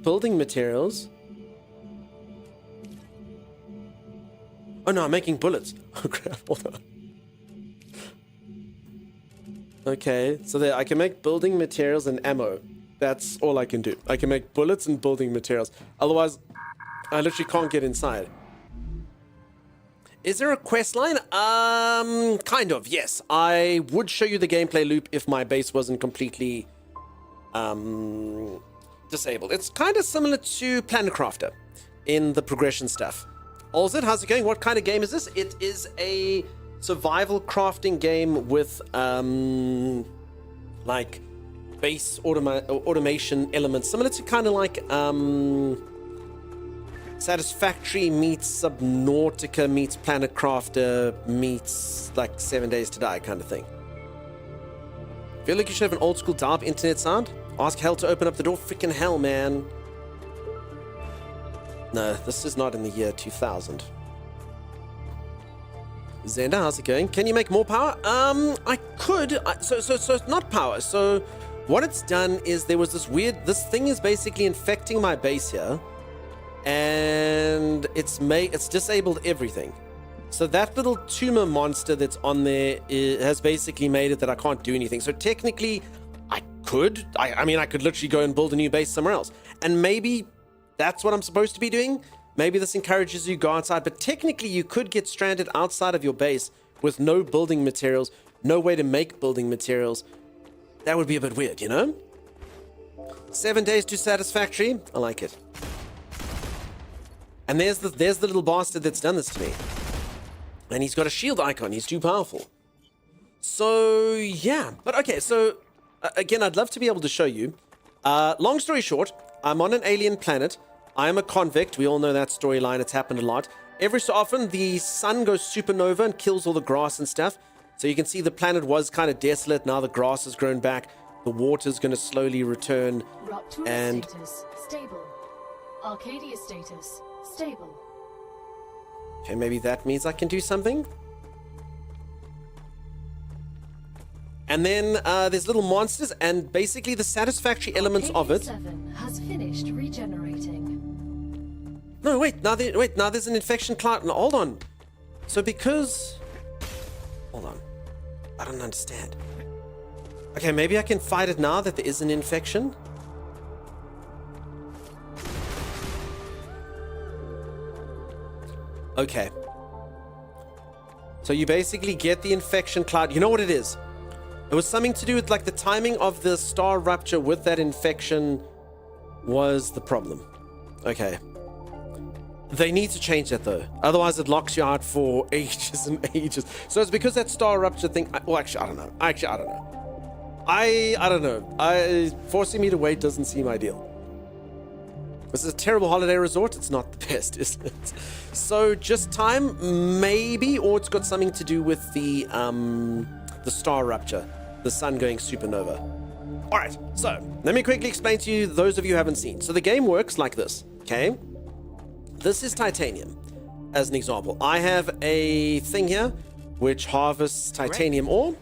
building materials. Oh no, I'm making bullets. Oh crap, hold on. Okay, so there, I can make building materials and ammo. That's all I can do. I can make bullets and building materials. Otherwise, I literally can't get inside. Is there a quest line? Kind of, yes. I would show you the gameplay loop if my base wasn't completely disabled. It's kind of similar to Planet Crafter in the progression stuff. Ozit, how's it going? What kind of game is this? It is a survival crafting game with like base automation elements, similar to kind of like Satisfactory meets Subnautica meets Planet Crafter meets like 7 Days to Die kind of thing. Feel like you should have an old school dial-up internet sound? Ask hell to open up the door. Freaking hell, man. No, this is not in the year 2000. Zenda, how's it going? Can you make more power? I could. So it's not power. So what it's done is there was this thing is basically infecting my base here. And it's disabled everything. So that little tumor monster that's on there has basically made it that I can't do anything. So technically, I could literally go and build a new base somewhere else. And maybe that's what I'm supposed to be doing. Maybe this encourages you to go outside. But technically, you could get stranded outside of your base with no building materials, no way to make building materials. That would be a bit weird, you know? 7 days to Satisfactory. I like it. And there's the little bastard that's done this to me. And he's got a shield icon. He's too powerful. So, yeah. But okay, so, again, I'd love to be able to show you. Long story short, I'm on an alien planet. I am a convict. We all know that storyline. It's happened a lot. Every so often, the sun goes supernova and kills all the grass and stuff. So you can see the planet was kind of desolate. Now the grass has grown back. The water's going to slowly return. Raptura And... status stable. Arcadia status stable. Okay, maybe that means I can do something. And then there's little monsters, and basically the satisfactory elements of it. 7 has finished regenerating. No, wait. Now there's an infection cloud. No, hold on. So because, hold on, I don't understand. Okay, maybe I can fight it now that there is an infection. Okay. So you basically get the infection cloud. You know what it is? It was something to do with like the timing of the StarRupture with that infection was the problem. Okay. They need to change that though. Otherwise it locks you out for ages and ages. So it's because that StarRupture thing... Well, actually, I don't know. I don't know. I don't know. Forcing me to wait doesn't seem ideal. This is a terrible holiday resort. It's not the best, is it? So just time, maybe, or it's got something to do with the StarRupture, the sun going supernova. All right, so let me quickly explain to you, those of you who haven't seen. So the game works like this, okay? This is titanium, as an example. I have a thing here which harvests titanium ore.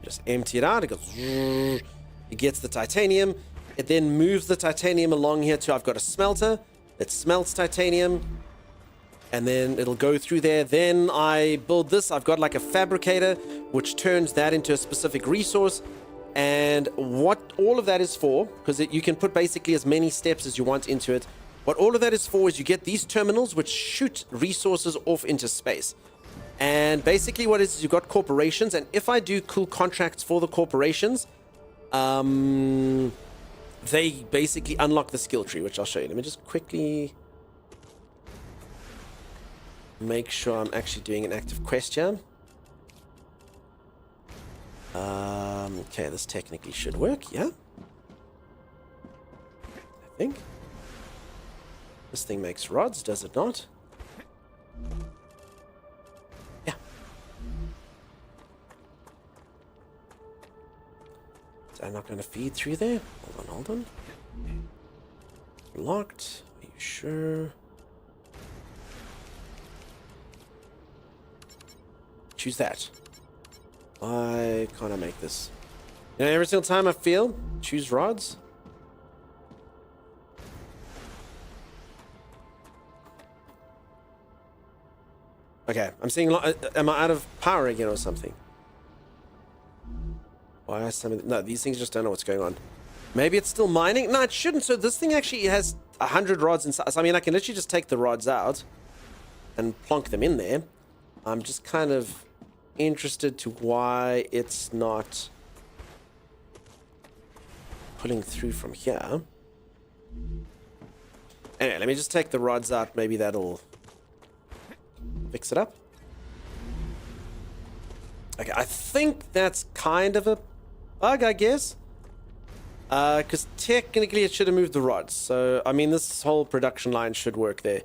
Just empty it out. It goes. It gets the titanium. It then moves the titanium along here to I've got a smelter that smelts titanium. And then it'll go through there. Then I build this. I've got like a fabricator which turns that into a specific resource. And what all of that is for, because you can put basically as many steps as you want into it. What all of that is for is you get these terminals which shoot resources off into space. And basically what it is you've got corporations. And if I do cool contracts for the corporations, they basically unlock the skill tree, which I'll show you. Let me just quickly make sure I'm actually doing an active quest here. Okay, this technically should work, yeah? I think. This thing makes rods, does it not? Yeah. Is that not going to feed through there? Hold on. Locked. Are you sure? Choose that. Why can't I make this? You know, every single time I fail, choose rods. Okay, I'm seeing. Am I out of power again or something? Why are some of no? These things just don't know what's going on. Maybe it's still mining. No, it shouldn't. So this thing actually has 100 rods inside. So I mean, I can literally just take the rods out and plonk them in there. I'm just kind of interested to why it's not pulling through from here. Anyway, let me just take the rods out. Maybe that'll fix it up. Okay, I think that's kind of a bug, I guess. Because technically it should have moved the rods. So, I mean, this whole production line should work there.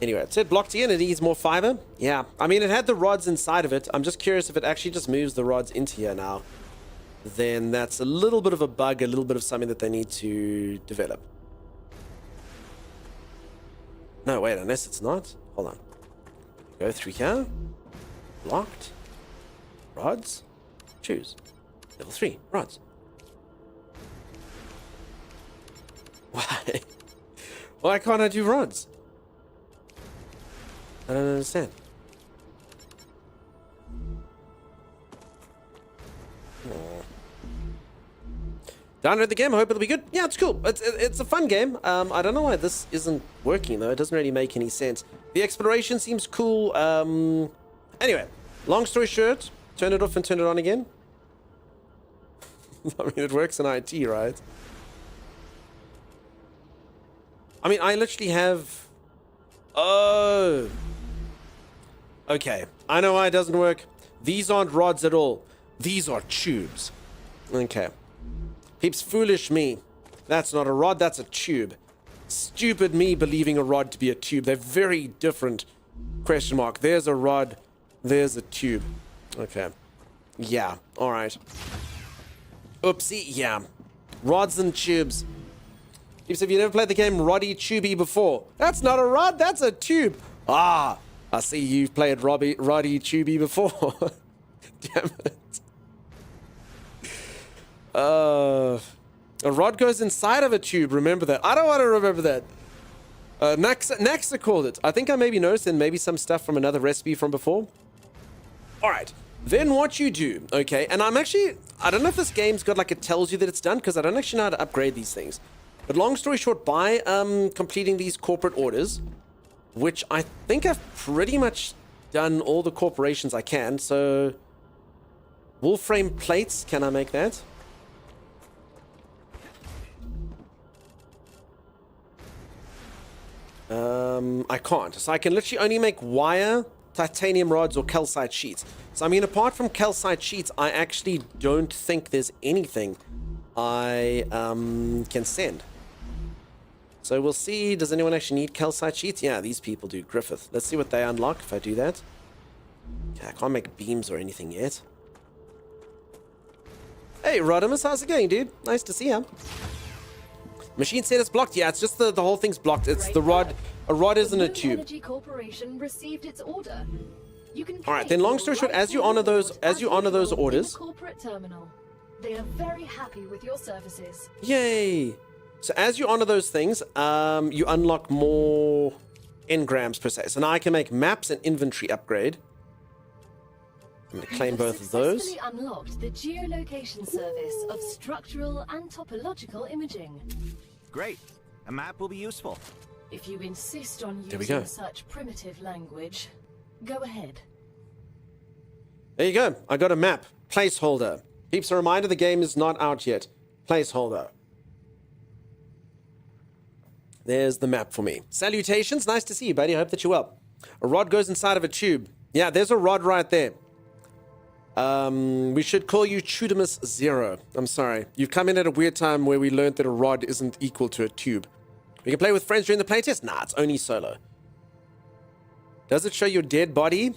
Anyway, it said blocked in, it needs more fiber. Yeah, I mean, it had the rods inside of it. I'm just curious if it actually just moves the rods into here now. Then that's a little bit of a bug, a little bit of something that they need to develop. No, wait, unless it's not. Hold on. Go through here. Blocked. Rods. Choose. Level 3. Rods. Why? Why can't I do rods? I don't understand. Download the game. I hope it'll be good. Yeah, it's cool. It's a fun game. I don't know why this isn't working though. It doesn't really make any sense. The exploration seems cool. Anyway, long story short, turn it off and turn it on again. I mean, it works in IT, right? I mean, I literally have... Oh. Okay. I know why it doesn't work. These aren't rods at all. These are tubes. Okay. Peeps, foolish me. That's not a rod, that's a tube. Stupid me believing a rod to be a tube. They're very different. Question mark. There's a rod. There's a tube. Okay. Yeah. Alright. Oopsie. Yeah. Rods and tubes. Peeps, have you never played the game Roddy Tubey before? That's not a rod, that's a tube. Ah, I see you've played Roddy Tubey before. Damn it. A rod goes inside of a tube, remember that. I don't want to remember that. Naxa called it. I think I maybe noticed and maybe some stuff from another recipe from before. Alright, then what you do, okay, and I'm actually, I don't know if this game's got like it tells you that it's done because I don't actually know how to upgrade these things. But long story short, by completing these corporate orders, which I think I've pretty much done all the corporations I can, so wool frame plates, can I make that? I can't. So I can literally only make wire, titanium rods, or calcite sheets. So I mean, apart from calcite sheets, I actually don't think there's anything I can send. So we'll see. Does anyone actually need calcite sheets? Yeah, these people do. Griffith. Let's see what they unlock if I do that. Okay, I can't make beams or anything yet. Hey, Rodimus, how's it going, dude? Nice to see you. Machine said it's blocked. Yeah, it's just the whole thing's blocked. It's the rod. A rod isn't a tube. Energy Corporation received its order. You can all right, then long story short, as you honor those orders. Corporate terminal. They are very happy with your services. Yay! So as you honor those things, you unlock more engrams per se. So now I can make maps and inventory upgrade. I'm going to claim both of those. Successfully unlocked the geolocation service of structural and topological imaging. Great. A map will be useful. If you insist on using such primitive language, go ahead. There you go. I got a map. Placeholder. Peeps, a reminder, the game is not out yet. Placeholder. There's the map for me. Salutations. Nice to see you, buddy. I hope that you're well. A rod goes inside of a tube. Yeah, there's a rod right there. We should call you Chudimus Zero. I'm sorry. You've come in at a weird time where we learned that a rod isn't equal to a tube. We can play with friends during the playtest? Nah, it's only solo. Does it show your dead body?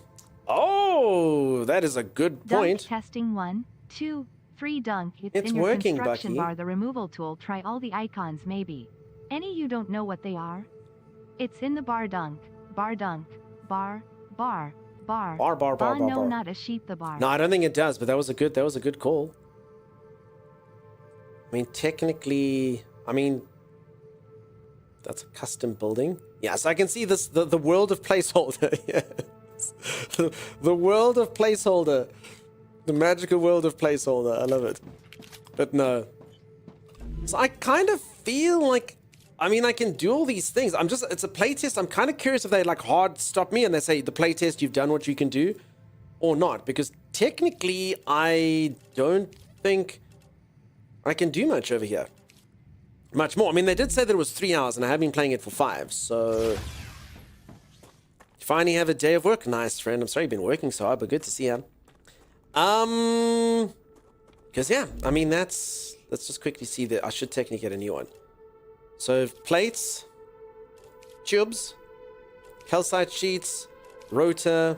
Oh, that is a good point. Dunk testing 1, 2, 3 dunk. It's in your working, construction Bucky. bar, the removal tool. Try all the icons maybe. Any you don't know what they are? It's in the bar dunk. Bar dunk. Bar. Bar. Bar. Bar, bar, bar, bar, No, bar. not a sheep the bar. No, I don't think it does, but that was a good call. I mean, technically, that's a custom building. Yeah, so I can see this, the world of placeholder. Yes. The world of placeholder. The magical world of placeholder. I love it. But no. So I kind of feel like, I can do all these things. It's a playtest. I'm kind of curious if they like hard stop me and they say, the playtest, you've done what you can do or not. Because technically, I don't think I can do much over here. Much more. They did say that it was 3 hours and I have been playing it for 5. So, you finally have a day of work. Nice, friend. I'm sorry you've been working so hard, but good to see you. Because yeah, let's just quickly see that I should technically get a new one. So plates, tubes, calcite sheets, rotor,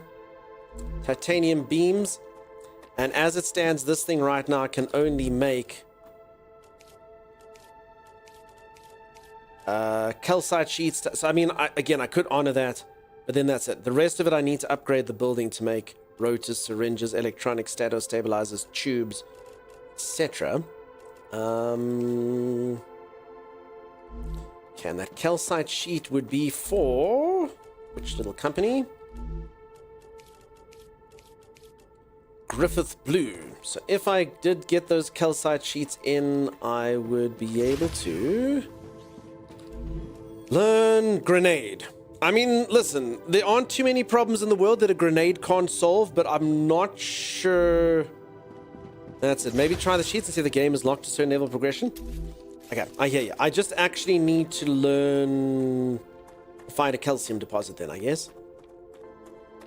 titanium beams, and as it stands, this thing right now can only make calcite sheets. So I could honor that, but then that's it. The rest of it, I need to upgrade the building to make rotors, syringes, electronic stato stabilizers, tubes, etc. Okay, and that calcite sheet would be for which little company? Griffith Blue. So if I did get those calcite sheets in, I would be able to learn grenade. Listen, there aren't too many problems in the world that a grenade can't solve, but I'm not sure. That's it. Maybe try the sheets and see if the game is locked to a certain level of progression. Okay, I hear you. I just actually need to learn, find a calcium deposit then, I guess.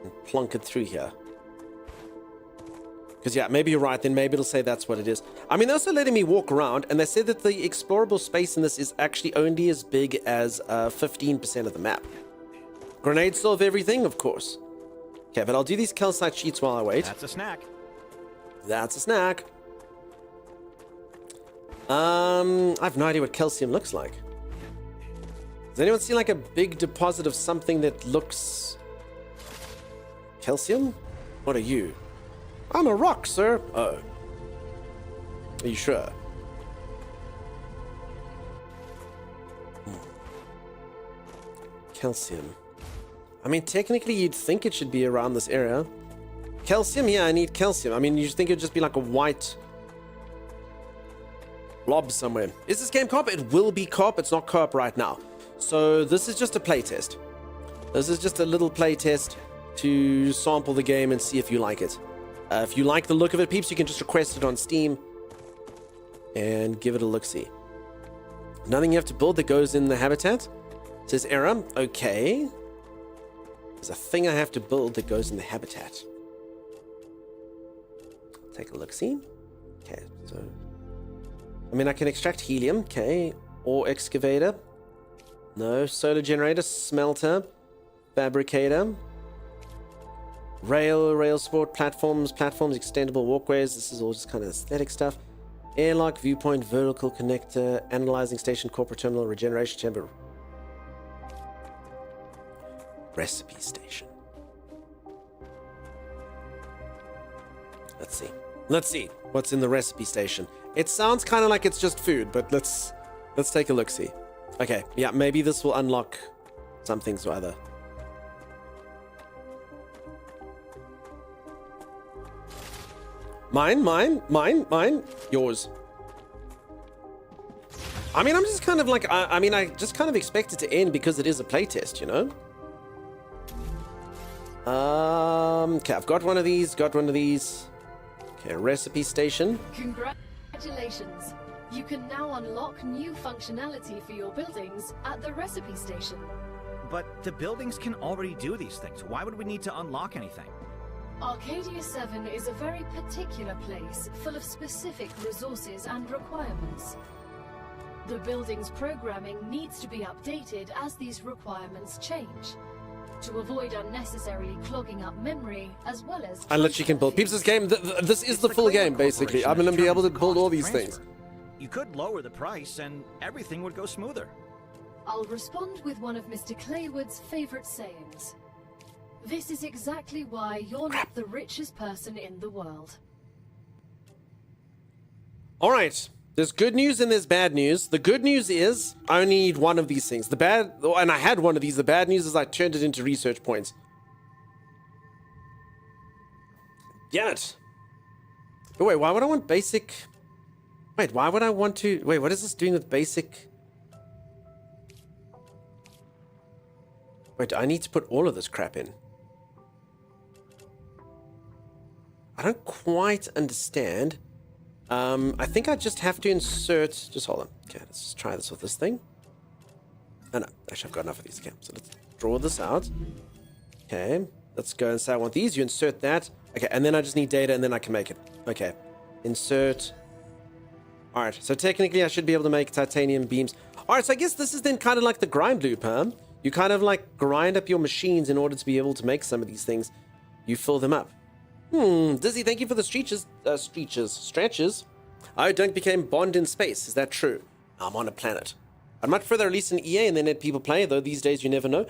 And plunk it through here. Because yeah, maybe you're right, then maybe it'll say that's what it is. They're also letting me walk around, and they said that the explorable space in this is actually only as big as 15% of the map. Grenades solve everything, of course. Okay, but I'll do these calcite sheets while I wait. That's a snack. That's a snack. I have no idea what calcium looks like. Does anyone see like a big deposit of something that looks... Calcium? What are you? I'm a rock, sir. Oh. Are you sure? Calcium. Technically you'd think it should be around this area. Calcium? Yeah, I need calcium. You'd think it'd just be like a white blob somewhere. Is this game co-op? It will be co-op. It's not co-op right now. So this is just a playtest. This is just a little playtest to sample the game and see if you like it. If you like the look of it, peeps, you can just request it on Steam and give it a look-see. Nothing you have to build that goes in the habitat. It says error. Okay. There's a thing I have to build that goes in the habitat. Take a look-see. Okay, so... I can extract helium. Okay. Ore excavator. No. Solar generator. Smelter. Fabricator. Rail sport, platforms, extendable walkways. This is all just kind of aesthetic stuff. Airlock, viewpoint, vertical connector, analyzing station, corporate terminal, regeneration chamber. Recipe station. Let's see what's in the recipe station. It sounds kind of like it's just food, but let's take a look-see. Okay, yeah, maybe this will unlock some things or other. Mine. Yours. I'm just kind of like, I just kind of expect it to end because it is a playtest, you know? Okay, I've got one of these, Okay, recipe station. Congratulations. You can now unlock new functionality for your buildings at the recipe station. But the buildings can already do these things. Why would we need to unlock anything? Arcadia 7 is a very particular place, full of specific resources and requirements. The building's programming needs to be updated as these requirements change, to avoid unnecessarily clogging up memory, as well as... Unless you can build. Peeps, this game, this is the full game, basically. I'm going to be able to build all these things. You could lower the price and everything would go smoother. I'll respond with one of Mr. Claywood's favorite sayings. This is exactly why you're not the richest person in the world. All right. There's good news and there's bad news. The good news is I only need one of these things. The bad, and I had one of these. The bad news is I turned it into research points. Damn it. But wait, why would I want basic... Wait, why would I want to... Wait, what is this doing with basic... Wait, I need to put all of this crap in. I don't quite understand. I think I just have to insert... Just hold on. Okay, let's just try this with this thing. Oh, no. Actually, I've got enough of these. Okay, so let's draw this out. Okay, let's go and say I want these. You insert that. Okay, and then I just need data, and then I can make it. Okay, insert... Alright, so technically I should be able to make titanium beams. Alright, so I guess this is then kind of like the grind loop, huh? You kind of like grind up your machines in order to be able to make some of these things. You fill them up. Dizzy, thank you for the stretches. Oh, Dunk became Bond in space. Is that true? I'm on a planet. I'd much rather release an EA and then let people play, though these days you never know.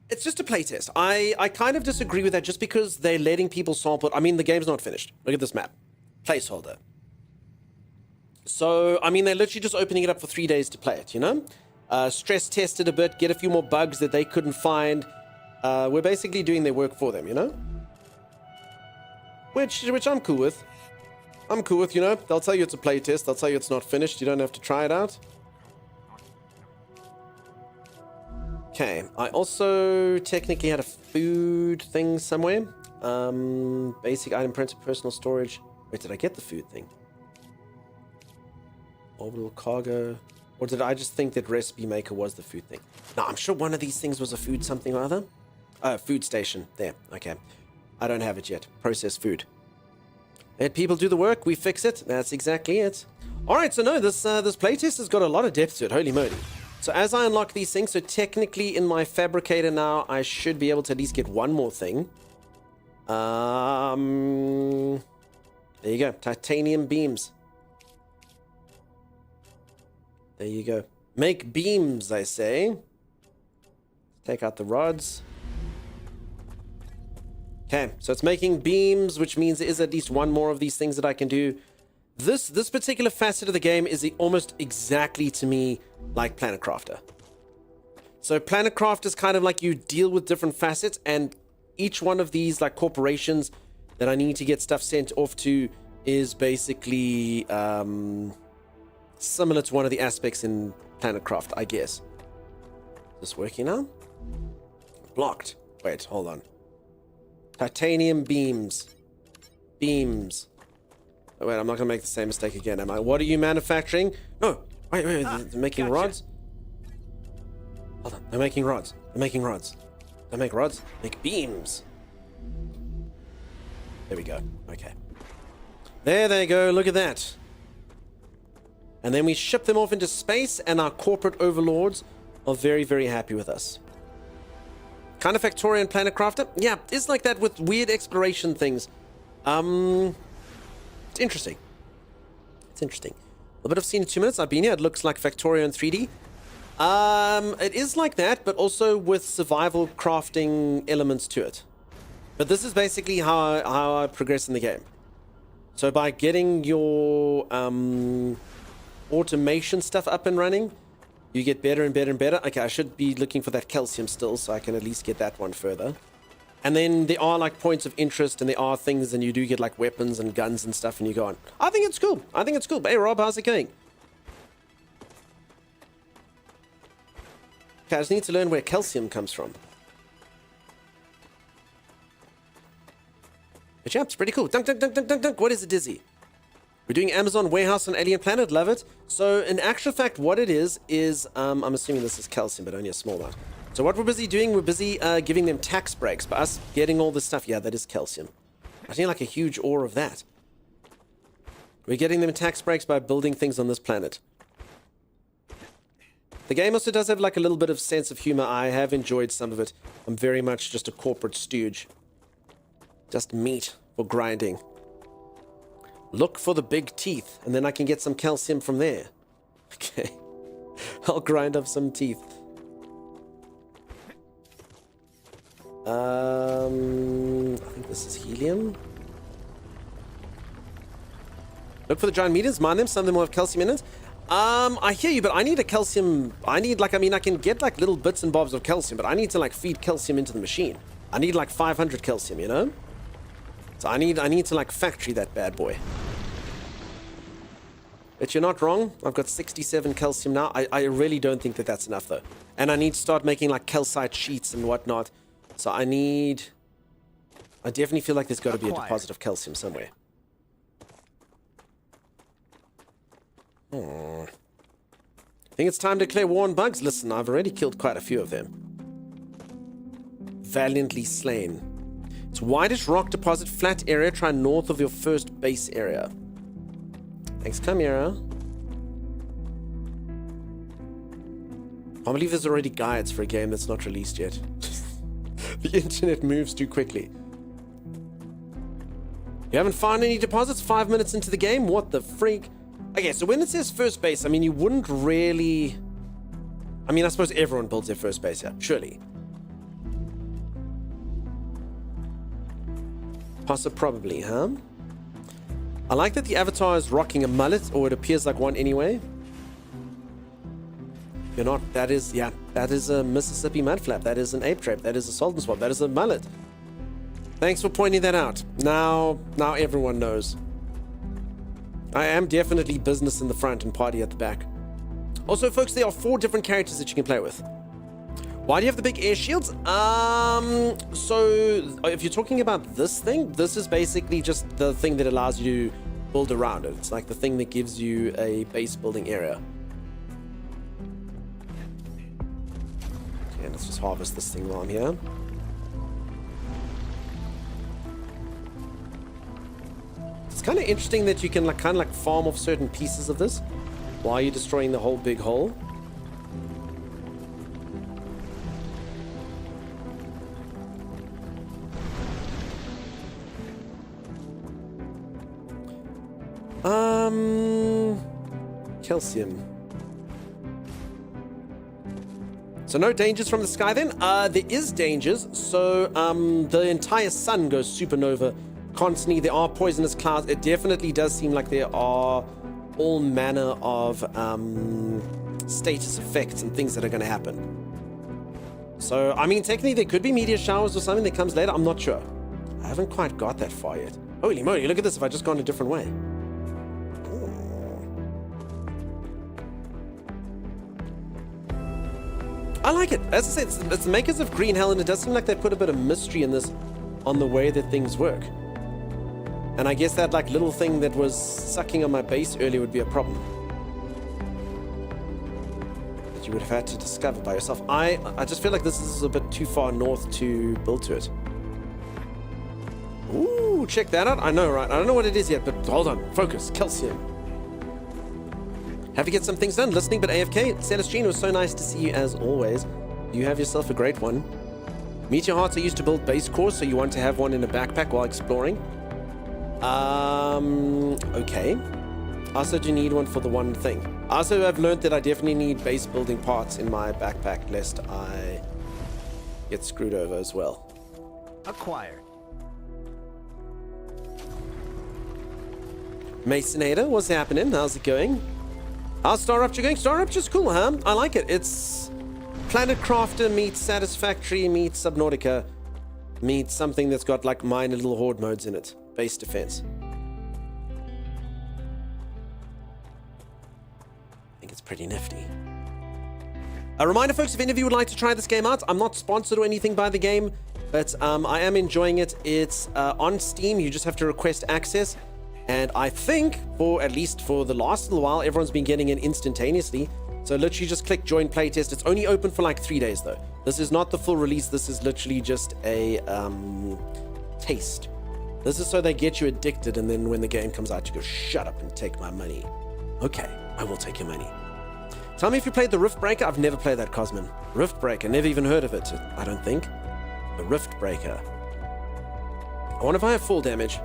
It's just a playtest. I kind of disagree with that just because they're letting people sample. I mean, the game's not finished. Look at this map. Placeholder. So, I mean, they're literally just opening it up for 3 days to play it, you know? Stress test it a bit, get a few more bugs that they couldn't find. We're basically doing their work for them, you know? Which I'm cool with. I'm cool with, you know? They'll tell you it's a playtest. They'll tell you it's not finished. You don't have to try it out. Okay, I also technically had a food thing somewhere. Basic item printer, personal storage. Wait, did I get the food thing? Orbital cargo. Or did I just think that recipe maker was the food thing? No, I'm sure one of these things was a food something or other. Food station. There. Okay. I don't have it yet. Processed food. Let people do the work. We fix it. That's exactly it. All right. So no, this playtest has got a lot of depth to it. Holy moly. So as I unlock these things, so technically in my fabricator now, I should be able to at least get one more thing. There you go. Titanium beams. There you go. Make beams, I say. Take out the rods. Okay, so it's making beams, which means there is at least one more of these things that I can do. This particular facet of the game is almost exactly to me like Planet Crafter. So Planet Craft is kind of like you deal with different facets, and each one of these like corporations that I need to get stuff sent off to is basically similar to one of the aspects in Planet Craft, I guess. Is this working now? Blocked. Wait, hold on. Titanium beams. Beams. Oh, wait, I'm not going to make the same mistake again, am I? What are you manufacturing? No. Wait. They're making rods? Hold on. They're making rods. They're making rods. They make rods? Make beams. There we go. Okay. There they go. Look at that. And then we ship them off into space, and our corporate overlords are very, very happy with us. Kind of Victorian Planet Crafter? Yeah, it's like that with weird exploration things. It's interesting. It's interesting. A bit of seen in 2 minutes. I've been here. It looks like Victorian 3D. It is like that, but also with survival crafting elements to it. But this is basically how I progress in the game. So by getting your automation stuff up and running, you get better and better and better. Okay, I should be looking for that calcium still, so I can at least get that one further. And then there are like points of interest, and there are things, and you do get like weapons and guns and stuff, and you go on. I think it's cool. I think it's cool. Hey Rob, how's it going? Okay, I just need to learn where calcium comes from. But yeah, it's pretty cool. Dunk. What is it, Dizzy? We're doing Amazon Warehouse on Alien Planet. Love it. So, in actual fact, what it is I'm assuming this is calcium, but only a small amount. So what we're busy doing, we're busy giving them tax breaks. By us getting all this stuff. Yeah, that is calcium. I need like a huge ore of that. We're getting them tax breaks by building things on this planet. The game also does have like a little bit of sense of humor. I have enjoyed some of it. I'm very much just a corporate stooge. Just meat for grinding. Look for the big teeth, and then I can get some calcium from there. Okay. I'll grind up some teeth. I think this is helium. Look for the giant meters, mine them, some of them will have calcium in it. I hear you, but I need a calcium. I need like, I mean, I can get like little bits and bobs of calcium, but I need to like feed calcium into the machine. I need like 500 calcium, you know? So I need to like factory that bad boy. But you're not wrong. I've got 67 calcium now. I really don't think that that's enough though. And I need to start making like calcite sheets and whatnot. So I definitely feel like there's got to be a deposit of calcium somewhere. I think it's time to declare war on bugs. Listen, I've already killed quite a few of them. Valiantly slain. It's whitish rock deposit, flat area. Try north of your first base area. Thanks, Chimera. I believe there's already guides for a game that's not released yet. The internet moves too quickly. You haven't found any deposits 5 minutes into the game? What the freak? Okay, so when it says first base, I mean, you wouldn't really... I mean, I suppose everyone builds their first base here, surely. Probably, huh? I like that the avatar is rocking a mullet, or it appears like one anyway. You're not, that is, yeah, that is a Mississippi mudflap, that is an ape trap, that is a Sultan swap, that is a mullet. Thanks for pointing that out. Now everyone knows. I am definitely business in the front and party at the back. Also, folks, there are 4 different characters that you can play with. Why do you have the big air shields? So if you're talking about this thing, this is basically just the thing that allows you to build around it. It's like the thing that gives you a base building area. Okay, let's just harvest this thing while I'm here. It's kind of interesting that you can like kind of like farm off certain pieces of this while you're destroying the whole big hole. Calcium. So no dangers from the sky then? There is dangers. So the entire sun goes supernova constantly. There are poisonous clouds. It definitely does seem like there are all manner of status effects and things that are going to happen. So, I mean, technically there could be meteor showers or something that comes later. I'm not sure. I haven't quite got that far yet. Holy moly, look at this if I just gone a different way. I like it. As I said, it's the makers of Green Hell, and it does seem like they put a bit of mystery in this on the way that things work. And I guess that like little thing that was sucking on my base earlier would be a problem that you would have had to discover by yourself. I just feel like this is a bit too far north to build to it. Ooh, check that out. I know, right? I don't know what it is yet, but hold on. Focus. Calcium. Have to get some things done. Listening, but AFK. Celestine, was so nice to see you as always. You have yourself a great one. Meteor hearts are used to build base cores, so you want to have one in a backpack while exploring. Okay. I also do need one for the one thing. I also have learned that I definitely need base building parts in my backpack, lest I get screwed over as well. Acquired. Masonator, what's happening? How's it going? How's StarRupture going? StarRupture's cool, huh? I like it. It's Planet Crafter meets Satisfactory meets Subnautica meets something that's got like minor little horde modes in it. Base defense. I think it's pretty nifty. A reminder, folks, if any of you would like to try this game out, I'm not sponsored or anything by the game, but I am enjoying it. It's on Steam. You just have to request access. And I think, for at least for the last little while, everyone's been getting it instantaneously. So literally just click join playtest. It's only open for like 3 days though. This is not the full release. This is literally just a taste. This is so they get you addicted, and then when the game comes out, you go, shut up and take my money. Okay, I will take your money. Tell me if you played the Rift Breaker. I've never played that, Cosmin. Rift Breaker, never even heard of it, I don't think. The Rift Breaker. I wonder if I have full damage.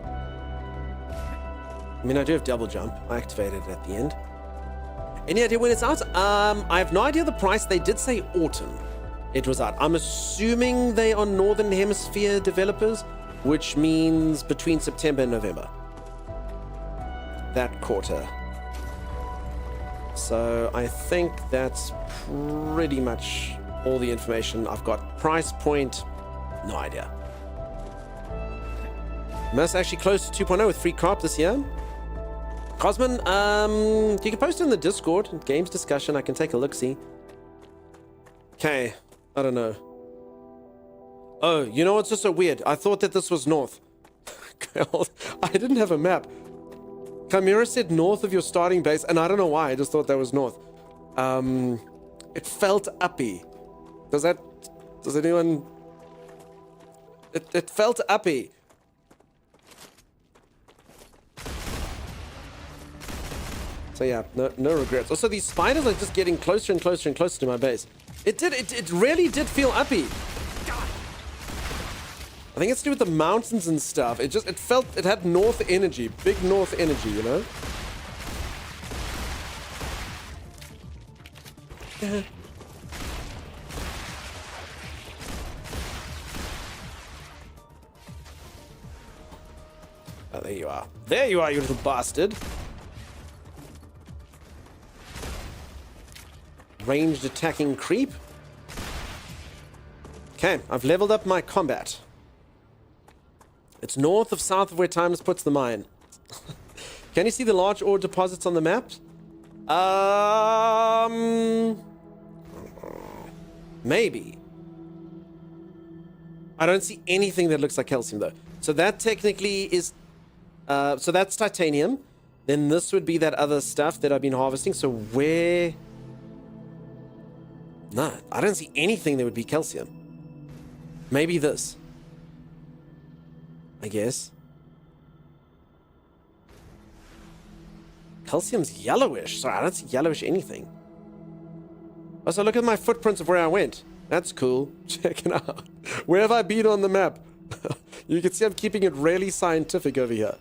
I mean, I do have double jump. I activated it at the end. Any idea when it's out? I have no idea the price. They did say autumn it was out. I'm assuming they are Northern Hemisphere developers, which means between September and November. That quarter. So I think that's pretty much all the information I've got. Price point, no idea. Most actually close to 2.0 with free carp this year. Cosmin, you can post it in the Discord, games discussion. I can take a look-see. Okay, I don't know. Oh, you know what's just so weird? I thought that this was north. I didn't have a map. Chimera said north of your starting base, and I don't know why. I just thought that was north. It felt uppy. Does anyone... It felt uppy. So yeah, no regrets. Also, these spiders are just getting closer and closer and closer to my base. It really did feel uppy. I think it's to do with the mountains and stuff. It had north energy, big north energy, you know? Oh, there you are. There you are, you little bastard. Ranged attacking creep. Okay, I've leveled up my combat. It's north of south of where Timeless puts the mine. Can you see the large ore deposits on the map? Maybe. I don't see anything that looks like calcium though. So that technically is... so that's titanium. Then this would be that other stuff that I've been harvesting. So where... No, I don't see anything that would be calcium. Maybe this. I guess. Calcium's yellowish. Sorry, I don't see yellowish anything. Also, look at my footprints of where I went. That's cool. Check it out. Where have I been on the map? You can see I'm keeping it really scientific over here.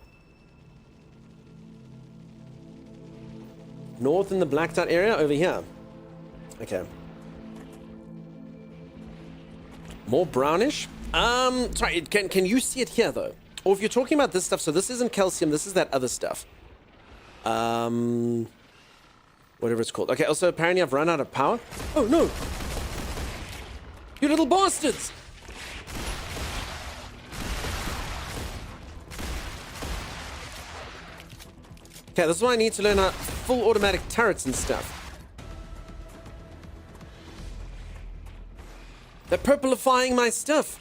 North in the blacked out area over here. Okay. More brownish. Sorry, can you see it here though? Or if you're talking about this stuff, so this isn't calcium, this is that other stuff. Whatever it's called. Okay, also apparently I've run out of power. Oh no! You little bastards! Okay, this is why I need to learn full automatic turrets and stuff. They're purplifying my stuff.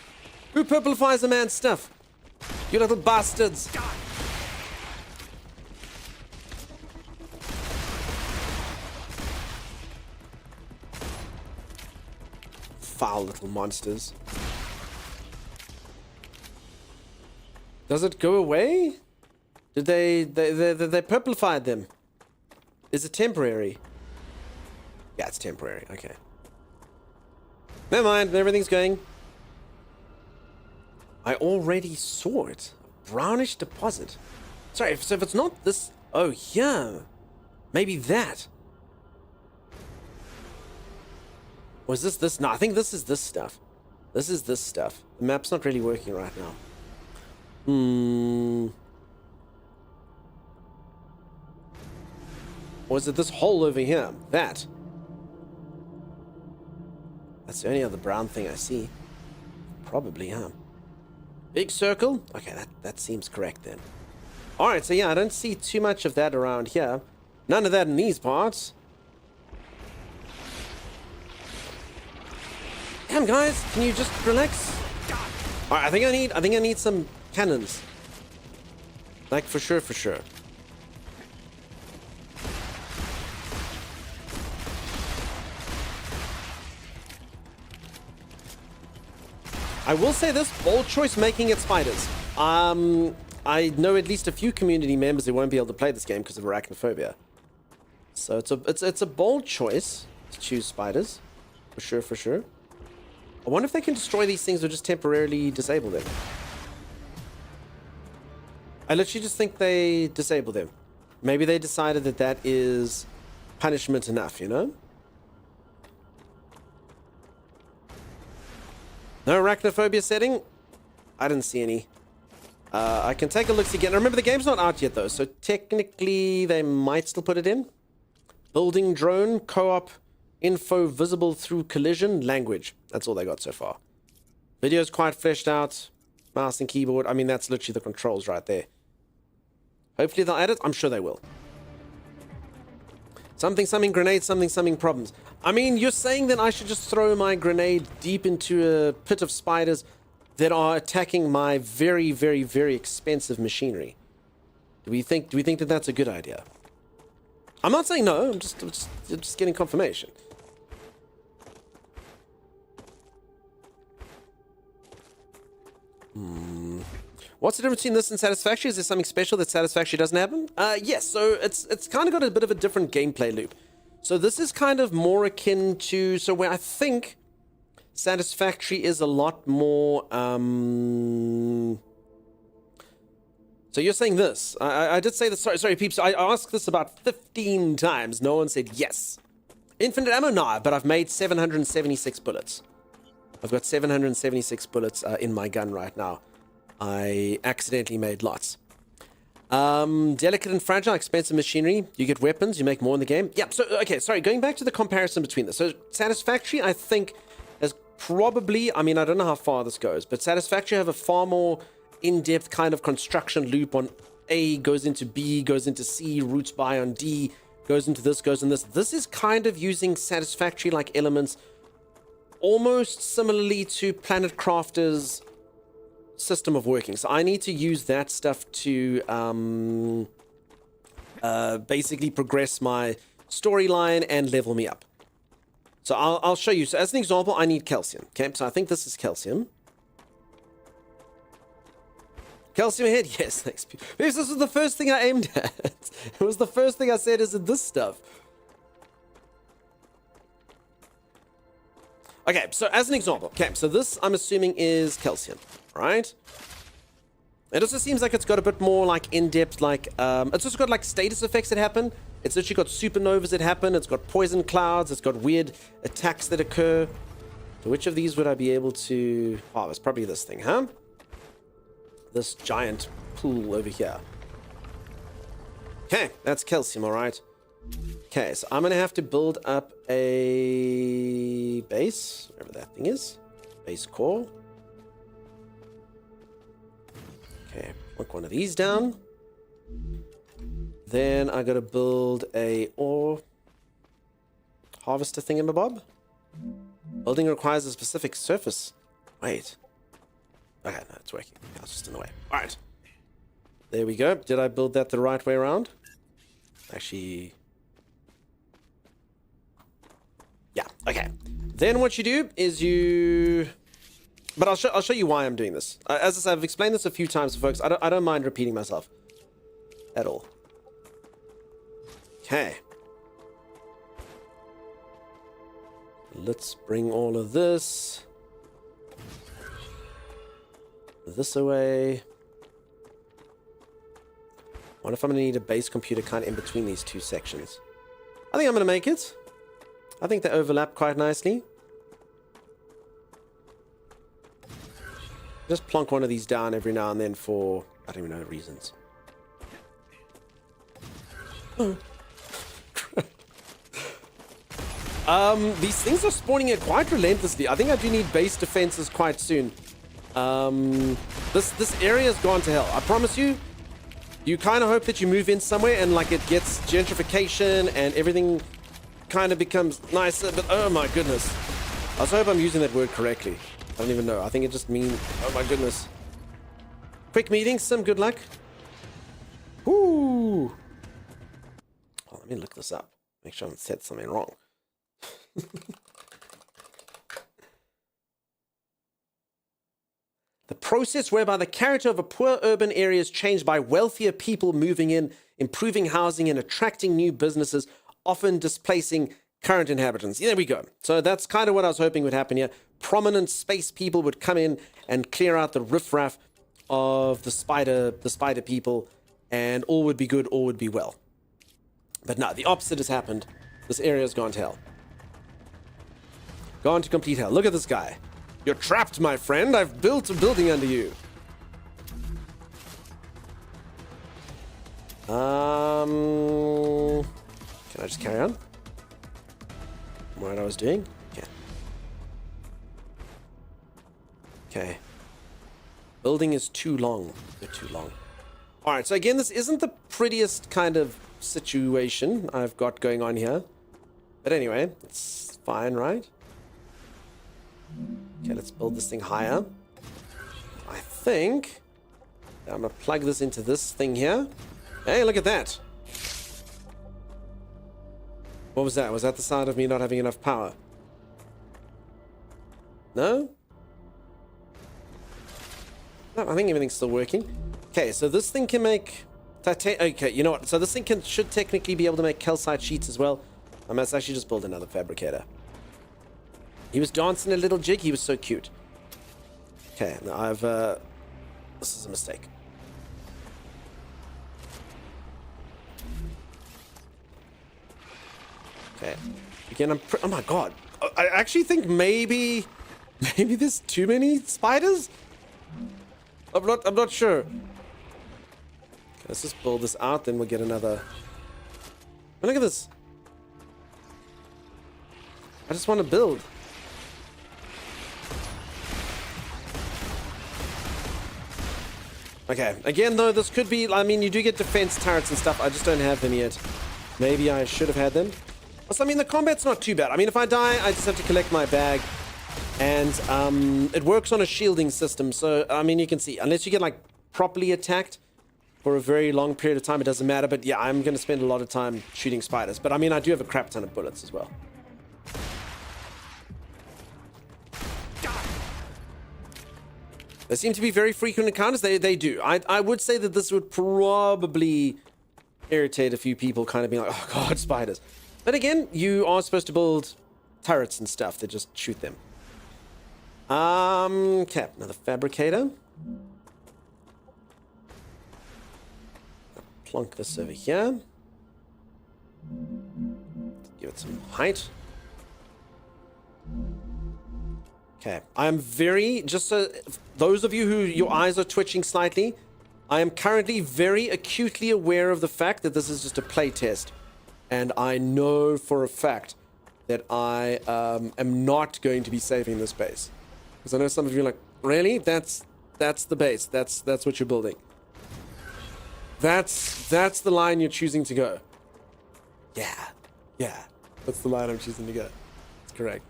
Who purplifies a man's stuff? You little bastards. Foul little monsters. Does it go away? Did they purplified them? Is it temporary? Yeah, it's temporary. Okay. Never mind, everything's going. I already saw it. Brownish deposit. Sorry, so if it's not this... Oh, yeah. Maybe that. Or is this? No, I think this is this stuff. This is this stuff. The map's not really working right now. Or is it this hole over here? That. That's the only other brown thing I see. Probably, huh? Big circle? Okay, that seems correct then. Alright, so yeah, I don't see too much of that around here. None of that in these parts. Damn, guys, can you just relax? Alright, I think I need some cannons. Like, for sure. I will say this, bold choice making it spiders. I know at least a few community members who won't be able to play this game because of arachnophobia. So it's a bold choice to choose spiders. For sure, for sure. I wonder if they can destroy these things or just temporarily disable them. I literally just think they disable them. Maybe they decided that that is punishment enough, you know? No arachnophobia setting? I didn't see any. I can take a look again. Remember, the game's not out yet, though, so technically they might still put it in. Building drone, co-op, info visible through collision, language. That's all they got so far. Video's quite fleshed out. Mouse and keyboard. I mean, that's literally the controls right there. Hopefully they'll add it. I'm sure they will. Something, grenade, something, problems. I mean, you're saying that I should just throw my grenade deep into a pit of spiders that are attacking my very, very, very expensive machinery. Do we think that that's a good idea? I'm not saying no. I'm just getting confirmation. What's the difference between this and Satisfactory? Is there something special that Satisfactory doesn't happen? Yes. So it's kind of got a bit of a different gameplay loop. So this is kind of more akin to where I think Satisfactory is a lot more. So you're saying this? I did say this. Sorry, peeps. I asked this about 15 times. No one said yes. Infinite ammo? Nah, but I've made 776 bullets. I've got 776 bullets in my gun right now. I accidentally made lots. Delicate and fragile, expensive machinery. You get weapons, you make more in the game. Yeah, so, okay, sorry, going back to the comparison between this. So, Satisfactory, I think, has probably, I mean, I don't know how far this goes, but Satisfactory have a far more in-depth kind of construction loop on A, goes into B, goes into C, roots by on D, goes into this, goes in this. This is kind of using Satisfactory-like elements almost similarly to Planet Crafter's system of working. So I need to use that stuff to basically progress my storyline and level me up. So I'll show you. So as an example, I need calcium. Okay, so I think this is calcium. Calcium head, yes, thanks. This was the first thing I aimed at. It was the first thing I said, is it this stuff? Okay, so as an example, okay, so this I'm assuming is calcium, right? It also seems like it's got a bit more like in-depth, like, it's also got like status effects that happen. It's literally got supernovas that happen. It's got poison clouds. It's got weird attacks that occur. So which of these would I be able to... Oh, it's probably this thing, huh? This giant pool over here. Okay, that's calcium, all right. Okay, so I'm going to have to build up a base, whatever that thing is. Base core. Okay, work one of these down. Then I got to build a ore harvester thingamabob. Building requires a specific surface. Wait. Okay, no, it's working. I was just in the way. All right. There we go. Did I build that the right way around? Actually... Yeah, okay. Then what you do is you... But I'll show you why I'm doing this. As I said, I've explained this a few times, folks. I don't mind repeating myself. At all. Okay. Let's bring all of this away. Wonder if I'm going to need a base computer kind of in between these two sections. I think I'm going to make it. I think they overlap quite nicely. Just plonk one of these down every now and then for, I don't even know, reasons. Oh. These things are spawning here quite relentlessly. I think I do need base defenses quite soon. This area's gone to hell. I promise you. You kind of hope that you move in somewhere and like it gets gentrification and everything kind of becomes nicer, but oh my goodness. I also hope I'm using that word correctly. I don't even know. I think it just means, oh my goodness. Quick meeting, some good luck. Woo! Oh, let me look this up. Make sure I haven't said something wrong. The process whereby the character of a poor urban area is changed by wealthier people moving in, improving housing and attracting new businesses, often displacing current inhabitants. There we go. So that's kind of what I was hoping would happen here. Prominent space people would come in and clear out the riffraff of the spider people, and all would be good, all would be well. But no, the opposite has happened. This area's gone to hell. Gone to complete hell. Look at this guy. You're trapped, my friend. I've built a building under you. Can I just carry on? What I was doing? Yeah. Okay. Building is too long. They're too long. Alright, so again, this isn't the prettiest kind of situation I've got going on here. But anyway, it's fine, right? Okay, let's build this thing higher. I think I'm gonna plug this into this thing here. Hey, look at that. What was that? Was that the sound of me not having enough power? No? No, I think everything's still working. Okay, so this thing can make okay, you know what? So this thing should technically be able to make calcite sheets as well. I must actually just build another fabricator. He was dancing a little jig. He was so cute. Okay, now this is a mistake. Okay. Again, oh my god. I actually think maybe there's too many spiders? I'm not sure. Okay, let's just build this out, then we'll get another. Oh, look at this. I just want to build. Okay, again though, this could be, I mean, you do get defense turrets and stuff. I just don't have them yet. Maybe I should have had them. Also, I mean, the combat's not too bad. I mean, if I die, I just have to collect my bag. And it works on a shielding system. So, I mean, you can see, unless you get like properly attacked for a very long period of time, it doesn't matter. But yeah, I'm going to spend a lot of time shooting spiders. But I mean, I do have a crap ton of bullets as well. They seem to be very frequent encounters. They do. I would say that this would probably irritate a few people, kind of being like, oh god, spiders. But again, you are supposed to build turrets and stuff that just shoot them. Okay, another fabricator. Plonk this over here. Give it some height. Okay, I am very, just so those of you who your eyes are twitching slightly, I am currently very acutely aware of the fact that this is just a play test. And I know for a fact that I am not going to be saving this base. Because I know some of you are like, really? That's the base. That's what you're building. That's the line you're choosing to go. Yeah. That's the line I'm choosing to go. That's correct.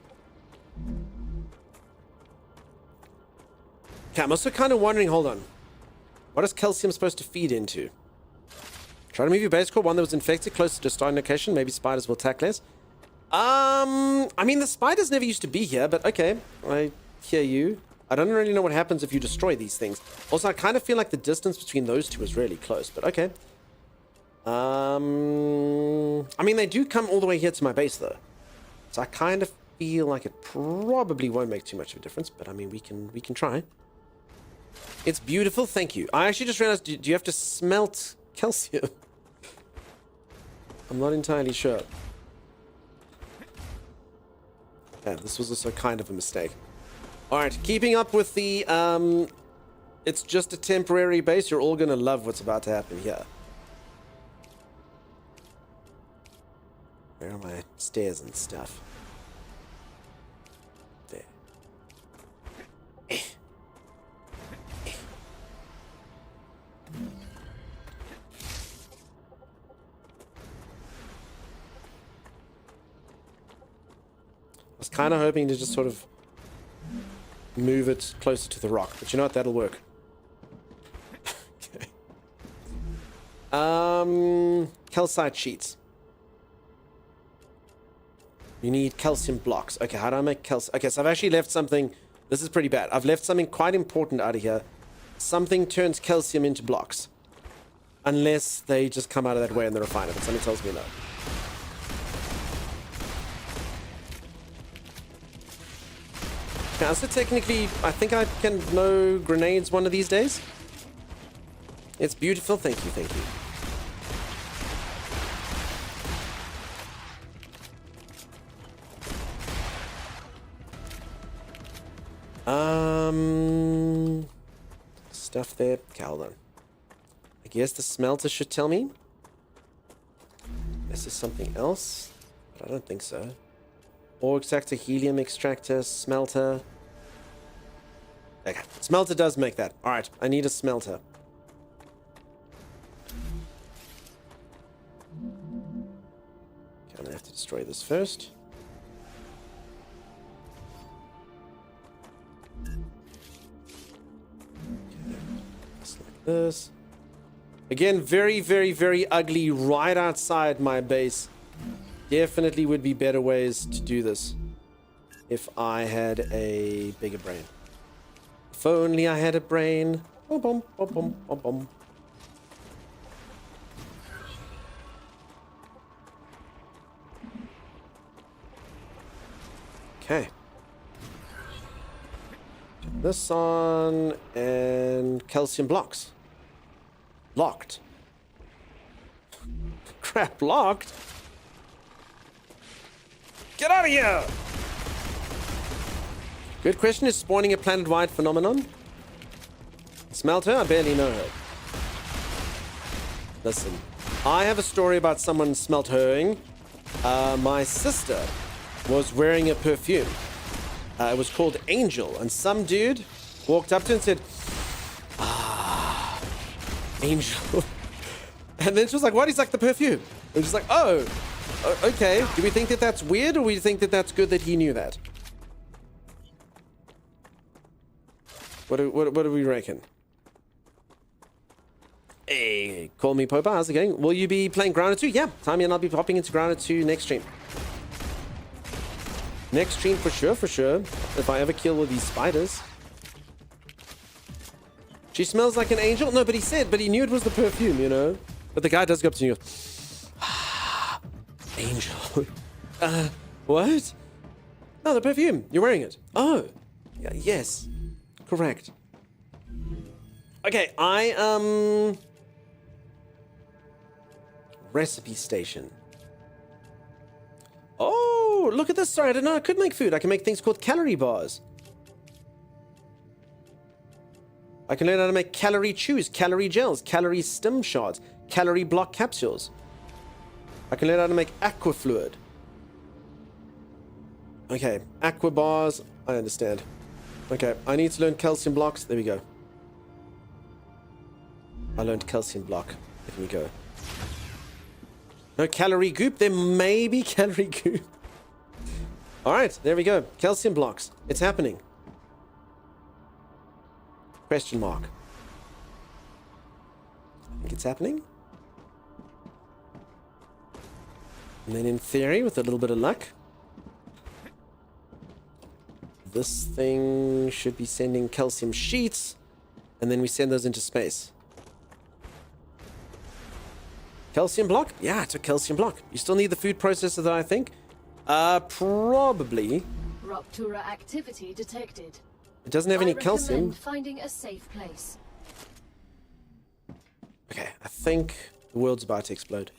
Okay, I'm also kind of wondering, hold on. What is calcium supposed to feed into? Try to move your base core, one that was infected closer to a starting location. Maybe spiders will attack less. I mean, the spiders never used to be here, but okay. I hear you. I don't really know what happens if you destroy these things. Also, I kind of feel like the distance between those two is really close, but okay. I mean, they do come all the way here to my base, though. So I kind of feel like it probably won't make too much of a difference, but I mean, we can try. It's beautiful, thank you. I actually just realized, do you have to smelt calcium? I'm not entirely sure. Yeah, this was also kind of a mistake. Alright, keeping up with the, it's just a temporary base. You're all gonna love what's about to happen here. Where are my stairs and stuff? There. I was kind of hoping to just sort of move it closer to the rock, but you know what? That'll work. Okay. Calcite sheets. You need calcium blocks. Okay, how do I make calcium? Okay, so I've actually left something This is pretty bad. I've left something quite important out of here. Something turns calcium into blocks. Unless they just come out of that way in the refiner, but something tells me no. Yeah, so technically, I think I can know grenades one of these days. It's beautiful. Thank you, thank you. Stuff there. Okay, hold on. I guess the smelter should tell me. This is something else, but I don't think so. Ore extractor, helium extractor, smelter. Okay, smelter does make that. All right, I need a smelter. Okay, I'm gonna have to destroy this first. This again, very, very, very ugly right outside my base. Definitely would be better ways to do this if I had a bigger brain. If only I had a brain. Bum, bum, bum, bum, bum, bum. Okay. Turn this on and calcium blocks. Locked. Crap, locked? Get out of here! Good question. Is spawning a planet-wide phenomenon? Smelter? I barely know her. Listen, I have a story about someone smeltering. My sister was wearing a perfume. It was called Angel, and some dude walked up to her and said, Angel. And then she was like, what? He's like, the perfume. And she's like, oh, okay. Do we think that that's weird, or we think that that's good that he knew that? What do we reckon? Hey, call me Popa. How's it going? Will you be playing Grounded 2? Yeah, Tommy and I'll be popping into Grounded 2 next stream. Next stream for sure, for sure. If I ever kill all these spiders. She smells like an angel? No, but he knew it was the perfume, you know? But the guy does go up to you and goes, Angel. What? No, the perfume. You're wearing it. Oh. Yeah, yes. Correct. Okay, Recipe station. Oh, look at this. Sorry, I didn't know I could make food. I can make things called calorie bars. I can learn how to make calorie chews, calorie gels, calorie stim shards, calorie block capsules. I can learn how to make aqua fluid. Okay, aqua bars. I understand. Okay, I need to learn calcium blocks. There we go. I learned calcium block. There we go. No calorie goop. There may be calorie goop. All right, there we go. Calcium blocks. It's happening. Question mark. I think it's happening. And then in theory, with a little bit of luck, this thing should be sending calcium sheets, and then we send those into space. Calcium block? Yeah, it's a calcium block. You still need the food processor, though, I think. Probably. Rupture activity detected. It doesn't have any calcium. Recommend finding a safe place. Okay, I think the world's about to explode.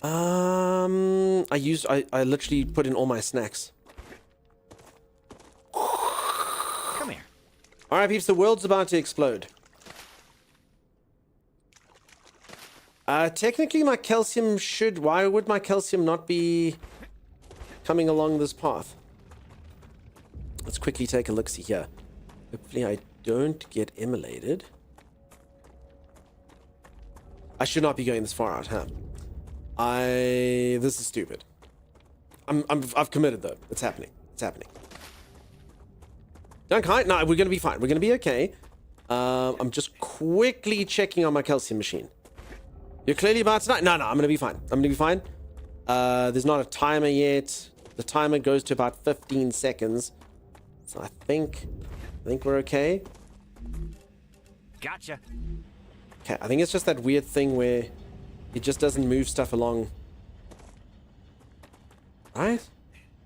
I literally put in all my snacks. Come here. All right, peeps, the world's about to explode. Technically, my calcium should... Why would my calcium not be coming along this path? Let's quickly take a look-see here. Hopefully, I don't get immolated. I should not be going this far out, huh? This is stupid. I've committed, though. It's happening. It's happening. Don't kite. No, we're gonna be fine. We're gonna be okay. I'm just quickly checking on my calcium machine. You're clearly about to die. No, I'm gonna be fine. I'm gonna be fine. There's not a timer yet. The timer goes to about 15 seconds. So I think we're okay. Gotcha. Okay, I think it's just that weird thing where it just doesn't move stuff along. Right?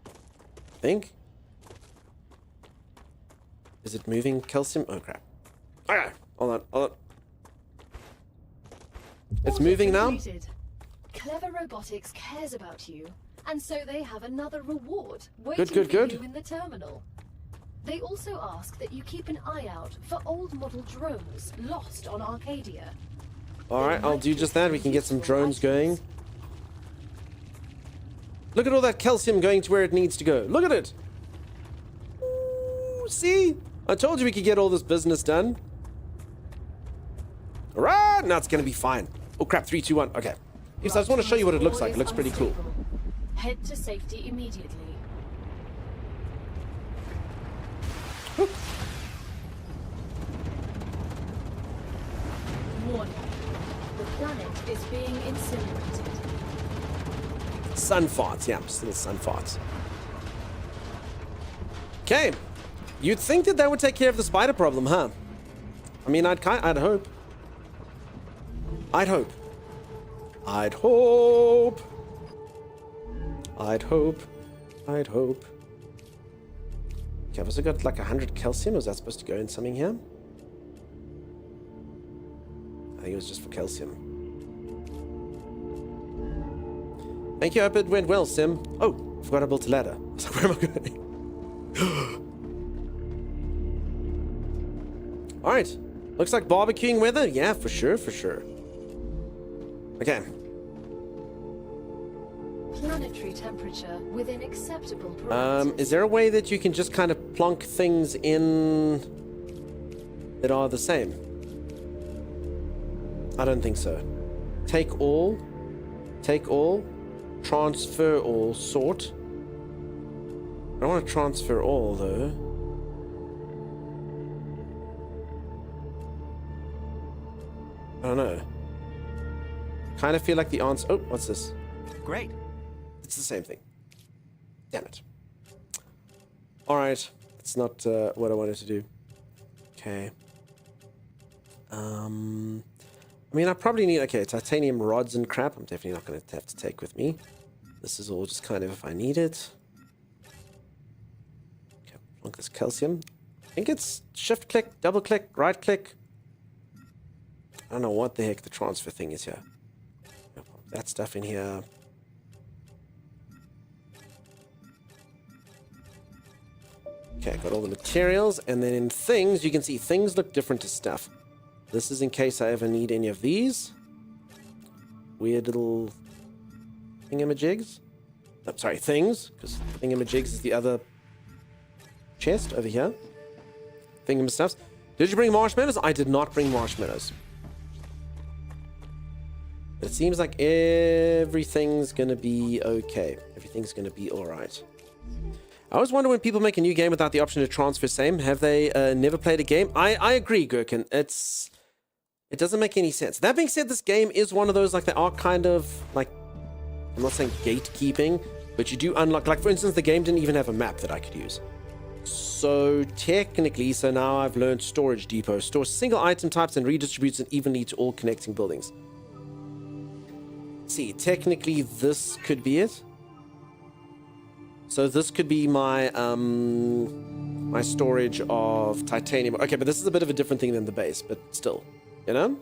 I think. Is it moving calcium? Oh crap. Okay, hold on. It's Order moving now? completed. Clever Robotics cares about you, and so they have another reward waiting Good. for you in the terminal. They also ask that you keep an eye out for old model drones lost on Arcadia. Alright, I'll do just that. We can get some drones going. Look at all that calcium going to where it needs to go. Look at it! Ooh, see? I told you we could get all this business done. Alright, now it's gonna be fine. Oh crap, 3, 2, 1. Okay. Yes, I just want to show you what it looks like. It looks pretty cool. Head to safety immediately. Warning. The planet is being incinerated. Sun farts, yeah, still sun farts. Okay. You'd think that would take care of the spider problem, huh? I mean, I'd hope. I'd hope. I'd hope. I'd hope. I'd hope. Okay, I've also got like 100 calcium. Was that supposed to go in something here? I think it was just for calcium. Thank you, I hope it went well, Sim. Oh, I forgot I built a ladder. I was like, where am I going? Alright. Looks like barbecuing weather. Yeah, for sure, for sure. Okay. Planetary temperature within acceptable parameters. Is there a way that you can just kind of plonk things in that are the same? I don't think so. Take all, transfer all, sort. I don't want to transfer all though. I don't know. Kind of feel like the answer. Oh, what's this? Great. It's the same thing. Damn it. Alright. That's not what I wanted to do. Okay. I mean, I probably need... Okay, titanium rods and crap. I'm definitely not going to have to take with me. This is all just kind of if I need it. Okay, plonk this calcium. I think it's shift click, double click, right click. I don't know what the heck the transfer thing is here. Pop that stuff in here. Okay, got all the materials, and then in things, you can see things look different to stuff. This is in case I ever need any of these. Weird little thingamajigs. Oh, sorry, things, because thingamajigs is the other chest over here. Thingamastuffs. Did you bring marshmallows? I did not bring marshmallows. It seems like everything's gonna be okay. Everything's gonna be alright. I always wonder when people make a new game without the option to transfer same. Have they never played a game? I agree, Gherkin. It doesn't make any sense. That being said, this game is one of those, like, they are kind of, like, I'm not saying gatekeeping, but you do unlock, like, for instance, the game didn't even have a map that I could use. So, technically, so now I've learned storage depot. Stores single item types and redistributes it evenly to all connecting buildings. See, technically, this could be it. So this could be my my storage of titanium. Okay, but this is a bit of a different thing than the base, but still, you know?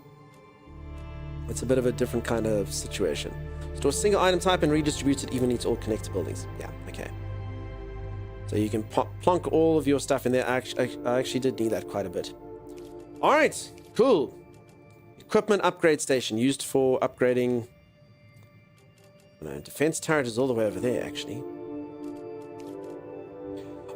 It's a bit of a different kind of situation. Store single item type and redistribute it evenly to all connected buildings. Yeah, okay. So you can plonk all of your stuff in there. I actually did need that quite a bit. All right, cool. Equipment upgrade station used for upgrading. No, defense turret is all the way over there, actually.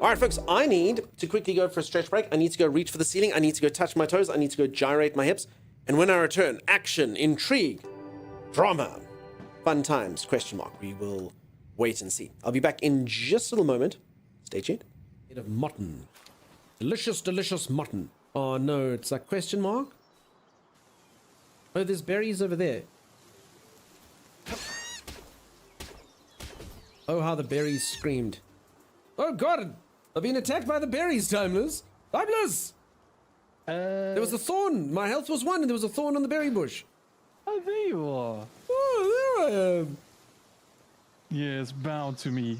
Alright, folks, I need to quickly go for a stretch break. I need to go reach for the ceiling. I need to go touch my toes. I need to go gyrate my hips. And when I return, action, intrigue, drama, fun times, question mark. We will wait and see. I'll be back in just a little moment. Stay tuned. Bit of mutton. Delicious, delicious mutton. Oh, no, it's a question mark. Oh, there's berries over there. Oh, how the berries screamed. Oh god! I've been attacked by the berries, Timeless! Timeless! There was a thorn! My health was 1 and there was a thorn on the berry bush. Oh, there you are. Oh, there I am. Yes, bow to me.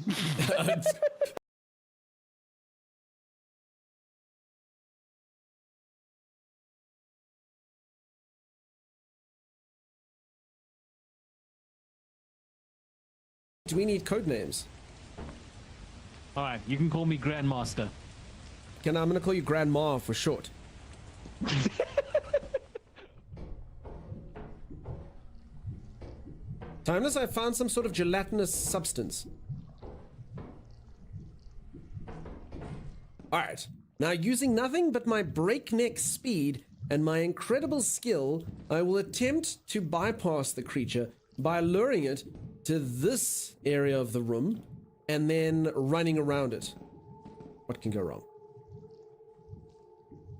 Do we need code names? Alright, you can call me Grandmaster. I'm gonna call you Grandma for short. Timeless, I found some sort of gelatinous substance. Alright, now using nothing but my breakneck speed and my incredible skill, I will attempt to bypass the creature by luring it to this area of the room and then running around it. What can go wrong?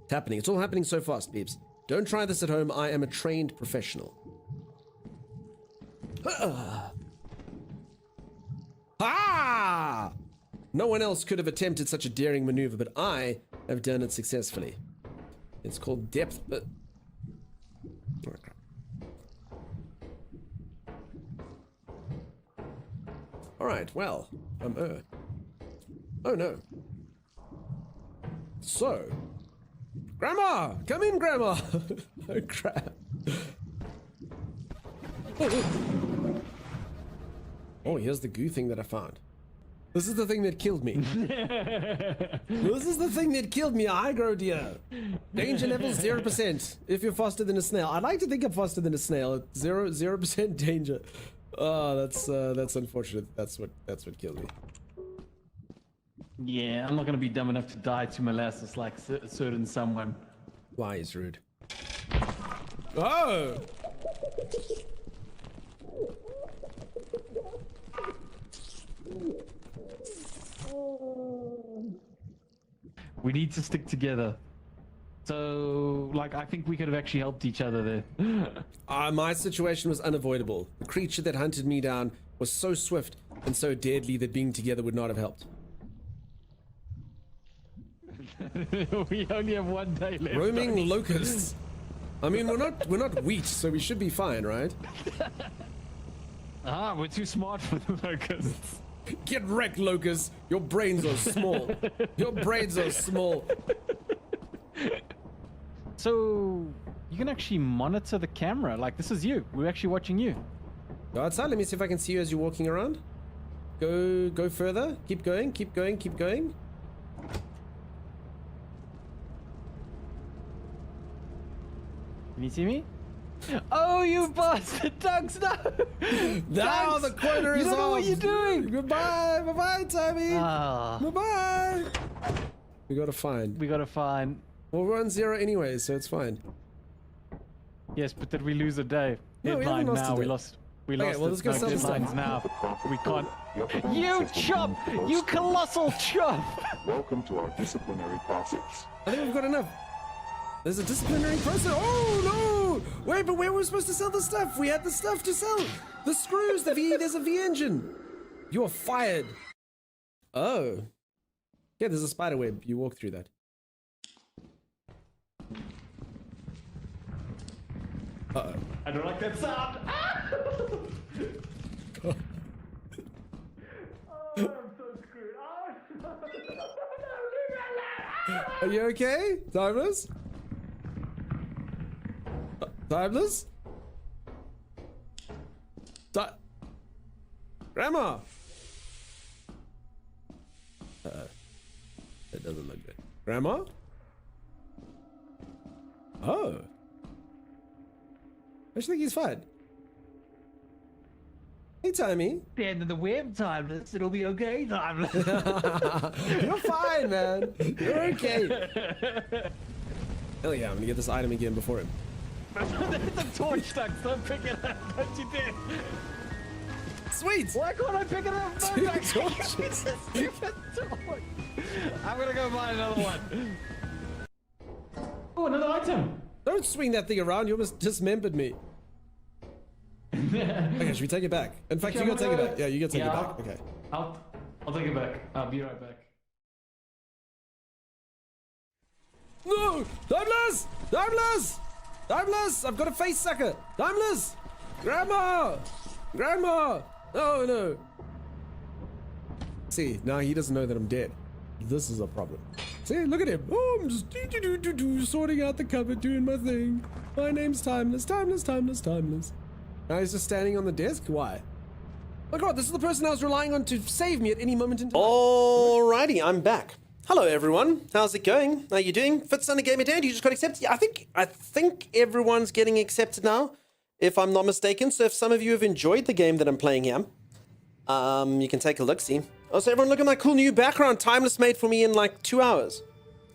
It's happening. It's all happening so fast, peeps. Don't try this at home. I am a trained professional. Ah! No one else could have attempted such a daring maneuver, but I have done it successfully. It's called depth, but... Oh, crap. Alright, well, oh no. So, Grandma! Come in, Grandma! Oh, crap. Oh, here's the goo thing that I found. This is the thing that killed me. This is the thing that killed me, a high-grow deer. Danger level 0%. If you're faster than a snail. I'd like to think I'm faster than a snail. 0% danger. Oh, that's unfortunate. That's what killed me. Yeah, I'm not gonna be dumb enough to die to molasses like a certain someone. Why is rude? Oh! We need to stick together. So, like, I think we could have actually helped each other there. My situation was unavoidable. The creature that hunted me down was so swift and so deadly that being together would not have helped. We only have 1 day left. Roaming locusts. I mean, we're not wheat, so we should be fine, right? We're too smart for the locusts. Get wrecked, locusts. Your brains are small. Your brains are small. So, you can actually monitor the camera. Like, this is you. We're actually watching you. Go outside. Let me see if I can see you as you're walking around. Go further. Keep going. Keep going. Keep going. Can you see me? Oh, you bastard! Ducks, no! Now the quota is You don't know what off. you're doing! Goodbye. Bye-bye, Tommy. Bye-bye. We gotta find. We gotta find. Well, we're on 0 anyway, so it's fine. Yes, but did we lose a day? No, we Deadline haven't lost now. a We day. lost. Okay, well, let's go sell the stuff. Deadlines now. We can't. You chop! You colossal chop! Welcome to our disciplinary process. I think we've got enough. There's a disciplinary process. Oh no! Wait, but where were we supposed to sell the stuff? We had the stuff to sell. The screws, the V. There's a V engine. You are fired. Oh. Yeah, there's a spider web. You walk through that. Uh-oh. I don't like that sound. Oh. I'm so screwed. Are you okay, Timeless? Timeless? Grandma! That doesn't look good. Grandma? Oh. I just think he's fine. Hey, Timmy. The end of the web, Timeless. It'll be okay, Timeless. You're fine, man. You're okay. Hell yeah, I'm gonna get this item again before him. There's a torch, Ducks. Don't pick it up. Don't you dare. Sweet. Why can't I pick it up? No, Two Ducks. torches. It's a stupid torch. I'm gonna go buy another one. Oh, another item. Don't swing that thing around. You almost dismembered me. Okay, should we take it back? In fact, Okay, you gotta take it I'm back. Yeah, you gotta take it Yeah. back. Okay. I'll take it back. I'll be right back. No! Timeless! Timeless! Timeless! I've got a face sucker! Timeless! Grandma! Grandma! Oh no! See, now he doesn't know that I'm dead. This is a problem. See, look at him. Oh, I'm just sorting out the cupboard, doing my thing. My name's Timeless, Timeless, Timeless, Timeless. Now he's just standing on the desk? Why? My god, this is the person I was relying on to save me at any moment in time. Alrighty, I'm back. Hello everyone, how's it going? How you doing? Fitz Gamer Dan, you just got accepted? Yeah, I think everyone's getting accepted now, if I'm not mistaken. So if some of you have enjoyed the game that I'm playing here, you can take a look-see. Also, everyone look at my cool new background Timeless made for me in like 2 hours.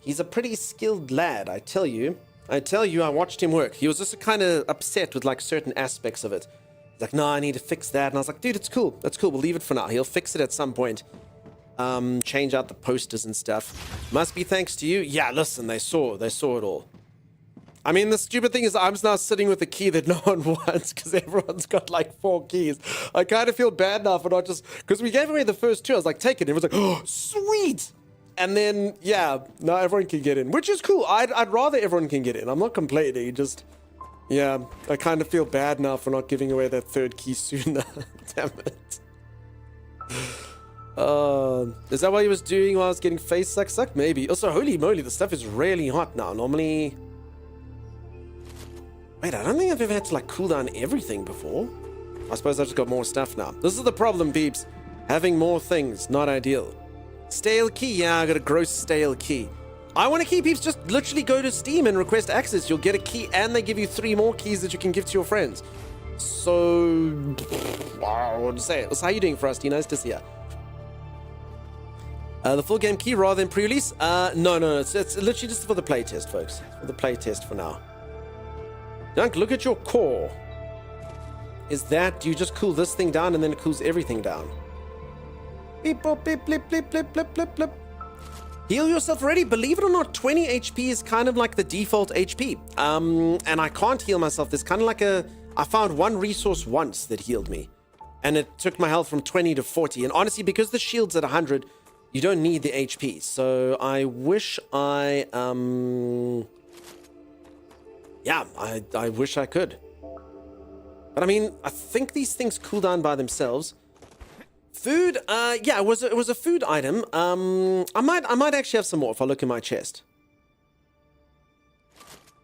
He's a pretty skilled lad, I tell you. I watched him work. He was just kind of upset with like certain aspects of it. He's like, no, I need to fix that. And I was like, dude, it's cool. That's cool. We'll leave it for now. He'll fix it at some point. Change out the posters and stuff. Must be thanks to you. Yeah, listen, they saw it all. I mean, the stupid thing is I'm now sitting with a key that no one wants because everyone's got like 4 keys. I kind of feel bad now for not just... Because we gave away the first 2. I was like, take it. Everyone's like, oh, sweet. And then, yeah, now everyone can get in, which is cool. I'd rather everyone can get in. I'm not complaining. Just, yeah, I kind of feel bad now for not giving away that 3rd key sooner. Damn it. Is that what he was doing while I was getting face sucked? Maybe. Also, holy moly, the stuff is really hot now. Normally... Wait, I don't think I've ever had to like cool down everything before. I suppose I've just got more stuff now. This is the problem, peeps. Having more things, not ideal. Stale key, yeah, I got a gross stale key. I want to key, peeps, just literally go to Steam and request access. You'll get a key and they give you 3 more keys that you can give to your friends. So, what to say? So how you doing, Frosty? Nice to see ya. The full game key rather than pre-release? No, it's literally just for the playtest, folks. It's for the playtest for now. Dunk, look at your core. Is that, do you just cool this thing down and then it cools everything down? Beep, boop, beep, blip, blip, blip, blip, blip, blip. Heal yourself already. Believe it or not, 20 HP is kind of like the default HP. And I can't heal myself. There's kind of like I found one resource once that healed me. And it took my health from 20 to 40. And honestly, because the shield's at 100, you don't need the HP. So I wish yeah, I wish I could. But I mean, I think these things cool down by themselves. Food, yeah, it was a food item. I might actually have some more if I look in my chest.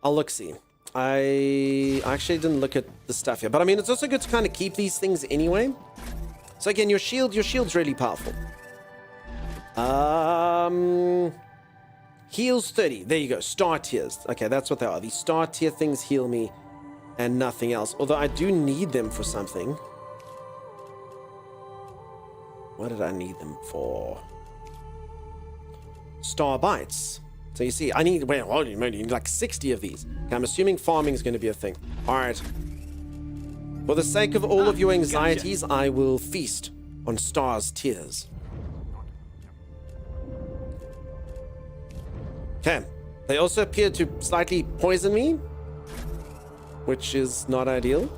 I'll look-see. I actually didn't look at the stuff here, but I mean, it's also good to kind of keep these things anyway. So again, your shield's really powerful. Heals 30. There you go. Star tiers. Okay, that's what they are. These star tier things heal me and nothing else. Although I do need them for something. What did I need them for? Star bites. So you see, I need, wait, holy moly, you need like 60 of these. Okay, I'm assuming farming is going to be a thing. All right. For the sake of all of your anxieties, gotcha. I will feast on stars tiers. Okay. They also appear to slightly poison me, which is not ideal.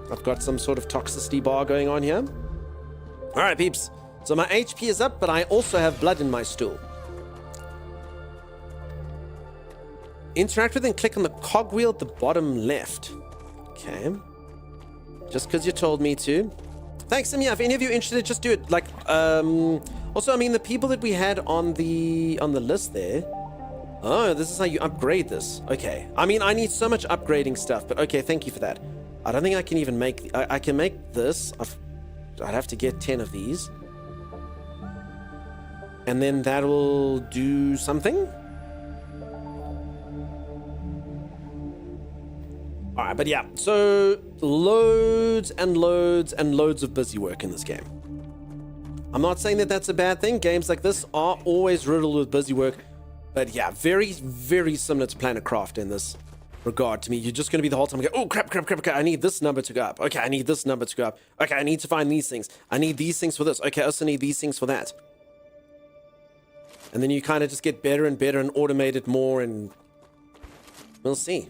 I've got some sort of toxicity bar going on here. All right, peeps. So my HP is up, but I also have blood in my stool. Interact with and click on the cogwheel at the bottom left. Okay. Just because you told me to. Thanks, yeah. If any of you are interested, just do it. Like, also, I mean, the people that we had on the list there. Oh, this is how you upgrade this. Okay. I mean, I need so much upgrading stuff, but okay, thank you for that. I don't think I can even make... I can make this. I'd have to get 10 of these. And then that will do something. All right, but yeah. So loads and loads and loads of busy work in this game. I'm not saying that that's a bad thing. Games like this are always riddled with busy work. But yeah, very, very similar to Planet Craft in this regard to me. You're just going to be the whole time going, oh, crap. I need this number to go up. Okay, I need this number to go up. Okay, I need to find these things. I need these things for this. Okay, I also need these things for that. And then you kind of just get better and better and automate it more, and we'll see.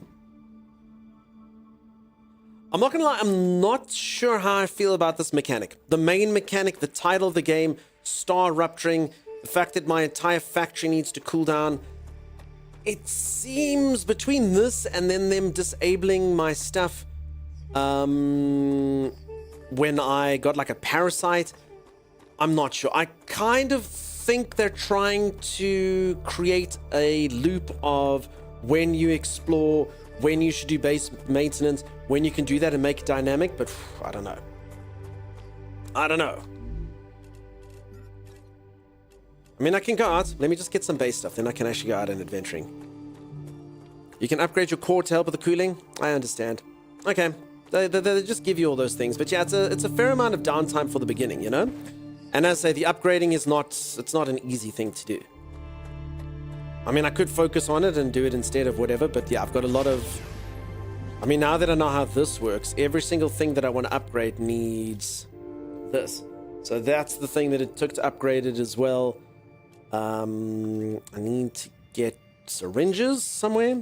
I'm not gonna lie, I'm not sure how I feel about this mechanic. The main mechanic, the title of the game, StarRupturing, the fact that my entire factory needs to cool down. It seems between this and then them disabling my stuff when I got like a parasite, I'm not sure. I kind of think they're trying to create a loop of when you explore, when you should do base maintenance, when you can do that and make it dynamic, but I don't know. I don't know. I mean, I can go out. Let me just get some base stuff, then I can actually go out and adventuring. You can upgrade your core to help with the cooling. I understand. Okay. They just give you all those things. But yeah, it's a fair amount of downtime for the beginning, you know? And as I say, the upgrading is not an easy thing to do. I mean, I could focus on it and do it instead of whatever, but yeah, I've got a lot of... I mean, now that I know how this works, every single thing that I want to upgrade needs this. So that's the thing that it took to upgrade it as well. I need to get syringes somewhere.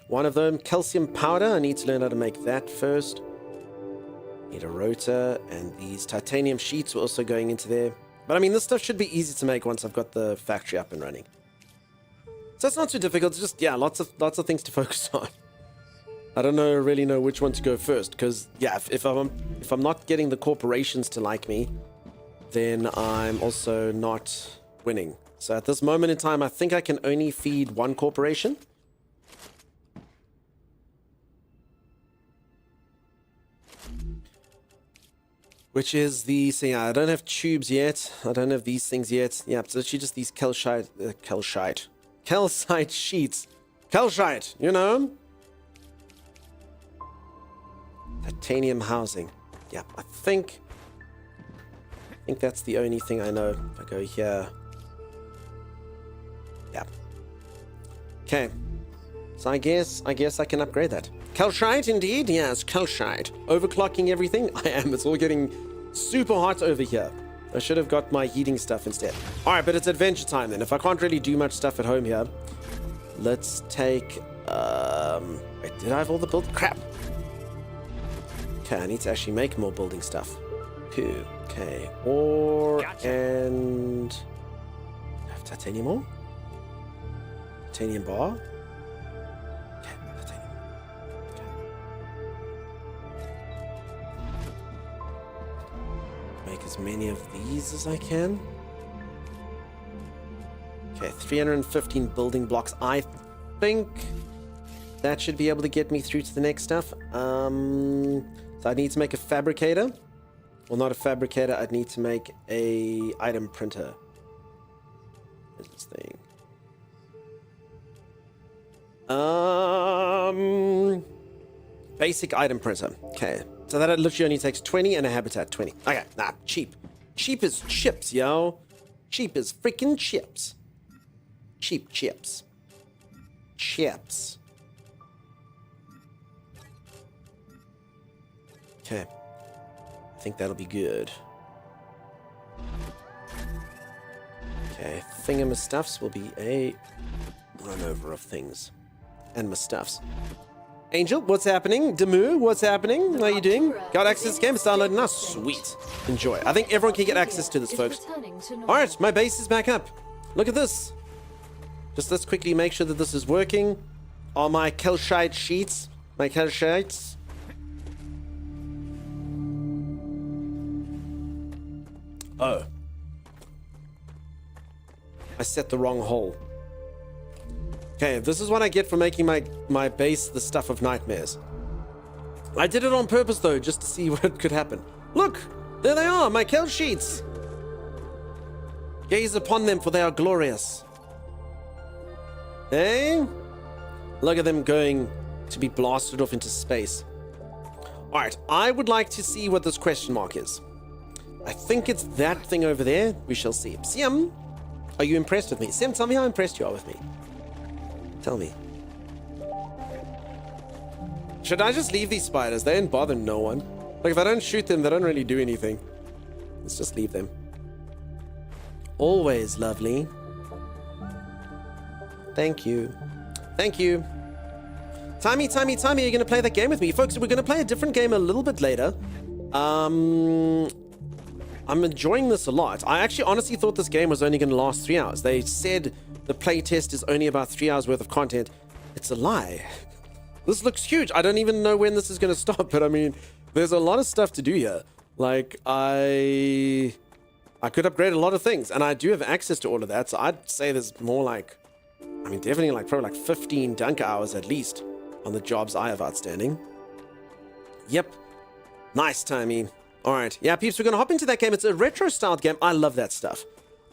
One of them, calcium powder. I need to learn how to make that first. Need a rotor, and these titanium sheets were also going into there. But I mean, this stuff should be easy to make once I've got the factory up and running. So it's not too difficult. It's just, yeah, lots of things to focus on. I don't really know which one to go first, because yeah, if I'm not getting the corporations to like me, then I'm also not winning. So at this moment in time, I think I can only feed one corporation. Which is the, so yeah, I don't have tubes yet. I don't have these things yet. Yeah, it's actually just these calcite sheets. Calcite, you know? Titanium housing. Yeah, I think that's the only thing I know. If I go here. Yeah. Okay. So I guess I can upgrade that. Calcite indeed? Yes, calcite. Overclocking everything? I am. It's all getting super hot over here. I should have got my heating stuff instead. Alright, but it's adventure time then. If I can't really do much stuff at home here, let's take... Wait, did I have all the build? Crap! Okay, I need to actually make more building stuff. Cool. Okay. Ore gotcha. And... I have titanium ore? Titanium bar? Okay, titanium. Okay. Make as many of these as I can. Okay, 315 building blocks. I think that should be able to get me through to the next stuff. So I need to make a fabricator. Well, not a fabricator. I'd need to make a item printer. Where's this thing? Basic item printer. Okay. So that literally only takes 20 and a habitat 20. Okay, nah, cheap. Cheap as chips, yo. Cheap as freaking chips. Cheap chips. Chips. Okay. I think that'll be good. Okay, thingamastuffs will be a run over of things. And my stuffs. Angel, what's happening? Demu, what's happening? How are you doing? Got access to this game? It's downloading now? Sweet. Enjoy. I think everyone can get access to this, folks. Alright, my base is back up. Look at this. Just let's quickly make sure that this is working. All my calcite sheets. My calcites. Oh. I set the wrong hole. Okay, this is what I get for making my base the stuff of nightmares. I did it on purpose, though, just to see what could happen. Look! There they are, my kill sheets! Gaze upon them, for they are glorious. Hey? Look at them going to be blasted off into space. Alright, I would like to see what this question mark is. I think it's that thing over there. We shall see. Siam, are you impressed with me? Siam, tell me how impressed you are with me. Tell me. Should I just leave these spiders? They don't bother no one. Like, if I don't shoot them, they don't really do anything. Let's just leave them. Always lovely. Thank you. Thank you. Timey, are you going to play that game with me? Folks, we're going to play a different game a little bit later. I'm enjoying this a lot. I actually honestly thought this game was only going to last 3 hours. They said the playtest is only about 3 hours worth of content. It's a lie. This looks huge. I don't even know when this is going to stop, but I mean, there's a lot of stuff to do here. Like, I could upgrade a lot of things, and I do have access to all of that, so I'd say there's more like, I mean, definitely like probably like 15 dunk hours at least on the jobs I have outstanding. Yep. Nice, Timey. All right. Yeah, peeps, we're going to hop into that game. It's a retro-styled game. I love that stuff.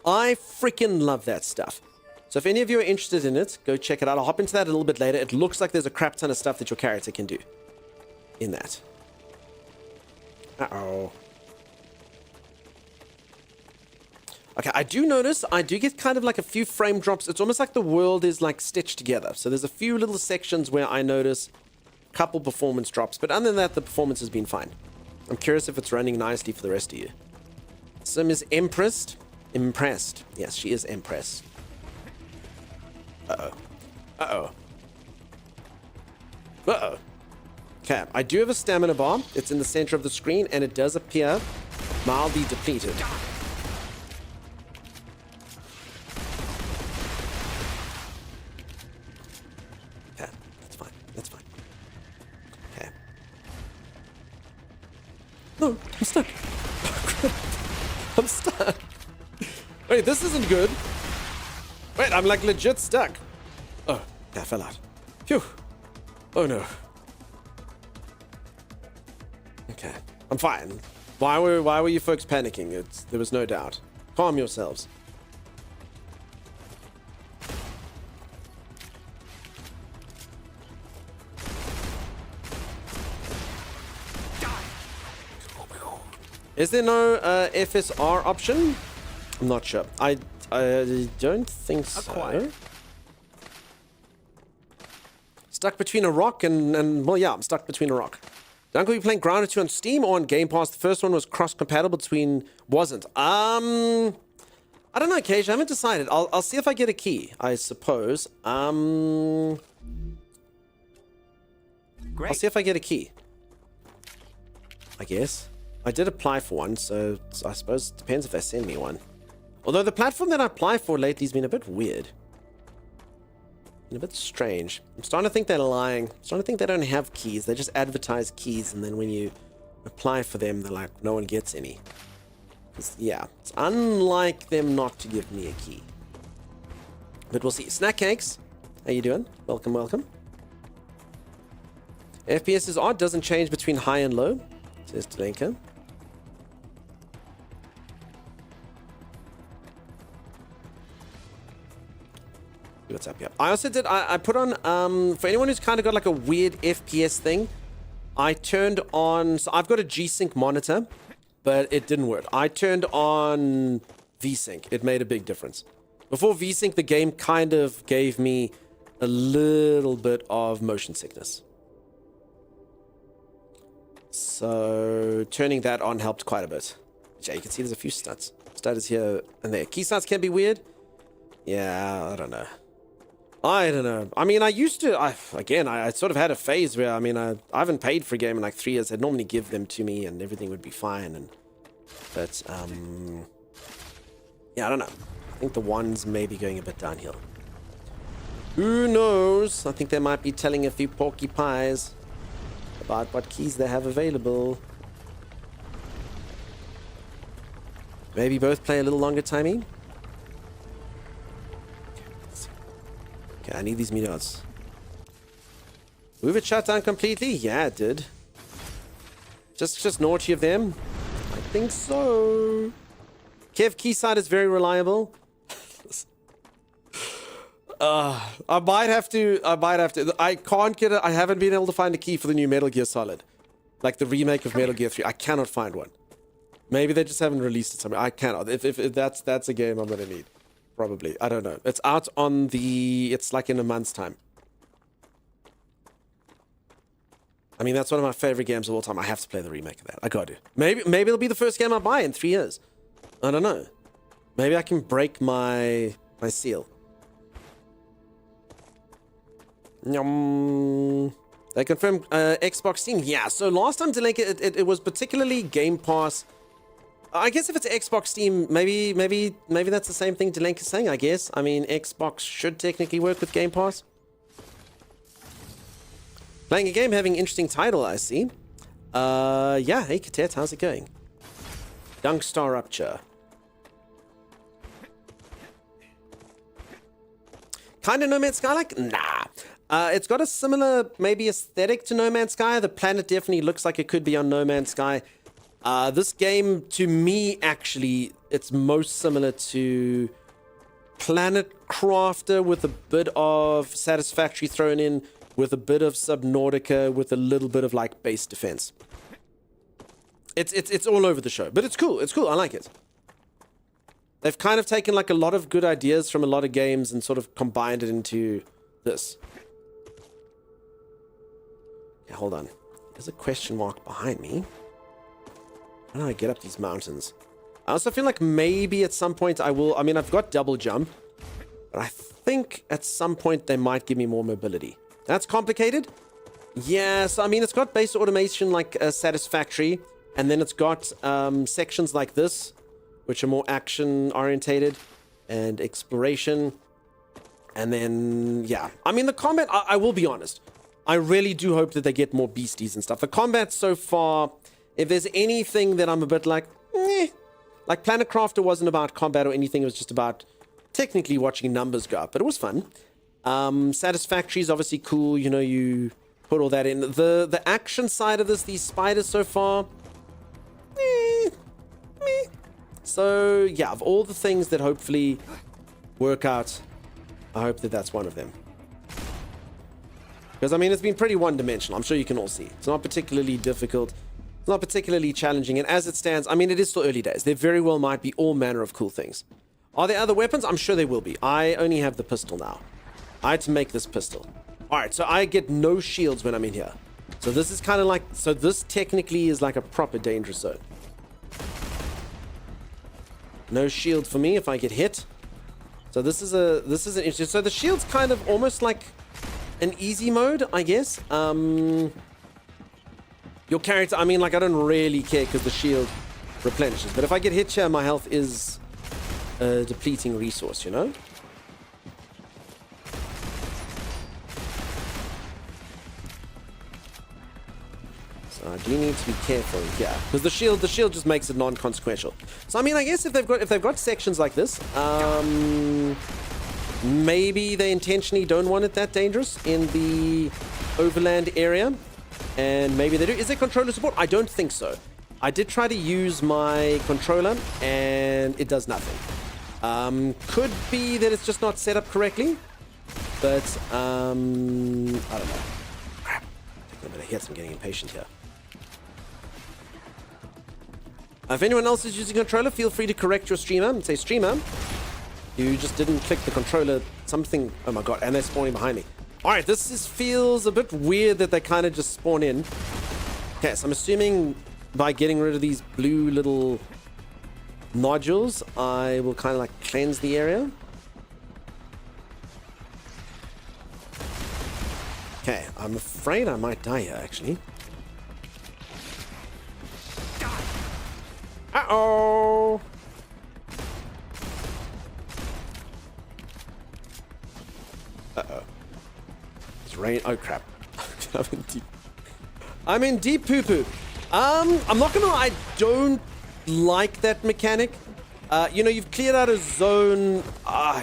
I freaking love that stuff. So if any of you are interested in it, go check it out. I'll hop into that a little bit later. It looks like there's a crap ton of stuff that your character can do in that. Uh-oh. Okay, I do notice, I do get kind of like a few frame drops. It's almost like the world is like stitched together. So there's a few little sections where I notice a couple performance drops. But other than that, the performance has been fine. I'm curious if it's running nicely for the rest of you. Sim is impressed. Impressed. Yes, she is impressed. Uh-oh. Uh-oh. Uh-oh. Okay, I do have a stamina bar. It's in the center of the screen, and it does appear mildly depleted. Okay, that's fine. That's fine. Okay. No, I'm stuck. I'm stuck. Wait, this isn't good. Wait, I'm like legit stuck. Oh, yeah, I fell out. Phew. Oh no. Okay, I'm fine. Why were you folks panicking? There was no doubt. Calm yourselves. Is there no FSR option? I'm not sure. I don't think so. Stuck between a rock and well, yeah, I'm stuck between a rock. Dunk will be playing Grounded 2 on Steam or on Game Pass. The first one was cross-compatible between... Wasn't. I don't know, Cage. I haven't decided. I'll see if I get a key, I suppose. I'll see if I get a key. I guess. I did apply for one, so I suppose it depends if they send me one. Although the platform that I apply for lately has been a bit weird. A bit strange. I'm starting to think they're lying. I'm starting to think they don't have keys. They just advertise keys, and then when you apply for them, they're like, no one gets any. Yeah, it's unlike them not to give me a key. But we'll see. Snack Cakes, how you doing? Welcome, welcome. FPS is odd. Doesn't change between high and low, says Telenka. What's up here? I also did, I put on, for anyone who's kind of got like a weird FPS thing, I turned on, so I've got a G-Sync monitor, but it didn't work. I turned on V-Sync. It made a big difference. Before V-Sync, the game kind of gave me a little bit of motion sickness. So turning that on helped quite a bit. Yeah, you can see there's a few studs. Stutters here and there. Key starts can be weird. Yeah, I don't know. I mean, I used to, I sort of had a phase where, I mean, I haven't paid for a game in like 3 years. I'd normally give them to me and everything would be fine. But, yeah, I don't know. I think the one's maybe going a bit downhill. Who knows? I think they might be telling a few porcupines about what keys they have available. Maybe both play a little longer timing. Okay, I need these meteors. Move it shut down completely? Yeah, it did. Just naughty of them. I think so. Kev, Keyside is very reliable. I might have to. I can't get it. I haven't been able to find a key for the new Metal Gear Solid. Like the remake of Metal Gear 3. I cannot find one. Maybe they just haven't released it somewhere. I cannot. If that's a game I'm gonna need. Probably. I don't know. It's out on the... It's like in a month's time. I mean, that's one of my favorite games of all time. I have to play the remake of that. I gotta. Maybe it'll be the first game I buy in 3 years. I don't know. Maybe I can break my seal. They confirmed Xbox Steam. Yeah, so last time Delenka, it was particularly Game Pass. I guess if it's Xbox Steam, maybe that's the same thing Delenka's saying, I guess. I mean, Xbox should technically work with Game Pass. Playing a game, having interesting title, I see. Yeah, hey Katet, how's it going? Dunk StarRupture. Kind of No Man's Sky like? Nah. It's got a similar, maybe, aesthetic to No Man's Sky. The planet definitely looks like it could be on No Man's Sky. This game, to me, actually, it's most similar to Planet Crafter with a bit of Satisfactory thrown in, with a bit of Subnautica, with a little bit of, like, base defense. It's all over the show, but it's cool. It's cool. I like it. They've kind of taken like a lot of good ideas from a lot of games and sort of combined it into this. Okay, hold on. There's a question mark behind me. How do I get up these mountains? I also feel like maybe at some point I will... I mean, I've got double jump, but I think at some point they might give me more mobility. That's complicated. Yeah, so I mean, it's got base automation like Satisfactory, and then it's got sections like this, which are more action-orientated and exploration. And then, yeah. I mean, the combat, I will be honest. I really do hope that they get more beasties and stuff. The combat so far, if there's anything that I'm a bit like, like Planet Crafter wasn't about combat or anything. It was just about technically watching numbers go up. But it was fun. Satisfactory is obviously cool. You know, you put all that in. The action side of this, these spiders so far, So, yeah, of all the things that hopefully work out, I hope that that's one of them. Because, I mean, it's been pretty one-dimensional. I'm sure you can all see. It's not particularly difficult. It's not particularly challenging. And as it stands, I mean, it is still early days. There very well might be all manner of cool things. Are there other weapons? I'm sure there will be. I only have the pistol now. I had to make this pistol. All right, so I get no shields when I'm in here. So this is kind of like... So this technically is like a proper dangerous zone. No shield for me if I get hit. So this is an issue. So the shield's kind of almost like an easy mode, I guess. Your character, I mean, like, I don't really care because the shield replenishes. But if I get hit here, my health is a depleting resource, you know? So I do need to be careful here because the shield just makes it non-consequential. So I mean, I guess if they've got sections like this, maybe they intentionally don't want it that dangerous in the overland area, and maybe they do. Is there controller support? I don't think so. I did try to use my controller and it does nothing. Could be that it's just not set up correctly, but I don't know. Crap, taking a bit of hits. I'm getting impatient here. If anyone else is using a controller, feel free to correct your streamer and say, streamer, you just didn't click the controller, something. Oh my god, and they're spawning behind me. All right, this feels a bit weird that they kind of just spawn in. Okay, so I'm assuming by getting rid of these blue little nodules, I will kind of like cleanse the area. Okay, I'm afraid I might die here, actually. Uh-oh! Uh-oh. It's rain. Oh, crap. I'm in deep poo-poo. I'm not gonna lie, I don't like that mechanic. You know, you've cleared out a zone.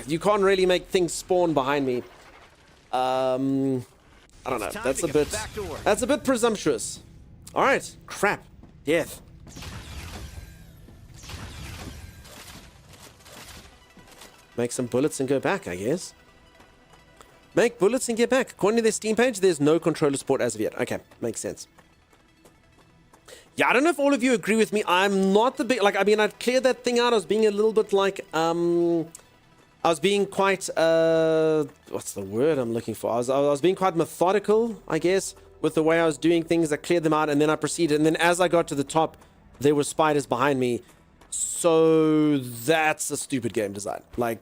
You can't really make things spawn behind me. I don't know. That's a bit presumptuous. All right. Crap. Death. Make some bullets and go back, I guess. Make bullets and get back. According to their Steam page, there's no controller support as of yet. Okay, makes sense. Yeah, I don't know if all of you agree with me. I'm not the big... Like, I mean, I'd cleared that thing out. I was being a little bit like... I was being quite... what's the word I'm looking for? I was being quite methodical, I guess, with the way I was doing things. I cleared them out, and then I proceeded. And then as I got to the top, there were spiders behind me. So that's a stupid game design. Like,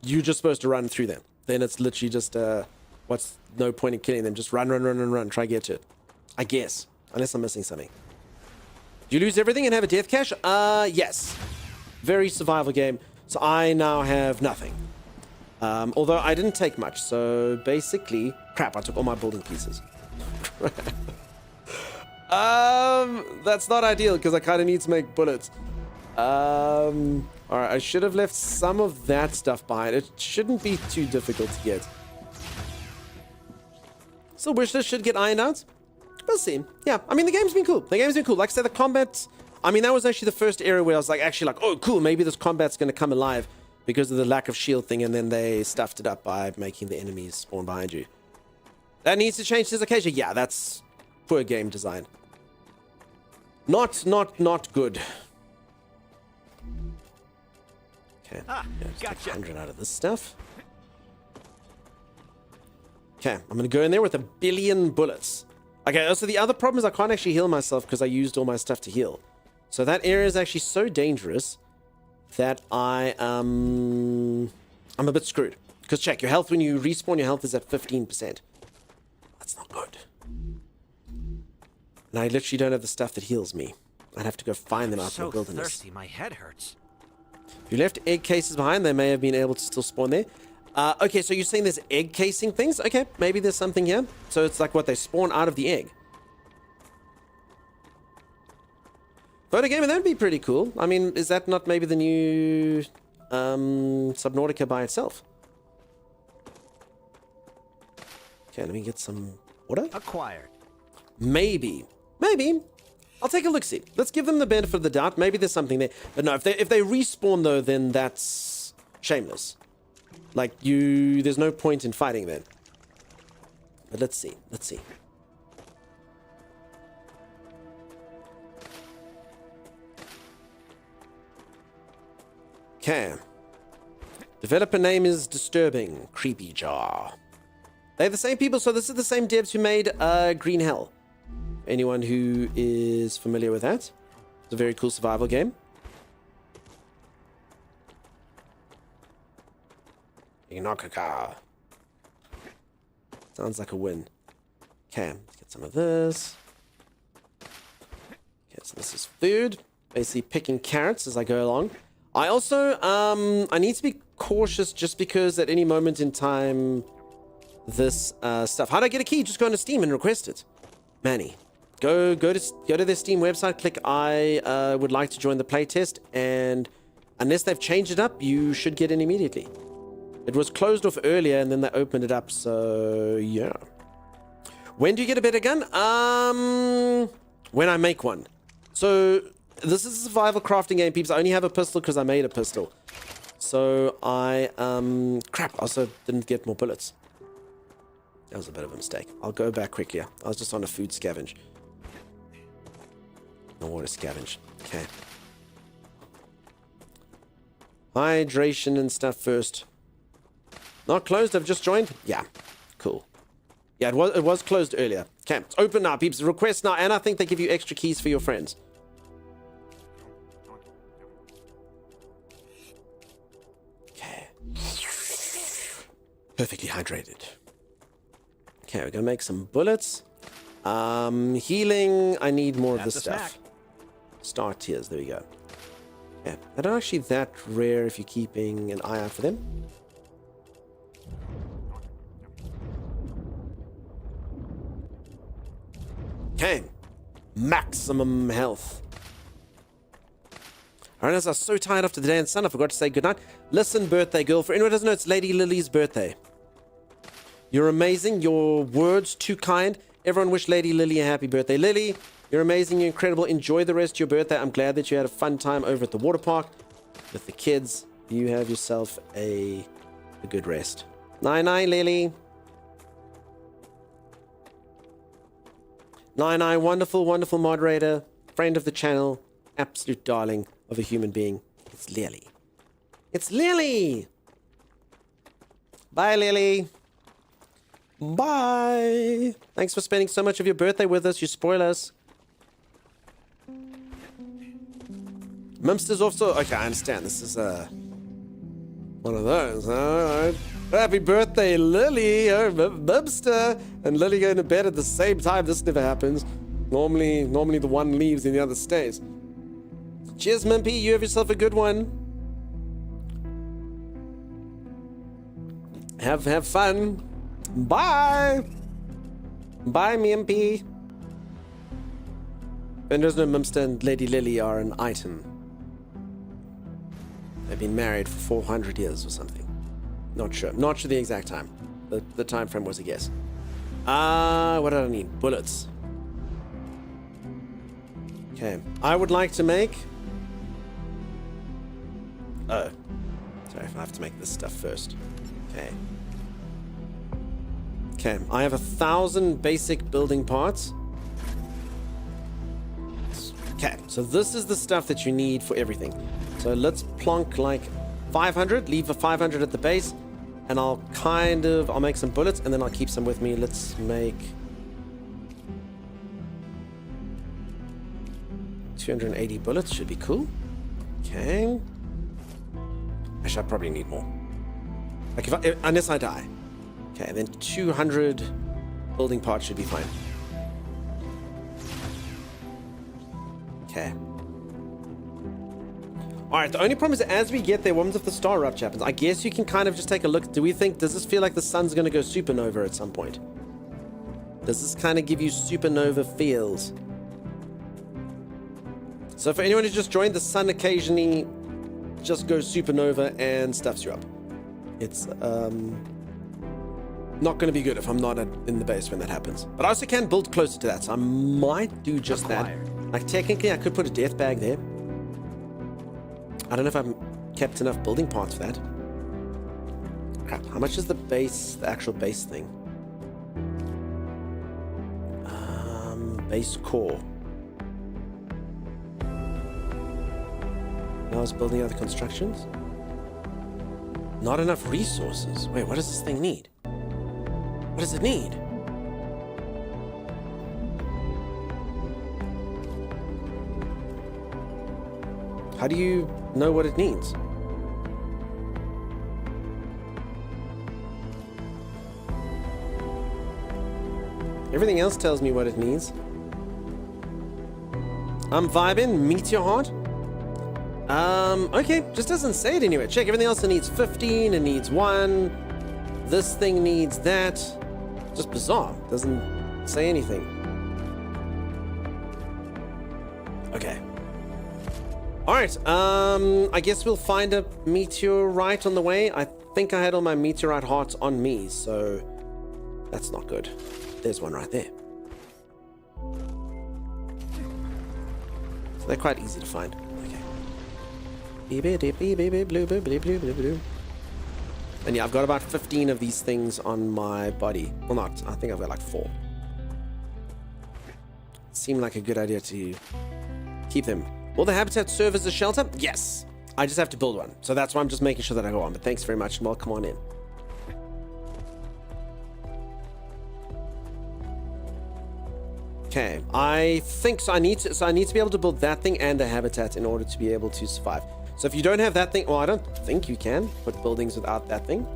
you're just supposed to run through them. Then it's literally just one what's no point in killing them? Just run, run, run, run, run. Try get to it. I guess. Unless I'm missing something. Do you lose everything and have a death cache? Yes. Very survival game. So I now have nothing. Although I didn't take much. So basically... Crap, I took all my building pieces. That's not ideal because I kind of need to make bullets. Alright, I should have left some of that stuff behind. It shouldn't be too difficult to get. Still wish this should get ironed out. We'll see. Yeah, I mean, the game's been cool. The game's been cool. Like I said, the combat... I mean, that was actually the first area where I was like, actually like, oh, cool, maybe this combat's going to come alive because of the lack of shield thing, and then they stuffed it up by making the enemies spawn behind you. That needs to change this occasion. Yeah, that's poor game design. Not good. Okay. Yeah, just gotcha. take 100 out of this stuff. Okay, I'm going to go in there with 1 billion bullets. Okay, so the other problem is I can't actually heal myself because I used all my stuff to heal. So that area is actually so dangerous that I'm a bit screwed. Because check, your health when you respawn, your health is at 15%. That's not good. And I literally don't have the stuff that heals me. I'd have to go find them out in the wilderness. Thirsty, my head hurts. If you left egg cases behind, they may have been able to still spawn there. Okay, so you're saying there's egg casing things? Okay, maybe there's something here. So it's like what, they spawn out of the egg. Photo game, that'd be pretty cool. I mean, is that not maybe the new Subnautica by itself? Okay, let me get some water. Acquired. Maybe. I'll take a look-see. Let's give them the benefit of the doubt. Maybe there's something there. But no, if they respawn, though, then that's shameless. Like, there's no point in fighting then. But let's see. Okay. Developer name is Disturbing Creepy Jar. They're the same people, so this is the same devs who made Green Hell. Anyone who is familiar with that. It's a very cool survival game. Inokaka. Sounds like a win. Okay, let's get some of this. Okay, so this is food. Basically picking carrots as I go along. I also, I need to be cautious just because at any moment in time, this stuff. How do I get a key? Just go into Steam and request it. Manny. Go to their Steam website, click I would like to join the playtest, and unless they've changed it up, you should get in immediately. It was closed off earlier and then they opened it up, so yeah. When do you get a better gun? When I make one. So this is a survival crafting game, peeps. I only have a pistol because I made a pistol. So I crap, I also didn't get more bullets. That was a bit of a mistake. I'll go back quickly. I was just on a food scavenge. No water scavenge. Okay. Hydration and stuff first. Not closed, I've just joined? Yeah. Cool. Yeah, it was closed earlier. Okay, it's open now, peeps. Request now, and I think they give you extra keys for your friends. Okay. Perfectly hydrated. Okay, we're gonna make some bullets. Healing, I need more of this stuff. Star tiers, there we go. Yeah, they're not actually that rare if you're keeping an eye out for them. Okay, maximum health. Alright, as I was so tired after the day in the sun, I forgot to say goodnight. Listen, birthday girl, for anyone who doesn't know, it's Lady Lily's birthday. You're amazing, your words too kind. Everyone wish Lady Lily a happy birthday. Lily, you're amazing, you're incredible. Enjoy the rest of your birthday. I'm glad that you had a fun time over at the water park with the kids. You have yourself a good rest. Night, Lily. Night, wonderful, wonderful moderator, friend of the channel, absolute darling of a human being. It's Lily. It's Lily! Bye, Lily. Bye. Thanks for spending so much of your birthday with us. You spoil us. Mimster's also... Okay, I understand. This is one of those. Alright. Happy birthday, Lily, Bubster, and Lily going to bed at the same time. This never happens. Normally the one leaves and the other stays. Cheers, Mimpy. You have yourself a good one. Have fun. Bye. Bye, Mimpy. Vendors No Mimster and Lady Lily are an item. They've been married for 400 years or something. Not sure. Not sure the exact time. The time frame was a guess. What did I need? Bullets. Okay. I would like to make... Oh. Sorry, I have to make this stuff first. Okay. Okay. I have 1,000 basic building parts. Okay. So this is the stuff that you need for everything. So let's plonk like 500, leave a 500 at the base, and I'll make some bullets, and then I'll keep some with me. Let's make 280 bullets, should be cool. Okay. Actually, I probably need more. Like unless I die. Okay, then 200 building parts should be fine. Okay. Alright, the only problem is as we get there, what if the StarRupture happens? I guess you can kind of just take a look. Does this feel like the sun's going to go supernova at some point? Does this kind of give you supernova feels? So for anyone who just joined, the sun occasionally just goes supernova and stuffs you up. It's not going to be good if I'm not in the base when that happens. But I also can build closer to that, so I might do just that. Like technically I could put a death bag there. I don't know if I've kept enough building parts for that. Crap, how much is the actual base thing? Base core. Now I was building other constructions. Not enough resources. Wait, what does this thing need? What does it need? How do you know what it needs? Everything else tells me what it needs. I'm vibing. Meteor Heart. Okay, just doesn't say it anywhere. Check, everything else it needs 15, it needs 1. This thing needs that. Just bizarre. Doesn't say anything. Okay. Alright, I guess we'll find a meteorite on the way. I think I had all my meteorite hearts on me, so that's not good. There's one right there. So they're quite easy to find. Okay. And yeah, I've got about 15 of these things on my body. Well, not. I think I've got like 4. Seemed like a good idea to keep them. Will the habitat serve as a shelter? Yes. I just have to build one. So that's why I'm just making sure that I go on. But thanks very much and welcome on in. Okay, I think so. I need to be able to build that thing and a habitat in order to be able to survive. So if you don't have that thing, well, I don't think you can put buildings without that thing.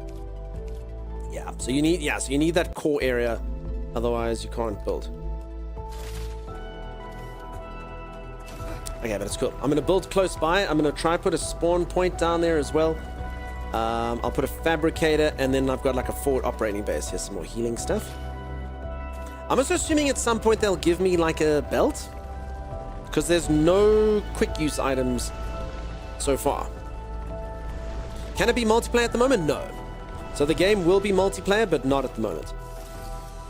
Yeah, so you need that core area, otherwise you can't build. Okay, but it's cool. I'm gonna build close by. I'm gonna try put a spawn point down there as well. I'll put a fabricator, and then I've got like a forward operating base. Here's some more healing stuff. I'm also assuming at some point they'll give me like a belt, because there's no quick use items so far. Can it be multiplayer at the moment? No. So the game will be multiplayer, but not at the moment.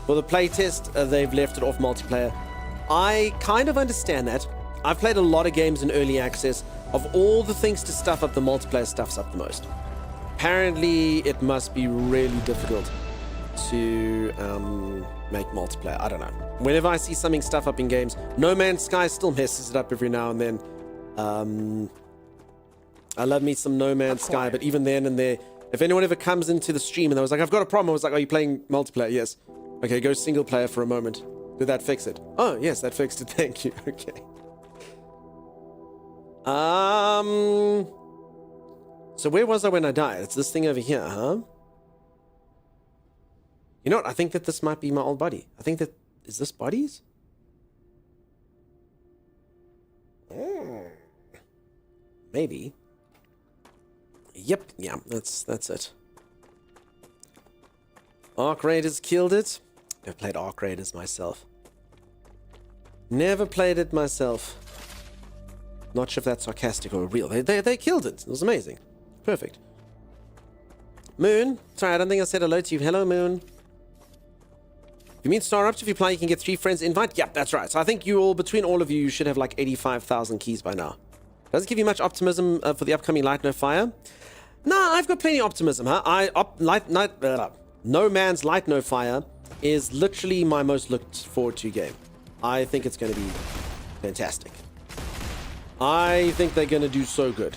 For the playtest, they've left it off multiplayer. I kind of understand that. I've played a lot of games in early access. Of all the things to stuff up, the multiplayer stuffs up the most. Apparently, it must be really difficult to make multiplayer. I don't know. Whenever I see something stuff up in games, No Man's Sky still messes it up every now and then. I love me some No Man's Sky, but even then and there, if anyone ever comes into the stream and I was like, I've got a problem, I was like, are you playing multiplayer? Yes. Okay, go single player for a moment. Did that fix it? Oh, yes, that fixed it. Thank you. Okay. So where was I when I died? It's this thing over here, huh? You know what? I think that this might be my old body. I think that... Is this bodies? Maybe. Yep, yeah, that's it. Arc Raiders killed it. Never played Arc Raiders myself. Never played it myself. Not sure if that's sarcastic or real. They killed it. It was amazing. Perfect. Moon. Sorry, I don't think I said hello to you. Hello, Moon. You mean StarRupture? If you play, you can get 3 friends invite? Yep, that's right. So I think between all of you, you should have like 85,000 keys by now. Doesn't give you much optimism for the upcoming Light No Fire. Nah, I've got plenty of optimism, huh? No Man's Light No Fire is literally my most looked forward to game. I think it's going to be fantastic. I think they're going to do so good.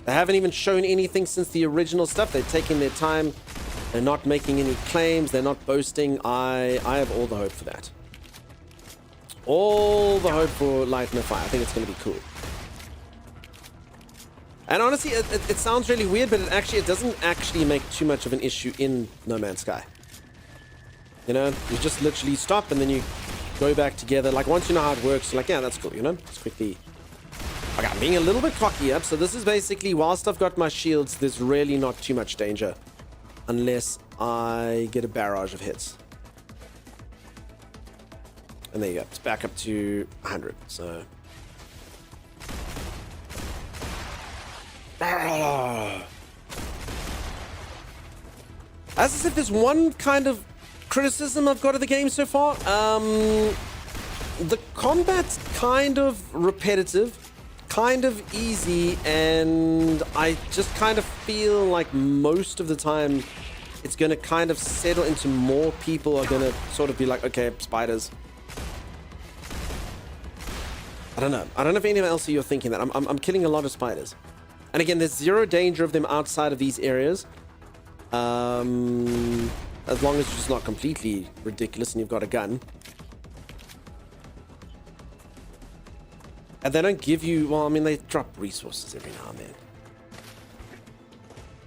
They haven't even shown anything since the original stuff. They're taking their time. They're not making any claims. They're not boasting. I have all the hope for that. All the hope for Light No Fire. I think it's going to be cool. And honestly, it sounds really weird, but it doesn't actually make too much of an issue in No Man's Sky. You know, you just literally stop and then you go back together. Like, once you know how it works, you're like, yeah, that's cool, you know? Just quickly... Okay, I'm being a little bit cocky up, so this is basically, whilst I've got my shields, there's really not too much danger. Unless I get a barrage of hits. And there you go. It's back up to 100, so... As I said, there's one kind of criticism I've got of the game so far. The combat's kind of repetitive, kind of easy, and I just kind of feel like most of the time it's going to kind of settle into more people are going to sort of be like, okay, spiders. I don't know. I don't know if anyone else you're thinking that. I'm killing a lot of spiders. And again, there's zero danger of them outside of these areas. As long as it's just not completely ridiculous and you've got a gun. And they don't give you... Well, I mean, they drop resources every now and then.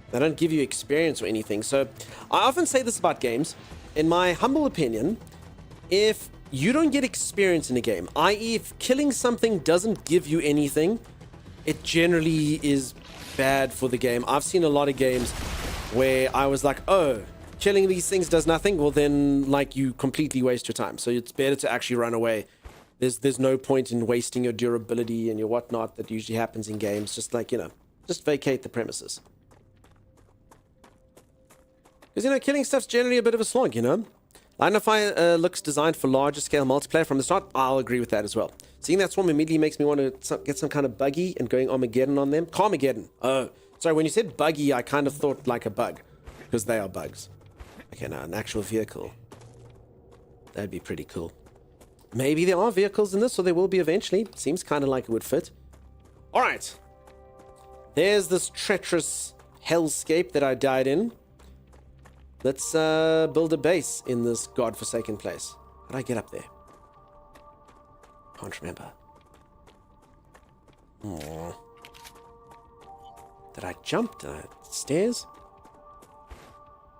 They don't give you experience or anything. So, I often say this about games. In my humble opinion, if you don't get experience in a game, i.e. if killing something doesn't give you anything... It generally is bad for the game. I've seen a lot of games where I was like, oh, killing these things does nothing. Well, then, like, you completely waste your time. So it's better to actually run away. There's no point in wasting your durability and your whatnot that usually happens in games. Just like, you know, just vacate the premises. Because, you know, killing stuff's generally a bit of a slog, you know? Light No Fire looks designed for larger scale multiplayer from the start. I'll agree with that as well. Seeing that swarm immediately makes me want to get some kind of buggy and going Armageddon on them. Carmageddon. Oh, sorry, when you said buggy, I kind of thought like a bug. Because they are bugs. Okay, now an actual vehicle. That'd be pretty cool. Maybe there are vehicles in this, or there will be eventually. Seems kind of like it would fit. Alright. There's this treacherous hellscape that I died in. Let's build a base in this godforsaken place. How did I get up there? Can't remember. Aww. Did I jump? Did I... Stairs?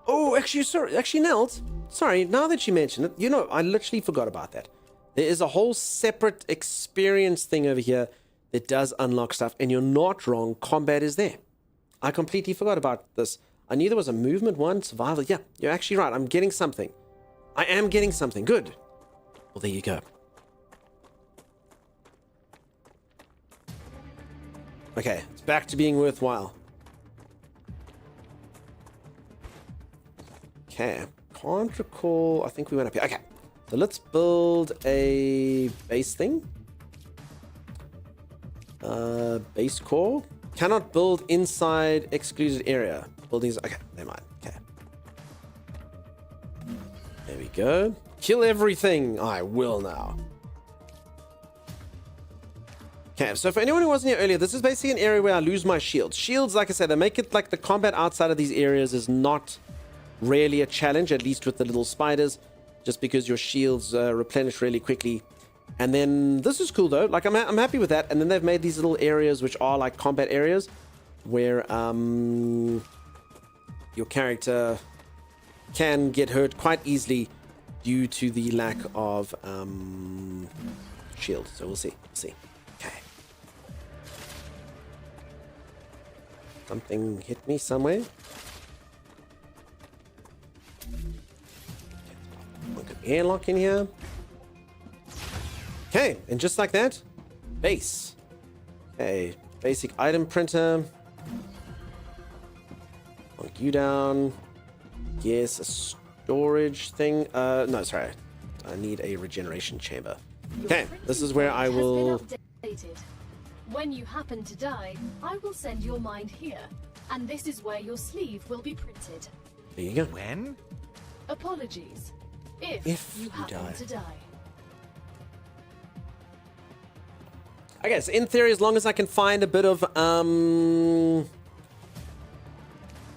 Oh, actually, sorry. Actually, Nels. Sorry, now that you mention it, you know, I literally forgot about that. There is a whole separate experience thing over here that does unlock stuff, and you're not wrong. Combat is there. I completely forgot about this. I knew there was a movement one, survival. Yeah, you're actually right. I'm getting something. I am getting something. Good. Well, there you go. Okay, it's back to being worthwhile. Okay, can't recall. I think we went up here. Okay, so let's build a base thing. Base core. Cannot build inside excluded area. Buildings. Okay, never mind. Okay. There we go. Kill everything. I will now. Okay, so for anyone who wasn't here earlier, this is basically an area where I lose my shields. Shields, like I said, they make it like the combat outside of these areas is not really a challenge, at least with the little spiders, just because your shields replenish really quickly. And then this is cool though. Like I'm happy with that. And then they've made these little areas which are like combat areas where your character can get hurt quite easily due to the lack of shield. So we'll see. Okay. Something hit me somewhere. Look at airlock in here. Okay, and just like that, base. Okay, basic item printer. Knock you down. Yes, a storage thing. No, sorry. I need a regeneration chamber. Okay, this is where I will... When you happen to die, I will send your mind here, and this is where your sleeve will be printed. There you go. When? Apologies. If you happen to die. Okay, so in theory, as long as I can find a bit of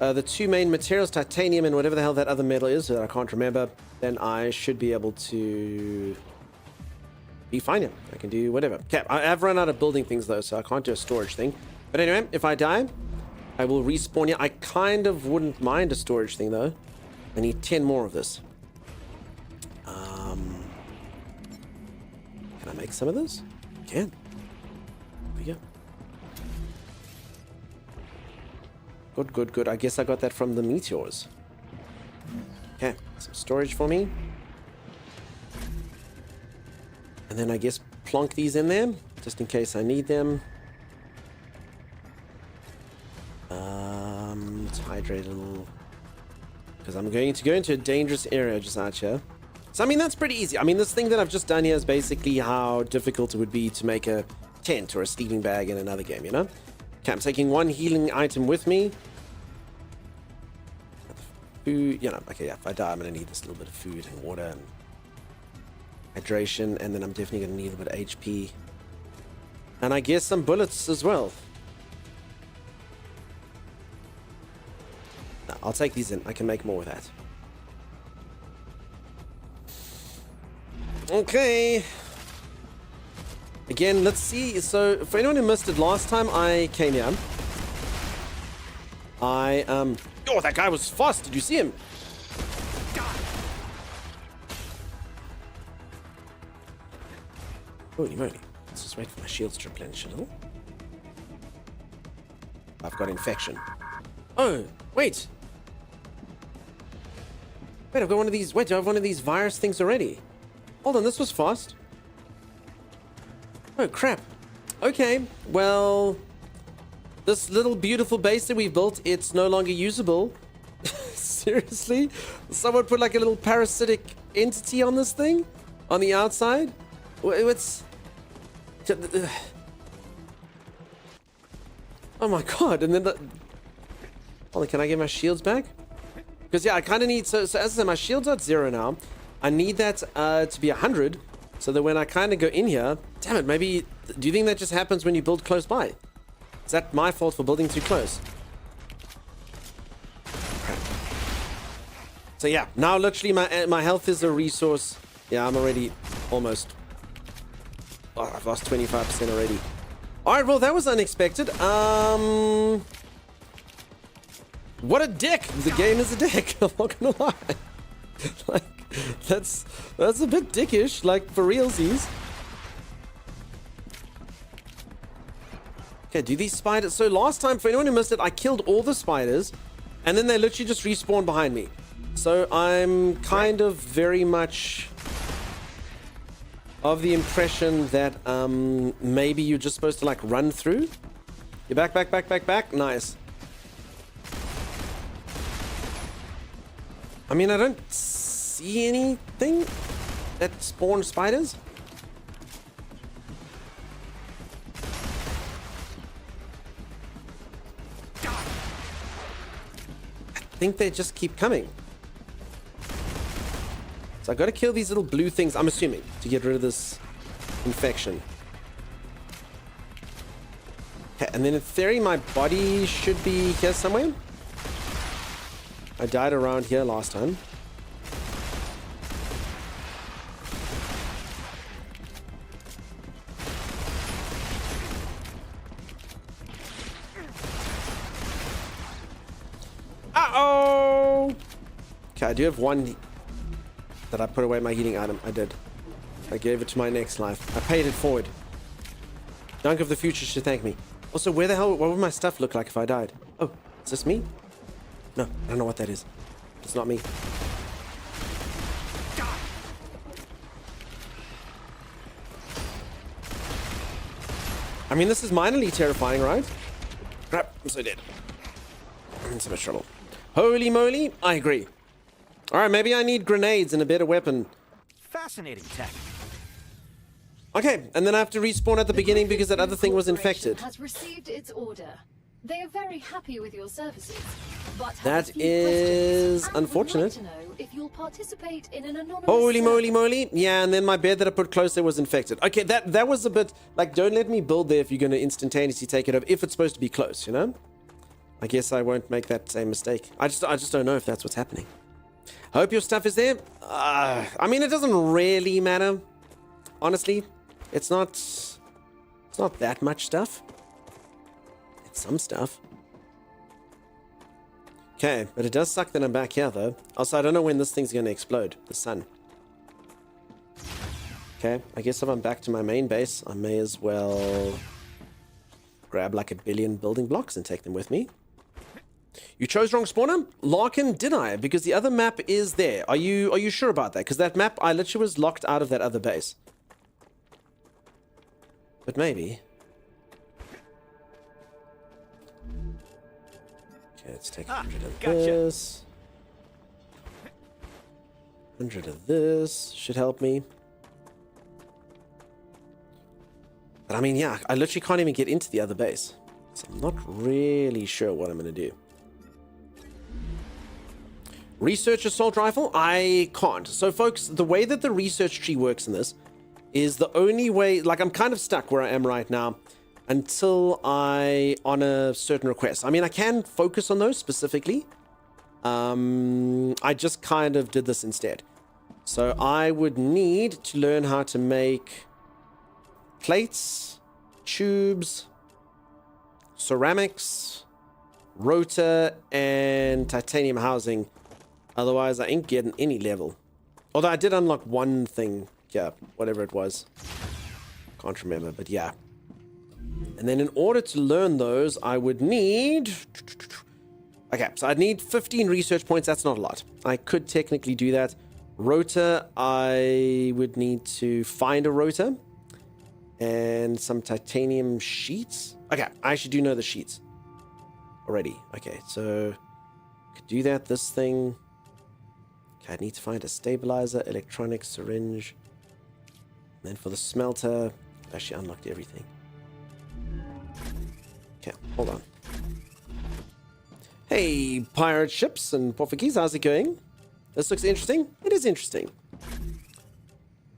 the two main materials, titanium and whatever the hell that other metal is that I can't remember, then I should be able to be fine here. I can do whatever. Okay, I have run out of building things though, so I can't do a storage thing. But anyway, if I die, I will respawn here. I kind of wouldn't mind a storage thing though. I need 10 more of this. Can I make some of this? I can. There we go. Good. I guess I got that from the meteors. Okay, some storage for me. And then I guess plonk these in there, just in case I need them. Let's hydrate a little. Because I'm going to go into a dangerous area just out here. So, I mean, that's pretty easy. I mean, this thing that I've just done here is basically how difficult it would be to make a tent or a sleeping bag in another game, you know? Okay, I'm taking one healing item with me. Food, you know, okay, yeah, if I die, I'm going to need this little bit of food and water and hydration, and then I'm definitely going to need a bit of HP. And I guess some bullets as well. No, I'll take these in. I can make more with that. Okay. Again, let's see. So, for anyone who missed it, last time I came here, oh, that guy was fast. Did you see him? Holy moly. Let's just wait for my shields to replenish a little. I've got infection. Oh, wait. Wait, I've got one of these. Wait, do I have one of these virus things already? Hold on, this was fast. Oh, crap. Okay, well, this little beautiful base that we've built, it's no longer usable. Seriously? Someone put like a little parasitic entity on this thing? On the outside? What's... Oh my god, and then the... Hold on, can I get my shields back? Because yeah, I kind of need... So as I said, my shields are at 0 now. I need that to be 100, so that when I kind of go in here... Damn it, maybe... Do you think that just happens when you build close by? Is that my fault for building too close? So yeah, now literally my health is a resource. Yeah, I'm already almost... Oh, I've lost 25% already. Alright, well, that was unexpected. What a dick! The game is a dick, I'm not gonna lie. Like, that's a bit dickish, like, for realsies. Okay, do these spiders... So last time, for anyone who missed it, I killed all the spiders, and then they literally just respawned behind me. So I'm kind of very much of the impression that maybe you're just supposed to, like, run through. You're back. Nice. I mean, I don't see anything that spawns spiders. I think they just keep coming. So I gotta kill these little blue things, I'm assuming, to get rid of this infection. Okay, and then in theory, my body should be here somewhere. I died around here last time. Uh-oh! Okay, I do have one that I put away my healing item. I did. I gave it to my next life. I paid it forward. Dunk of the future should thank me. Also, where the hell, what would my stuff look like if I died? Oh, is this me? No, I don't know what that is. It's not me. I mean, this is minorly terrifying, right? Crap, I'm so dead. I'm in so much trouble. Holy moly, I agree. Alright, maybe I need grenades and a better weapon. Fascinating tech. Okay, and then I have to respawn at the beginning because that other thing was infected. Has received its order. They are very happy with your services, but That is unfortunate. Like to know if you'll participate in an anonymous Holy moly moly. Yeah, and then my bed that I put close there was infected. Okay, that was a bit like, don't let me build there if you're going to instantaneously take it over, if it's supposed to be close, you know? I guess I won't make that same mistake. I just don't know if that's what's happening. I hope your stuff is there. I mean, it doesn't really matter. Honestly, it's not that much stuff. It's some stuff. Okay, but it does suck that I'm back here, though. Also, I don't know when this thing's going to explode. The sun. Okay, I guess if I'm back to my main base, I may as well grab like 1 billion building blocks and take them with me. You chose wrong spawner? Larkin, did I? Because the other map is there. Are you sure about that? Because that map, I literally was locked out of that other base. But maybe. Okay, let's take 100 of this. 100 of this should help me. But I mean, yeah, I literally can't even get into the other base. So I'm not really sure what I'm going to do. Research assault rifle? I can't. So folks, the way that the research tree works in this is the only way, like I'm kind of stuck where I am right now until I honor certain requests. I mean, I can focus on those specifically. I just kind of did this instead. So I would need to learn how to make plates, tubes, ceramics, rotor, and titanium housing. Otherwise, I ain't getting any level. Although I did unlock one thing. Yeah, whatever it was. Can't remember, but yeah. And then in order to learn those, I would need... Okay, so I'd need 15 research points. That's not a lot. I could technically do that. Rotor, I would need to find a rotor. And some titanium sheets. Okay, I actually do know the sheets already. Okay, so... could do that, this thing... I need to find a stabilizer, electronic syringe. And then for the smelter, I actually unlocked everything. Okay, hold on. Hey, pirate ships and Portuguese, how's it going? This looks interesting. It is interesting.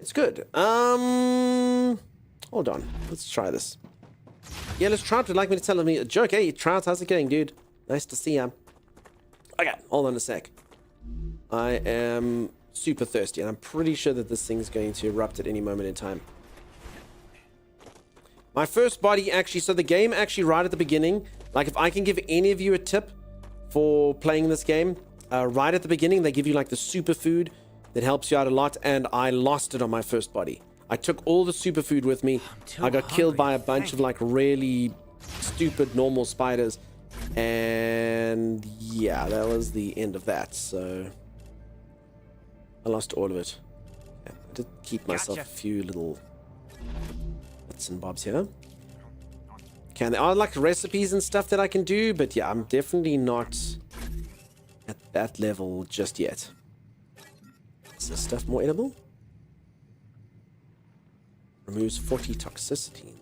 It's good. Hold on. Let's try this. Yeah, let's Trout would like me to tell me a joke. Hey, Trout, how's it going, dude? Nice to see ya. Okay, hold on a sec. I am super thirsty, and I'm pretty sure that this thing's going to erupt at any moment in time. My first body actually, so the game actually right at the beginning, like if I can give any of you a tip for playing this game, right at the beginning, they give you like the superfood that helps you out a lot, and I lost it on my first body. I took all the superfood with me. I got killed by a bunch of like really stupid normal spiders, and yeah, that was the end of that, so... I lost all of it. Yeah, I did keep myself a few little bits and bobs here. Okay, and there are like recipes and stuff that I can do, but yeah, I'm definitely not at that level just yet. Is this stuff more edible? Removes 40 toxicity.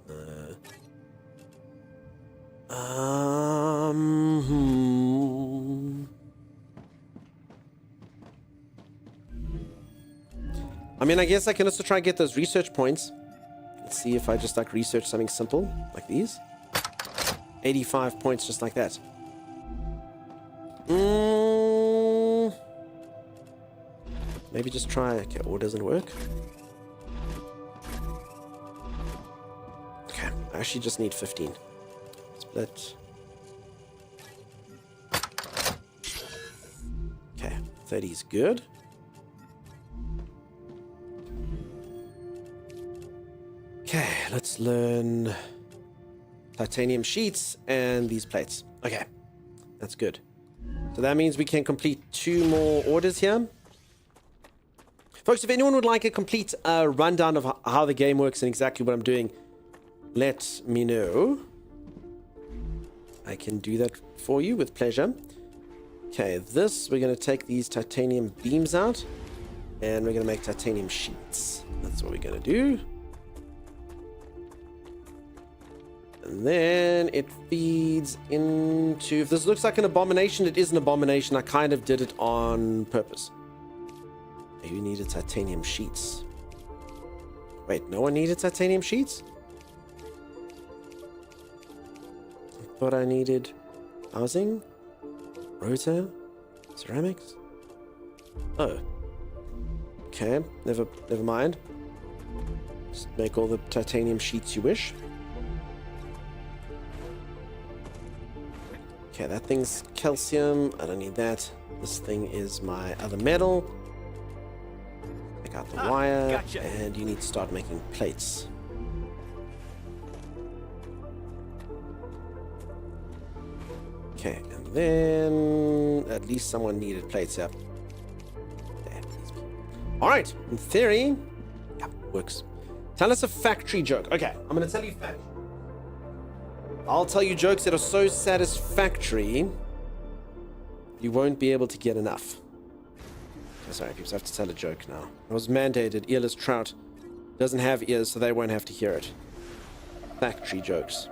I mean, I guess I can also try and get those research points. Let's see if I just like research something simple like these. 85 points just like that. Maybe just try. Okay, or doesn't work. Okay, I actually just need 15. Split. Okay, 30 is good. Okay, let's learn titanium sheets and these plates. Okay, that's good. So that means we can complete 2 more orders here. Folks, if anyone would like a complete rundown of how the game works and exactly what I'm doing, let me know. I can do that for you with pleasure. Okay, we're going to take these titanium beams out, and we're going to make titanium sheets. That's what we're going to do. And then it feeds into... If this looks like an abomination, it is an abomination. I kind of did it on purpose. You needed titanium sheets. Wait, no one needed titanium sheets? I thought I needed housing, rotor, ceramics. Oh. Okay, never mind. Just make all the titanium sheets you wish. Okay, that thing's calcium. I don't need that. This thing is my other metal. Take out the wire, gotcha. and you need to start making plates. Okay, and then at least someone needed plates here. There, all right, in theory, yeah, works. Tell us a factory joke. Okay, I'm going to tell you factory. I'll tell you jokes that are so satisfactory, you won't be able to get enough. Oh, sorry, people have to tell a joke now. It was mandated. Earless trout doesn't have ears, so they won't have to hear it. Factory jokes.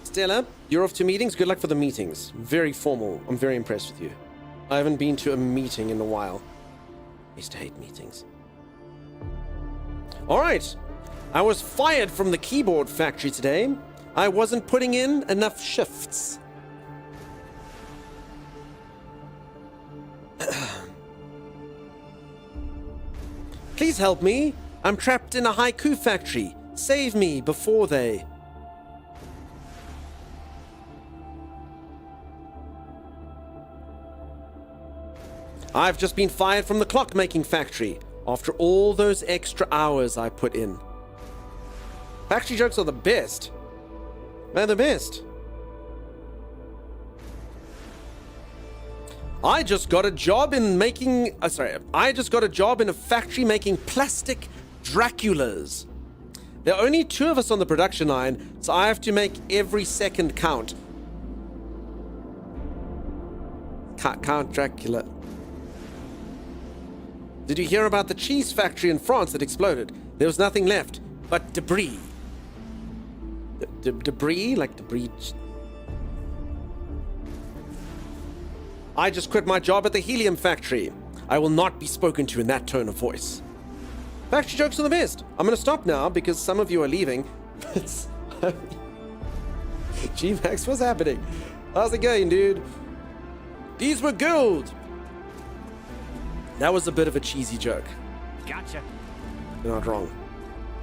Stella, you're off to meetings. Good luck for the meetings. Very formal. I'm very impressed with you. I haven't been to a meeting in a while. I used to hate meetings. All right. I was fired from the keyboard factory today. I wasn't putting in enough shifts. Please help me. I'm trapped in a haiku factory. Save me before they... I've just been fired from the clockmaking factory after all those extra hours I put in. Factory jokes are the best. They're the best. I just got a job in making... I just got a job in a factory making plastic Draculas. There are only 2 of us on the production line, so I have to make every second count. Count Dracula. Did you hear about the cheese factory in France that exploded? There was nothing left but debris. Debris? Like debris... I just quit my job at the helium factory. I will not be spoken to in that tone of voice. Factory jokes are the best. I'm going to stop now because some of you are leaving. G-Max, what's happening? How's it going, dude? These were gold. That was a bit of a cheesy joke. Gotcha. You're not wrong.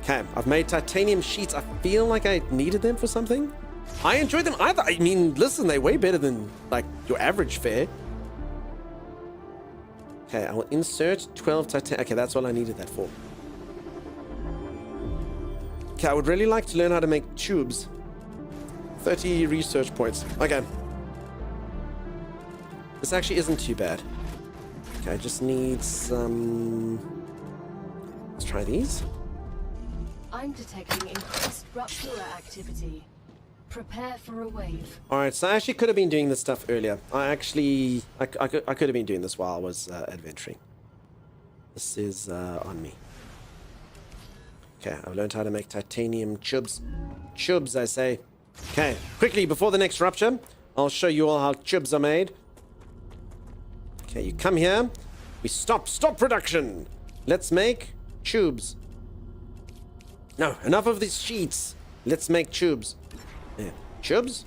Okay, I've made titanium sheets. I feel like I needed them for something. I enjoy them. I mean, listen, they're way better than, like, your average fare. Okay, I will insert 12 titanium. Okay, that's all I needed that for. Okay, I would really like to learn how to make tubes. 30 research points. Okay. This actually isn't too bad. Okay, I just need some... Let's try these. I'm detecting increased rupture activity. Prepare for a wave. Alright, so I actually could have been doing this stuff earlier. I could have been doing this while I was adventuring. This is on me. Okay, I've learned how to make titanium tubes. Tubes, I say. Okay, quickly, before the next rupture, I'll show you all how tubes are made. Okay, you come here. We stop production. Let's make tubes. No, enough of these sheets. Let's make tubes. Yeah. Tubes?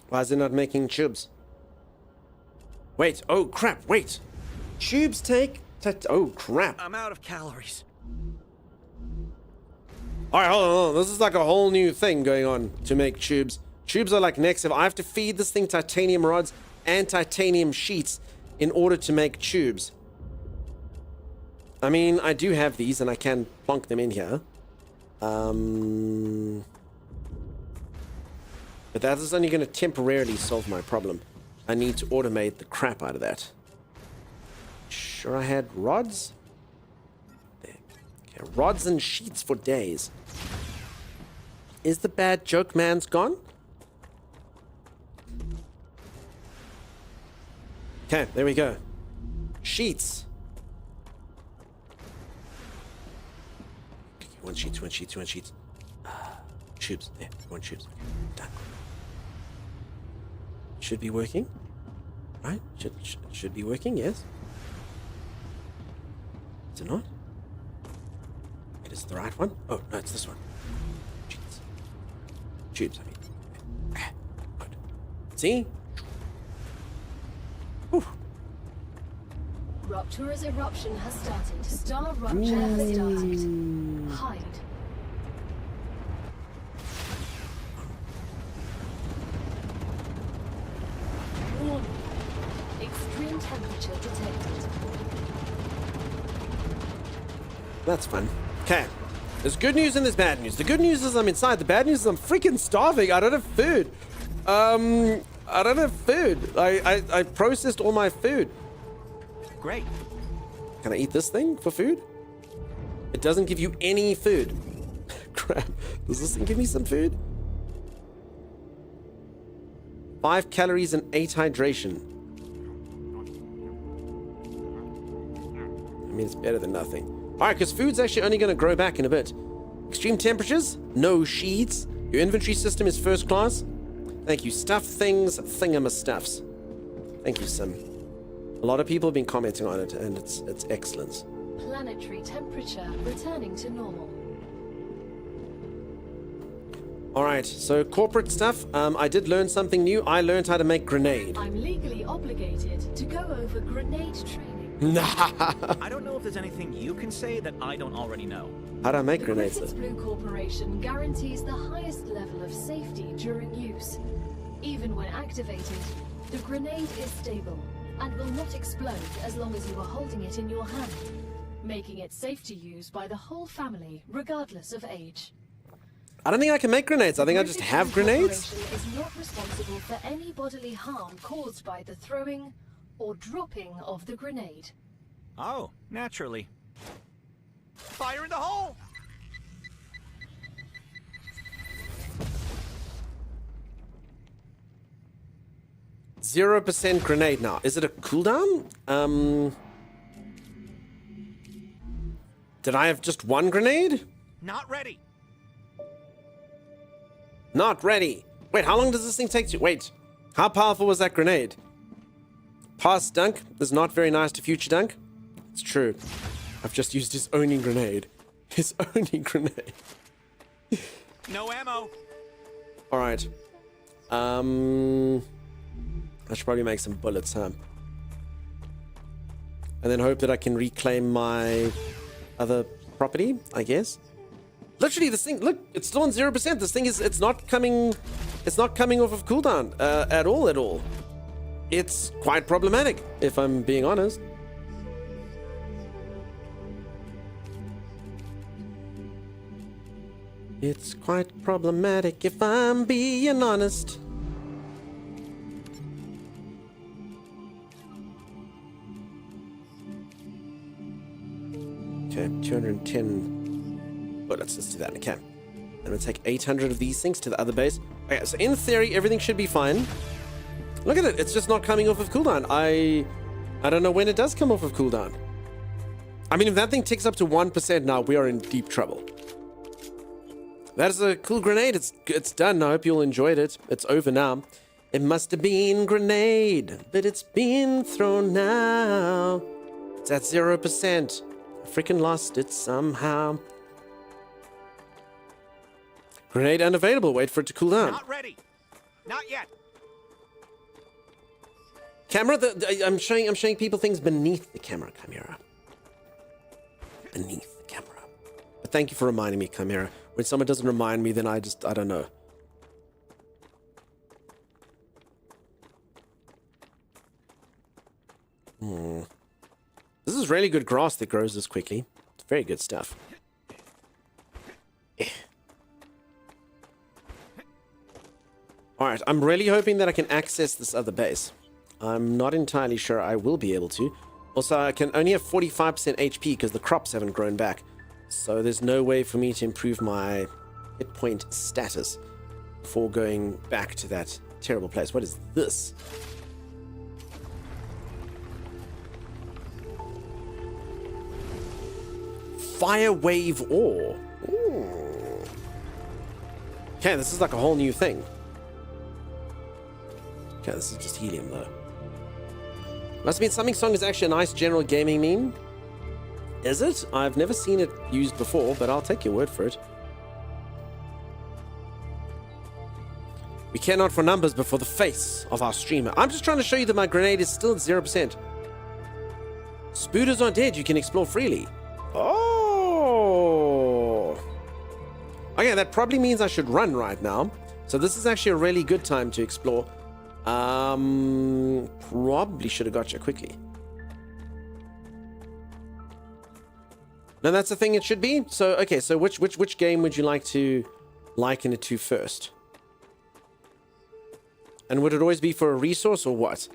Why is it not making tubes? Wait, oh crap, wait. Tubes take... oh crap. I'm out of calories. All right, hold on. This is like a whole new thing going on to make tubes. Tubes are like next. If I have to feed this thing titanium rods and titanium sheets in order to make tubes. I mean, I do have these and I can plonk them in here. But that is only going to temporarily solve my problem. I need to automate the crap out of that. Sure, I had rods? There. Okay, rods and sheets for days. Is the bad joke man's gone? Okay, there we go. Sheets. Okay, one sheet, one sheet, one sheet. Tubes. There, one tubes. Done. Should be working. Right? Should be working, yes. Is it not? It is the right one? Oh, no, it's this one. Sheets. Tubes, I mean. Okay. Good. See? Whew. Rupture's eruption has started. StarRupture has started. Hide. Warning. Extreme temperature detected. That's fun. Okay. There's good news and there's bad news. The good news is I'm inside. The bad news is I'm freaking starving. I don't have food. I don't have food. I processed all my food. Great. Can I eat this thing for food? It doesn't give you any food. Crap. Does this thing give me some food? 5 calories and 8 hydration. I mean, it's better than nothing. Alright, because food's actually only going to grow back in a bit. Extreme temperatures, no sheets. Your inventory system is first class. Thank you. Stuff things, thingamastuffs. Thank you, Sim. A lot of people have been commenting on it, and it's excellent. Planetary temperature returning to normal. Alright, so corporate stuff. I did learn something new. I learned how to make grenade. I'm legally obligated to go over grenade training. I don't know if there's anything you can say that I don't already know. How do I make The grenades? Griffiths Blue Corporation guarantees the highest level of safety during use. Even when activated, the grenade is stable and will not explode as long as you are holding it in your hand, making it safe to use by the whole family, regardless of age. I don't think I can make grenades. I think I just have grenades. The Corporation is not responsible for any bodily harm caused by the throwing or dropping of the grenade. Oh, naturally. Fire in the hole! %0 grenade now. Is it a cooldown? Did I have just one grenade? Not ready. Not ready. Wait, how long does this thing take to... Wait, how powerful was that grenade? Past dunk is not very nice to future dunk. It's true. I've just used his only grenade. His only grenade. No ammo. Alright. I should probably make some bullets, huh? And then hope that I can reclaim my other property, I guess. Literally, this thing, look, it's still on 0%. This thing is, it's not coming off of cooldown at all. It's quite problematic, if I'm being honest. It's quite problematic, if I'm being honest. Okay, 210 bullets. Let's do that. Okay. I'm gonna take 800 of these things to the other base. Okay, so in theory, everything should be fine. Look at it. It's just not coming off of cooldown. I don't know when it does come off of cooldown. I mean, if that thing ticks up to 1% now, we are in deep trouble. That is a cool grenade. It's done. I hope you'll enjoyed it. It's over now. It must have been grenade, but it's been thrown now. It's at 0%. I freaking lost it somehow. Grenade unavailable. Wait for it to cool down. Not ready. Not yet. Camera. I'm showing people things beneath the camera. Chimera. Beneath the camera. But thank you for reminding me, Chimera. When someone doesn't remind me, then I don't know. This is really good grass that grows this quickly. It's very good stuff. Alright, I'm really hoping that I can access this other base. I'm not entirely sure I will be able to. Also, I can only have 45% HP because the crops haven't grown back. So there's no way for me to improve my hit point status before going back to that terrible place. What is this? Fire wave ore. Ooh. Okay, this is like a whole new thing. Okay, this is just helium though. Must mean Something Song is actually a nice general gaming meme. Is it? I've never seen it used before, but I'll take your word for it. We care not for numbers, but for the face of our streamer. I'm just trying to show you that my grenade is still at 0%. Spooters are dead. You can explore freely. Oh! Okay, that probably means I should run right now. So this is actually a really good time to explore. Probably should have got you quickly. No, that's the thing it should be. So, okay, so which game would you like to liken it to first? And would it always be for a resource or what?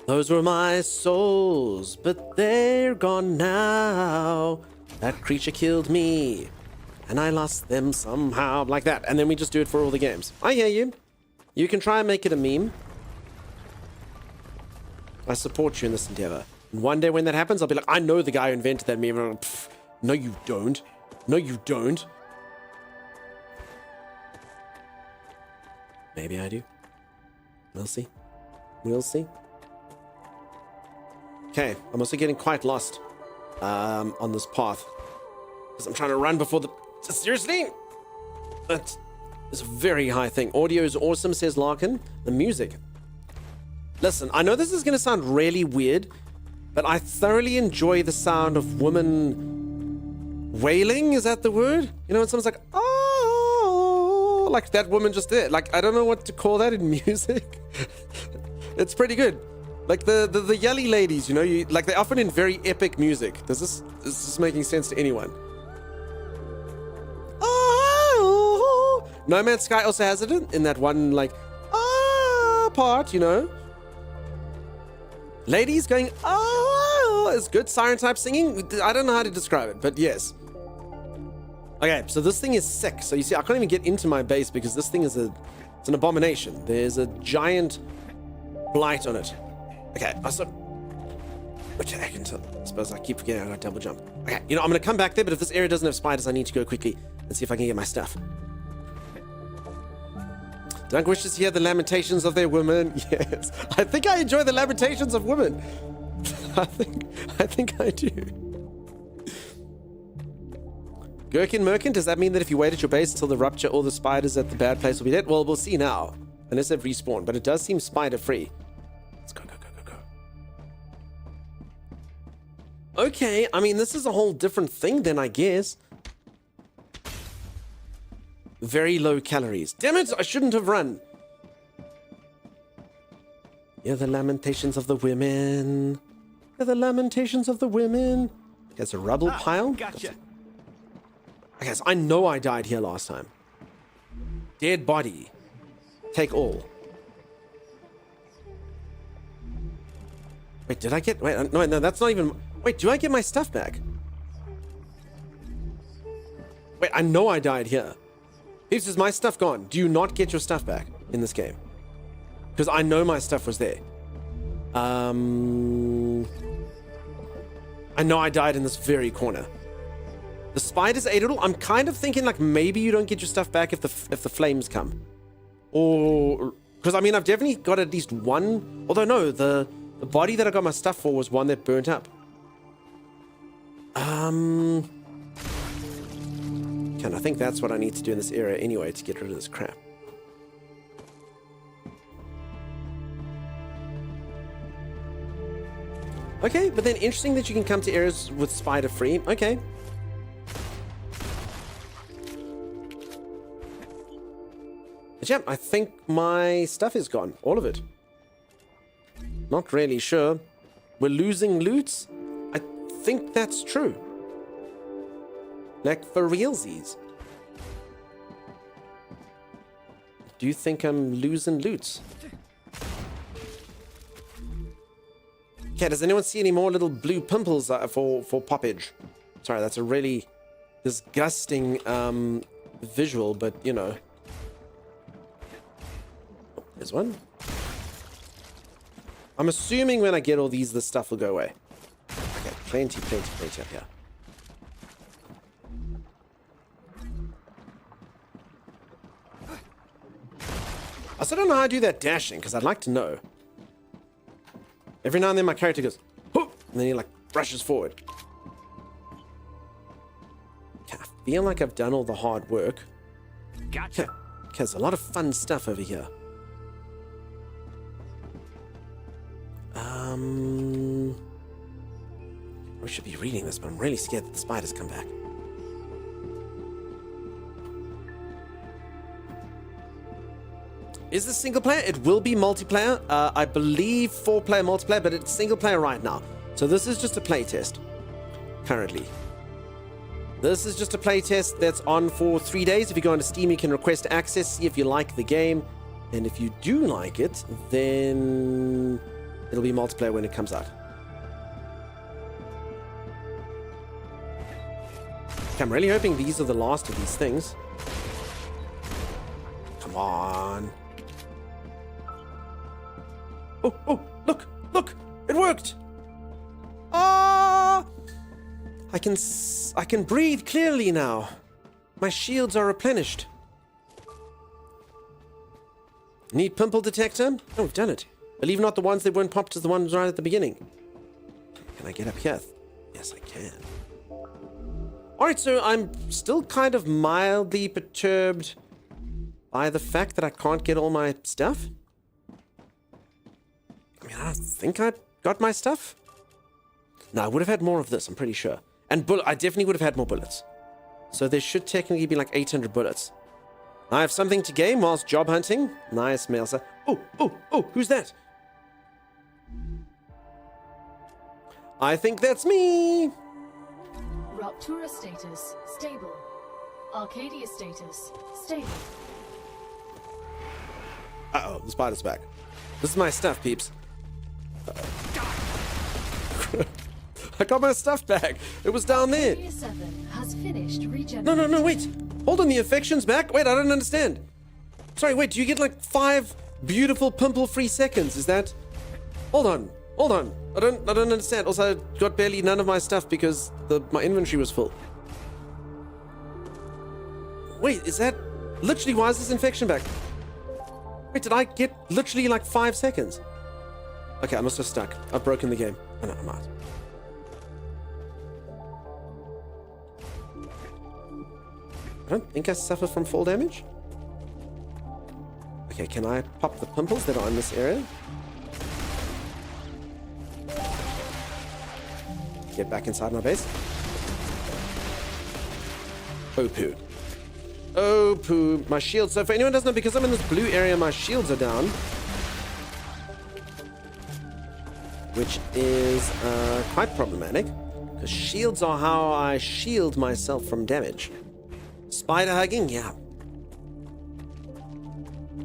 Those were my souls, but they're gone now. That creature killed me, and I lost them somehow. Like that. And then we just do it for all the games. I hear you. You can try and make it a meme. I support you in this endeavor. And one day when that happens, I'll be like, I know the guy who invented that meme. Pff, no, you don't. No, you don't. Maybe I do. We'll see. We'll see. Okay, I'm also getting quite lost on this path. Because I'm trying to run before the... Seriously? That's a very high thing. Audio is awesome, says Larkin. The music. Listen, I know this is going to sound really weird, but I thoroughly enjoy the sound of women wailing. Is that the word? You know, when someone's like, oh, like that woman just did. Like, I don't know what to call that in music. It's pretty good. Like the yelly ladies, you know, like they're often in very epic music. Is this making sense to anyone? Oh, No Man's Sky also has it in that one like part, you know. Ladies going is good. Siren type singing. I don't know how to describe it, but yes. Okay, so this thing is sick. So you see, I can't even get into my base because this thing is it's an abomination. There's a giant blight on it. Okay, I suppose I keep forgetting I got double jump. Okay, you know, I'm gonna come back there, but if this area doesn't have spiders, I need to go quickly and see if I can get my stuff. Dunk wishes to hear the lamentations of their women. Yes, I think I enjoy the lamentations of women. I think I do. Gherkin Merkin, does that mean that if you wait at your base until the rupture, all the spiders at the bad place will be dead? Well, we'll see now, unless they've respawned, but it does seem spider-free. Let's go. Okay, I mean, this is a whole different thing then, I guess. Very low calories. Damn it, I shouldn't have run. Hear the lamentations of the women. Hear the lamentations of the women. There's a rubble pile. Gotcha. Okay, so I know I died here last time. Dead body. Take all. Wait, did I get... Wait, no, that's not even... Wait, do I get my stuff back? Wait, I know I died here. Is my stuff gone? Do you not get your stuff back in this game? Because I know my stuff was there. I know I died in this very corner. The spiders ate it all. I'm kind of thinking like maybe you don't get your stuff back if the flames come. Or... Because I mean, I've definitely got at least one... Although no, the body that I got my stuff for was one that burnt up. I think that's what I need to do in this area anyway to get rid of this crap. Okay, but then interesting that you can come to areas with spider free. Okay. But yeah, I think my stuff is gone. All of it. Not really sure. We're losing loot? I think that's true. Like, for realsies. Do you think I'm losing loot? Okay, does anyone see any more little blue pimples for poppage? Sorry, that's a really disgusting visual, but you know. Oh, there's one. I'm assuming when I get all these, the stuff will go away. Okay, plenty up here. I still don't know how I do that dashing, because I'd like to know. Every now and then my character goes, "Hoop!" and then he like rushes forward. Okay, I feel like I've done all the hard work. Gotcha. Okay, there's a lot of fun stuff over here. We should be reading this, but I'm really scared that the spiders come back. Is this single player? It will be multiplayer. I believe 4-player multiplayer, but it's single player right now. So this is just a playtest currently. This is just a playtest that's on for 3 days. If you go onto Steam, you can request access, see if you like the game. And if you do like it, then it'll be multiplayer when it comes out. Okay, I'm really hoping these are the last of these things. Come on. Oh, look, it worked. Ah! I can breathe clearly now. My shields are replenished. Need pimple detector? Oh, we've done it. Believe not the ones that weren't popped as the ones right at the beginning. Can I get up here? Yes, I can. Alright, so I'm still kind of mildly perturbed by the fact that I can't get all my stuff. I mean, I don't think I got my stuff. No, I would have had more of this, I'm pretty sure. And I definitely would have had more bullets. So there should technically be like 800 bullets. I have something to gain whilst job hunting. Nice, Melsa. Oh, who's that? I think that's me. Raptura status, stable. Arcadia status, stable. Uh-oh, the spider's back. This is my stuff, peeps. I got my stuff back. It was down there. Arcadia 7 has finished regenerating. No, wait. Hold on, the infection's back? Wait, I don't understand. Sorry, wait, do you get like 5 beautiful pimple-free seconds? Is that... Hold on. I don't understand. Also, I got barely none of my stuff because my inventory was full. Wait, is that... Literally, why is this infection back? Wait, did I get literally like 5 seconds? Okay, I must have stuck. I've broken the game. Oh, no, I'm out. I don't think I suffer from fall damage. Okay, can I pop the pimples that are in this area? Get back inside my base. Oh, poo. Oh, poo. My shield. So for anyone who doesn't know, because I'm in this blue area, my shields are down. Which is quite problematic. Because shields are how I shield myself from damage. Spider hugging? Yeah.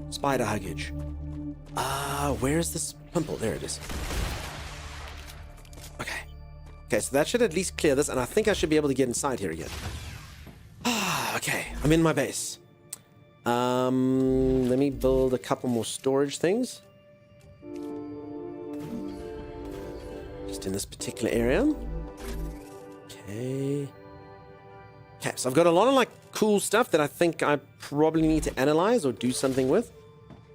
Spider huggage. Where is this pimple? There it is. Okay, so that should at least clear this, and I think I should be able to get inside here again. Okay, I'm in my base. Let me build a couple more storage things. Just in this particular area. Okay, so I've got a lot of like cool stuff that I think I probably need to analyze or do something with.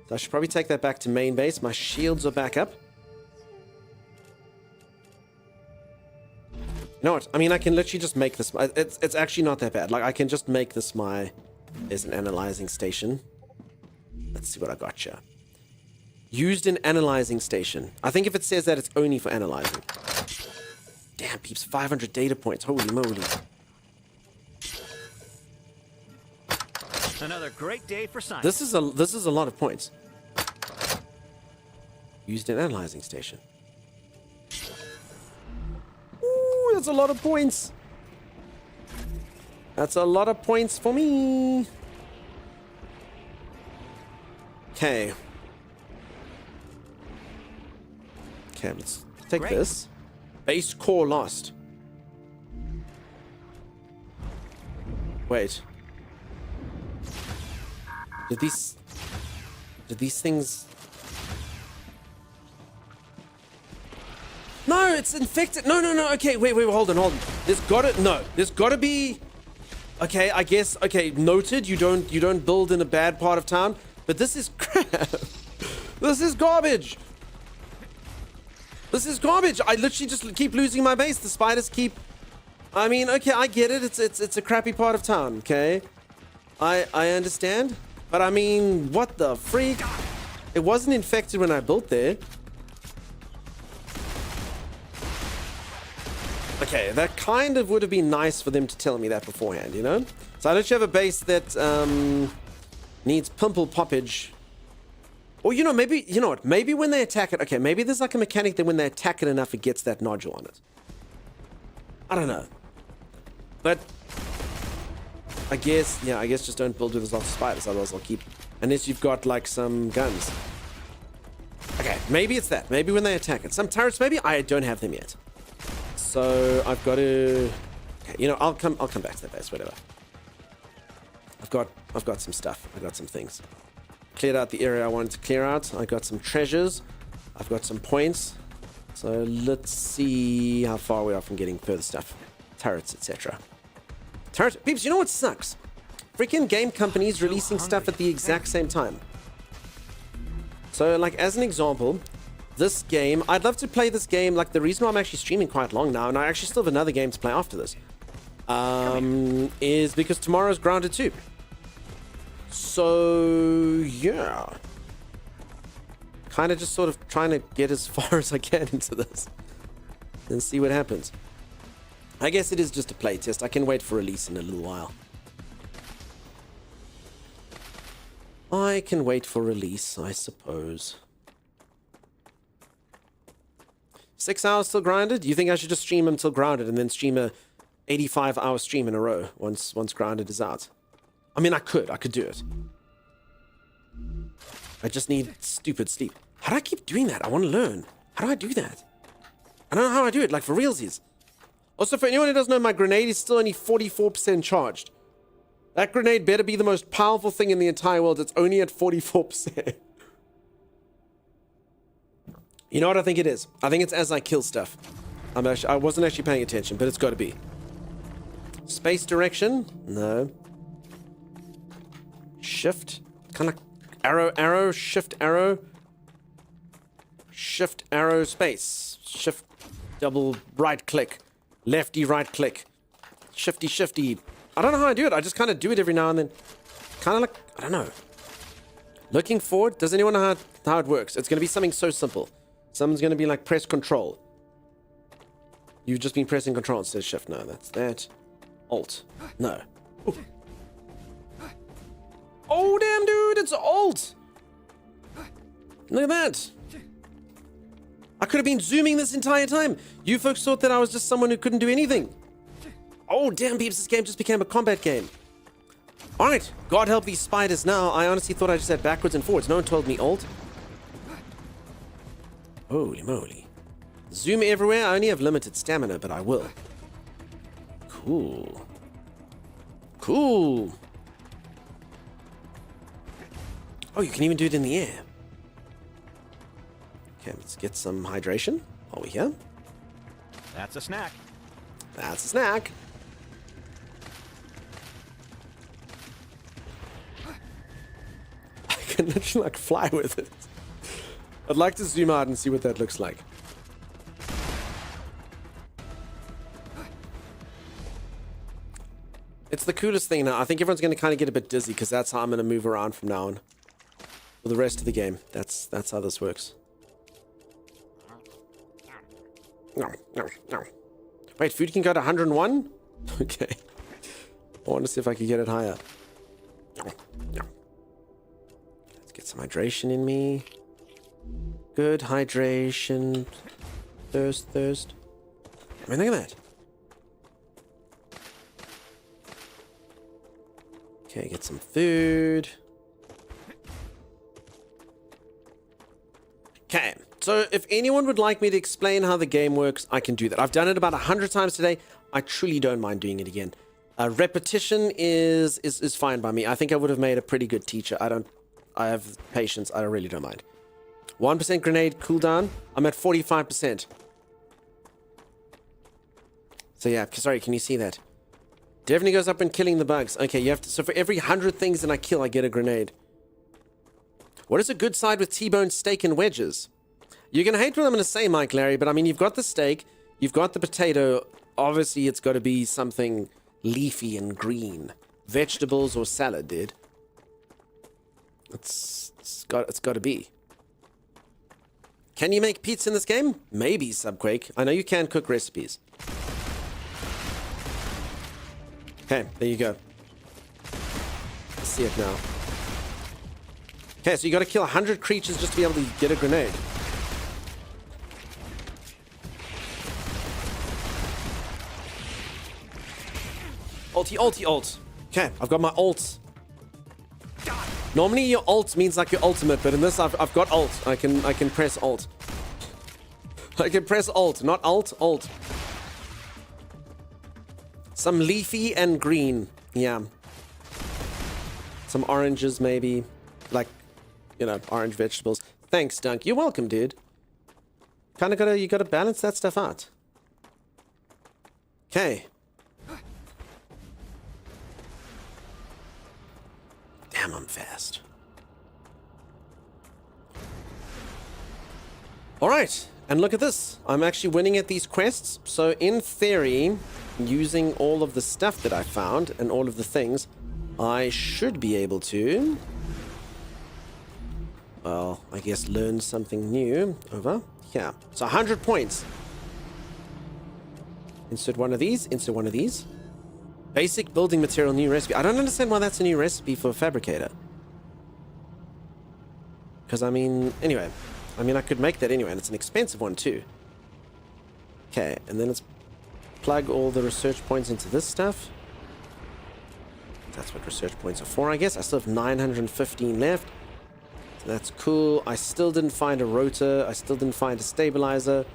So I should probably take that back to main base. My shields are back up. You know what? I mean, I can literally just make this... It's actually not that bad. Like, I can just make this my... There's an analyzing station. Let's see what I got here. Used in analyzing station. I think if it says that, it's only for analyzing. Damn, peeps. 500 data points. Holy moly. Another great day for science. This is a lot of points. Used an analyzing station. Ooh, that's a lot of points. That's a lot of points for me. Okay. Okay, let's take this. Base core lost. Wait. Did these things... No, it's infected. No. Okay, wait, hold on. There's gotta be... Okay, I guess, okay, noted, you don't build in a bad part of town, but this is crap. This is garbage. This is garbage. I literally just keep losing my base. The spiders keep... I mean, okay, I get it. It's a crappy part of town, okay? I understand. But I mean, what the freak? It wasn't infected when I built there. Okay, that kind of would have been nice for them to tell me that beforehand, you know? So I literally have a base that needs pimple poppage. Or, you know, maybe, you know what? Maybe when they attack it, okay, maybe there's like a mechanic that when they attack it enough, it gets that nodule on it. I don't know. But I guess just don't build with lots of spiders, otherwise I'll keep... Unless you've got, like, some guns. Okay, maybe it's that. Maybe when they attack it. Some turrets, maybe? I don't have them yet. So I've got to... Okay, you know, I'll come back to that base, whatever. I've got some stuff. I've got some things. Cleared out the area I wanted to clear out. I got some treasures. I've got some points. So let's see how far we are from getting further stuff. Turrets, etc. Turret... Peeps, you know what sucks? Freaking game companies releasing stuff at the exact same time. So, like, as an example... This game, I'd love to play this game. Like, the reason why I'm actually streaming quite long now, and I actually still have another game to play after this, is because tomorrow's Grounded 2. So, yeah. Kind of just sort of trying to get as far as I can into this. And see what happens. I guess it is just a play test. I can wait for release in a little while. I can wait for release, I suppose. 6 hours till Grounded? Do you think I should just stream until Grounded and then stream a 85-hour stream in a row once Grounded is out? I mean, I could do it. I just need stupid sleep. How do I keep doing that? I want to learn. How do I do that? I don't know how I do it, like for realsies. Also, for anyone who doesn't know, my grenade is still only 44% charged. That grenade better be the most powerful thing in the entire world. It's only at 44%. You know what I think it is? I think it's as I kill stuff. I wasn't actually paying attention, but it's got to be. Space direction? No. Shift? Kind of arrow, shift, arrow. Shift, arrow, space. Shift, double, right click. Lefty, right click. Shifty, shifty. I don't know how I do it. I just kind of do it every now and then. Kind of like, I don't know. Looking forward. Does anyone know how it works? It's going to be something so simple. Someone's going to be like, press control. You've just been pressing control instead of shift. No, that's that. Alt. No. Ooh. Oh, damn, dude. It's alt. Look at that. I could have been zooming this entire time. You folks thought that I was just someone who couldn't do anything. Oh, damn, peeps. This game just became a combat game. All right. God help these spiders now. I honestly thought I just had backwards and forwards. No one told me alt. Holy moly. Zoom everywhere. I only have limited stamina, but I will. Cool. Cool. Oh, you can even do it in the air. Okay, let's get some hydration while we're here. That's a snack. That's a snack. I can literally like fly with it. I'd like to zoom out and see what that looks like. It's the coolest thing now. I think everyone's going to kind of get a bit dizzy because that's how I'm going to move around from now on. For the rest of the game. That's how this works. No. Wait, food can go to 101? Okay. I want to see if I can get it higher. Yeah. Let's get some hydration in me. Good hydration. Thirst. I mean, look at that. Okay, get some food. Okay, so if anyone would like me to explain how the game works, I can do that. I've done it about 100 times today. I truly don't mind doing it again. Repetition is fine by me. I think I would have made a pretty good teacher. I have patience. I really don't mind. 1% grenade cooldown. I'm at 45%. So yeah, sorry, can you see that? Definitely goes up when killing the bugs. Okay, you have to. So for every 100 things that I kill, I get a grenade. What is a good side with T-bone steak and wedges? You're gonna hate what I'm gonna say, Mike Larry, but I mean, you've got the steak, you've got the potato. Obviously, it's got to be something leafy and green. Vegetables or salad, dude. It's got to be. Can you make pizza in this game? Maybe, Subquake. I know you can cook recipes. Okay, there you go. Let's see it now. Okay, so you got to kill 100 creatures just to be able to get a grenade. Ult. Okay, I've got my ult. Normally your ult means like your ultimate, but in this I've got ult. I can press ult. I can press ult, not ult. Some leafy and green. Yeah. Some oranges maybe. Like, you know, orange vegetables. Thanks, Dunk. You're welcome, dude. You gotta balance that stuff out. Okay. Damn, I'm fast. Alright, and look at this. I'm actually winning at these quests. So in theory, using all of the stuff that I found and all of the things, I should be able to, well, I guess learn something new over here. So 100 points. Insert one of these, insert one of these. Basic building material, new recipe. I don't understand why that's a new recipe for a fabricator. Because, I mean, anyway. I mean, I could make that anyway, and it's an expensive one, too. Okay, and then let's plug all the research points into this stuff. That's what research points are for, I guess. I still have 915 left. So that's cool. I still didn't find a rotor. I still didn't find a stabilizer.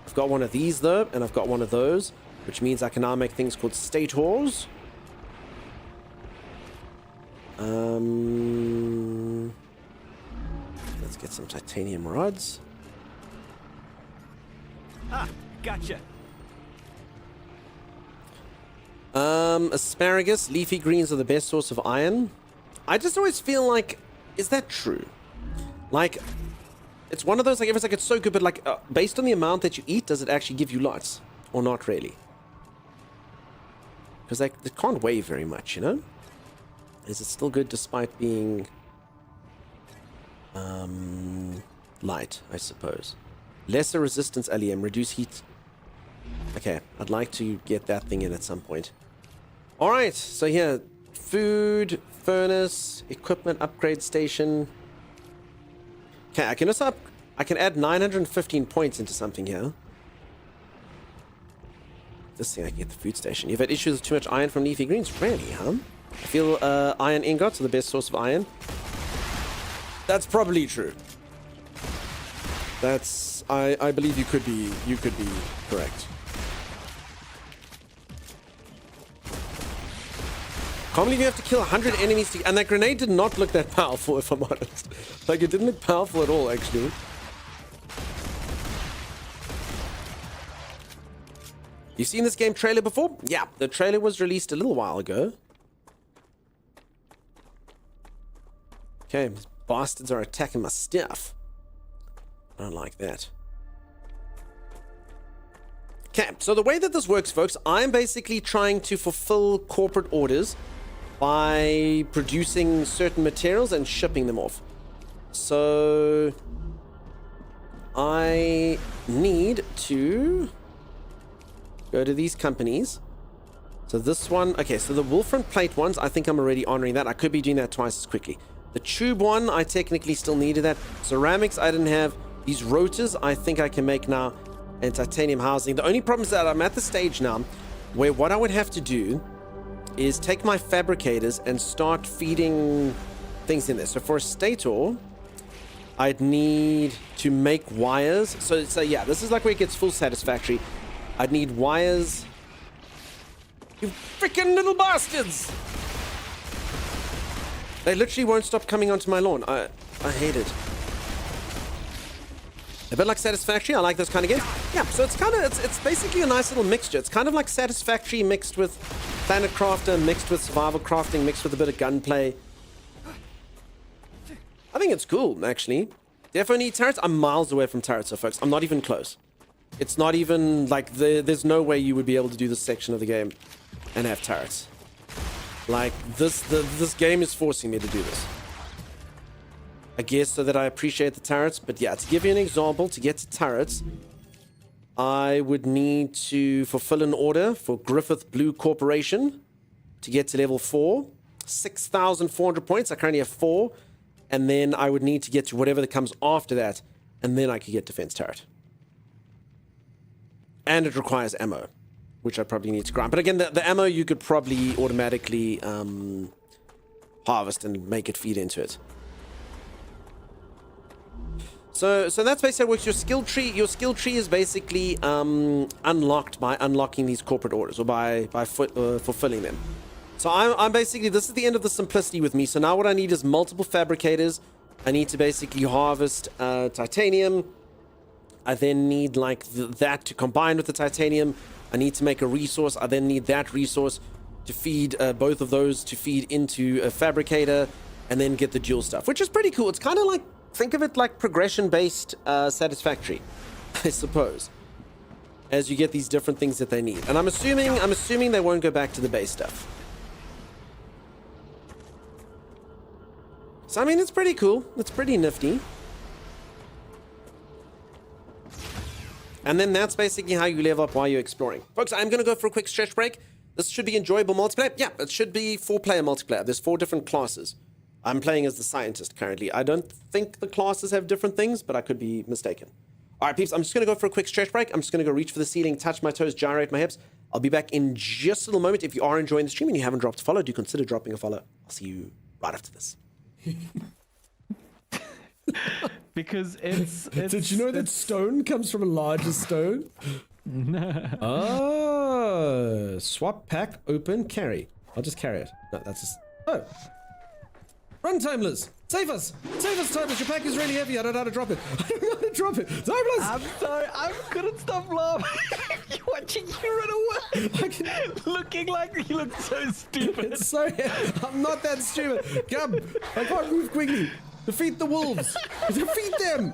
I've got one of these, though, and I've got one of those. Which means I can now make things called stators. Let's get some titanium rods. Ah, gotcha. Asparagus, leafy greens are the best source of iron. I just always feel like, is that true? Like, it's one of those, like, if it's like it's so good, but like, based on the amount that you eat, does it actually give you lots? Or not really? Because like, it can't weigh very much, you know? Is it still good despite being light, I suppose? Lesser resistance LEM, reduce heat. Okay, I'd like to get that thing in at some point. Alright, so here, food, furnace, equipment upgrade station. Okay, I can also I can add 915 points into something here. This thing, I can get the food station. You've had issues with too much iron from leafy greens? Really, huh? I feel iron ingots are the best source of iron. That's probably true. That's... I believe you could be correct. Can't believe you have to kill 100 enemies to... And that grenade did not look that powerful, if I'm honest. Like, it didn't look powerful at all, actually. You seen this game trailer before? Yeah, the trailer was released a little while ago. Okay, these bastards are attacking my stuff. I don't like that. Okay, so the way that this works, folks, I'm basically trying to fulfill corporate orders by producing certain materials and shipping them off. So I need to go to these companies So this one, okay, so the Wolfram plate ones, I think I'm already honoring that. I could be doing that twice as quickly. The tube one, I technically still needed that. Ceramics, I didn't have. These rotors, I think I can make now. And titanium housing. The only problem is that I'm at the stage now where what I would have to do is take my fabricators and start feeding things in there. So for a stator, I'd need to make wires. So yeah, this is like where it gets full satisfactory. I'd need wires. You freaking little bastards! They literally won't stop coming onto my lawn. I hate it. A bit like Satisfactory. I like those kind of games. Yeah, so it's basically a nice little mixture. It's kind of like Satisfactory mixed with Planet Crafter, mixed with survival crafting, mixed with a bit of gunplay. I think it's cool, actually. Defo need turrets. I'm miles away from turrets, so folks. I'm not even close. It's not even like there's no way you would be able to do this section of the game and have turrets. Like this game is forcing me to do this. I guess so that I appreciate the turrets, but yeah, to give you an example, to get to turrets, I would need to fulfill an order for Griffith Blue Corporation to get to level 4. 6,400 points. I currently have 4. And then I would need to get to whatever that comes after that, and then I could get defense turret. And it requires ammo, which I probably need to grind. But again, the ammo you could probably automatically harvest and make it feed into it. So that's basically how it works. Your skill tree is basically unlocked by unlocking these corporate orders or by fulfilling them. So I'm basically, this is the end of the simplicity with me. So now what I need is multiple fabricators. I need to basically harvest titanium. I then need like that to combine with the titanium. I need to make a resource. I then need that resource to feed both of those to feed into a fabricator and then get the dual stuff, which is pretty cool. It's kind of like, think of it like progression-based Satisfactory, I suppose, as you get these different things that they need. And I'm assuming they won't go back to the base stuff. So I mean, it's pretty cool. It's pretty nifty. And then that's basically how you level up while you're exploring. Folks, I'm going to go for a quick stretch break. This should be enjoyable multiplayer. Yeah, it should be 4-player multiplayer. There's 4 different classes. I'm playing as the scientist currently. I don't think the classes have different things, but I could be mistaken. All right, peeps, I'm just going to go for a quick stretch break. I'm just going to go reach for the ceiling, touch my toes, gyrate my hips. I'll be back in just a little moment. If you are enjoying the stream and you haven't dropped a follow, do consider dropping a follow. I'll see you right after this. Because it's Did you know that stone comes from a larger stone? Oh, swap, pack, open, carry. I'll just carry it. No, that's just... Oh. Run, Timeless! Save us! Save us, Timeless! Your pack is really heavy. I don't know how to drop it. I don't know how to drop it. Timeless! I'm sorry. I couldn't stop laughing. Watching you run away. Looking like you look so stupid. It's so heavy. I'm not that stupid. Come. I can't move quickly. Defeat the wolves. Defeat them.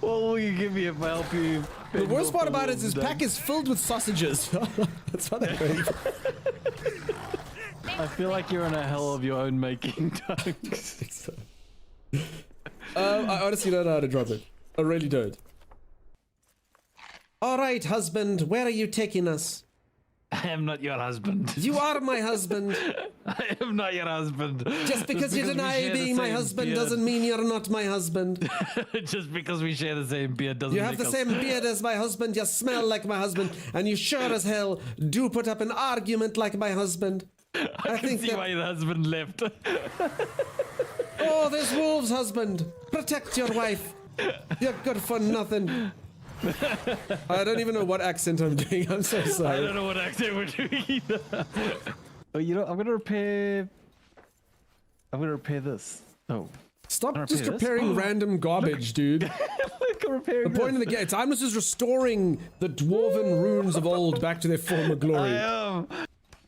What will you give me if I help you? The worst part about it is his pack is filled with sausages. That's not that great. I feel like you're in a hell of your own making, Dunks. I honestly don't know how to drop it. I really don't. All right, husband, where are you taking us? I am not your husband. You are my husband. I am not your husband. Just because you deny being my husband doesn't mean you're not my husband. Just because we share the same beard doesn't You have the same beard as my husband, you smell like my husband, and you sure as hell do put up an argument like my husband. I can see why your husband left. Oh, there's wolves, husband. Protect your wife. You're good for nothing. I don't even know what accent I'm doing. I'm so sorry. I don't know what accent we're doing either. Oh, you know, I'm gonna repair this. Oh. Stop just repairing random garbage, dude. The point of the game, Timeless is restoring the dwarven runes of old back to their former glory. I am.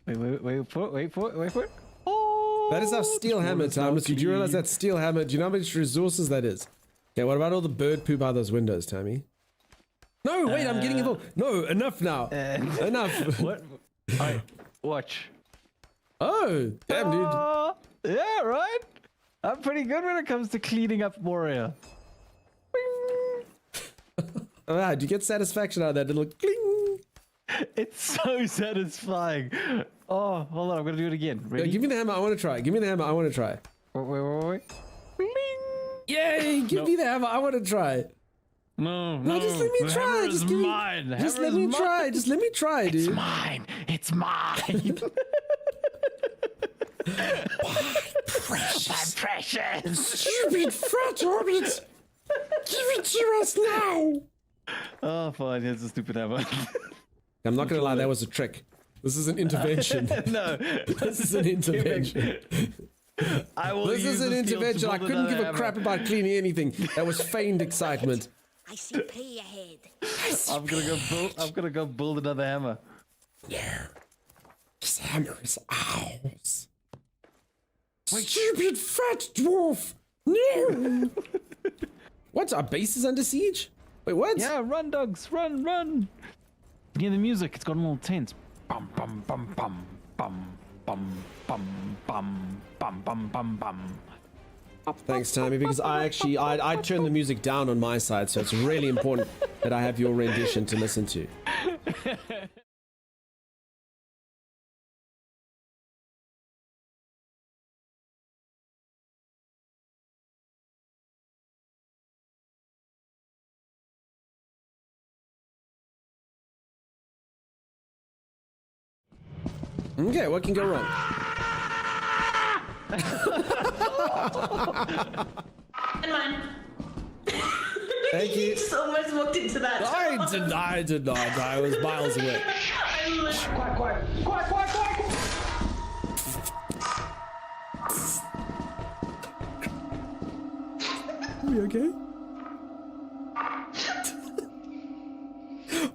Wait for it. Oh, that is our steel hammer, Timeless. Did you realize that steel hammer? Do you know how much resources that is? Okay, what about all the bird poop out those windows, Tammy? No, wait, I'm getting involved. No, enough now. Enough. What? Alright, watch. Oh, damn, dude. Yeah, right? I'm pretty good when it comes to cleaning up Moria. Alright, do you get satisfaction out of that little cling? It's so satisfying. Oh, hold on, I'm gonna do it again. Yeah, Ready? give me the hammer. I want to try. Give me the hammer. I want to try. Wait. Bling! Yay! Give me the hammer. I want to try. No, No, just let me the try. hammer Just is give me. mine. The Just hammer let is me mine. try. Just let me try, dude. It's mine. It's mine. Precious. My precious. Stupid fat orbit. Give it to us now. Oh, fine. Here's the stupid hammer. I'm not gonna lie. That was a trick. This is an intervention. No. This is an intervention. I will This use is an the steel to intervention. I build couldn't give another a crap hammer. about cleaning anything. That was feigned excitement. I see pay ahead. I'm gonna go build another hammer. Yeah. This hammer is ours. Stupid fat dwarf. No. What? Our base is under siege? Wait, what? Yeah, run, dogs, run. Hear the music. It's gotten a little tense. Bum bum bum bum bum bum bum bum bum bum bum bum. Thanks, Tommy, because I turned the music down on my side, so it's really important that I have your rendition to listen to. Okay, what can go wrong? And mine. Thank you. So much walked into that. I did not. I was miles away. Quiet. Are we okay?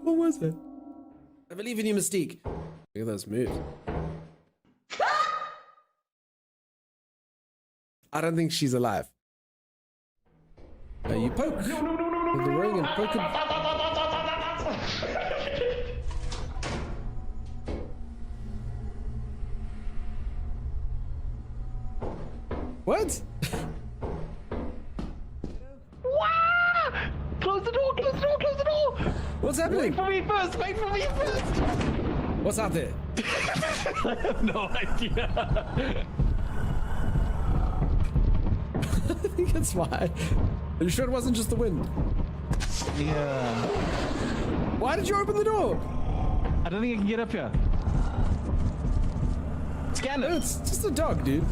What was it? I believe in you, Mystique. Look at those moves. I don't think she's alive. You poke with the ring and poke him. What? Close the door! What's happening? Wait for me first! What's out there? I have no idea. I think it's fine. Are you sure it wasn't just the wind? Yeah. Why did you open the door? I don't think I can get up here. Scan it. No, it's just a dog, dude.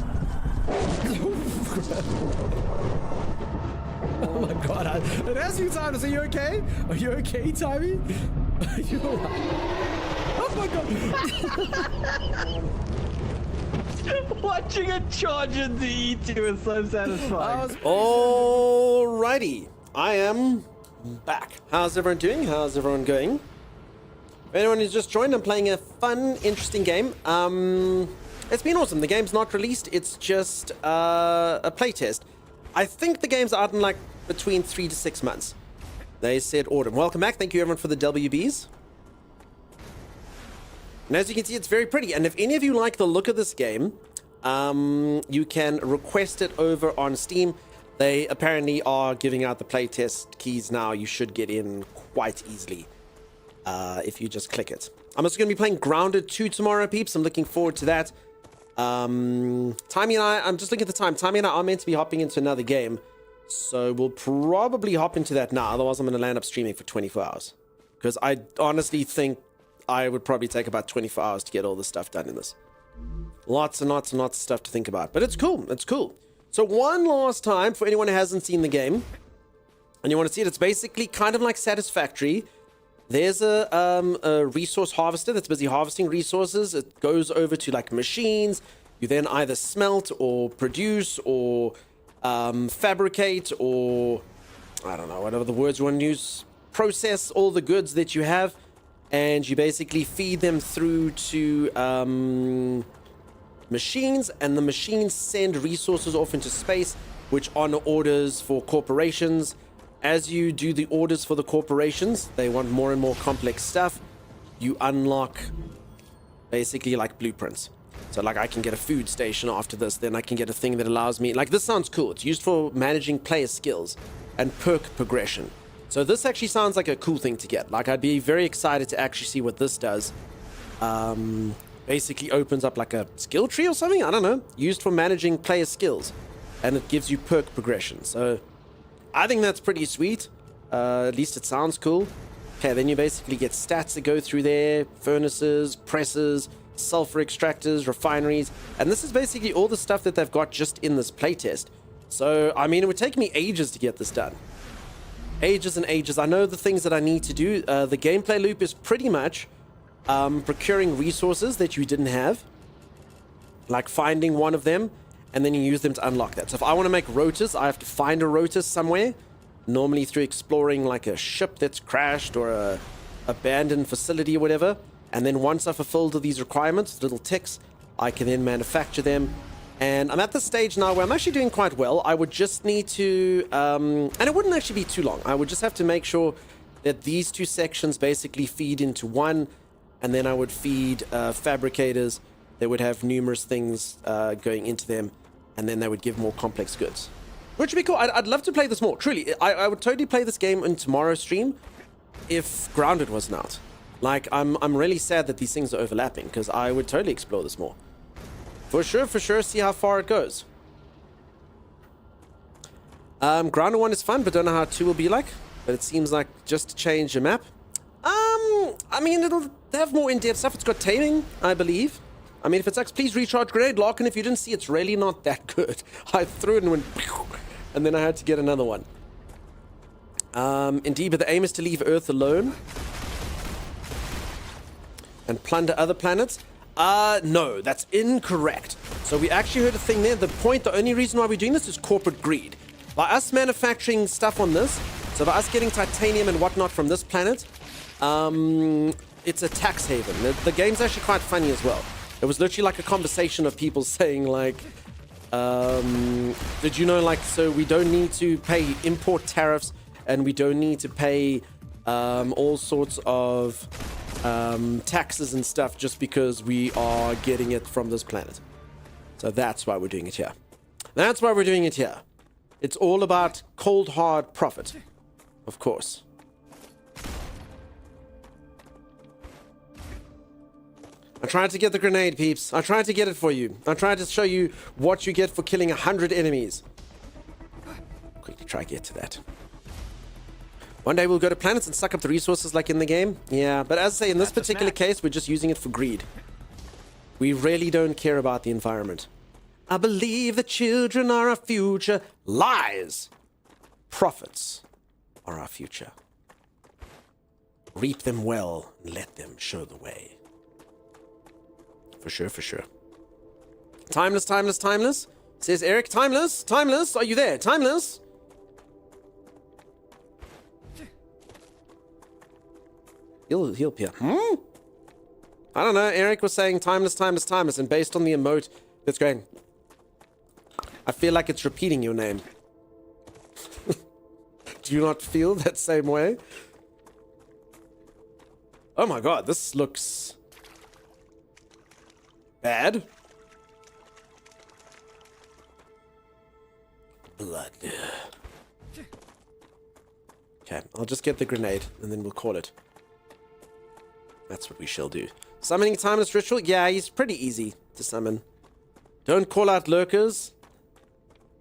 Oh my god, it asked me times, are you okay? Are you okay, Tommy? Are you alright? Oh my god! Watching a charge into E2 is so satisfying. Alrighty, I am back. How's everyone doing? How's everyone going? For anyone who's just joined, I'm playing a fun, interesting game. It's been awesome. The game's not released. It's just a playtest. I think the game's out in like between 3 to 6 months. They said autumn. Welcome back. Thank you everyone for the WBs. And as you can see, it's very pretty. And if any of you like the look of this game, you can request it over on Steam. They apparently are giving out the playtest keys now. You should get in quite easily if you just click it. I'm also going to be playing Grounded 2 tomorrow, peeps. I'm looking forward to that. Timmy and I'm just looking at the time. Timmy and I are meant to be hopping into another game. So we'll probably hop into that now. Otherwise, I'm going to land up streaming for 24 hours. Because I honestly think I would probably take about 24 hours to get all this stuff done in this. Lots and lots and lots of stuff to think about. But it's cool. It's cool. So one last time, for anyone who hasn't seen the game, and you want to see it, it's basically kind of like Satisfactory. There's a resource harvester that's busy harvesting resources. It goes over to like machines. You then either smelt or produce or fabricate or, I don't know, whatever the words you want to use. Process all the goods that you have. And you basically feed them through to machines, and the machines send resources off into space, which honor orders for corporations. As you do the orders for the corporations, they want more and more complex stuff. You unlock basically like blueprints. So like I can get a food station after this, then I can get a thing that allows me, like this sounds cool. It's used for managing player skills and perk progression. So this actually sounds like a cool thing to get. Like, I'd be very excited to actually see what this does. Basically opens up like a skill tree or something, I don't know, used for managing player skills, and it gives you perk progression. So I think that's pretty sweet. At least it sounds cool. Okay, then you basically get stats that go through there, furnaces, presses, sulfur extractors, refineries, and this is basically all the stuff that they've got just in this playtest. So I mean, it would take me ages to get this done. Ages and ages. I know the things that I need to do. The gameplay loop is pretty much procuring resources that you didn't have, like finding one of them, and then you use them to unlock that. So if I want to make rotors, I have to find a rotor somewhere, normally through exploring like a ship that's crashed or a abandoned facility or whatever. And then once I've fulfilled all these requirements, little ticks, I can then manufacture them. And I'm at the stage now where I'm actually doing quite well. I would just need to, and it wouldn't actually be too long. I would just have to make sure that these two sections basically feed into one, and then I would feed fabricators that would have numerous things going into them, and then they would give more complex goods. Which would be cool. I'd love to play this more. Truly, I would totally play this game in tomorrow's stream if Grounded wasn't out. Like, I'm really sad that these things are overlapping, because I would totally explore this more. For sure, see how far it goes. Grounded 1 is fun, but don't know how 2 will be like. But it seems like just to change the map. I mean, it'll have more in-depth stuff. It's got taming, I believe. I mean, if it's like, please recharge grenade lock, and if you didn't see, it's really not that good. I threw it and went, and then I had to get another one. Indeed, but the aim is to leave Earth alone and plunder other planets. No, that's incorrect. So we actually heard a thing there. The only reason why we're doing this is corporate greed. By us manufacturing stuff on this, so by us getting titanium and whatnot from this planet, it's a tax haven. The game's actually quite funny as well. It was literally like a conversation of people saying like, did you know, like, so we don't need to pay import tariffs, and we don't need to pay all sorts of taxes and stuff just because we are getting it from this planet. So that's why we're doing it here. That's why we're doing it here. It's all about cold hard profit, of course. I tried to get the grenade, peeps. I tried to get it for you. I tried to show you what you get for killing 100 enemies. Quickly try to get to that. One day we'll go to planets and suck up the resources like in the game. Yeah, but as I say, in this particular case, we're just using it for greed. We really don't care about the environment. I believe the children are our future. Lies! Profits are our future. Reap them well and let them show the way. For sure. Timeless, says Eric. Timeless, are you there? Timeless? He'll appear. I don't know. Eric was saying timeless, and based on the emote that's going, I feel like it's repeating your name. Do you not feel that same way? Oh my god, this looks bad. Blood. Okay, I'll just get the grenade and then we'll call it. That's what we shall do. Summoning timeless ritual? Yeah, he's pretty easy to summon. Don't call out lurkers.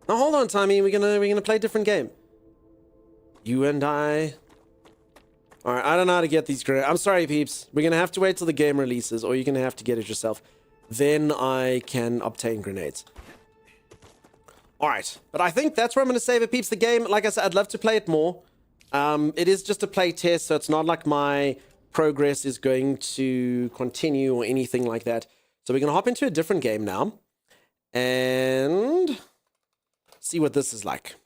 Now hold on, Tommy. We're gonna play a different game. You and I. Alright, I don't know how to get these grenades. I'm sorry, peeps. We're gonna have to wait till the game releases, or you're gonna have to get it yourself. Then I can obtain grenades. Alright, but I think that's where I'm gonna save it, peeps. The game, like I said, I'd love to play it more. It is just a play test, so it's not like my progress is going to continue or anything like that. So we're going to hop into a different game now and see what this is like.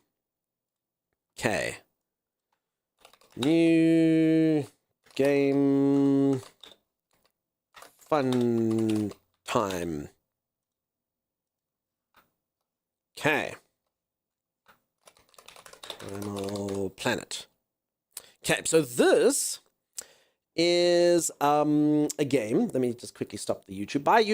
Okay. New game. Fun time. Okay. Animal Planet. Okay, so this is a game. Let me just quickly stop the YouTube. Bye, YouTube.